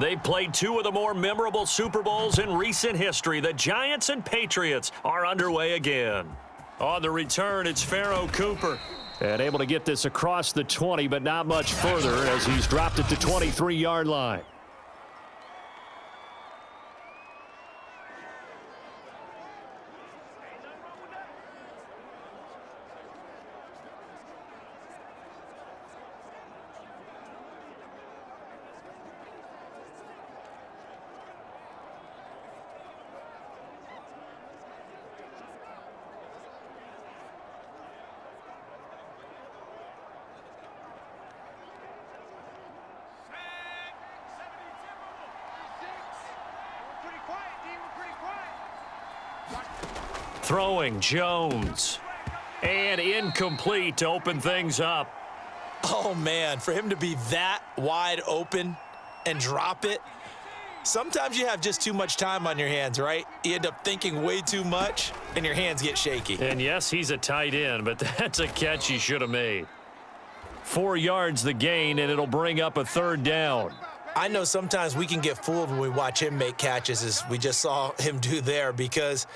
They played two of the more memorable Super Bowls in recent history. The Giants and Patriots are underway again. On the return, it's Pharaoh Cooper. And able to get this across the 20, but not much further as he's dropped it to 23-yard line. Throwing Jones. And incomplete to open things up. Oh, man, for him to be that wide open and drop it. Sometimes you have just too much time on your hands, right? You end up thinking way too much, and your hands get shaky. And yes, he's a tight end, but that's a catch he should have made. 4 yards the gain, and it'll bring up a third down. I know sometimes we can get fooled when we watch him make catches, as we just saw him do there, because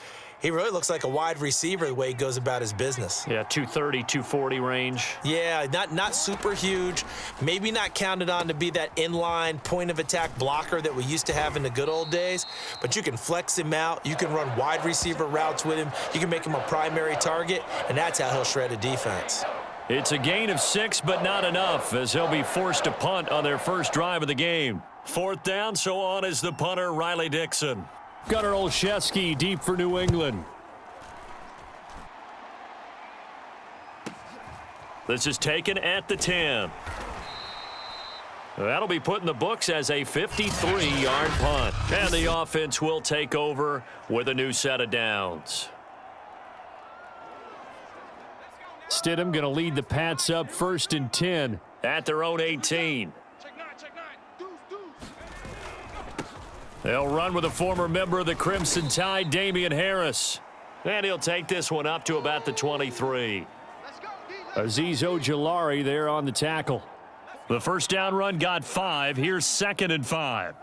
he really looks like a wide receiver the way he goes about his business. Yeah, 230, 240 range. Yeah, not super huge. Maybe not counted on to be that inline point-of-attack blocker that we used to have in the good old days, but you can flex him out. You can run wide receiver routes with him. You can make him a primary target, and that's how he'll shred a defense. It's a gain of 6, but not enough, as he'll be forced to punt on their first drive of the game. 4th down, so on is the punter, Riley Dixon. Gunnar Olszewski deep for New England. This is taken at the 10. That'll be put in the books as a 53-yard punt. And the offense will take over with a new set of downs. Stidham going to lead the Pats up 1st and 10. At their own 18. Check nine. Deuce. They'll run with a former member of the Crimson Tide, Damian Harris. And he'll take this one up to about the 23. Azeez Ojulari there on the tackle. The first down run got 5. Here's 2nd and 5.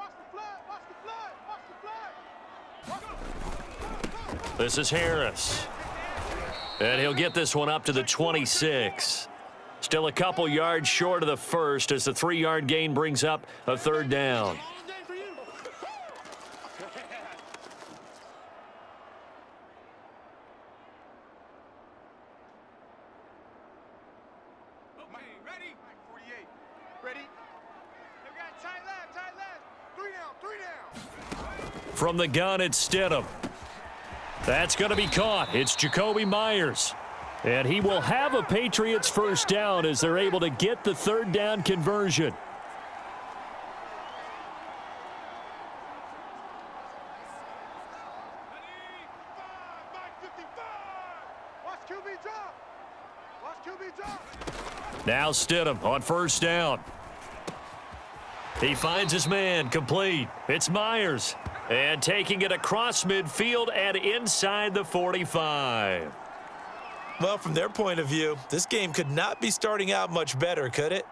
This is Harris. And he'll get this one up to the 26. Still a couple yards short of the first as the 3-yard gain brings up a 3rd down. From the gun, it's Stidham. That's going to be caught. It's Jacoby Myers. And he will have a Patriots first down as they're able to get the 3rd down conversion. Now Stidham on first down. He finds his man, complete. It's Myers. And taking it across midfield and inside the 45. Well, from their point of view, this game could not be starting out much better, could it?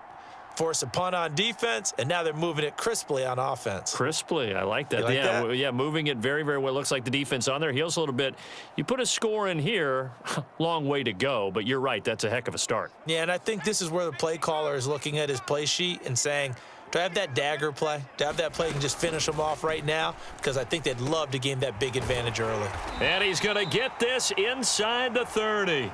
Force a punt on defense, and now they're moving it crisply on offense. Crisply, I like that. You like yeah, that? yeah, moving it very, very well. Looks like the defense on their heels a little bit. You put a score in here, long way to go, but you're right, that's a heck of a start. Yeah, and I think this is where the play caller is looking at his play sheet and saying, do I have that dagger play? Do I have that play and just finish them off right now? Because I think they'd love to gain that big advantage early. And he's going to get this inside the 30.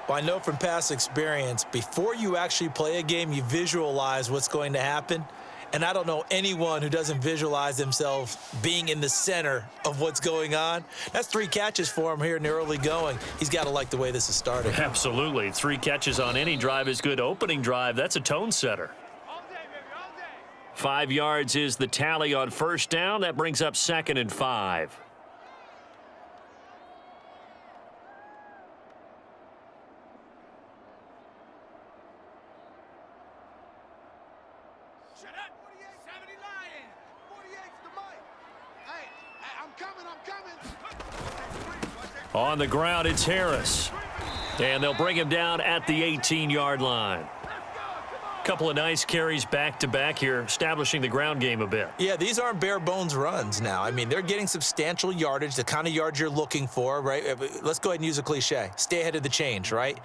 Well, I know from past experience, before you actually play a game, you visualize what's going to happen. And I don't know anyone who doesn't visualize themselves being in the center of what's going on. That's 3 catches for him here in the early going. He's got to like the way this is starting. Absolutely. 3 catches on any drive is good. Opening drive, that's a tone setter. 5 yards is the tally on first down. That brings up 2nd and 5. On the ground, it's Harris. And they'll bring him down at the 18-yard line. Couple of nice carries back-to-back here, establishing the ground game a bit. Yeah, these aren't bare-bones runs now. I mean, they're getting substantial yardage, the kind of yards you're looking for, right? Let's go ahead and use a cliche. Stay ahead of the change, right?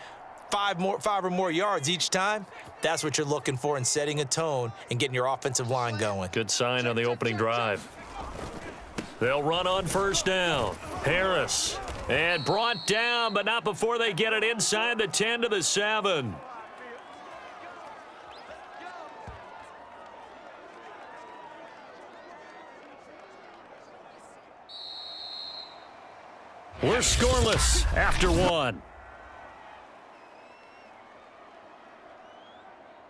5 or more yards each time, that's what you're looking for in setting a tone and getting your offensive line going. Good sign on the opening drive. They'll run on first down. Harris. And brought down, but not before they get it inside the 10 to the 7. We're scoreless after 1.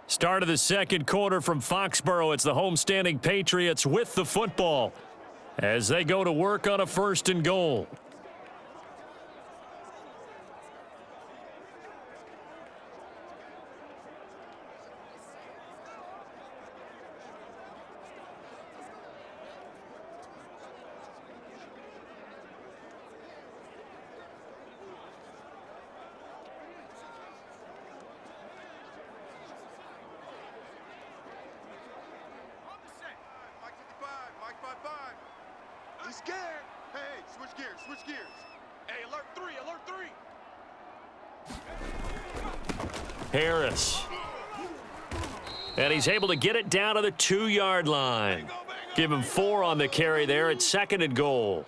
Start of the second quarter from Foxborough. It's the homestanding Patriots with the football. as they go to work on a 1st and goal. Mike 55, Mike 55. He's scared. Hey, switch gears, switch gears. Hey, alert 3, alert 3. Harris. And he's able to get it down to the 2-yard line. Give him 4 on the carry there at 2nd and goal.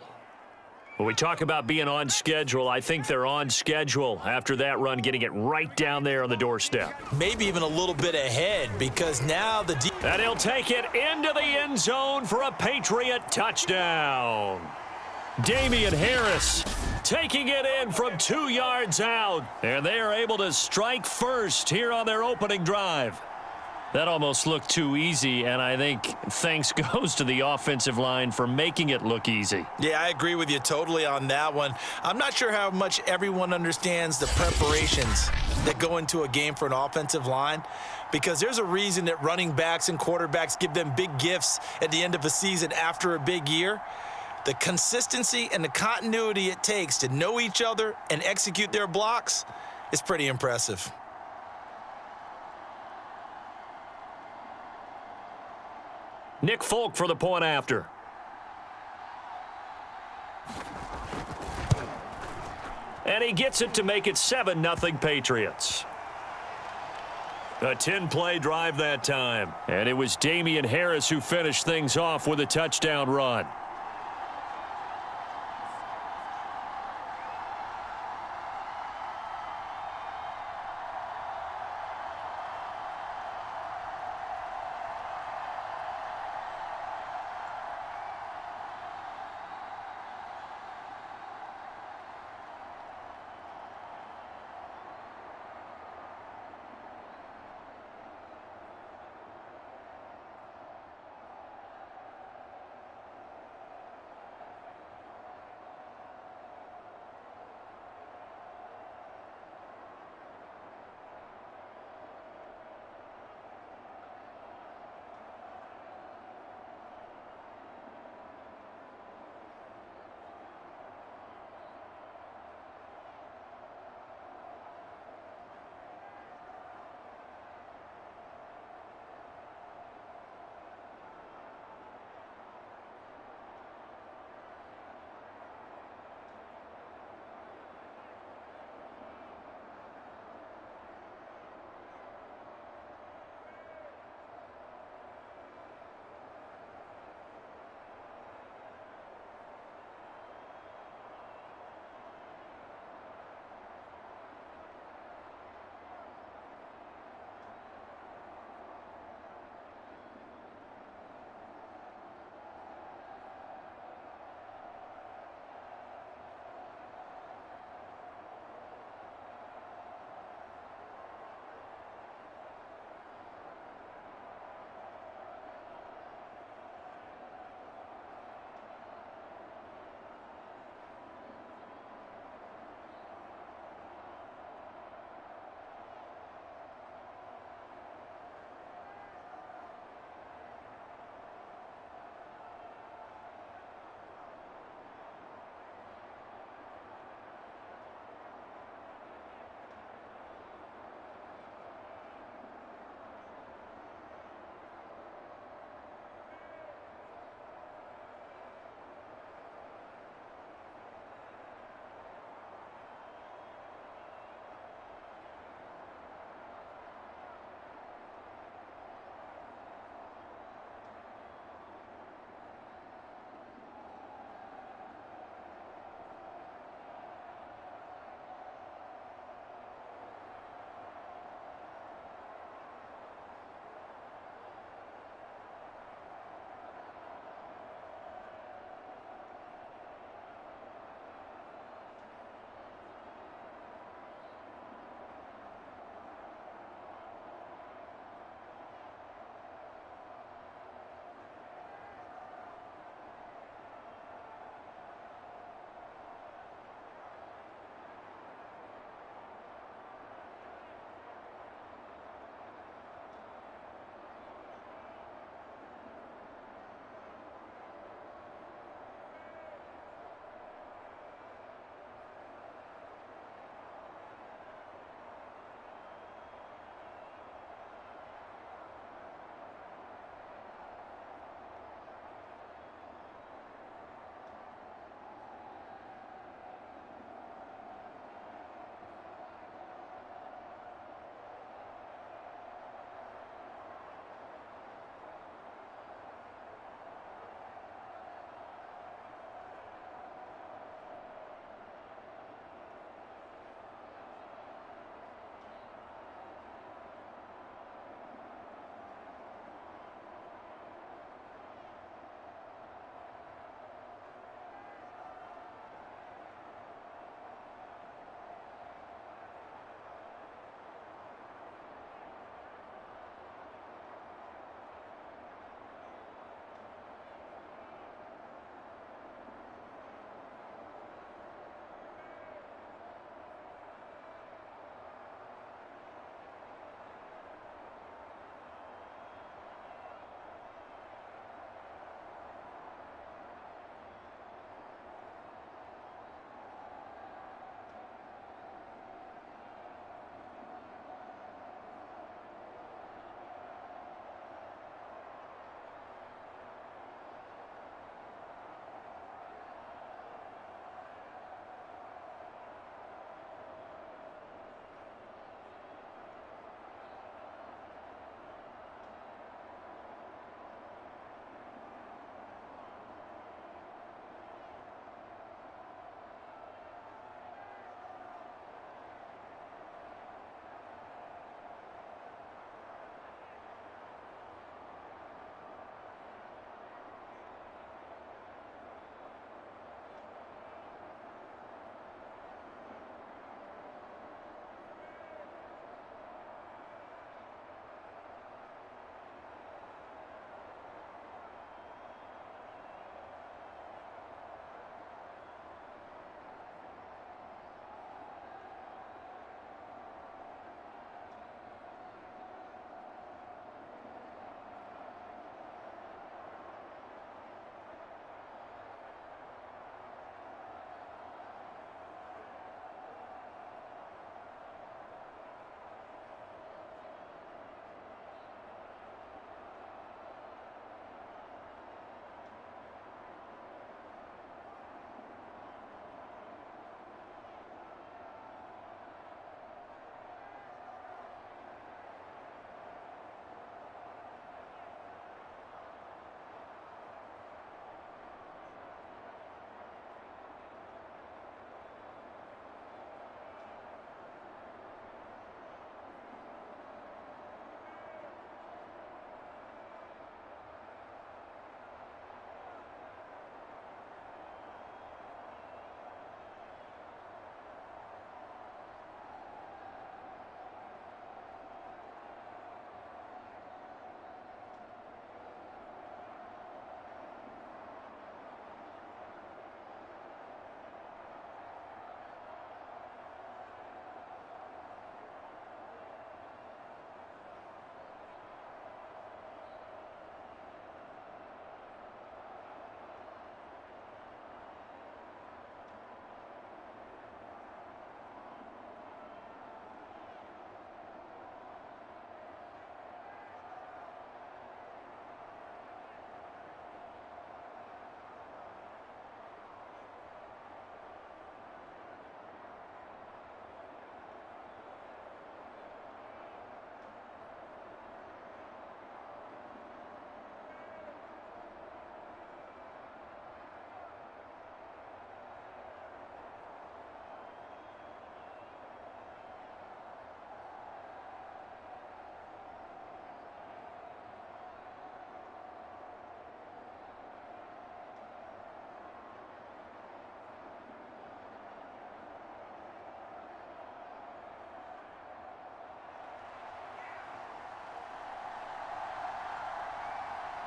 When we talk about being on schedule, I think they're on schedule after that run, getting it right down there on the doorstep. Maybe even a little bit ahead because now the And he'll take it into the end zone for a Patriot touchdown. Damian Harris taking it in from 2 yards out. And they are able to strike first here on their opening drive. That almost looked too easy, and I think thanks goes to the offensive line for making it look easy. Yeah, I agree with you totally on that one. I'm not sure how much everyone understands the preparations that go into a game for an offensive line, because there's a reason that running backs and quarterbacks give them big gifts at the end of a season after a big year. The consistency and the continuity it takes to know each other and execute their blocks is pretty impressive. Nick Folk for the point after. And he gets it to make it 7-0 Patriots. A 10-play drive that time. And it was Damian Harris who finished things off with a touchdown run.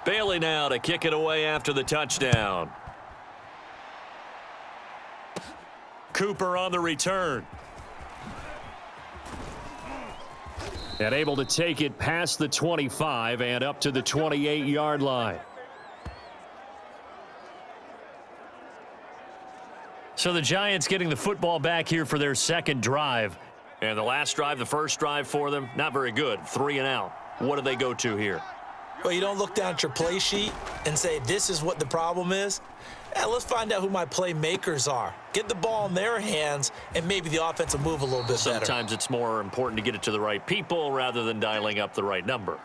Bailey now to kick it away after the touchdown. Cooper on the return. And able to take it past the 25 and up to the 28-yard line. So the Giants getting the football back here for their second drive. And the last drive, the first drive for them, not very good. 3 and out. What do they go to here? Well, you don't look down at your play sheet and say, this is what the problem is. Let's find out who my playmakers are. Get the ball in their hands, and maybe the offense will move a little bit better. Sometimes it's more important to get it to the right people rather than dialing up the right number.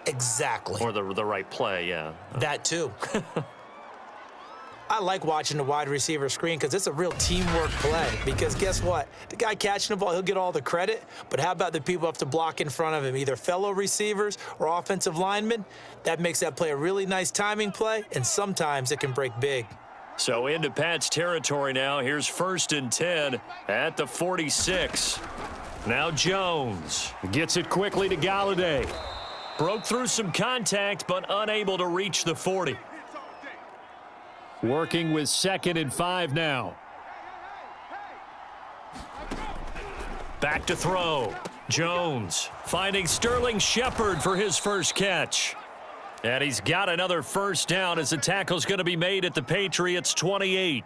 Exactly. Or the right play, yeah. That too. I like watching the wide receiver screen because it's a real teamwork play. Because guess what? The guy catching the ball, he'll get all the credit. But how about the people who have to block in front of him, either fellow receivers or offensive linemen? That makes that play a really nice timing play, and sometimes it can break big. So into Pat's territory now. Here's 1st and 10 at the 46. Now Jones gets it quickly to Galladay. Broke through some contact, but unable to reach the 40. Working with 2nd and 5 now. Back to throw. Jones finding Sterling Shepard for his first catch. And he's got another first down as the tackle's going to be made at the Patriots 28.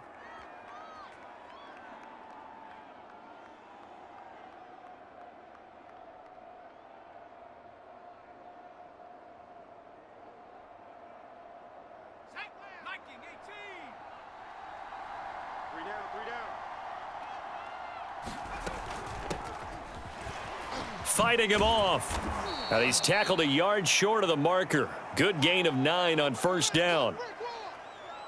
Fighting him off. And he's tackled a yard short of the marker. Good gain of 9 on first down.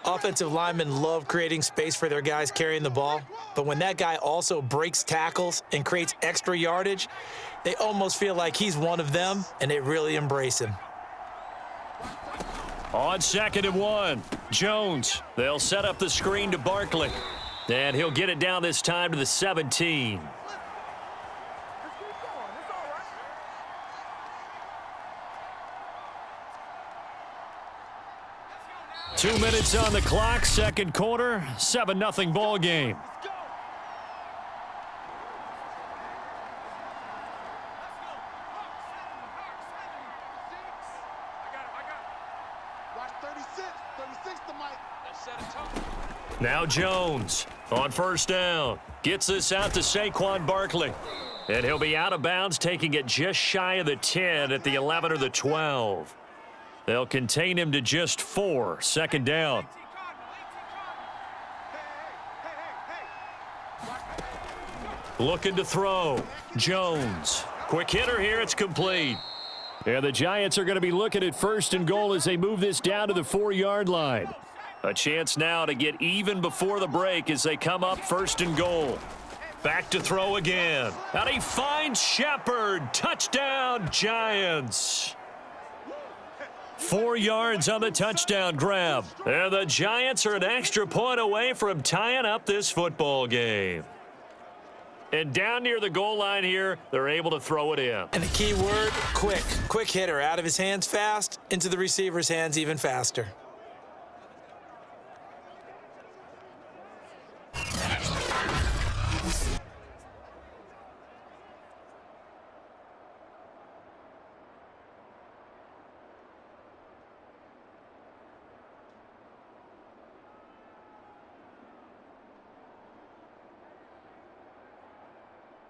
Offensive linemen love creating space for their guys carrying the ball. But when that guy also breaks tackles and creates extra yardage, they almost feel like he's one of them, and they really embrace him. On 2nd and 1, Jones. They'll set up the screen to Barkley. And he'll get it down this time to the 17. Two minutes on the clock, second quarter, 7-0 ball game. Now Jones on first down. Gets this out to Saquon Barkley. And he'll be out of bounds, taking it just shy of the 10 at the 11 or the 12. They'll contain him to just 4. Second down. Looking to throw. Jones. Quick hitter here. It's complete. And the Giants are going to be looking at 1st and goal as they move this down to the 4-yard line. A chance now to get even before the break as they come up 1st and goal. Back to throw again. And he finds Shepard. Touchdown, Giants. 4 yards on the touchdown grab. And the Giants are an extra point away from tying up this football game. And down near the goal line here, they're able to throw it in. And the key word, quick. Quick hitter. Out of his hands fast, into the receiver's hands even faster.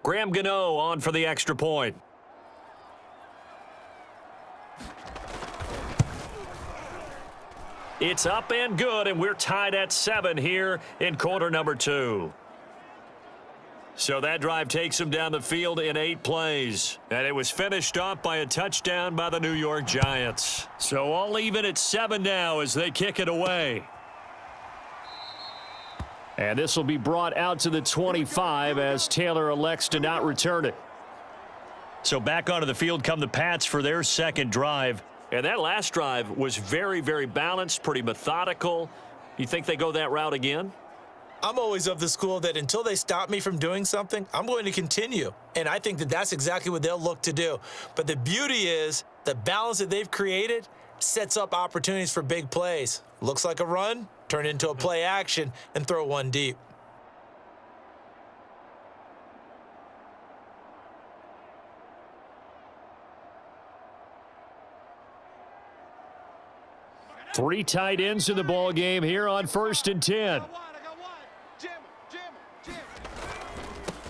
Graham Gano on for the extra point. It's up and good, and we're tied at 7 here in quarter number 2. So that drive takes them down the field in 8 plays. And it was finished off by a touchdown by the New York Giants. So all even at 7 now as they kick it away. And this will be brought out to the 25 as Taylor elects to not return it. So back onto the field come the Pats for their second drive. And that last drive was very, very balanced, pretty methodical. You think they go that route again? I'm always of the school that until they stop me from doing something, I'm going to continue. And I think that that's exactly what they'll look to do. But the beauty is the balance that they've created, sets up opportunities for big plays. Looks like a run, turn into a play action, and throw one deep. Three tight ends in the ball game here on 1st and 10.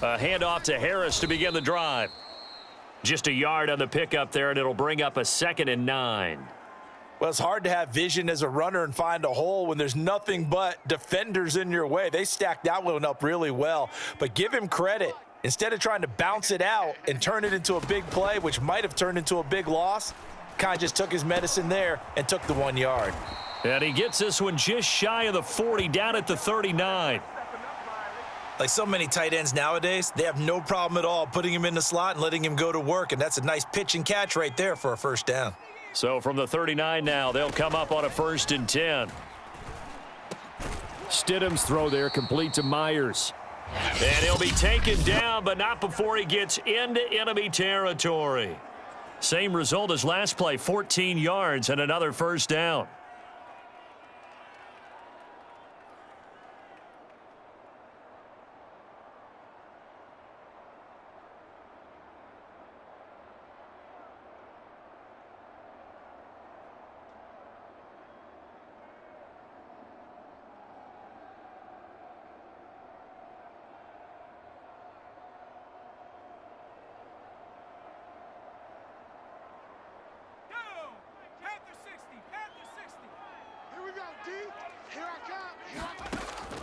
A handoff to Harris to begin the drive. Just a yard on the pickup there, and it'll bring up a 2nd and 9. Well, it's hard to have vision as a runner and find a hole when there's nothing but defenders in your way. They stacked that one up really well, but give him credit. Instead of trying to bounce it out and turn it into a big play, which might have turned into a big loss, kind of just took his medicine there and took the 1 yard. And he gets this one just shy of the 40, down at the 39. Like so many tight ends nowadays, they have no problem at all putting him in the slot and letting him go to work, and that's a nice pitch and catch right there for a first down. So from the 39 now, they'll come up on a 1st and 10. Stidham's throw there complete to Myers. And he'll be taken down, but not before he gets into enemy territory. Same result as last play, 14 yards and another first down.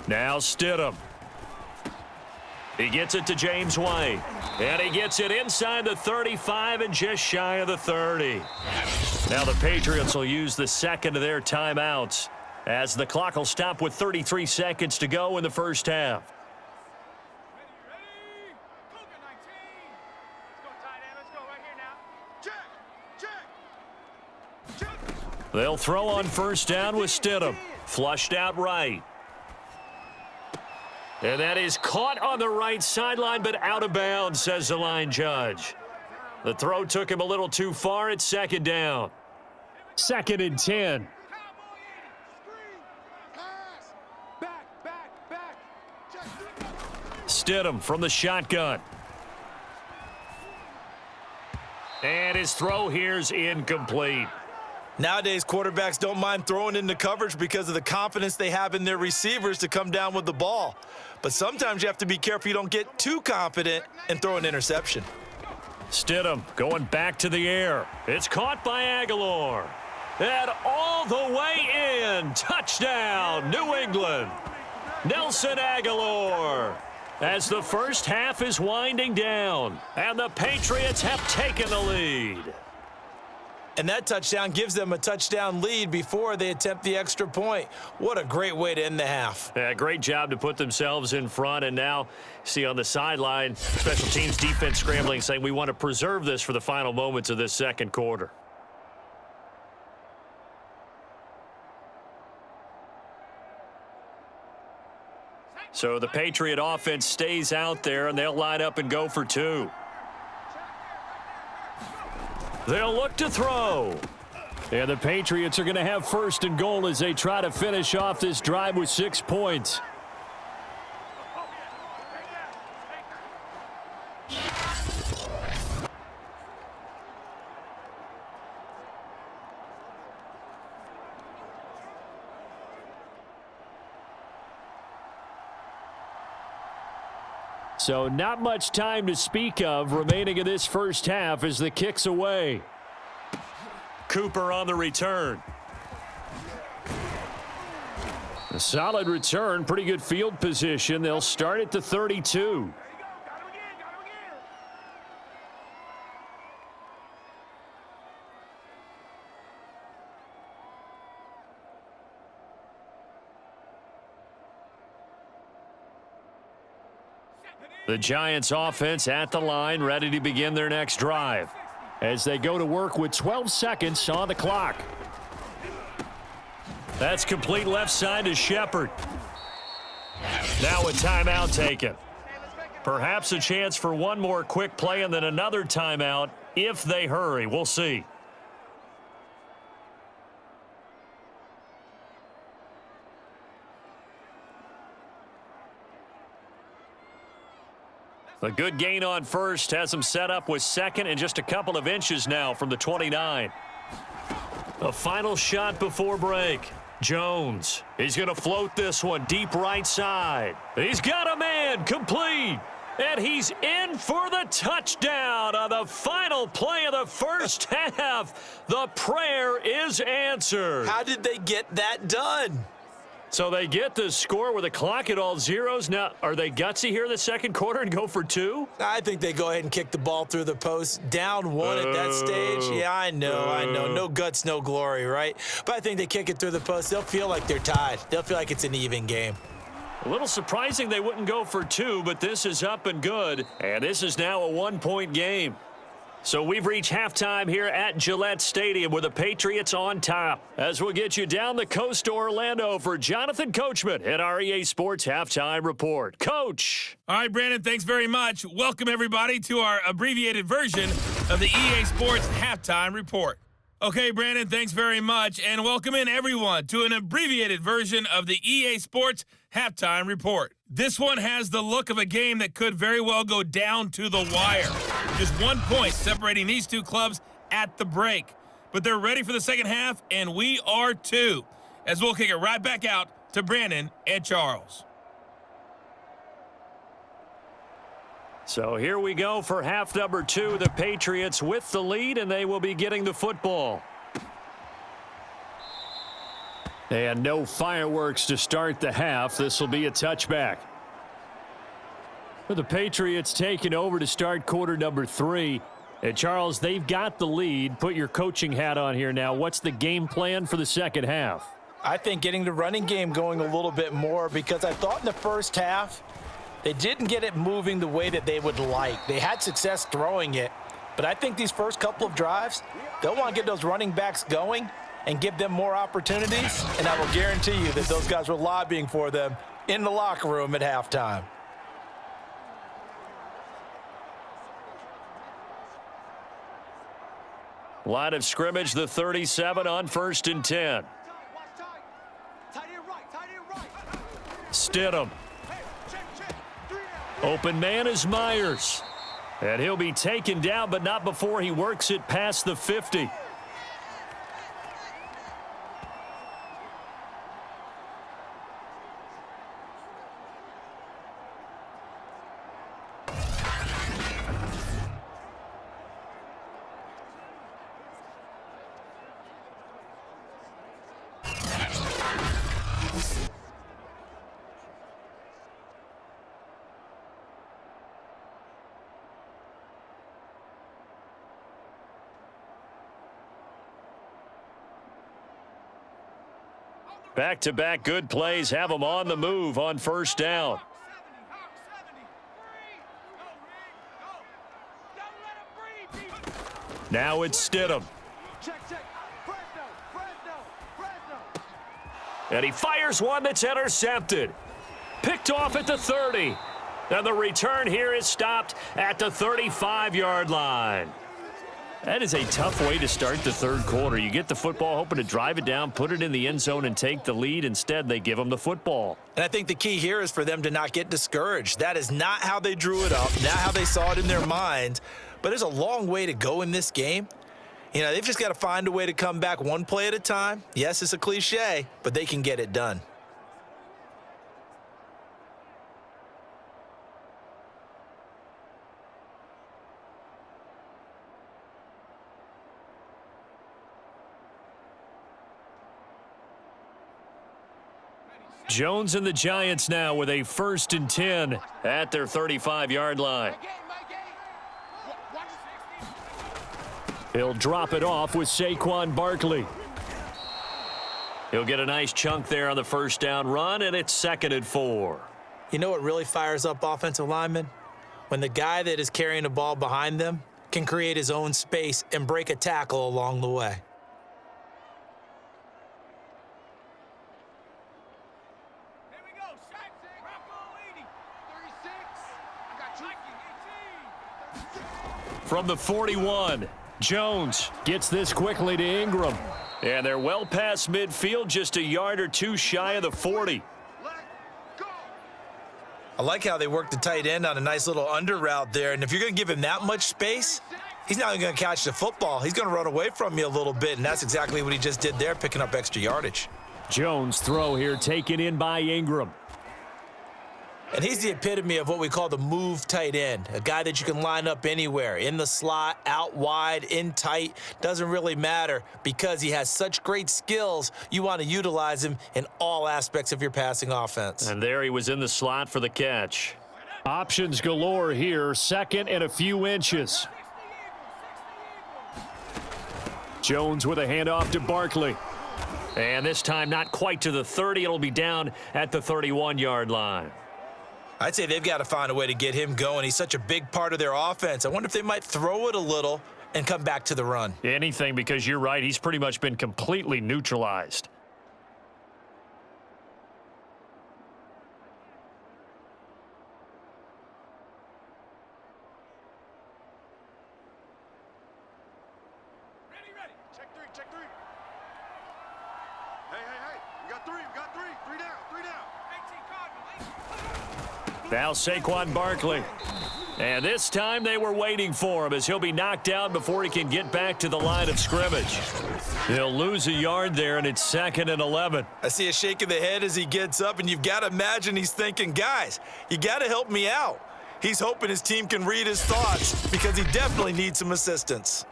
Now Stidham. He gets it to James White. And he gets it inside the 35 and just shy of the 30. Now the Patriots will use the second of their timeouts as the clock will stop with 33 seconds to go in the first half. They'll throw on first down with Stidham. Flushed out right. And that is caught on the right sideline, but out of bounds, says the line judge. The throw took him a little too far. It's 2nd down. 2nd and 10. Stidham from the shotgun. And his throw here's incomplete. Nowadays, quarterbacks don't mind throwing into coverage because of the confidence they have in their receivers to come down with the ball. But sometimes you have to be careful you don't get too confident and throw an interception. Stidham going back to the air. It's caught by Aguilar. And all the way in. Touchdown, New England. Nelson Aguilar. As the first half is winding down, and the Patriots have taken the lead. And that touchdown gives them a touchdown lead before they attempt the extra point. What a great way to end the half. Yeah, great job to put themselves in front. And now, see on the sideline, special teams defense scrambling, saying we want to preserve this for the final moments of this second quarter. So the Patriot offense stays out there, and they'll line up and go for 2. They'll look to throw. And the Patriots are going to have 1st and goal as they try to finish off this drive with 6 points. So not much time to speak of remaining in this first half as the kick's away. Cooper on the return. A solid return, pretty good field position. They'll start at the 32. The Giants offense at the line, ready to begin their next drive. As they go to work with 12 seconds on the clock. That's complete left side to Shepard. Now a timeout taken. Perhaps a chance for one more quick play and then another timeout if they hurry. We'll see. A good gain on first has him set up with second and just a couple of inches now from the 29. A final shot before break. Jones, he's going to float this one deep right side. He's got a man, complete. And he's in for the touchdown on the final play of the first half. The prayer is answered. How did they get that done? So they get the score with the clock at all zeros. Now, are they gutsy here in the second quarter and go for two? I think they go ahead and kick the ball through the post. Down one at that stage. Yeah, I know. No guts, no glory, right? But I think they kick it through the post. They'll feel like they're tied. They'll feel like it's an even game. A little surprising they wouldn't go for two, but this is up and good. And this is now a one-point game. So we've reached halftime here at Gillette Stadium with the Patriots on top. As we'll get you down the coast to Orlando for Jonathan Coachman at our EA Sports Halftime Report. Coach. All right, Brandon, thanks very much. Welcome, everybody, to our abbreviated version of the EA Sports Halftime Report. Okay, Brandon, thanks very much. And welcome in, everyone, to an abbreviated version of the EA Sports Halftime Report. This one has the look of a game that could very well go down to the wire. Just 1 point separating these two clubs at the break. But they're ready for the second half, and we are too, as we'll kick it right back out to Brandon and Charles. So here we go for half number two. The Patriots with the lead, and they will be getting the football. And no fireworks to start the half. This will be a touchback. For the Patriots taking over to start quarter number three. And Charles, they've got the lead. Put your coaching hat on here now. What's the game plan for the second half? I think getting the running game going a little bit more, because I thought in the first half they didn't get it moving the way that they would like. They had success throwing it, but I think these first couple of drives, they'll want to get those running backs going and give them more opportunities, and I will guarantee you that those guys were lobbying for them in the locker room at halftime. Line of scrimmage, the 37 on 1st and 10. Stidham. Open man is Myers. And he'll be taken down, but not before he works it past the 50. Back-to-back good plays have them on the move on first down. Now it's Stidham. And he fires one that's intercepted. Picked off at the 30. And the return here is stopped at the 35-yard line. That is a tough way to start the third quarter. You get the football, hoping to drive it down, put it in the end zone, and take the lead. Instead, they give them the football. And I think the key here is for them to not get discouraged. That is not how they drew it up, not how they saw it in their minds. But there's a long way to go in this game. You know, they've just got to find a way to come back one play at a time. Yes, it's a cliche, but they can get it done. Jones and the Giants now with a 1st and 10 at their 35-yard line. He'll drop it off with Saquon Barkley. He'll get a nice chunk there on the first down run, and it's 2nd and 4. You know what really fires up offensive linemen? When the guy that is carrying the ball behind them can create his own space and break a tackle along the way. From the 41, Jones gets this quickly to Ingram. And they're well past midfield, just a yard or two shy of the 40. I like how they worked the tight end on a nice little under route there. And if you're going to give him that much space, he's not going to catch the football. He's going to run away from you a little bit, and that's exactly what he just did there, picking up extra yardage. Jones' throw here taken in by Ingram. And he's the epitome of what we call the move tight end, a guy that you can line up anywhere, in the slot, out wide, in tight, doesn't really matter because he has such great skills. You want to utilize him in all aspects of your passing offense. And there he was in the slot for the catch. Options galore here, second and a few inches. Jones with a handoff to Barkley. And this time not quite to the 30. It'll be down at the 31-yard line. I'd say they've got to find a way to get him going. He's such a big part of their offense. I wonder if they might throw it a little and come back to the run. Anything, because you're right. He's pretty much been completely neutralized. Ready. Check three. Hey. We got three. Three down. Now Saquon Barkley. And this time they were waiting for him as he'll be knocked down before he can get back to the line of scrimmage. He'll lose a yard there, and it's 2nd and 11. I see a shake of the head as he gets up, and you've got to imagine he's thinking, guys, you got to help me out. He's hoping his team can read his thoughts because he definitely needs some assistance.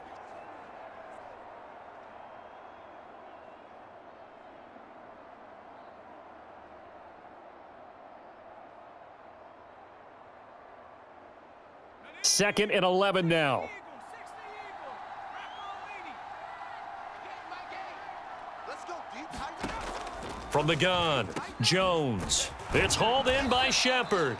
Second and 11 now. Let's go deep. Tighten up. From the gun, Jones. It's hauled in by Shepard.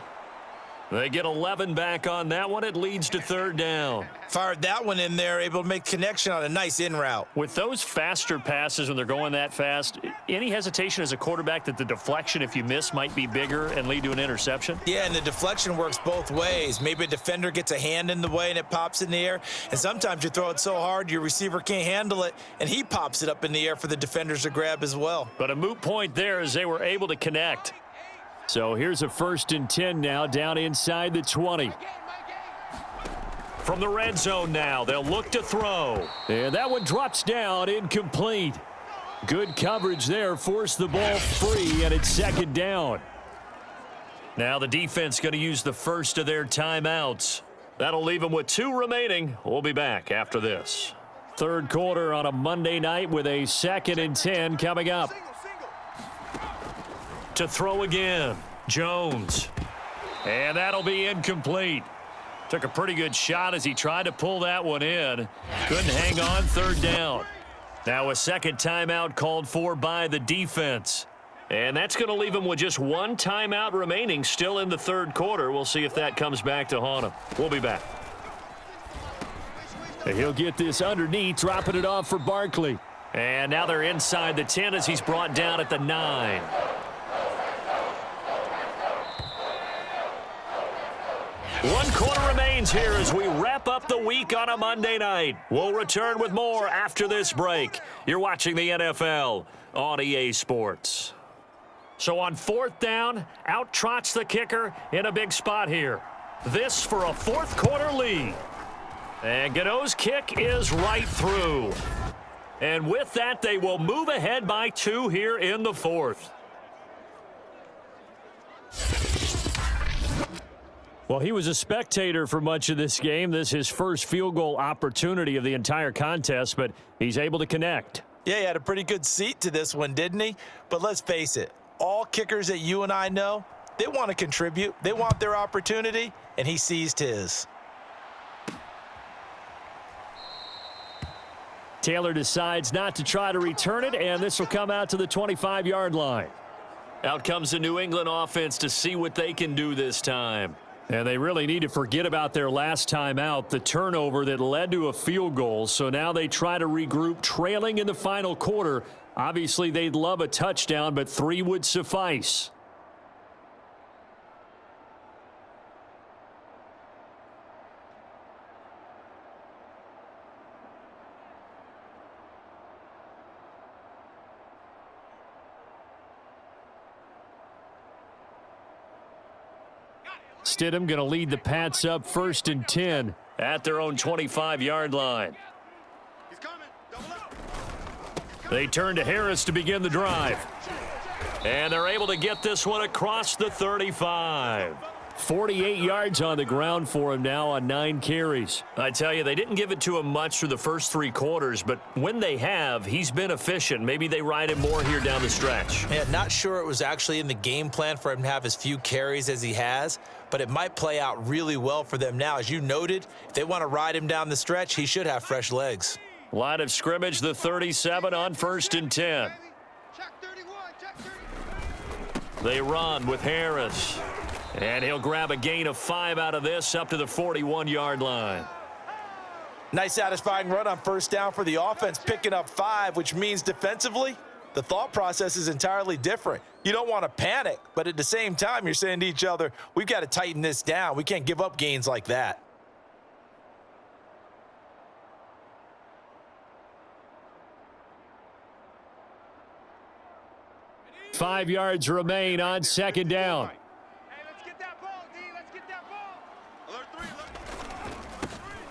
They get 11 back on that one. It leads to 3rd down. Fired that one in there, able to make connection on a nice in route. With those faster passes when they're going that fast, any hesitation as a quarterback that the deflection, if you miss, might be bigger and lead to an interception? Yeah, and the deflection works both ways. Maybe a defender gets a hand in the way and it pops in the air, and sometimes you throw it so hard your receiver can't handle it, and he pops it up in the air for the defenders to grab as well. But a moot point there as they were able to connect. So here's a 1st and 10 now, down inside the 20. From the red zone now, they'll look to throw. And that one drops down, incomplete. Good coverage there, forced the ball free, and it's 2nd down. Now the defense going to use the first of their timeouts. That'll leave them with 2 remaining. We'll be back after this. 3rd quarter on a Monday night with a 2nd and 10 coming up. To throw again, Jones. And that'll be incomplete. Took a pretty good shot as he tried to pull that one in. Couldn't hang on, 3rd down. Now a 2nd timeout called for by the defense. And that's going to leave him with just 1 timeout remaining still in the 3rd quarter. We'll see if that comes back to haunt him. We'll be back. He'll get this underneath, dropping it off for Barkley. And now they're inside the 10 as he's brought down at the 9. 1 quarter remains here as we wrap up the week on a Monday night. We'll return with more after this break. You're watching the NFL on EA Sports. So on 4th down, out trots the kicker in a big spot here. This for a 4th quarter lead. And Godot's kick is right through. And with that, they will move ahead by 2 here in the 4th. Well, he was a spectator for much of this game. This is his first field goal opportunity of the entire contest, but he's able to connect. Yeah, he had a pretty good seat to this one, didn't he? But let's face it, all kickers that you and I know, they want to contribute. They want their opportunity, and he seized his. Taylor decides not to try to return it, and this will come out to the 25-yard line. Out comes the New England offense to see what they can do this time. And they really need to forget about their last time out, the turnover that led to a field goal. So now they try to regroup, trailing in the final quarter. Obviously, they'd love a touchdown, but 3 would suffice. Stidham going to lead the Pats up 1st and 10 at their own 25-yard line. He's coming. Double up. They turn to Harris to begin the drive. And they're able to get this one across the 35. 48 yards on the ground for him now on 9 carries. I tell you, they didn't give it to him much through the first 3 quarters, but when they have, he's been efficient. Maybe they ride him more here down the stretch. Yeah, not sure it was actually in the game plan for him to have as few carries as he has, but it might play out really well for them now. As you noted, if they want to ride him down the stretch, he should have fresh legs. Line of scrimmage, the 37 on 1st and 10. Check 31. Check 31. They run with Harris. And he'll grab a gain of 5 out of this up to the 41-yard line. Nice satisfying run on 1st down for the offense, picking up 5, which means defensively, the thought process is entirely different. You don't want to panic, but at the same time, you're saying to each other, we've got to tighten this down. We can't give up gains like that. Five yards remain on 2nd down.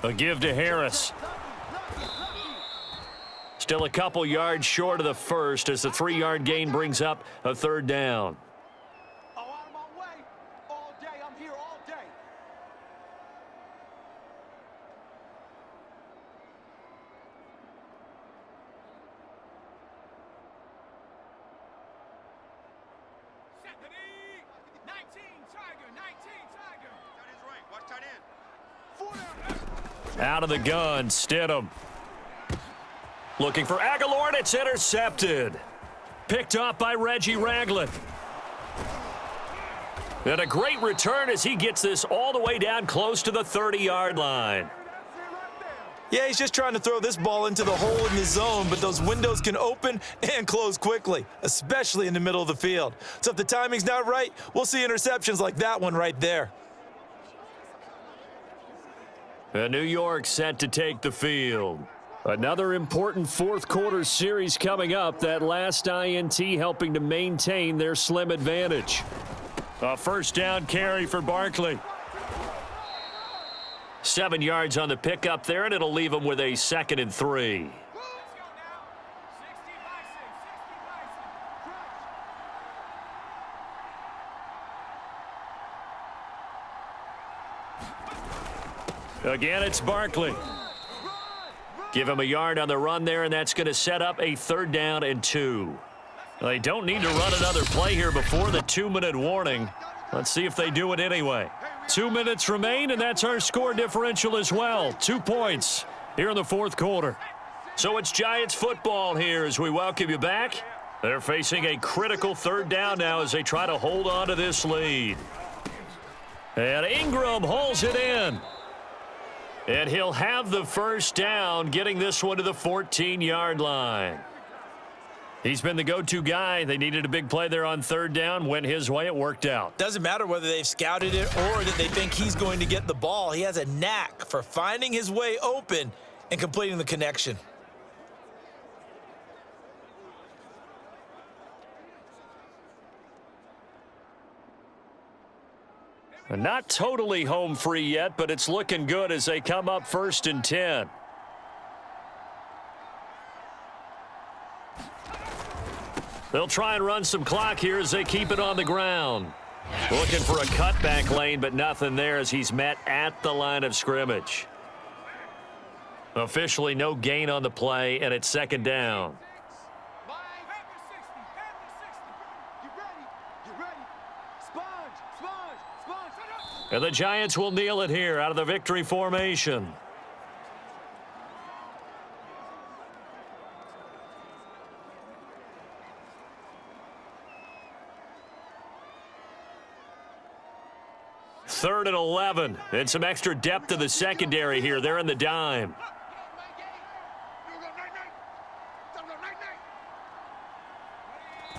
A give to Harris. Still a couple yards short of the first as the 3-yard gain brings up a 3rd down. Oh, out of my way. All day. I'm here all day. Stephanie. 19 Tiger. 19 Tiger. Tight end's right. Watch tight end. 4 down. Out of the gun, Stidham. Looking for Aguilar, and it's intercepted. Picked off by Reggie Ragland. And a great return as he gets this all the way down close to the 30-yard line. Yeah, he's just trying to throw this ball into the hole in the zone, but those windows can open and close quickly, especially in the middle of the field. So if the timing's not right, we'll see interceptions like that one right there. New York set to take the field. Another important 4th quarter series coming up. That last INT helping to maintain their slim advantage. A 1st down carry for Barkley. 7 yards on the pickup there, and it'll leave him with a 2nd and 3. Again, it's Barkley. Give him a yard on the run there, and that's going to set up a 3rd down and 2. They don't need to run another play here before the 2-minute warning. Let's see if they do it anyway. 2 minutes remain, and that's our score differential as well. 2 points here in the 4th quarter. So it's Giants football here as we welcome you back. They're facing a critical 3rd down now as they try to hold on to this lead. And Ingram holds it in. And he'll have the 1st down, getting this one to the 14-yard line. He's been the go-to guy. They needed a big play there on 3rd down. Went his way. It worked out. Doesn't matter whether they've scouted it or that they think he's going to get the ball. He has a knack for finding his way open and completing the connection. Not totally home free yet, but it's looking good as they come up 1st and 10. They'll try and run some clock here as they keep it on the ground. Looking for a cutback lane, but nothing there as he's met at the line of scrimmage. Officially no gain on the play, and it's 2nd down. And the Giants will kneel it here out of the victory formation. Third and 11, and some extra depth to the secondary here. They're in the dime.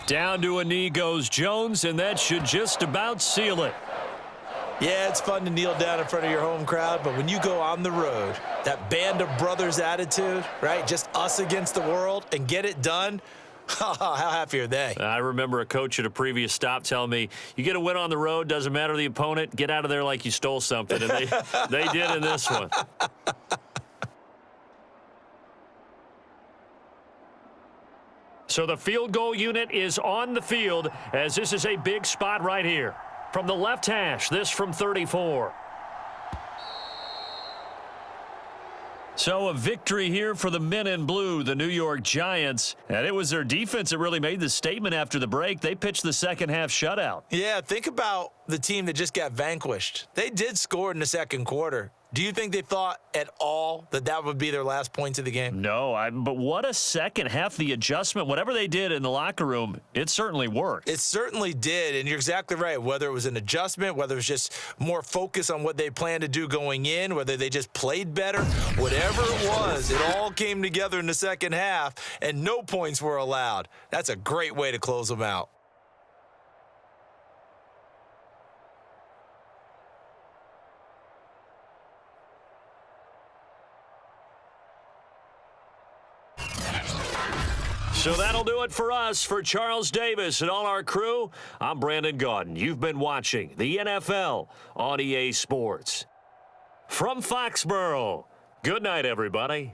Down to a knee goes Jones, and that should just about seal it. Yeah, it's fun to kneel down in front of your home crowd, but when you go on the road, that band of brothers attitude, right, just us against the world, and get it done, How happy are they? I remember a coach at a previous stop telling me, you get a win on the road, doesn't matter the opponent, get out of there like you stole something. And they did in this one. So the field goal unit is on the field as this is a big spot right here. From the left hash, this from 34. So a victory here for the men in blue, the New York Giants. And it was their defense that really made the statement after the break. They pitched the second half shutout. Yeah, think about the team that just got vanquished. They did score in the second quarter. Do you think they thought at all that that would be their last points of the game? No, but what a second half. The adjustment, whatever they did in the locker room, it certainly worked. It certainly did, and you're exactly right. Whether it was an adjustment, whether it was just more focus on what they planned to do going in, whether they just played better, whatever it was, it all came together in the second half, and no points were allowed. That's a great way to close them out. So that'll do it for us. For Charles Davis and all our crew, I'm Brandon Gaudin. You've been watching the NFL on EA Sports. From Foxborough, good night, everybody.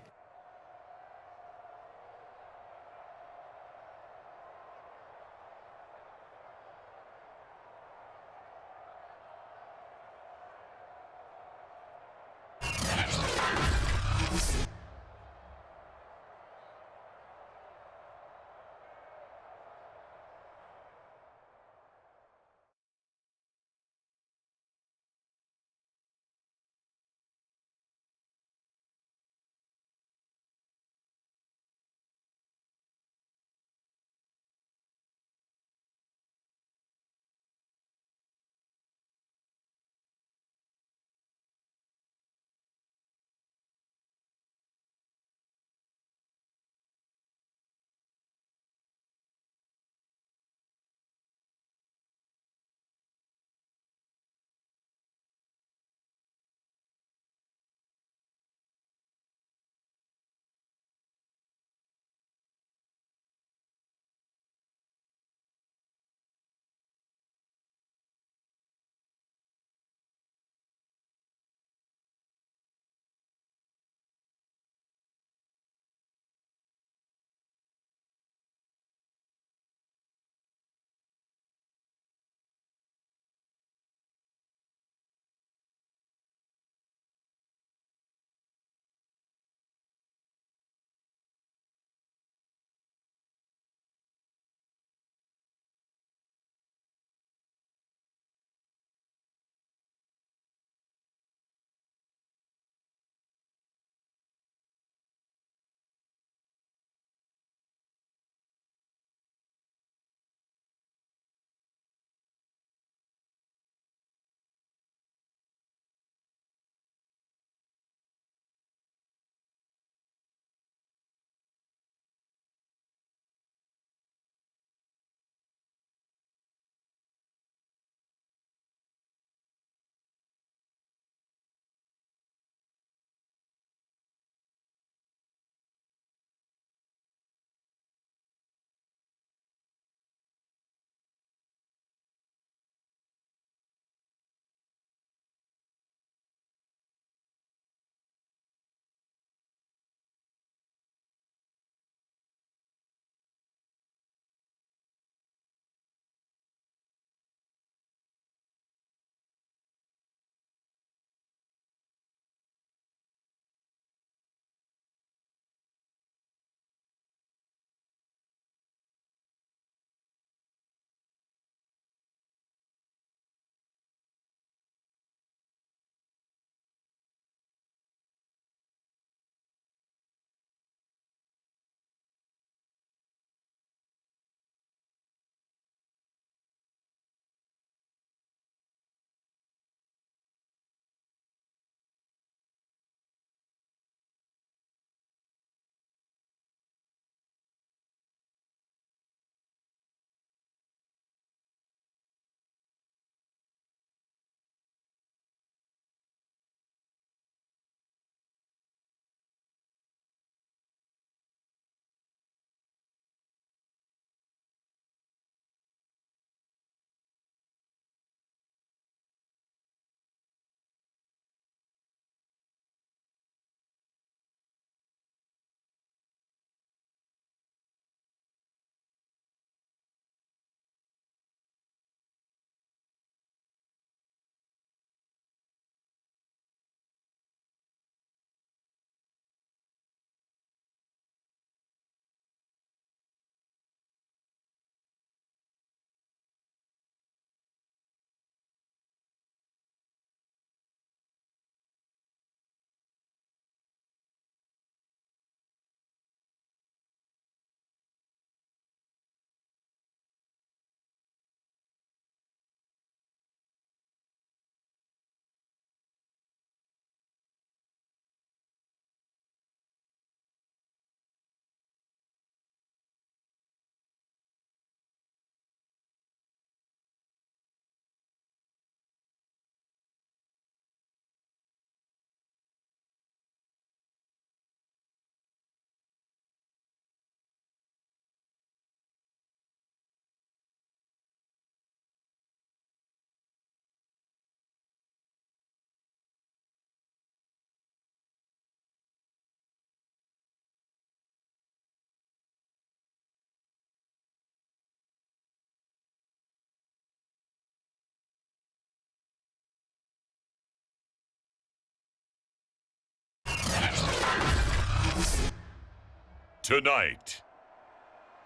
Tonight,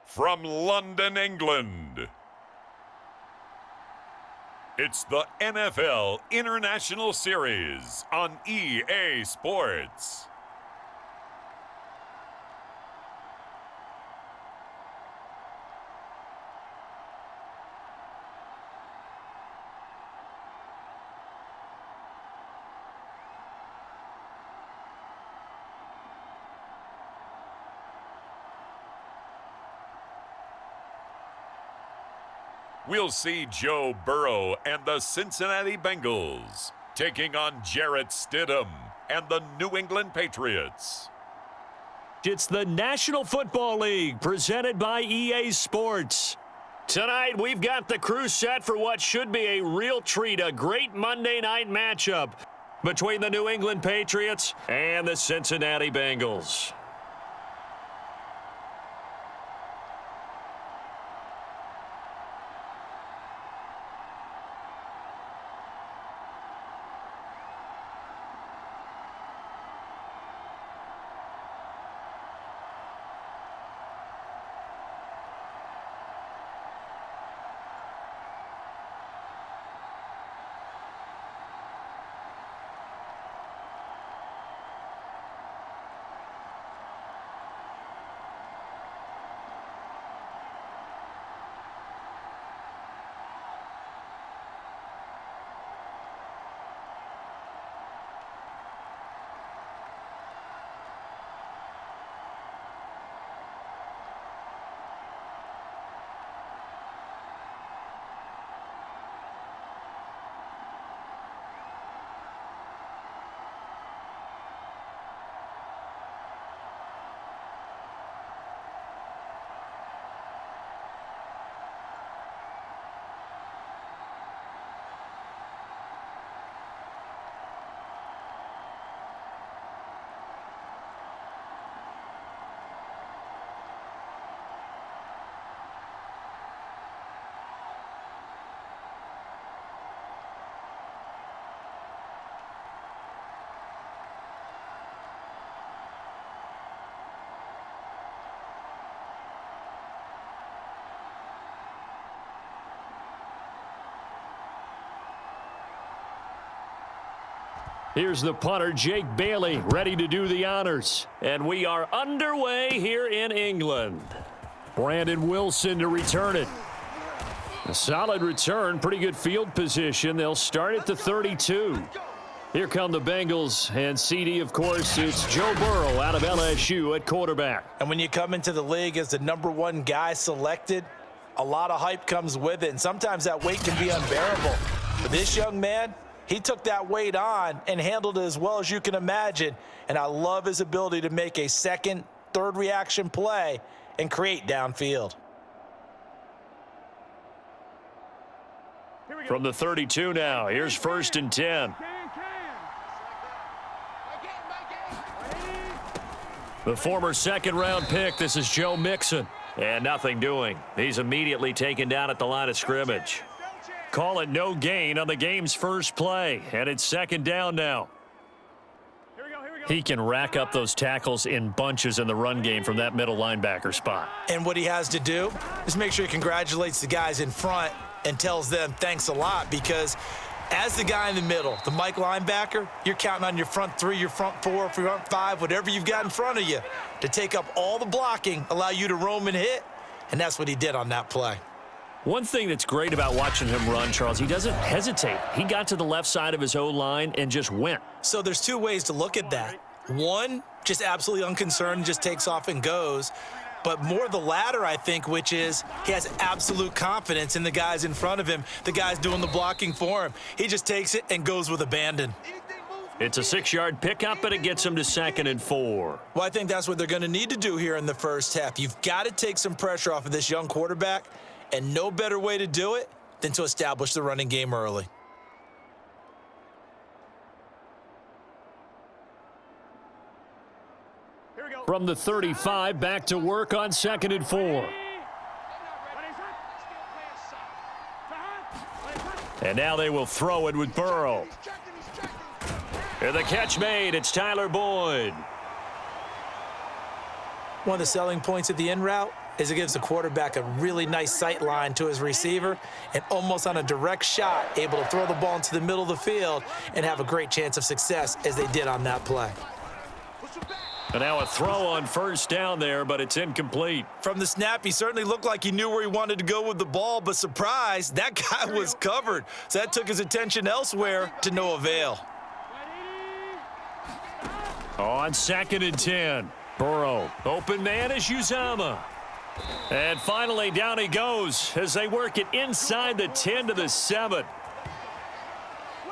from London, England, it's the NFL International Series on EA Sports. We'll see Joe Burrow and the Cincinnati Bengals taking on Jarrett Stidham and the New England Patriots. It's the National Football League presented by EA Sports. Tonight, we've got the crew set for what should be a real treat, a great Monday night matchup between the New England Patriots and the Cincinnati Bengals. Here's the punter, Jake Bailey, ready to do the honors. And we are underway here in England. Brandon Wilson to return it. A solid return, pretty good field position. They'll start at the 32. Here come the Bengals, and CD, of course, it's Joe Burrow out of LSU at quarterback. And when you come into the league as the #1 guy selected, a lot of hype comes with it, and sometimes that weight can be unbearable. But this young man, he took that weight on and handled it as well as you can imagine, and I love his ability to make a second, third reaction play and create downfield. From the 32 now, here's 1st and 10. The former second-round pick, this is Joe Mixon. And nothing doing. He's immediately taken down at the line of scrimmage. Call it no gain on the game's first play, and it's 2nd down now. He can rack up those tackles in bunches in the run game from that middle linebacker spot. And what he has to do is make sure he congratulates the guys in front and tells them thanks a lot, because as the guy in the middle, the Mike linebacker, you're counting on your front 3, your front 4, front 5, whatever you've got in front of you to take up all the blocking, allow you to roam and hit, and that's what he did on that play. One thing that's great about watching him run, Charles, he doesn't hesitate. He got to the left side of his O-line and just went. So there's two ways to look at that. One, just absolutely unconcerned, just takes off and goes. But more the latter, I think, which is he has absolute confidence in the guys in front of him, the guys doing the blocking for him. He just takes it and goes with abandon. It's a 6-yard pickup, but it gets him to 2nd and 4. Well, I think that's what they're going to need to do here in the first half. You've got to take some pressure off of this young quarterback, and no better way to do it than to establish the running game early. From the 35, back to work on 2nd and 4. And now they will throw it with Burrow. And the catch made. It's Tyler Boyd. One of the selling points of the in route is it gives the quarterback a really nice sight line to his receiver and almost on a direct shot, able to throw the ball into the middle of the field and have a great chance of success as they did on that play. And now a throw on first down there, but it's incomplete. From the snap, he certainly looked like he knew where he wanted to go with the ball, but surprise, that guy was covered. So that took his attention elsewhere to no avail. On 2nd and 10, Burrow, open man is Uzomah. And finally, down he goes as they work it inside the 10 to the 7.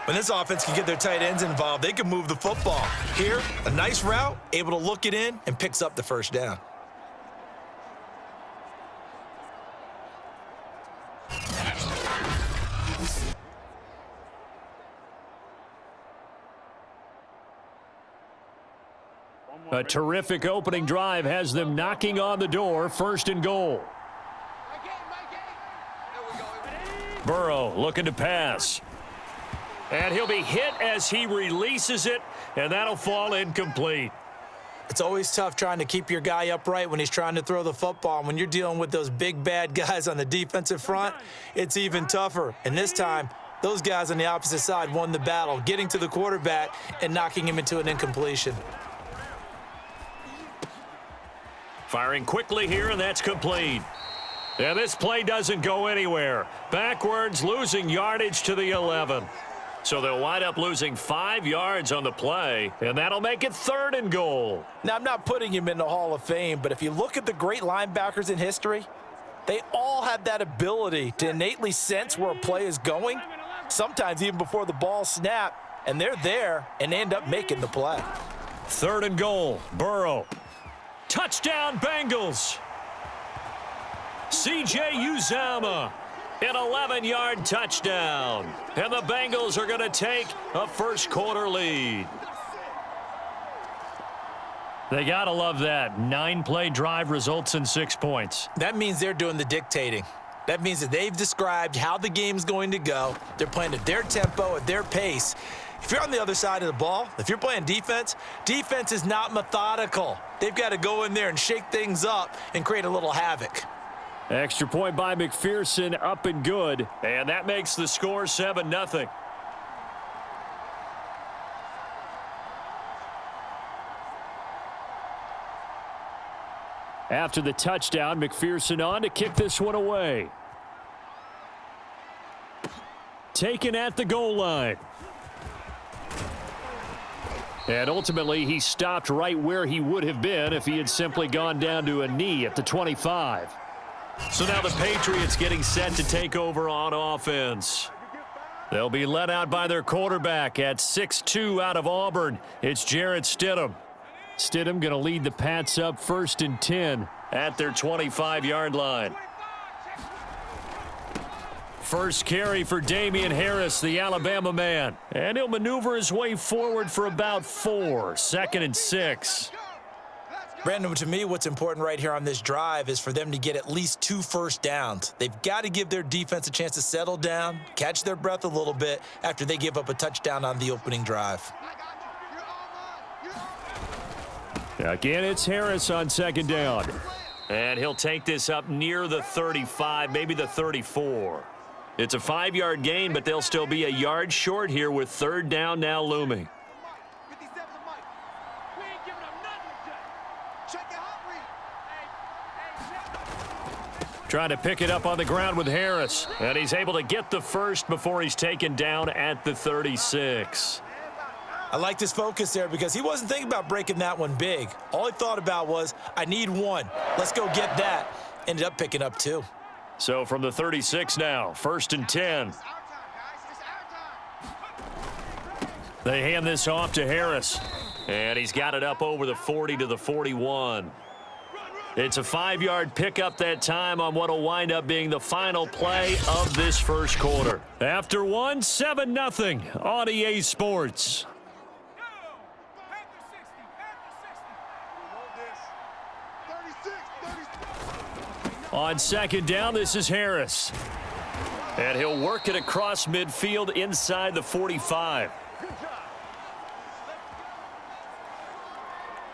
When this offense can get their tight ends involved, they can move the football. Here, a nice route, able to look it in, and picks up the first down. A terrific opening drive has them knocking on the door, 1st and goal. Burrow looking to pass. And he'll be hit as he releases it, and that'll fall incomplete. It's always tough trying to keep your guy upright when he's trying to throw the football. And when you're dealing with those big, bad guys on the defensive front, it's even tougher. And this time, those guys on the opposite side won the battle, getting to the quarterback and knocking him into an incompletion. Firing quickly here, and that's complete. And this play doesn't go anywhere. Backwards, losing yardage to the 11. So they'll wind up losing 5 yards on the play, and that'll make it 3rd and goal. Now, I'm not putting him in the Hall of Fame, but if you look at the great linebackers in history, they all have that ability to innately sense where a play is going, sometimes even before the ball snapped, and they're there, and they end up making the play. 3rd and goal, Burrow. Touchdown, Bengals. C.J. Uzomah. An 11-yard touchdown. And the Bengals are going to take a first-quarter lead. They got to love that. 9-play drive results in 6 points. That means they're doing the dictating. That means that they've described how the game's going to go. They're playing at their tempo, at their pace. If you're on the other side of the ball, if you're playing defense, defense is not methodical. They've got to go in there and shake things up and create a little havoc. Extra point by McPherson, up and good. And that makes the score 7-0. After the touchdown, McPherson on to kick this one away. Taken at the goal line. And ultimately, he stopped right where he would have been if he had simply gone down to a knee at the 25. So now the Patriots getting set to take over on offense. They'll be led out by their quarterback at 6'2" out of Auburn. It's Jarrett Stidham. Stidham going to lead the Pats up 1st and 10 at their 25-yard line. First carry for Damian Harris, the Alabama man. And he'll maneuver his way forward for about 4. 2nd and 6. Brandon, to me, what's important right here on this drive is for them to get at least 2 first downs. They've got to give their defense a chance to settle down, catch their breath a little bit after they give up a touchdown on the opening drive. Again, it's Harris on 2nd down. And he'll take this up near the 35, maybe the 34. It's a 5-yard gain, but they'll still be a yard short here with 3rd down now looming. Trying to pick it up on the ground with Harris. And he's able to get the first before he's taken down at the 36. I liked his focus there because he wasn't thinking about breaking that one big. All he thought about was, I need 1. Let's go get that. Ended up picking up 2. So from the 36 now, 1st and 10. They hand this off to Harris. And he's got it up over the 40 to the 41. It's a 5-yard pickup that time on what will wind up being the final play of this first quarter. After one, 7-0 on EA Sports. On 2nd down, this is Harris. And he'll work it across midfield inside the 45.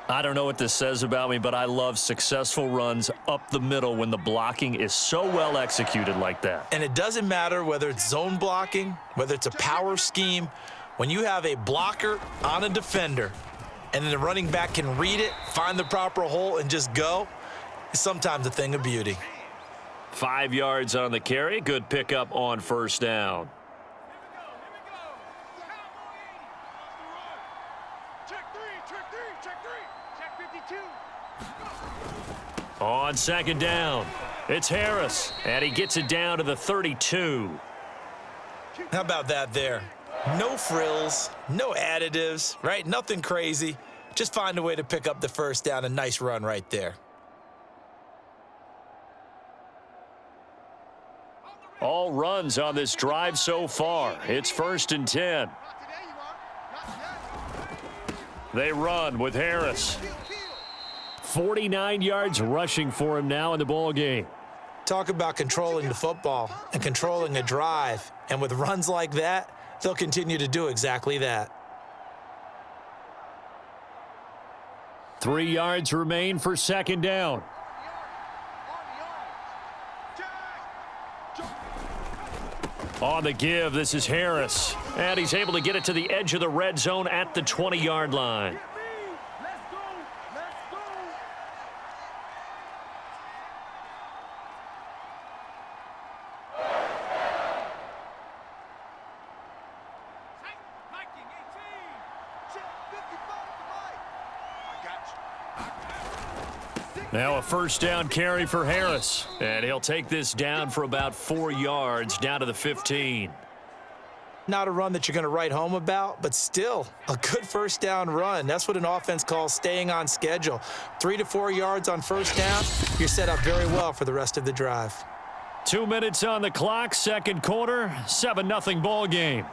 I don't know what this says about me, but I love successful runs up the middle when the blocking is so well executed like that. And it doesn't matter whether it's zone blocking, whether it's a power scheme. When you have a blocker on a defender and then the running back can read it, find the proper hole, and just go, it's sometimes a thing of beauty. 5 yards on the carry. Good pickup on first down. On second down, it's Harris, and he gets it down to the 32. How about that there? No frills, no additives, right? Nothing crazy. Just find a way to pick up the first down. A nice run right there. All runs on this drive so far. It's 1st and 10. They run with Harris. 49 yards rushing for him now in the ball game. Talk about controlling the football and controlling a drive. And with runs like that, they'll continue to do exactly that. 3 yards remain for second down. On the give, this is Harris. And he's able to get it to the edge of the red zone at the 20-yard line. Now a first down carry for Harris. And he'll take this down for about 4 yards, down to the 15. Not a run that you're going to write home about, but still a good first down run. That's what an offense calls staying on schedule. 3 to 4 yards on first down, you're set up very well for the rest of the drive. 2 minutes on the clock, second quarter, 7-0 ball game.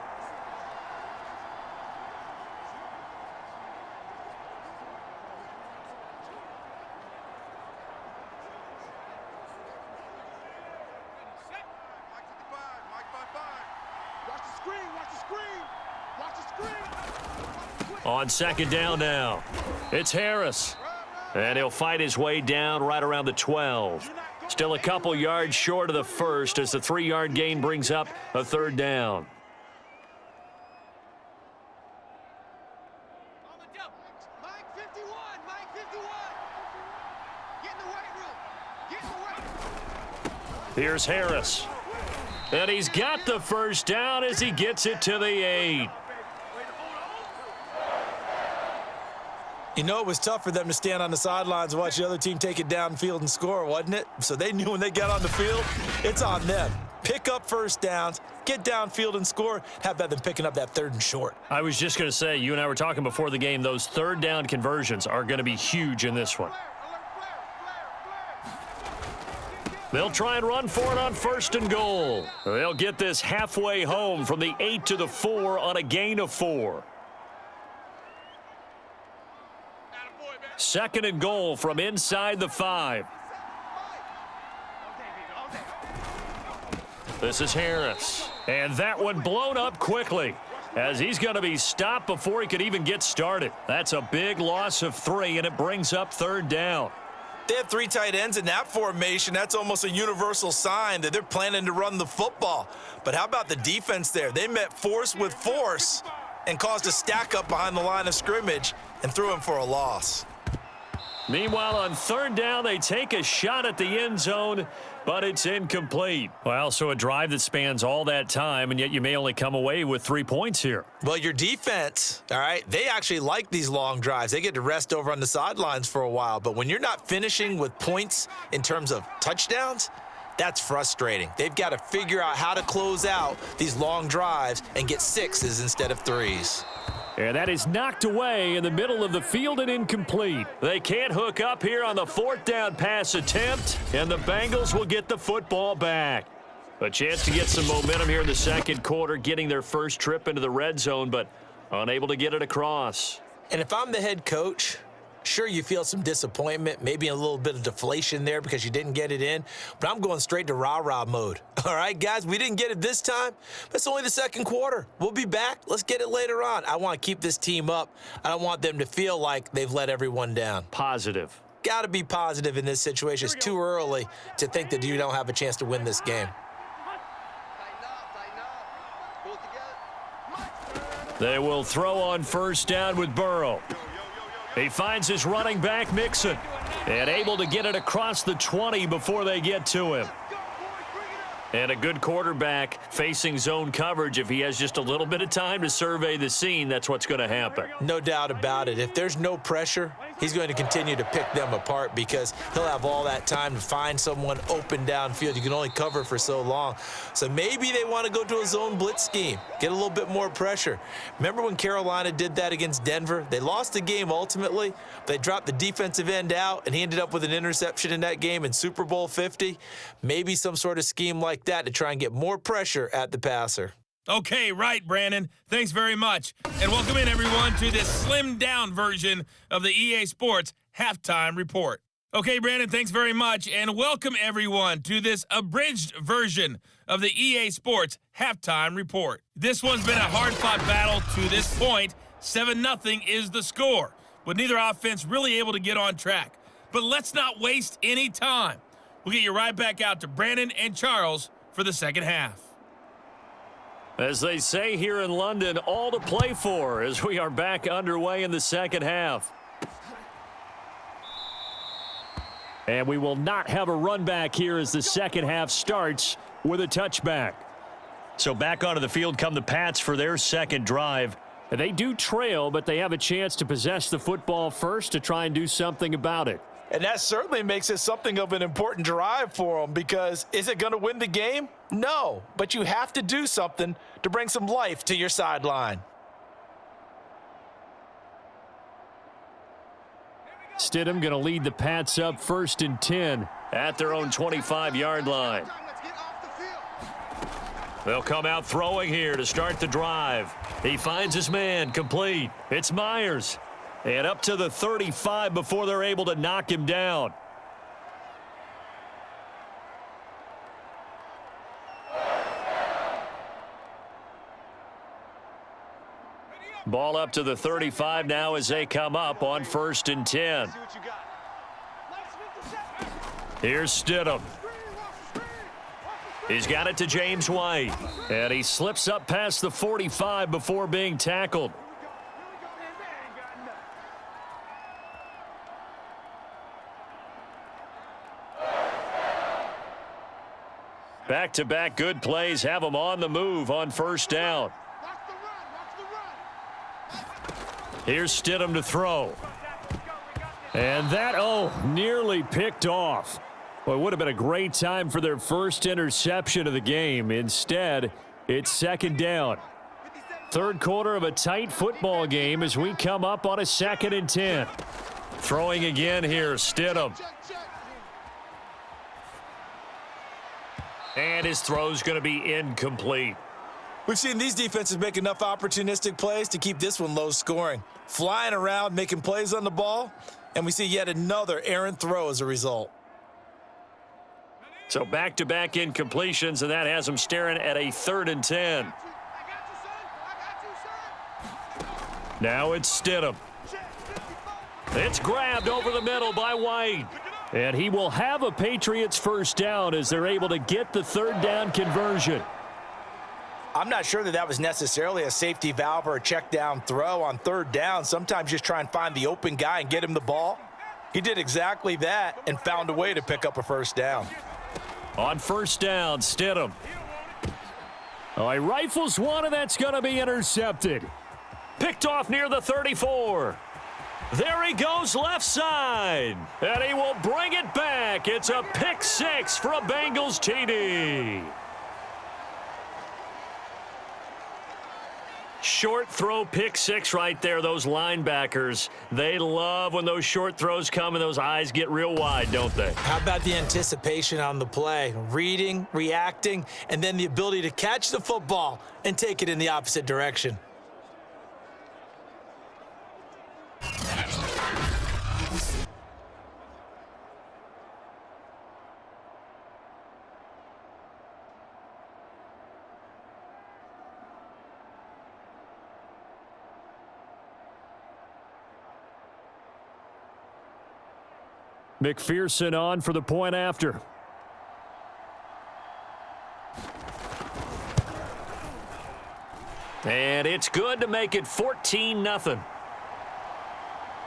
On second down now, it's Harris. And he'll fight his way down right around the 12. Still a couple yards short of the first as the 3-yard gain brings up a third down. Here's Harris. And he's got the first down as he gets it to the 8. You know, it was tough for them to stand on the sidelines and watch the other team take it downfield and score, wasn't it? So they knew when they got on the field, it's on them. Pick up first downs, get downfield and score. How about them picking up that 3rd and short? I was just going to say, you and I were talking before the game, those third down conversions are going to be huge in this one. They'll try and run for it on 1st and goal. They'll get this halfway home from the 8 to the 4 on a gain of 4. 2nd and goal from inside the 5. This is Harris. And that one blown up quickly as he's going to be stopped before he could even get started. That's a big loss of 3, and it brings up 3rd down. They have 3 tight ends in that formation. That's almost a universal sign that they're planning to run the football. But how about the defense there? They met force with force and caused a stack up behind the line of scrimmage and threw him for a loss. Meanwhile, on 3rd down, they take a shot at the end zone, but it's incomplete. Well, so a drive that spans all that time, and yet you may only come away with 3 points here. Well, your defense, all right, they actually like these long drives. They get to rest over on the sidelines for a while. But when you're not finishing with points in terms of touchdowns, that's frustrating. They've got to figure out how to close out these long drives and get 6s instead of 3s. And that is knocked away in the middle of the field and incomplete. They can't hook up here on the 4th down pass attempt, and the Bengals will get the football back. A chance to get some momentum here in the second quarter, getting their first trip into the red zone, but unable to get it across. And if I'm the head coach, Sure, you feel some disappointment, maybe a little bit of deflation there because you didn't get it in, but I'm going straight to rah-rah mode. All right, guys, we didn't get it this time, but it's only the second quarter. We'll be back. Let's get it later on. I want to keep this team up. I don't want them to feel like they've let everyone down. Positive. Got to be positive in this situation. It's too early to think that you don't have a chance to win this game. They will throw on first down with Burrow. He finds his running back, Mixon, and able to get it across the 20 before they get to him. And a good quarterback facing zone coverage. If he has just a little bit of time to survey the scene, that's what's going to happen. No doubt about it. If there's no pressure, he's going to continue to pick them apart because he'll have all that time to find someone open downfield. You can only cover for so long. So maybe they want to go to a zone blitz scheme, get a little bit more pressure. Remember when Carolina did that against Denver? They lost the game ultimately. They dropped the defensive end out, and he ended up with an interception in that game in Super Bowl 50. Maybe some sort of scheme like that to try and get more pressure at the passer. Okay, right, Brandon. Thanks very much. And welcome in, everyone, to this slimmed-down version of the EA Sports Halftime Report. Okay, Brandon, thanks very much. And welcome, everyone, to this abridged version of the EA Sports Halftime Report. This one's been a hard-fought battle to this point. 7-0 is the score, with neither offense really able to get on track. But let's not waste any time. We'll get you right back out to Brandon and Charles for the second half. As they say here in London, all to play for as we are back underway in the second half. And we will not have a run back here as the second half starts with a touchback. So back onto the field come the Pats for their second drive. They do trail, but they have a chance to possess the football first to try and do something about it. And that certainly makes it something of an important drive for them because is it going to win the game? No, but you have to do something to bring some life to your sideline. Stidham going to lead the Pats up 1st and 10 at their own 25-yard line. They'll come out throwing here to start the drive. He finds his man, complete. It's Myers. And up to the 35 before they're able to knock him down. Ball up to the 35 now as they come up on 1st and 10. Here's Stidham. He's got it to James White. And he slips up past the 45 before being tackled. Back-to-back good plays have them on the move on first down. Here's Stidham to throw. And that, nearly picked off. Well, it would have been a great time for their first interception of the game. Instead, it's second down. Third quarter of a tight football game as we come up on a 2nd and 10. Throwing again here, Stidham. And his throw's going to be incomplete. We've seen these defenses make enough opportunistic plays to keep this one low scoring. Flying around, making plays on the ball, and we see yet another errant throw as a result. So back-to-back incompletions, and that has them staring at a 3rd and 10. Now it's Stidham. It's grabbed over the middle by White. And he will have a Patriots first down as they're able to get the 3rd down conversion. I'm not sure that was necessarily a safety valve or a check down throw on 3rd down. Sometimes just try and find the open guy and get him the ball. He did exactly that and found a way to pick up a first down. On first down, Stidham. Oh, he rifles one, and that's going to be intercepted. Picked off near the 34. There he goes left side. And he will bring it back. It's a pick 6 for a Bengals TD. Short throw pick 6 right there. Those linebackers, they love when those short throws come and those eyes get real wide, don't they? How about the anticipation on the play? Reading, reacting, and then the ability to catch the football and take it in the opposite direction. McPherson on for the point after. And it's good to make it 14-0.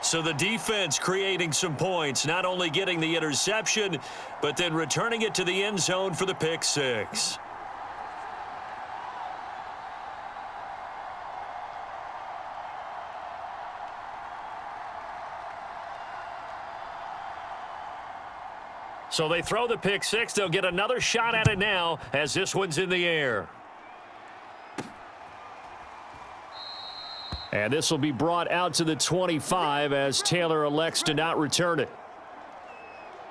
So the defense creating some points, not only getting the interception, but then returning it to the end zone for the pick six. So they throw the pick six. They'll get another shot at it now as this one's in the air. And this will be brought out to the 25 as Taylor elects to not return it.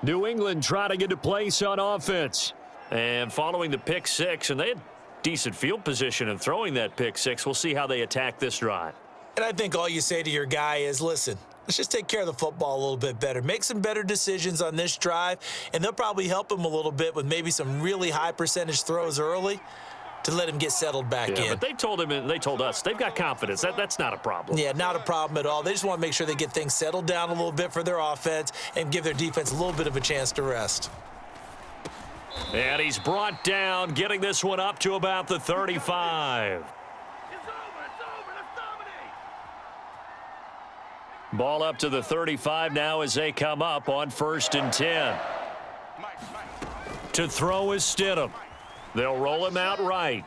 New England trying to get a place on offense. And following the pick six, and they had decent field position in throwing that pick six. We'll see how they attack this drive. And I think all you say to your guy is, listen, let's just take care of the football a little bit better. Make some better decisions on this drive, and they'll probably help him a little bit with maybe some really high percentage throws early to let him get settled back in. But they told him and they told us they've got confidence. That's not a problem. Yeah, not a problem at all. They just want to make sure they get things settled down a little bit for their offense and give their defense a little bit of a chance to rest. And he's brought down, getting this one up to about the 35. Ball up to the 35 now as they come up on 1st and 10. To throw is Stidham. They'll roll him out right.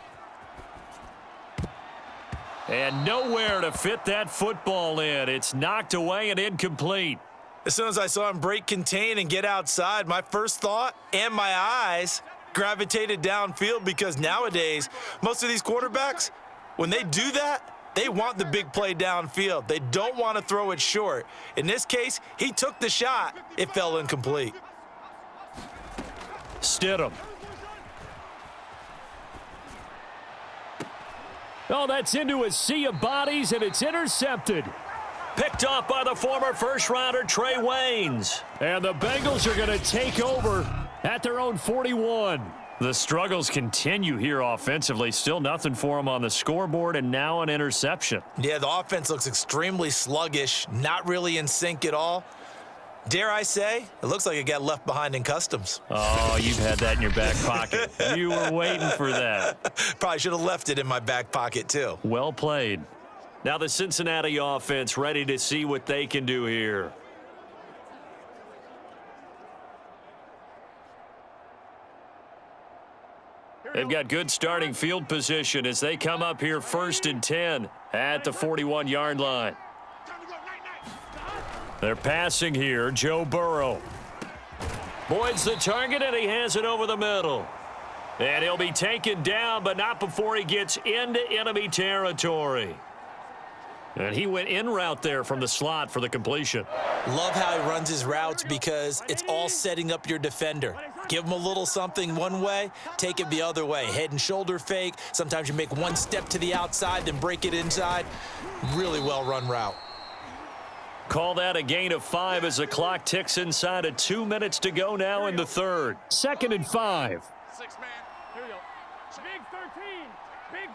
And nowhere to fit that football in. It's knocked away and incomplete. As soon as I saw him break contain and get outside, my first thought and my eyes gravitated downfield, because nowadays, most of these quarterbacks, when they do that, they want the big play downfield. They don't want to throw it short. In this case, he took the shot. It fell incomplete. Stidham. Oh, that's into a sea of bodies, and it's intercepted. Picked off by the former first-rounder Trey Waynes. And the Bengals are going to take over at their own 41. The struggles continue here offensively. Still nothing for them on the scoreboard, and now an interception. Yeah, the offense looks extremely sluggish, not really in sync at all. Dare I say, it looks like it got left behind in customs. Oh, you've had that in your back pocket. You were waiting for that. Probably should have left it in my back pocket, too. Well played. Now the Cincinnati offense ready to see what they can do here. They've got good starting field position as they come up here 1st and 10 at the 41-yard line. They're passing here. Joe Burrow. Boyd's the target, and he has it over the middle. And he'll be taken down, but not before he gets into enemy territory. And he went in route there from the slot for the completion. Love how he runs his routes, because it's all setting up your defender. Give him a little something one way, take it the other way. Head and shoulder fake. Sometimes you make one step to the outside, then break it inside. Really well run route. Call that a gain of 5 as the clock ticks inside of 2 minutes to go now in the third. 2nd and 5. 6 man. Here we go. Big 13. Big.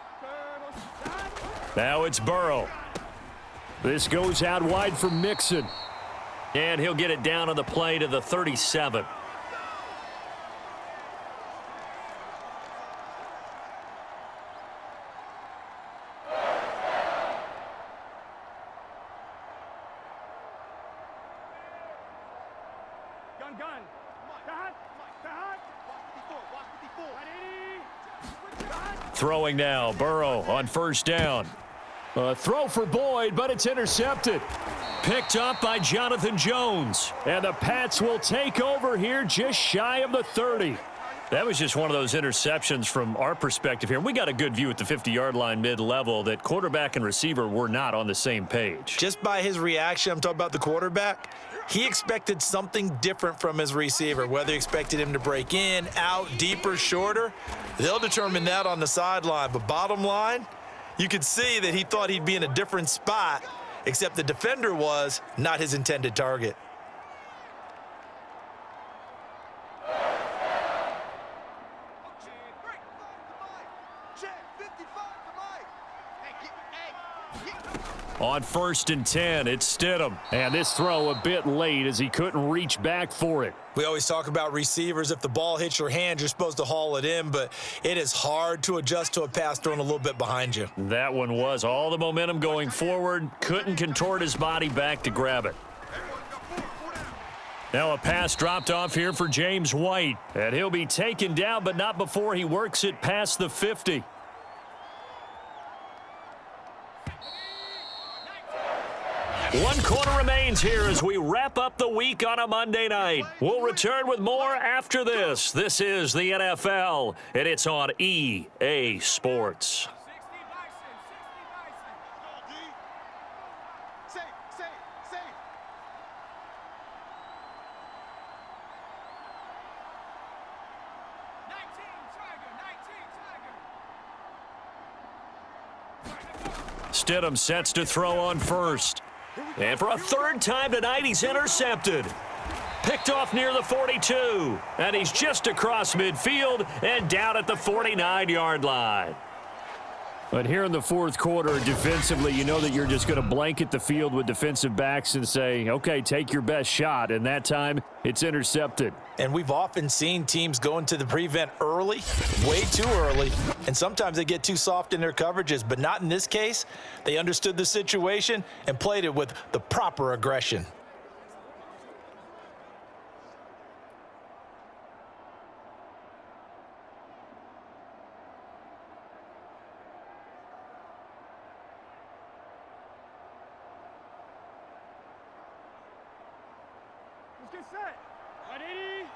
Now it's Burrow. This goes out wide for Mixon. And he'll get it down on the play to the 37. Gun. Throwing now, Burrow on 1st down. A throw for Boyd, but it's intercepted. Picked up by Jonathan Jones. And the Pats will take over here just shy of the 30. That was just one of those interceptions from our perspective here. We got a good view at the 50-yard line mid-level that quarterback and receiver were not on the same page. Just by his reaction, I'm talking about the quarterback, he expected something different from his receiver. Whether he expected him to break in, out, deeper, shorter, they'll determine that on the sideline. But bottom line, you could see that he thought he'd be in a different spot, except the defender was not his intended target. On 1st and 10, it's Stidham. And this throw a bit late as he couldn't reach back for it. We always talk about receivers. If the ball hits your hand, you're supposed to haul it in, but it is hard to adjust to a pass thrown a little bit behind you. That one was all the momentum going forward. Couldn't contort his body back to grab it. Now a pass dropped off here for James White. And he'll be taken down, but not before he works it past the 50. One quarter remains here as we wrap up the week on a Monday night. We'll return with more after this. This is the NFL, and it's on EA Sports. Stidham sets to throw on first. And for a third time tonight, he's intercepted. Picked off near the 42. And he's just across midfield and down at the 49-yard line. But here in the fourth quarter, defensively, you know that you're just going to blanket the field with defensive backs and say, okay, take your best shot. And that time, it's intercepted. And we've often seen teams go into the prevent early, way too early, and sometimes they get too soft in their coverages, but not in this case. They understood the situation and played it with the proper aggression. Let's get set. 180.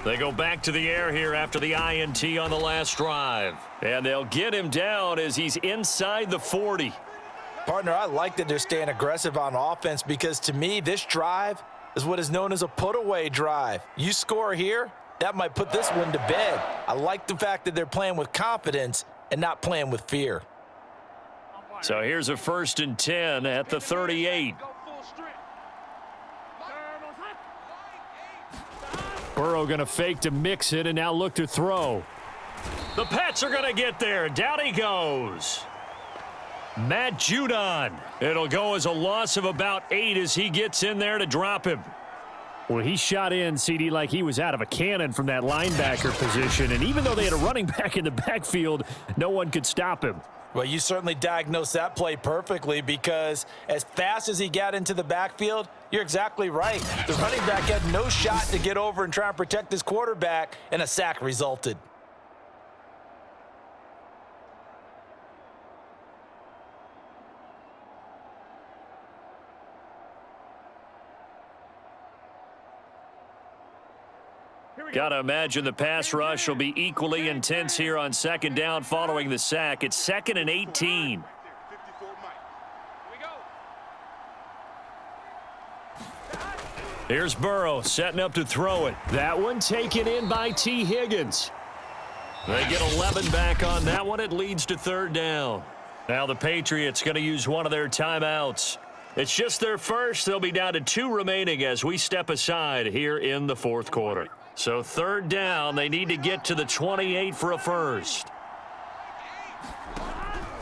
They go back to the air here after the INT on the last drive. And they'll get him down as he's inside the 40. Partner, I like that they're staying aggressive on offense because to me, this drive is what is known as a put-away drive. You score here, that might put this one to bed. I like the fact that they're playing with confidence and not playing with fear. So here's a 1st and 10 at the 38. Burrow going to fake to mix it and now look to throw. The Pats are going to get there. Down he goes. Matt Judon. It'll go as a loss of about 8 as he gets in there to drop him. Well, he shot in, CD, like he was out of a cannon from that linebacker position. And even though they had a running back in the backfield, no one could stop him. Well, you certainly diagnosed that play perfectly because as fast as he got into the backfield, you're exactly right. The running back had no shot to get over and try and protect his quarterback, and a sack resulted. Got to imagine the pass rush will be equally intense here on 2nd down following the sack. It's 2nd and 18. Here's Burrow setting up to throw it. That one taken in by T. Higgins. They get 11 back on that one. It leads to 3rd down. Now the Patriots going to use one of their timeouts. It's just their first. They'll be down to 2 remaining as we step aside here in the 4th quarter. So 3rd down, they need to get to the 28 for a first.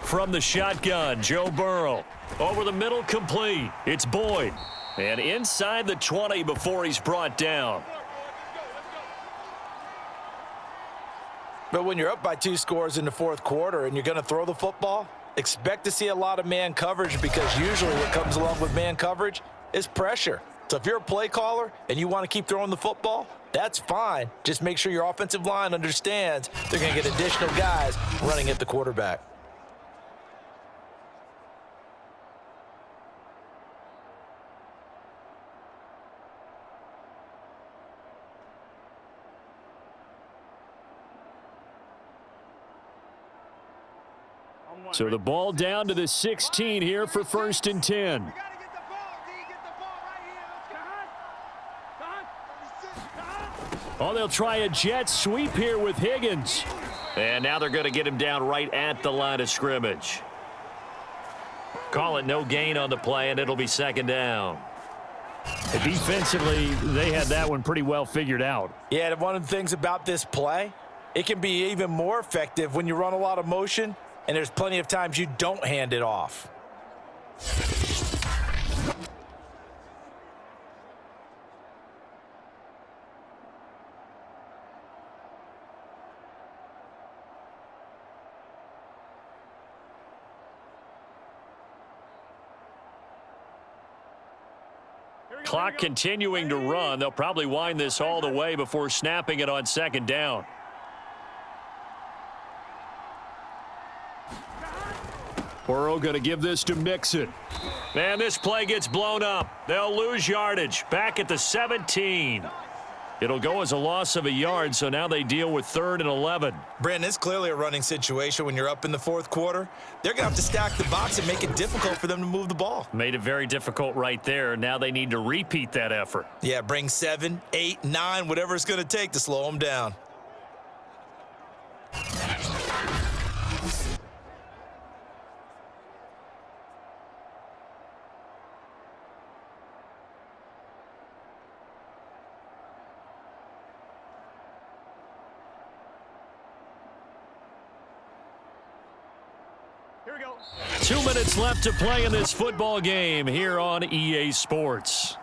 From the shotgun, Joe Burrow. Over the middle, complete. It's Boyd. And inside the 20 before he's brought down. But when you're up by 2 scores in the 4th quarter and you're going to throw the football, expect to see a lot of man coverage because usually what comes along with man coverage is pressure. So if you're a play caller and you want to keep throwing the football, that's fine. Just make sure your offensive line understands they're going to get additional guys running at the quarterback. So the ball down to the 16 here for 1st and 10. Oh, they'll try a jet sweep here with Higgins. And now they're going to get him down right at the line of scrimmage. Call it no gain on the play, and it'll be 2nd down. Defensively, they had that one pretty well figured out. Yeah, and one of the things about this play It can be even more effective when you run a lot of motion, and there's plenty of times you don't hand it off. Clock continuing to run. They'll probably wind this all the way before snapping it on second down. Burrow going to give this to Mixon. And this play gets blown up. They'll lose yardage. Back at the 17. It'll go as a loss of a yard, so now they deal with 3rd and 11. Brandon, it's clearly a running situation when you're up in the fourth quarter. They're going to have to stack the box and make it difficult for them to move the ball. Made it very difficult right there. Now they need to repeat that effort. Yeah, bring 7, 8, 9, whatever it's going to take to slow them down. Here we go. 2 minutes left to play in this football game here on EA Sports.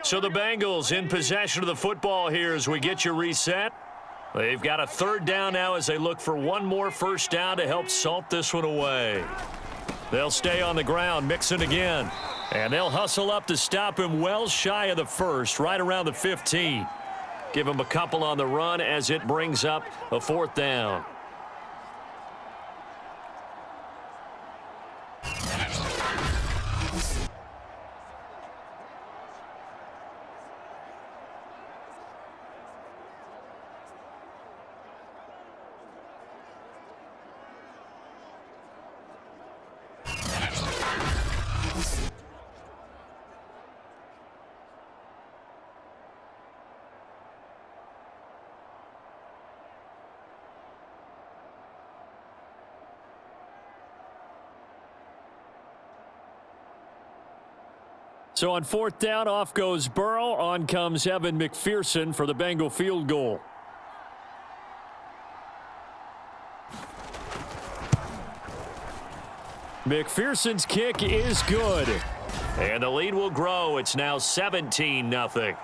So the Bengals in possession of the football here as we get you reset. They've got a 3rd down now as they look for one more first down to help salt this one away. They'll stay on the ground, Mixon again. And they'll hustle up to stop him well shy of the 1st, right around the 15. Give him a couple on the run as it brings up a 4th down. So on 4th down, off goes Burrow. On comes Evan McPherson for the Bengal field goal. McPherson's kick is good. And the lead will grow. It's now 17-0.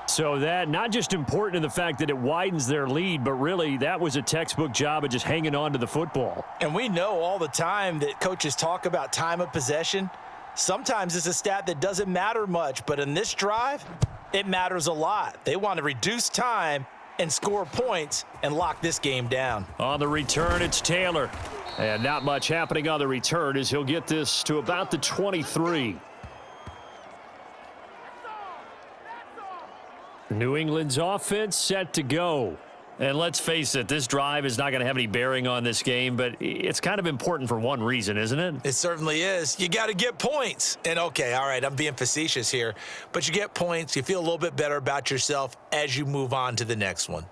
So that not just important in the fact that it widens their lead, but really that was a textbook job of just hanging on to the football. And we know all the time that coaches talk about time of possession. Sometimes it's a stat that doesn't matter much, but in this drive, it matters a lot. They want to reduce time and score points and lock this game down. On the return, it's Taylor. And not much happening on the return as he'll get this to about the 23. New England's offense set to go. And let's face it, this drive is not going to have any bearing on this game, but it's kind of important for one reason, isn't it? It certainly is. You got to get points. And, okay, all right, I'm being facetious here, but you get points. You feel a little bit better about yourself as you move on to the next one.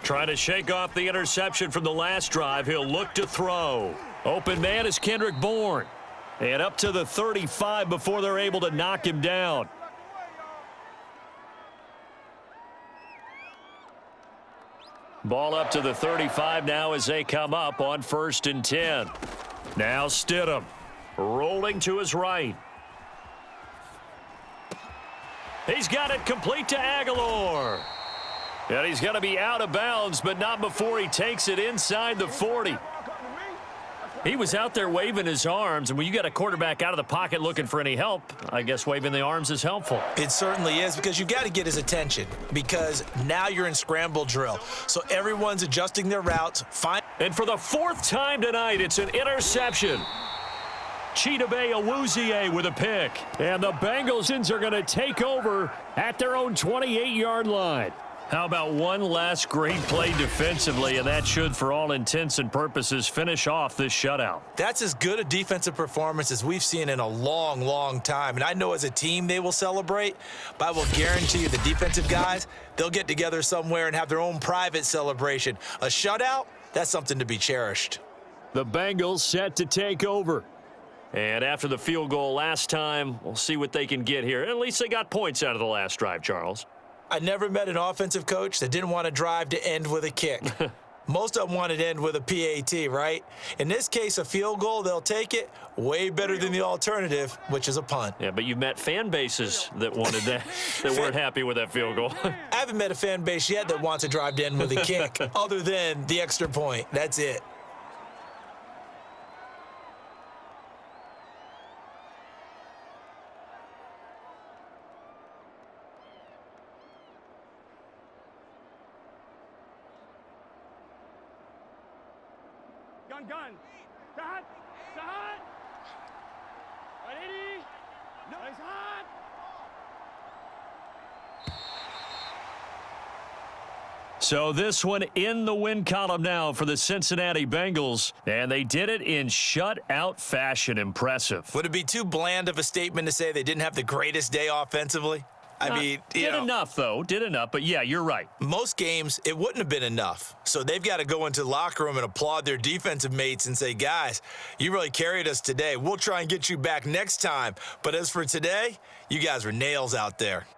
Trying to shake off the interception from the last drive. He'll look to throw. Open man is Kendrick Bourne. And up to the 35 before they're able to knock him down. Ball up to the 35 now as they come up on 1st and 10. Now Stidham rolling to his right. He's got it complete to Aguilar. And he's going to be out of bounds, but not before he takes it inside the 40. He was out there waving his arms, and when you got a quarterback out of the pocket looking for any help, I guess waving the arms is helpful. It certainly is, because you got to get his attention, because now you're in scramble drill. So everyone's adjusting their routes. And for the 4th time tonight, it's an interception. Chidobe Awuzie with a pick. And the Bengals are going to take over at their own 28-yard line. How about one last great play defensively, and that should, for all intents and purposes, finish off this shutout. That's as good a defensive performance as we've seen in a long, long time. And I know as a team they will celebrate, but I will guarantee you the defensive guys, they'll get together somewhere and have their own private celebration. A shutout, that's something to be cherished. The Bengals set to take over. And after the field goal last time, we'll see what they can get here. At least they got points out of the last drive, Charles. I never met an offensive coach that didn't want to drive to end with a kick. Most of them wanted to end with a PAT, right? In this case, a field goal, they'll take it. Way better than the alternative, which is a punt. Yeah, but you've met fan bases that wanted that, that weren't happy with that field goal. I haven't met a fan base yet that wants to drive to end with a kick, other than the extra point. That's it. Gun. Sahad. 180. Nice hot. So this one in the win column now for the Cincinnati Bengals, and they did it in shutout fashion. Impressive. Would it be too bland of a statement to say they didn't have the greatest day offensively? I mean, did enough, though. Did enough. But, yeah, you're right. Most games, it wouldn't have been enough. So they've got to go into the locker room and applaud their defensive mates and say, guys, you really carried us today. We'll try and get you back next time. But as for today, you guys were nails out there.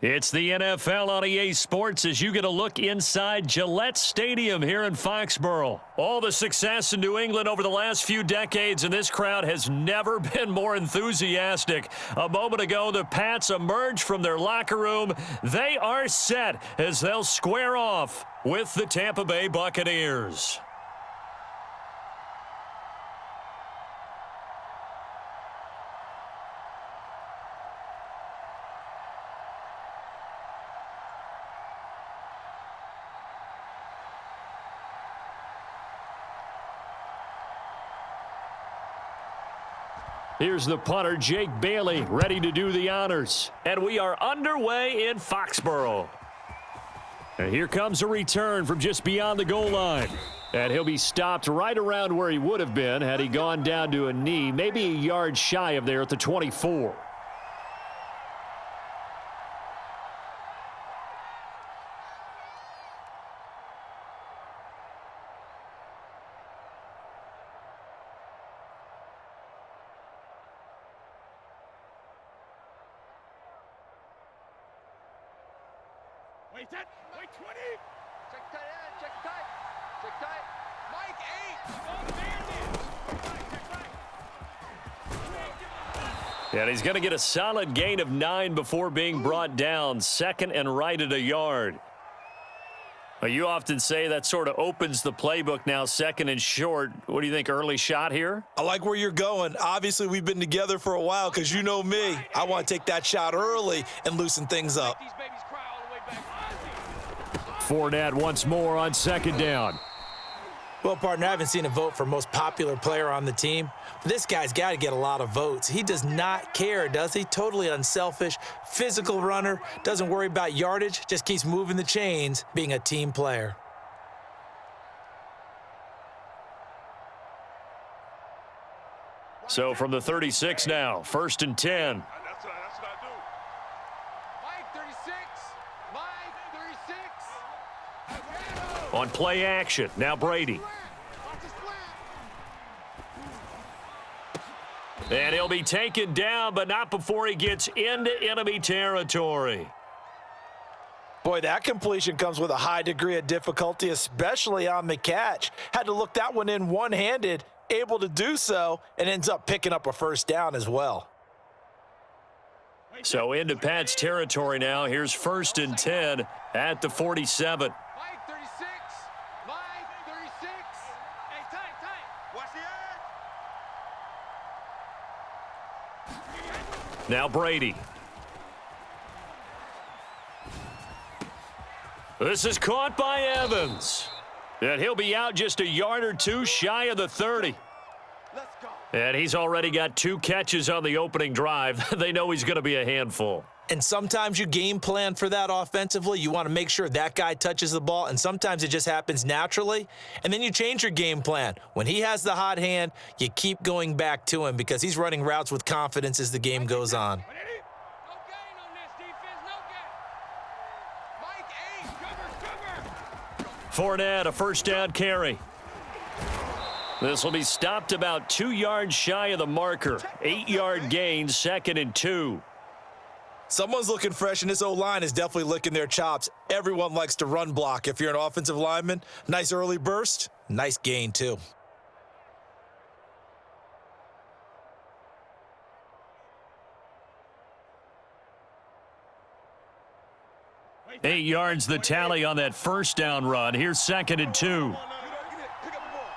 It's the NFL on EA Sports as you get a look inside Gillette Stadium here in Foxborough. All the success in New England over the last few decades, and this crowd has never been more enthusiastic. A moment ago, the Pats emerged from their locker room. They are set as they'll square off with the Tampa Bay Buccaneers. Here's the punter, Jake Bailey, ready to do the honors. And we are underway in Foxborough. And here comes a return from just beyond the goal line. And he'll be stopped right around where he would have been had he gone down to a knee, maybe a yard shy of there at the 24. Wait 10, wait 20. Check tight end, check tight. Check tight. Mike 8. And he's going to get a solid gain of 9 before being brought down. Second and right at a yard. You often say that sort of opens the playbook now, second and short. What do you think, early shot here? I like where you're going. Obviously, we've been together for a while because you know me. I want to take that shot early and loosen things up. Fournette once more on second down. Well, partner, I haven't seen a vote for most popular player on the team. But this guy's got to get a lot of votes. He does not care, does he? Totally unselfish, physical runner, doesn't worry about yardage, just keeps moving the chains, being a team player. So from the 36 now, 1st and 10. That's what I do. Mike 36. Mike 36. On play action, now Brady. And he'll be taken down, but not before he gets into enemy territory. Boy, that completion comes with a high degree of difficulty, especially on the catch. Had to look that one in one-handed, able to do so, and ends up picking up a first down as well. So into Pat's territory now. Here's 1st and 10 at the 47. Mike 36. Mike 36. Hey, tight. Watch the edge. Now Brady. This is caught by Evans. And he'll be out just a yard or two shy of the 30. Let's go. And he's already got 2 catches on the opening drive. They know he's going to be a handful. And sometimes you game plan for that offensively. You want to make sure that guy touches the ball, and sometimes it just happens naturally. And then you change your game plan. When he has the hot hand, you keep going back to him because he's running routes with confidence as the game goes on. No gain on this defense. No gain. Mike 8. Cover. Fournette, a first down carry. This will be stopped about 2 yards shy of the marker. 8-yard gain, 2nd and 2. Someone's looking fresh, and this O-line is definitely licking their chops. Everyone likes to run block. If you're an offensive lineman, nice early burst, nice gain too. Eight yards the tally on that first down run. Here's 2nd and 2. Pick up the ball.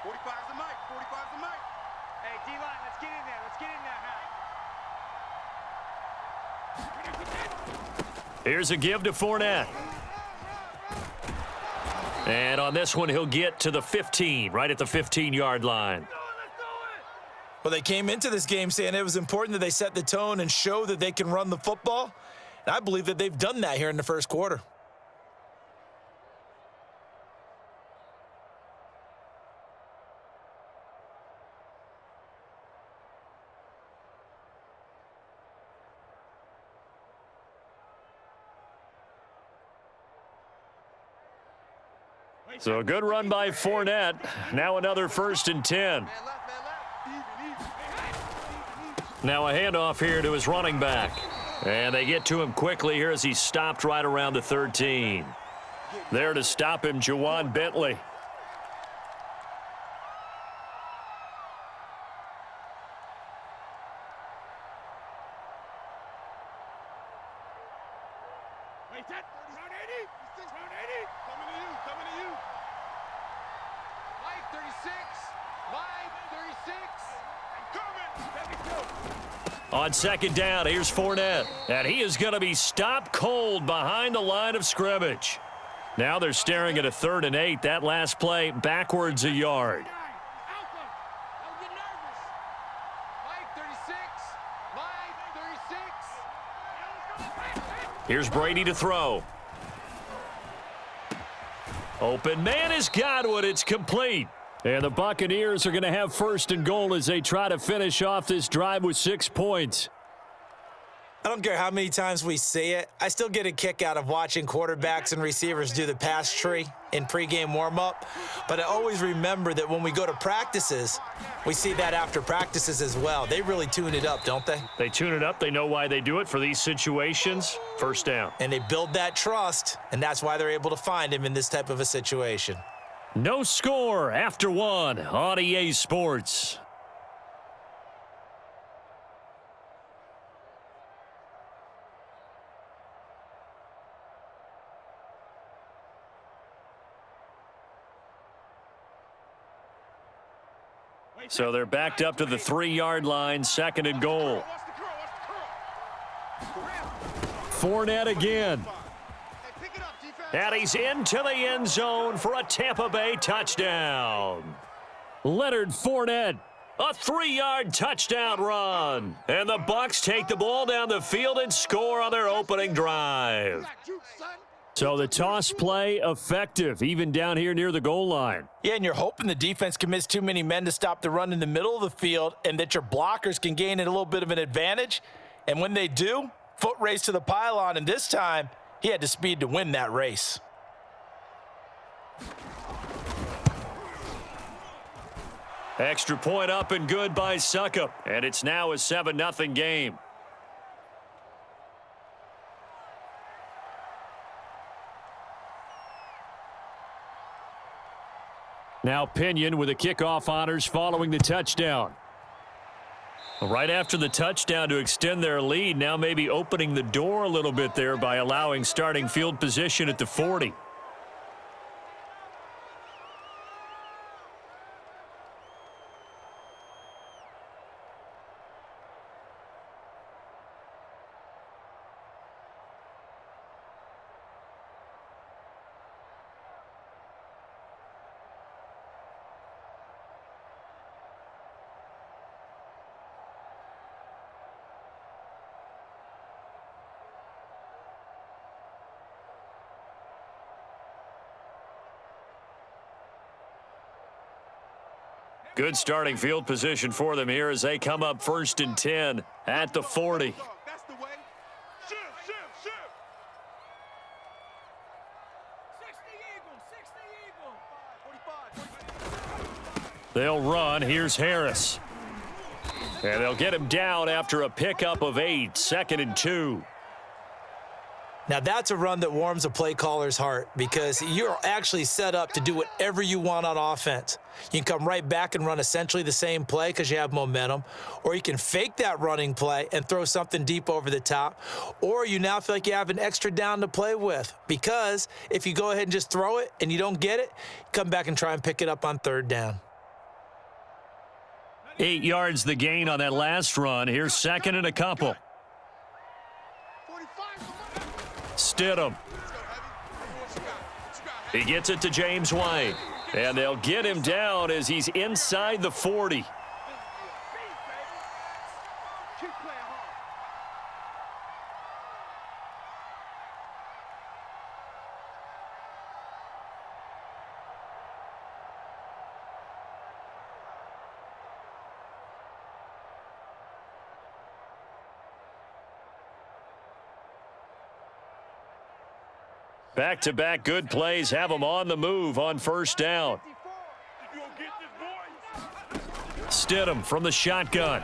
45's the Mike. 45's the Mike. Hey, D-line, let's get in there. Let's get in there, Here's a give to Fournette. And on this one, he'll get to the 15, right at the 15-yard line. Well, they came into this game saying it was important that they set the tone and show that they can run the football. And I believe that they've done that here in the first quarter. So a good run by Fournette. Now another 1st and 10. Man left. Even. Now a handoff here to his running back. And they get to him quickly here as he stopped right around the 13. There to stop him, Juwan Bentley. On second down, here's Fournette. And he is going to be stopped cold behind the line of scrimmage. Now they're staring at a 3rd and 8. That last play backwards a yard. Here's Brady to throw. Open man is Godwin. It's complete. And the Buccaneers are going to have 1st and goal as they try to finish off this drive with 6 points. I don't care how many times we see it. I still get a kick out of watching quarterbacks and receivers do the pass tree in pregame warm-up. But I always remember that when we go to practices, we see that after practices as well. They really tune it up, don't they? They tune it up. They know why they do it for these situations. 1st down. And they build that trust, and that's why they're able to find him in this type of a situation. No score after 1 on EA Sports. So they're backed up to the 3-yard line, 2nd and goal. Fournette again. And he's into the end zone for a Tampa Bay touchdown. Leonard Fournette, a 3-yard touchdown run. And the Bucs take the ball down the field and score on their opening drive. So the toss play effective, even down here near the goal line. Yeah, and you're hoping the defense commits too many men to stop the run in the middle of the field and that your blockers can gain a little bit of an advantage. And when they do, foot race to the pylon, and this time, he had the speed to win that race. Extra point up and good by Succop. And it's now a 7-0 game. Now Pinion with the kickoff honors following the touchdown. Right after the touchdown to extend their lead, now maybe opening the door a little bit there by allowing starting field position at the 40. Good starting field position for them here as they come up 1st and 10 at the 40. That's the way. Shift. 60 Eagle. They'll run. Here's Harris. And they'll get him down after a pickup of 8, 2nd and 2. Now, that's a run that warms a play caller's heart because you're actually set up to do whatever you want on offense. You can come right back and run essentially the same play because you have momentum, or you can fake that running play and throw something deep over the top, or you now feel like you have an extra down to play with because if you go ahead and just throw it and you don't get it, come back and try and pick it up on 3rd down. 8 yards the gain on that last run. Here's 2nd and a couple. Stidham. He gets it to James White. And they'll get him down as he's inside the 40. Back-to-back good plays have them on the move on 1st down. Stidham from the shotgun.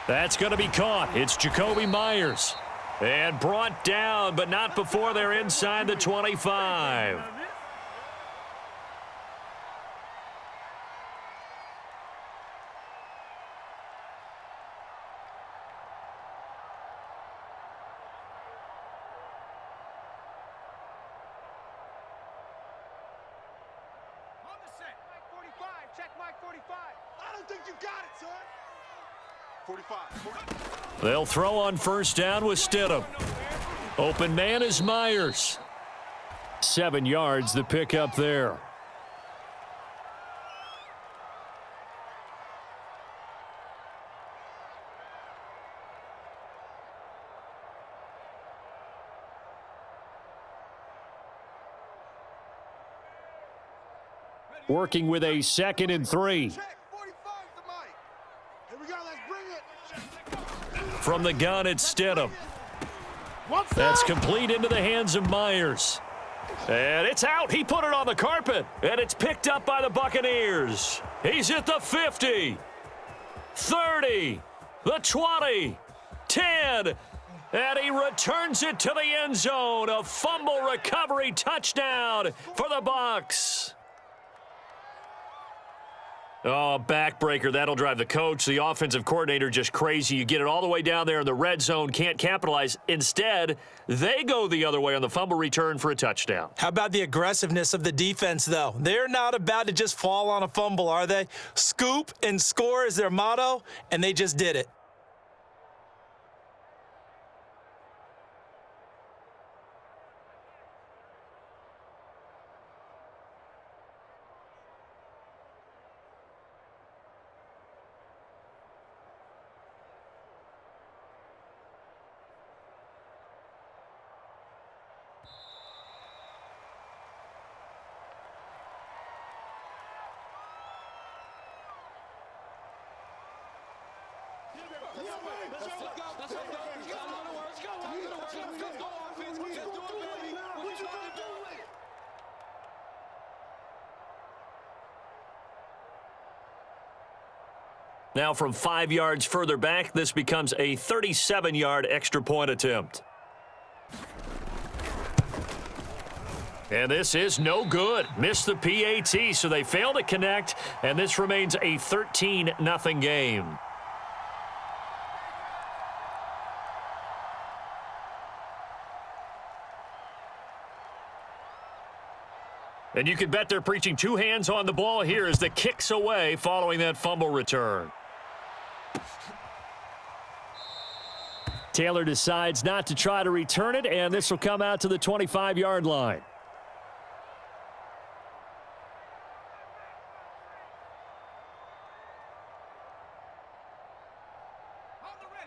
That's going to be caught. It's Jacoby Myers. And brought down, but not before they're inside the 25. Check Mike 45. I don't think you got it, son. 45. They'll throw on first down with Stidham. Open man is Myers. 7 yards, the pickup there. Working with a 2nd and 3. Check 45 to Mike. Here we go. Let's bring it. From the gun, it's Stidham. That's complete into the hands of Myers. And it's out. He put it on the carpet. And it's picked up by the Buccaneers. He's at the 50, 30, the 20, 10. And he returns it to the end zone. A fumble recovery touchdown for the Bucs. Oh, backbreaker. That'll drive the coach, the offensive coordinator, just crazy. You get it all the way down there in the red zone, can't capitalize. Instead, they go the other way on the fumble return for a touchdown. How about the aggressiveness of the defense, though? They're not about to just fall on a fumble, are they? Scoop and score is their motto, and they just did it. Now from 5 yards further back, this becomes a 37-yard extra point attempt. And this is no good. Missed the PAT, so they fail to connect, and this remains a 13-0 game. And you can bet they're preaching two hands on the ball here as the kick's away following that fumble return. Taylor decides not to try to return it, and this will come out to the 25-yard line.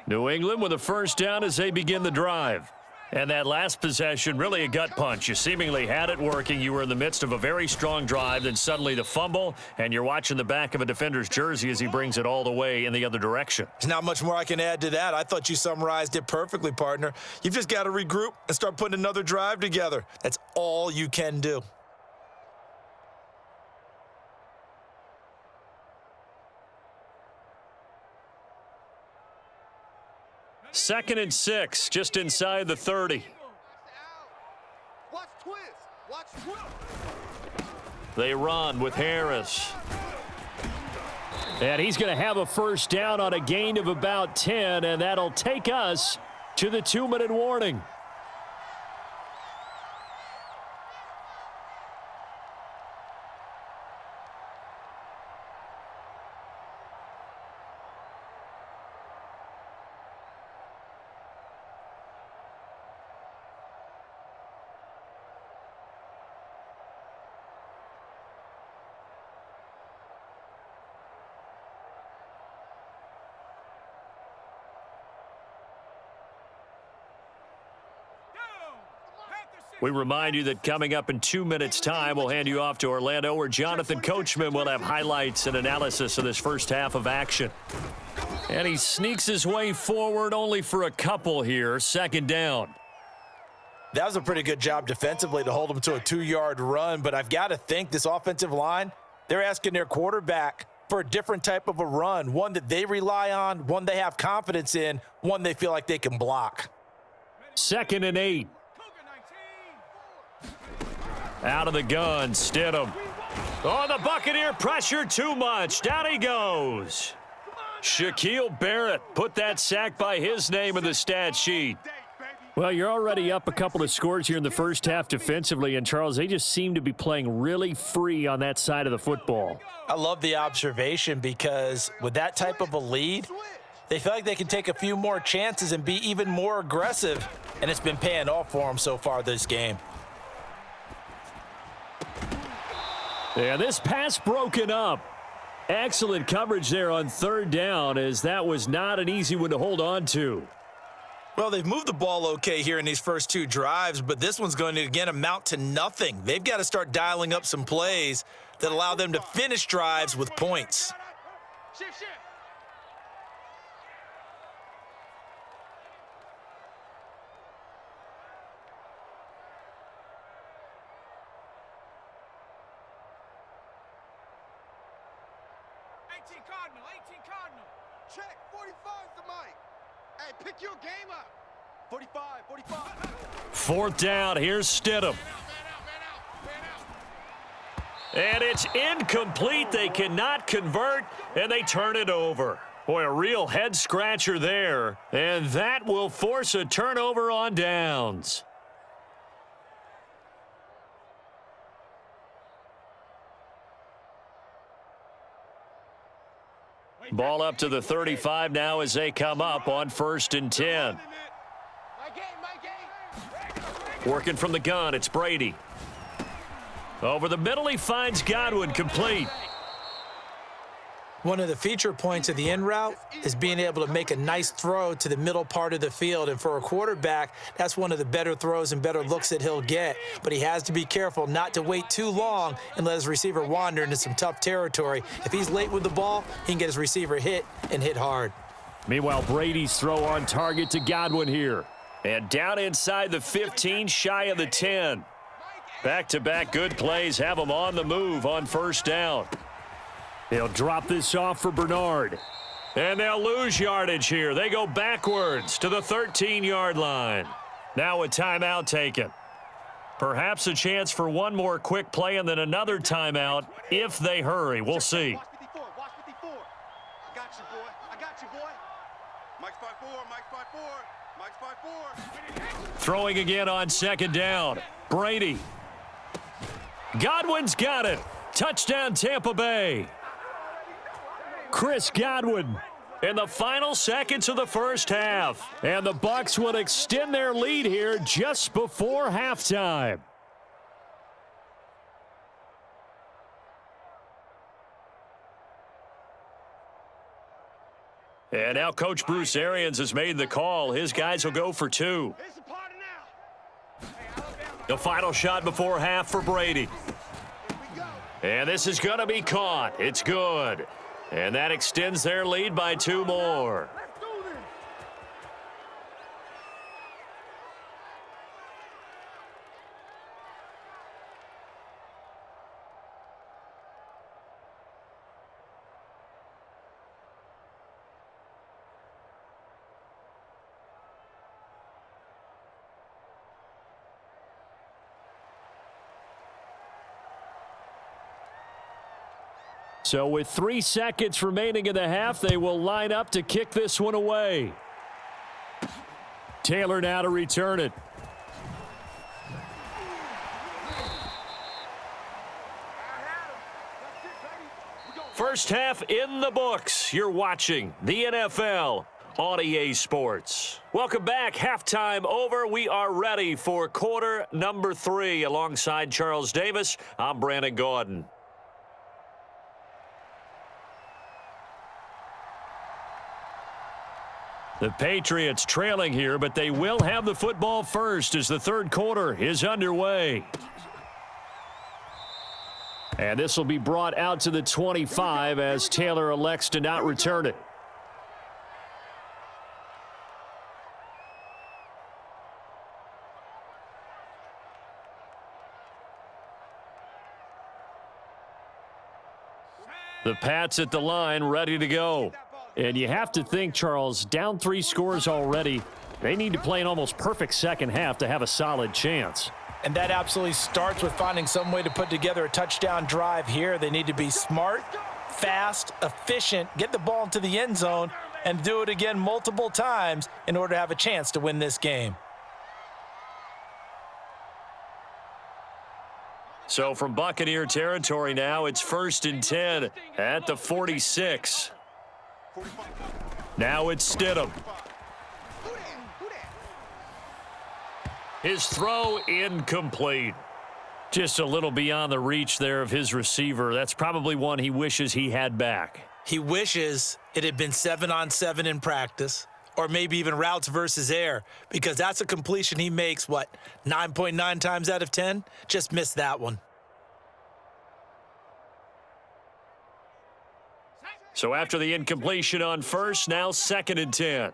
New England with a first down as they begin the drive. And that last possession, really a gut punch. You seemingly had it working. You were in the midst of a very strong drive, then suddenly the fumble, and you're watching the back of a defender's jersey as he brings it all the way in the other direction. There's not much more I can add to that. I thought you summarized it perfectly, partner. You've just got to regroup and start putting another drive together. That's all you can do. Second and 6, just inside the 30. Watch twist. Watch twist. They run with Harris. And he's going to have a first down on a gain of about 10, and that'll take us to the 2-minute warning. We remind you that coming up in 2 minutes' time, we'll hand you off to Orlando, where Jonathan Coachman will have highlights and analysis of this first half of action. And he sneaks his way forward only for a couple here. Second down. That was a pretty good job defensively to hold them to a 2-yard run, but I've got to think this offensive line, they're asking their quarterback for a different type of a run, one that they rely on, one they have confidence in, one they feel like they can block. 2nd and 8. Out of the gun, Stidham. Oh, the Buccaneer pressure too much. Down he goes. Shaquille Barrett put that sack by his name in the stat sheet. Well, you're already up a couple of scores here in the first half defensively, and Charles, they just seem to be playing really free on that side of the football. I love the observation because with that type of a lead, they feel like they can take a few more chances and be even more aggressive, and it's been paying off for them so far this game. And this pass broken up. Excellent coverage there on 3rd down, as that was not an easy one to hold on to. Well, they've moved the ball okay here in these first 2 drives, but this one's going to, again, amount to nothing. They've got to start dialing up some plays that allow them to finish drives with points. Shift, shift. Cardinal, 18 Cardinal. Check, 45's the mic. Hey, pick your game up. 45, 45. 4th down, here's Stidham. And it's incomplete. They cannot convert, and they turn it over. Boy, a real head-scratcher there. And that will force a turnover on downs. Ball up to the 35 now as they come up on 1st and 10. Working from the gun, it's Brady. Over the middle, he finds Godwin, complete. One of the feature points of the in route is being able to make a nice throw to the middle part of the field. And for a quarterback, that's one of the better throws and better looks that he'll get. But he has to be careful not to wait too long and let his receiver wander into some tough territory. If he's late with the ball, he can get his receiver hit and hit hard. Meanwhile, Brady's throw on target to Godwin here. And down inside the 15, shy of the 10. Back-to-back good plays have them on the move on 1st down. They'll drop this off for Bernard. And they'll lose yardage here. They go backwards to the 13-yard line. Now a timeout taken. Perhaps a chance for one more quick play and then another timeout if they hurry. We'll see. Watch 54, watch 54. I got you, boy. I got you, boy. Mike's 5-4, Mike's 5-4, Mike's 5-4. Throwing again on 2nd down. Brady. Godwin's got it. Touchdown, Tampa Bay. Chris Godwin. In the final seconds of the first half. And the Bucs will extend their lead here just before halftime. And now Coach Bruce Arians has made the call. His guys will go for 2. Here's the party now. The final shot before half for Brady. And this is going to be caught. It's good. And that extends their lead by 2 more. So with 3 seconds remaining in the half, they will line up to kick this one away. Taylor now to return it. First half in the books. You're watching the NFL on EA Sports. Welcome back. Halftime over. We are ready for quarter number 3. Alongside Charles Davis, I'm Brandon Gaudin. The Patriots trailing here, but they will have the football first as the 3rd quarter is underway. And this will be brought out to the 25 as Taylor elects to not return it. The Pats at the line, ready to go. And you have to think, Charles, down 3 scores already. They need to play an almost perfect second half to have a solid chance. And that absolutely starts with finding some way to put together a touchdown drive here. They need to be smart, fast, efficient, get the ball into the end zone, and do it again multiple times in order to have a chance to win this game. So from Buccaneer territory now, it's 1st and 10 at the 46. Now it's Stidham. His throw incomplete. Just a little beyond the reach there of his receiver. That's probably one he wishes he had back. He wishes it had been 7-on-7 in practice, or maybe even routes versus air, because that's a completion he makes, 9.9 times out of 10? Just missed that one. So after the incompletion on first, now 2nd and 10.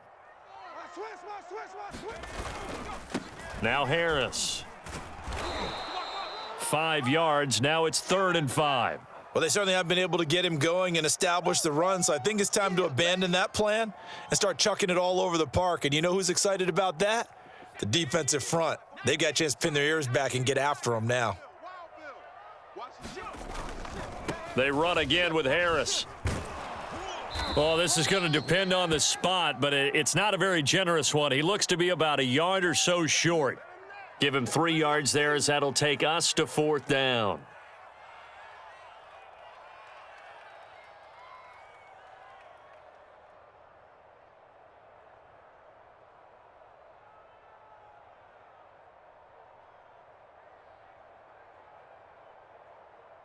Now Harris. 5 yards. Now it's 3rd and 5. Well, they certainly have been able to get him going and establish the run, so I think it's time to abandon that plan and start chucking it all over the park. And you know who's excited about that? The defensive front. They got a chance to pin their ears back and get after him now. They run again with Harris. Well, this is going to depend on the spot, but it's not a very generous one. He looks to be about a yard or so short. Give him 3 yards there, as that'll take us to 4th down.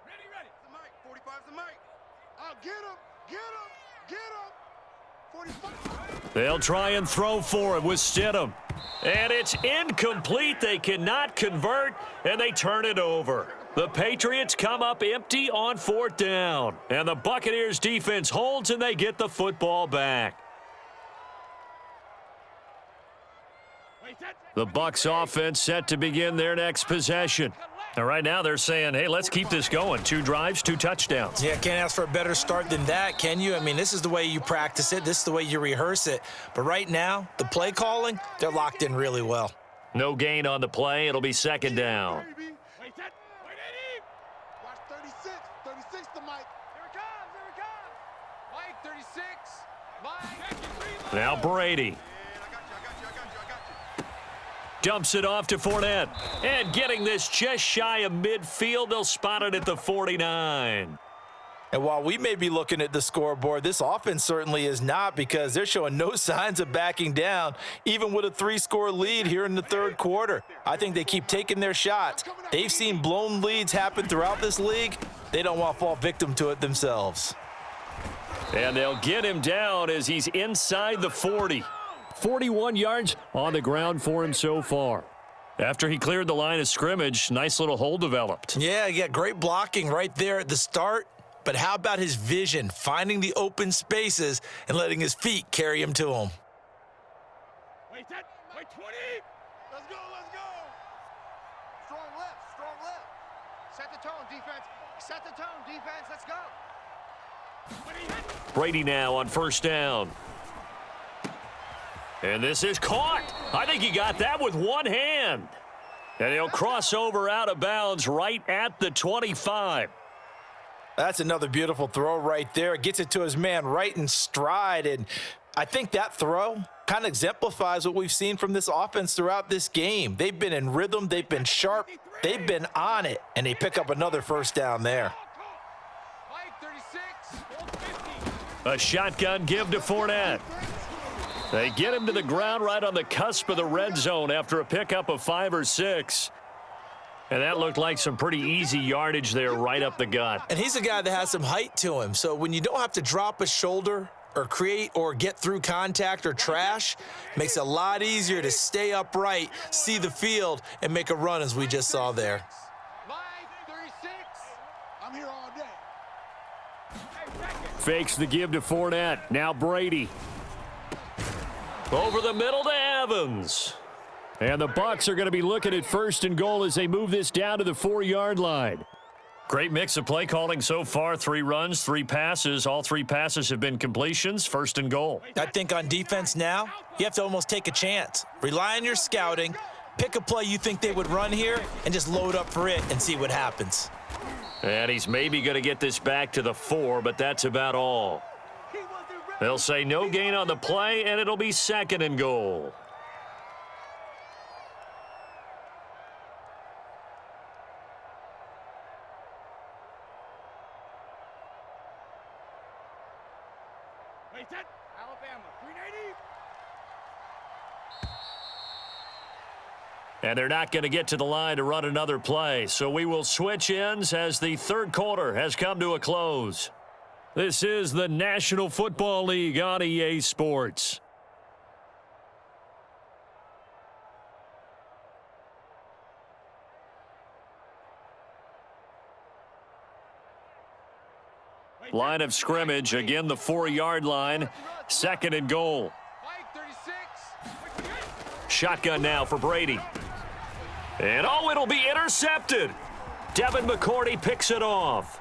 Ready. The mic. 45's the mic. I'll get him. Get him. Get him. 45. They'll try and throw for it with Stidham. And it's incomplete. They cannot convert, and they turn it over. The Patriots come up empty on 4th down. And the Buccaneers defense holds, and they get the football back. The Bucs offense set to begin their next possession. And right now they're saying, hey, let's keep this going. 2 drives, 2 touchdowns. Yeah, can't ask for a better start than that, can you? I mean, this is the way you practice it. This is the way you rehearse it. But right now, the play calling, they're locked in really well. No gain on the play. It'll be 2nd down. Watch 36. 36 the mic. Here it comes. Mike, 36. Mike. Now Brady. Dumps it off to Fournette. And getting this just shy of midfield, they'll spot it at the 49. And while we may be looking at the scoreboard, this offense certainly is not, because they're showing no signs of backing down, even with a 3-score lead here in the 3rd quarter. I think they keep taking their shots. They've seen blown leads happen throughout this league. They don't want to fall victim to it themselves. And they'll get him down as he's inside the 40. 41 yards on the ground for him so far. After he cleared the line of scrimmage, nice little hole developed. Yeah, great blocking right there at the start. But how about his vision, finding the open spaces and letting his feet carry him to them? Wait 20. Let's go. Strong left. Set the tone, defense. Let's go. Brady now on 1st down. And this is caught. I think he got that with one hand. And he'll cross over out of bounds right at the 25. That's another beautiful throw right there. Gets it to his man right in stride. And I think that throw kind of exemplifies what we've seen from this offense throughout this game. They've been in rhythm. They've been sharp. They've been on it. And they pick up another 1st down there. Mike, 36. A shotgun give to Fournette. They get him to the ground right on the cusp of the red zone after a pickup of 5 or 6. And that looked like some pretty easy yardage there right up the gut. And he's a guy that has some height to him. So when you don't have to drop a shoulder or create or get through contact or trash, makes it a lot easier to stay upright, see the field, and make a run as we just saw there. Mike, 36. I'm here all day. Fakes the give to Fournette. Now Brady. Over the middle to Evans. And the Bucs are going to be looking at 1st and goal as they move this down to the 4-yard line. Great mix of play calling so far. 3 runs, 3 passes. All 3 passes have been completions. First and goal. I think on defense now, you have to almost take a chance. Rely on your scouting. Pick a play you think they would run here and just load up for it and see what happens. And he's maybe going to get this back to the 4, but that's about all. They'll say no gain on the play, and it'll be second and goal. Alabama, 380. And they're not going to get to the line to run another play. So we will switch ends as the third quarter has come to a close. This is the National Football League on EA Sports. Line of scrimmage, again the 4-yard line. Second and goal. Shotgun now for Brady. And it'll be intercepted. Devin McCourty picks it off.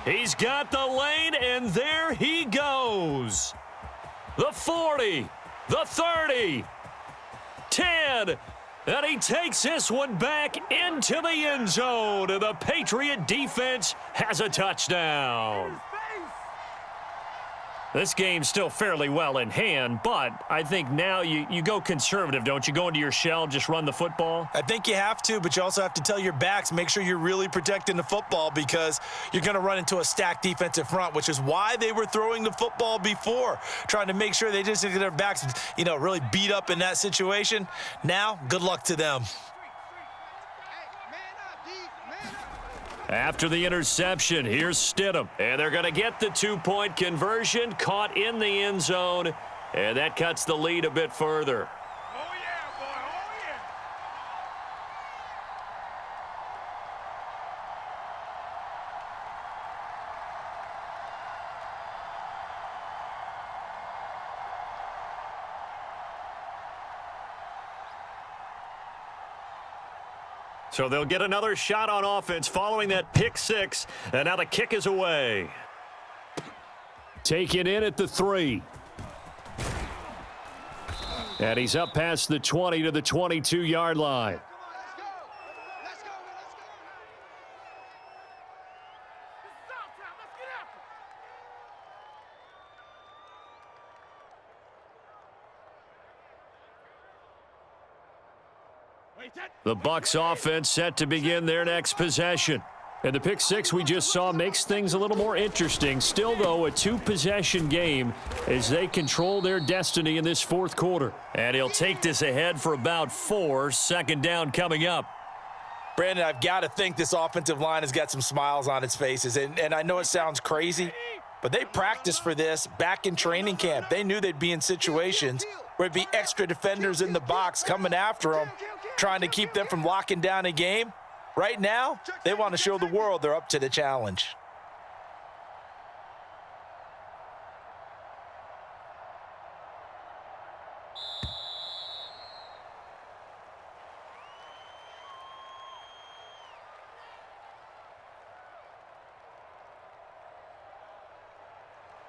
He's got the lane, and there he goes. The 40, the 30, 10, and he takes this one back into the end zone, and the Patriot defense has a touchdown. This game's still fairly well in hand, but I think now you go conservative, don't you? Go into your shell, just run the football? I think you have to, but you also have to tell your backs, make sure you're really protecting the football because you're going to run into a stacked defensive front, which is why they were throwing the football before, trying to make sure they just get their backs, really beat up in that situation. Now, good luck to them. After the interception, here's Stidham. And they're going to get the 2-point conversion, caught in the end zone, and that cuts the lead a bit further. Oh, yeah, boy. Oh, yeah. So they'll get another shot on offense following that pick 6, and now the kick is away. Taken in at the 3. And he's up past the 20 to the 22-yard line. The Bucs offense set to begin their next possession. And the pick 6 we just saw makes things a little more interesting. Still, though, a 2-possession game as they control their destiny in this fourth quarter. And he'll take this ahead for about 4. Second down coming up. Brandon, I've got to think this offensive line has got some smiles on its faces. And I know it sounds crazy, but they practiced for this back in training camp. They knew they'd be in situations where it'd be extra defenders in the box coming after them, trying to keep them from locking down a game. Right now, they want to show the world they're up to the challenge.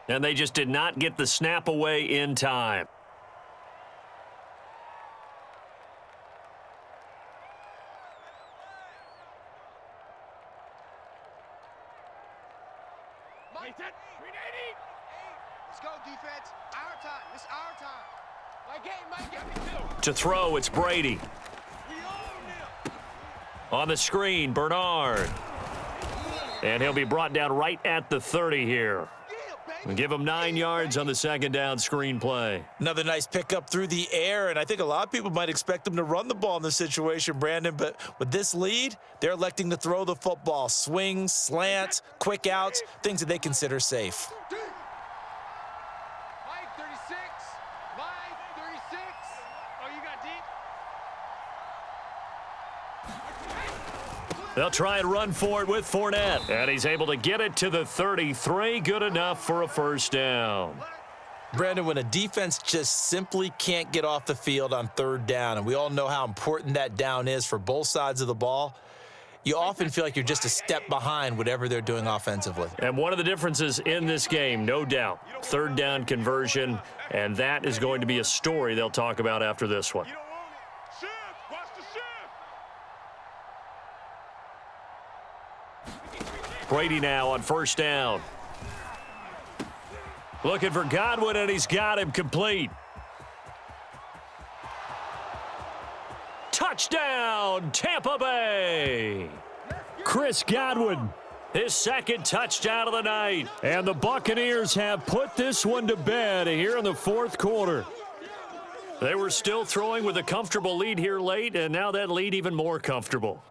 And they just did not get the snap away in time. Let's go, defense. Our time. This is our time. My game. To throw, it's Brady. On the screen, Bernard. And he'll be brought down right at the 30 here. And give him 9 yards on the second down screen play. Another nice pickup through the air, and I think a lot of people might expect them to run the ball in this situation, Brandon, but with this lead, they're electing to throw the football. Swings, slants, quick outs, things that they consider safe. Mike 36. Mike 36. Oh, you got deep? They'll try and run for it with Fournette. And he's able to get it to the 33. Good enough for a first down. Brandon, when a defense just simply can't get off the field on third down, and we all know how important that down is for both sides of the ball, you often feel like you're just a step behind whatever they're doing offensively. And one of the differences in this game, no doubt, third down conversion, and that is going to be a story they'll talk about after this one. You don't want it. Shift. Watch the shift. Brady now on first down. Looking for Godwin, and he's got him complete. Touchdown, Tampa Bay. Chris Godwin. His second touchdown of the night. And the Buccaneers have put this one to bed here in the fourth quarter. They were still throwing with a comfortable lead here late, and now that lead even more comfortable.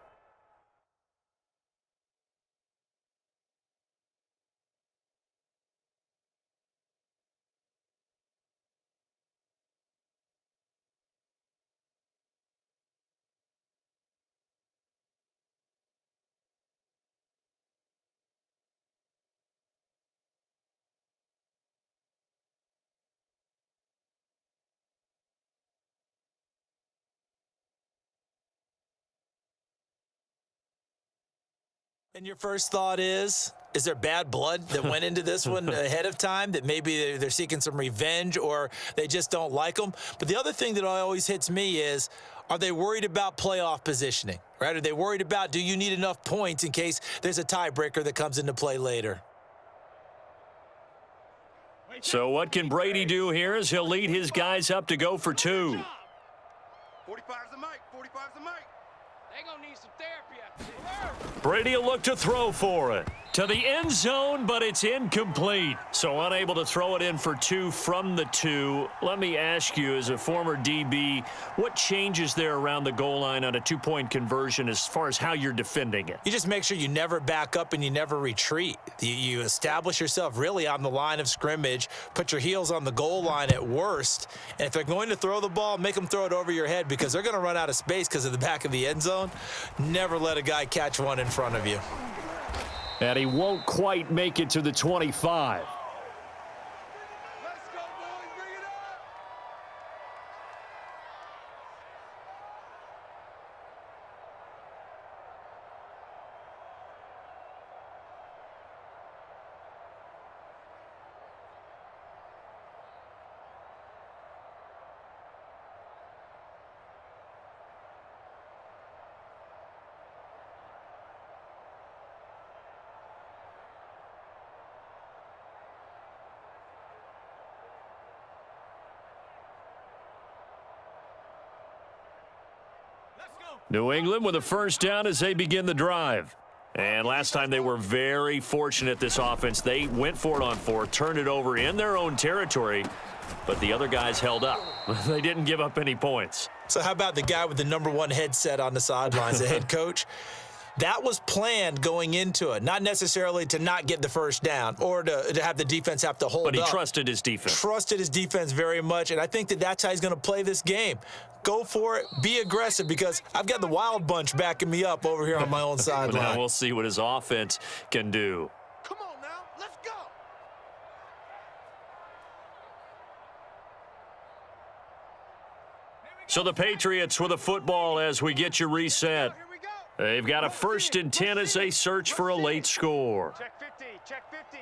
And your first thought is there bad blood that went into this one ahead of time, that maybe they're seeking some revenge or they just don't like them? But the other thing that always hits me is, are they worried about playoff positioning, right? Are they worried about, do you need enough points in case there's a tiebreaker that comes into play later? So what can Brady do here as he'll lead his guys up to go for two? 45's the mic. 45's the mic. They're going to need some therapy after this. Brady will look to throw for it. To the end zone, but it's incomplete. So unable to throw it in for two from the two. Let me ask you, as a former DB, what changes there around the goal line on a two-point conversion as far as how you're defending it? You just make sure you never back up and you never retreat. You establish yourself really on the line of scrimmage, put your heels on the goal line at worst, and if they're going to throw the ball, make them throw it over your head because they're going to run out of space because of the back of the end zone. Never let a guy catch one in front of you. And he won't quite make it to the 25. Let's go, boys. Bring it up. New England with a first down as they begin the drive. And last time they were very fortunate, this offense. They went for it on fourth, turned it over in their own territory, but the other guys held up. They didn't give up any points. So how about the guy with the #1 headset on the sidelines, the head coach? That was planned going into it, not necessarily to not get the first down or to have the defense have to hold up. But he trusted his defense. Trusted his defense very much, and I think that's how he's going to play this game. Go for it. Be aggressive because I've got the wild bunch backing me up over here on my own sideline. Now we'll see what his offense can do. Come on now. Let's go. So the Patriots with a football as we get you reset. Here we go. They've got a 1st and 10 as they search for a late score. Check 50. Check 50.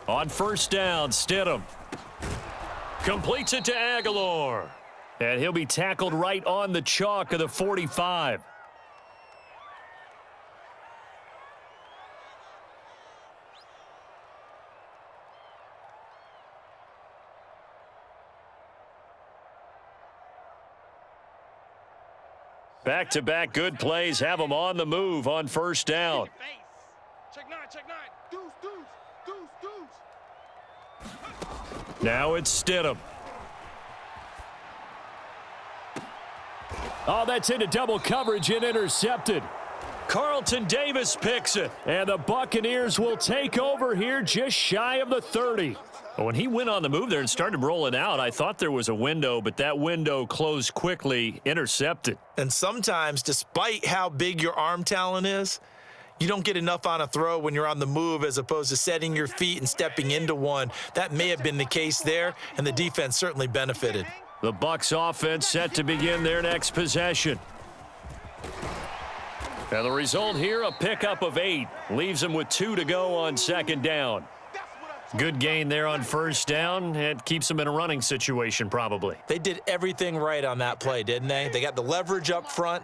On first down, Stidham completes it to Aguilar. And he'll be tackled right on the chalk of the 45. Back-to-back good plays have them on the move on first down. Check 9. Check 9. Deuce, deuce, deuce, deuce. Now it's Stidham. Oh, that's into double coverage and intercepted. Carlton Davis picks it. And the Buccaneers will take over here just shy of the 30. When he went on the move there and started rolling out, I thought there was a window, but that window closed quickly, intercepted. And sometimes, despite how big your arm talent is, you don't get enough on a throw when you're on the move as opposed to setting your feet and stepping into one. That may have been the case there, and the defense certainly benefited. The Bucs offense set to begin their next possession. And the result here, a pickup of 8. Leaves them with 2 to go on second down. Good gain there on first down. It keeps them in a running situation probably. They did everything right on that play, didn't they? They got the leverage up front,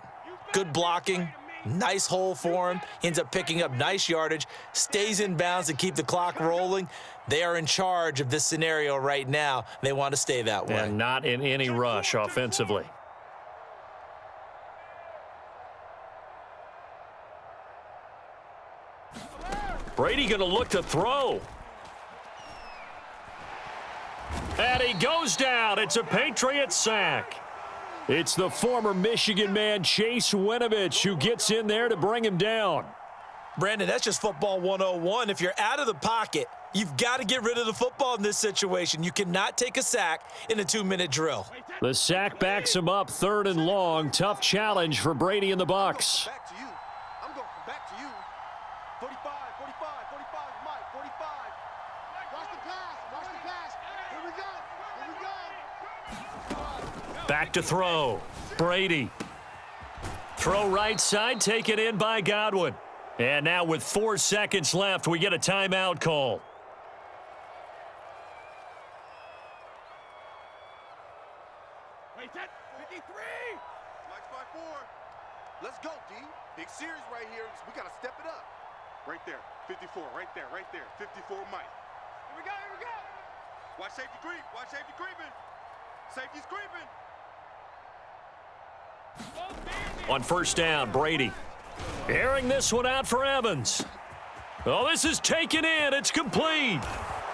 good blocking, nice hole for him. He ends up picking up nice yardage, stays in bounds to keep the clock rolling. They are in charge of this scenario right now. They want to stay that way. And not in any rush offensively. Brady going to look to throw. And he goes down. It's a Patriots sack. It's the former Michigan man, Chase Winovich, who gets in there to bring him down. Brandon, that's just football 101. If you're out of the pocket, you've got to get rid of the football in this situation. You cannot take a sack in a 2-minute drill. The sack backs him up, 3rd and long. Tough challenge for Brady and the Bucs. Back to you. I'm going back to you. 45, 45, 45, Mike, 45. Watch the pass, watch the pass. Here we go, here we go. Back to throw. Brady. Throw right side, taken in by Godwin. And now with 4 seconds left, we get a timeout call. Wait, that 53. Mike's by 4. Let's go, D. Big series right here. We got to step it up. Right there, 54, right there, 54, Mike. Here we go, here we go. Watch safety creep, watch safety creeping. Safety's creeping. On first down, Brady. Airing this one out for Evans. Oh, this is taken in. It's complete.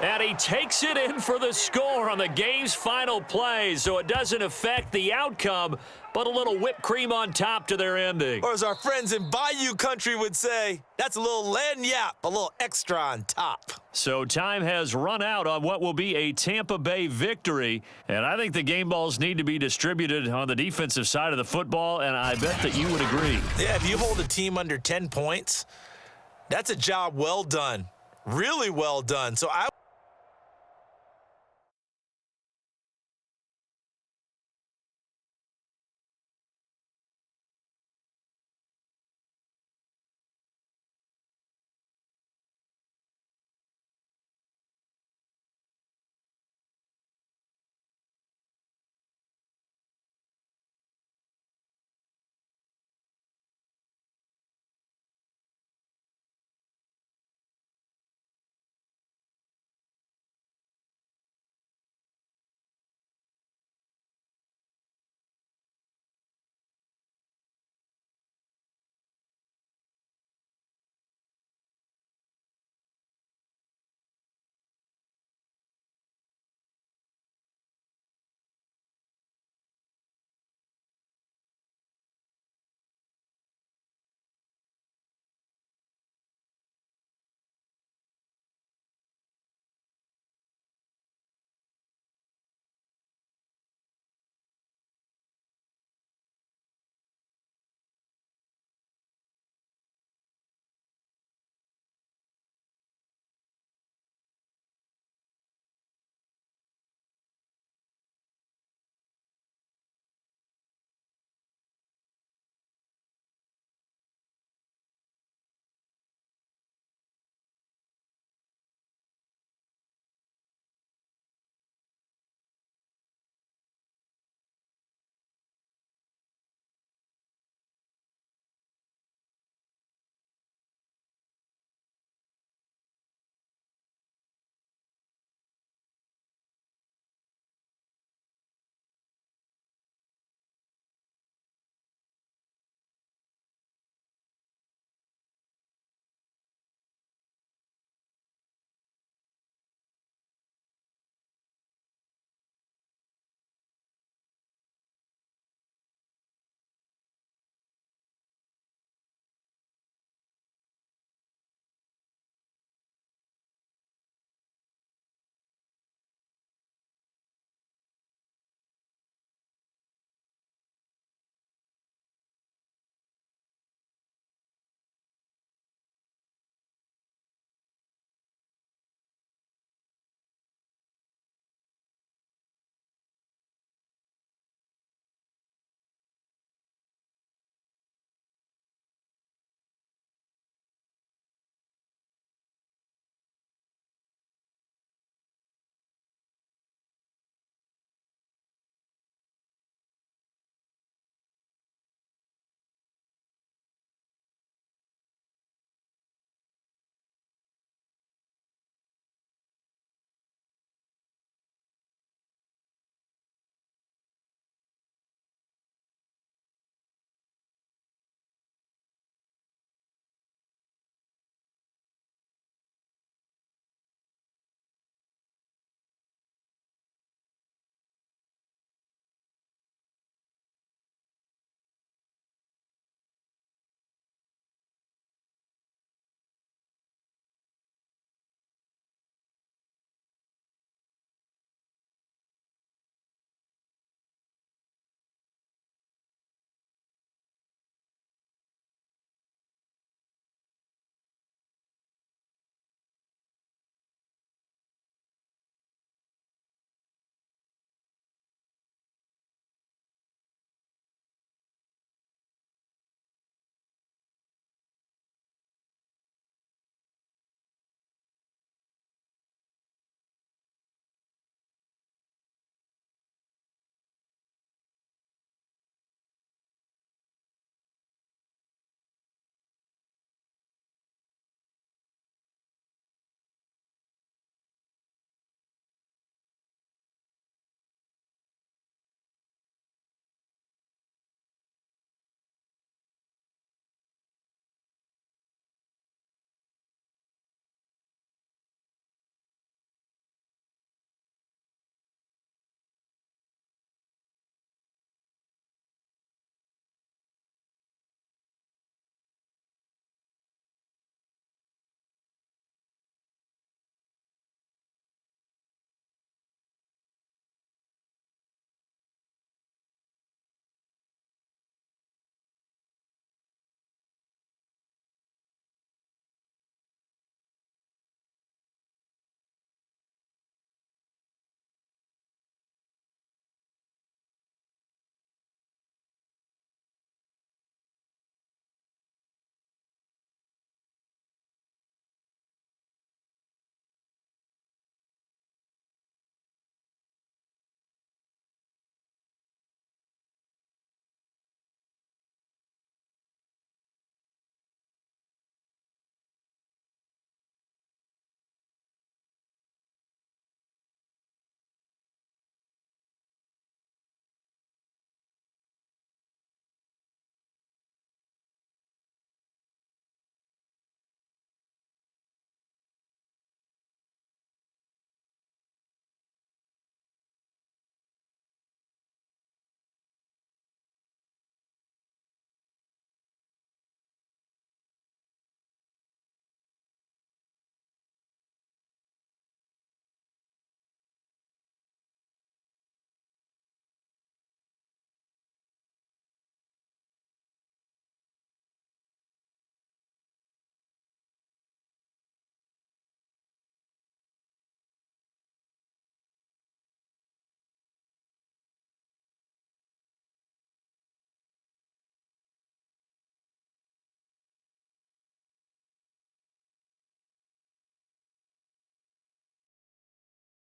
And he takes it in for the score on the game's final play, so it doesn't affect the outcome, but a little whipped cream on top to their ending. Or as our friends in Bayou country would say, that's a little lagniappe, a little extra on top. So time has run out on what will be a Tampa Bay victory, and I think the game balls need to be distributed on the defensive side of the football, and I bet that you would agree. Yeah, if you hold a team under 10 points, that's a job well done. Really well done. So I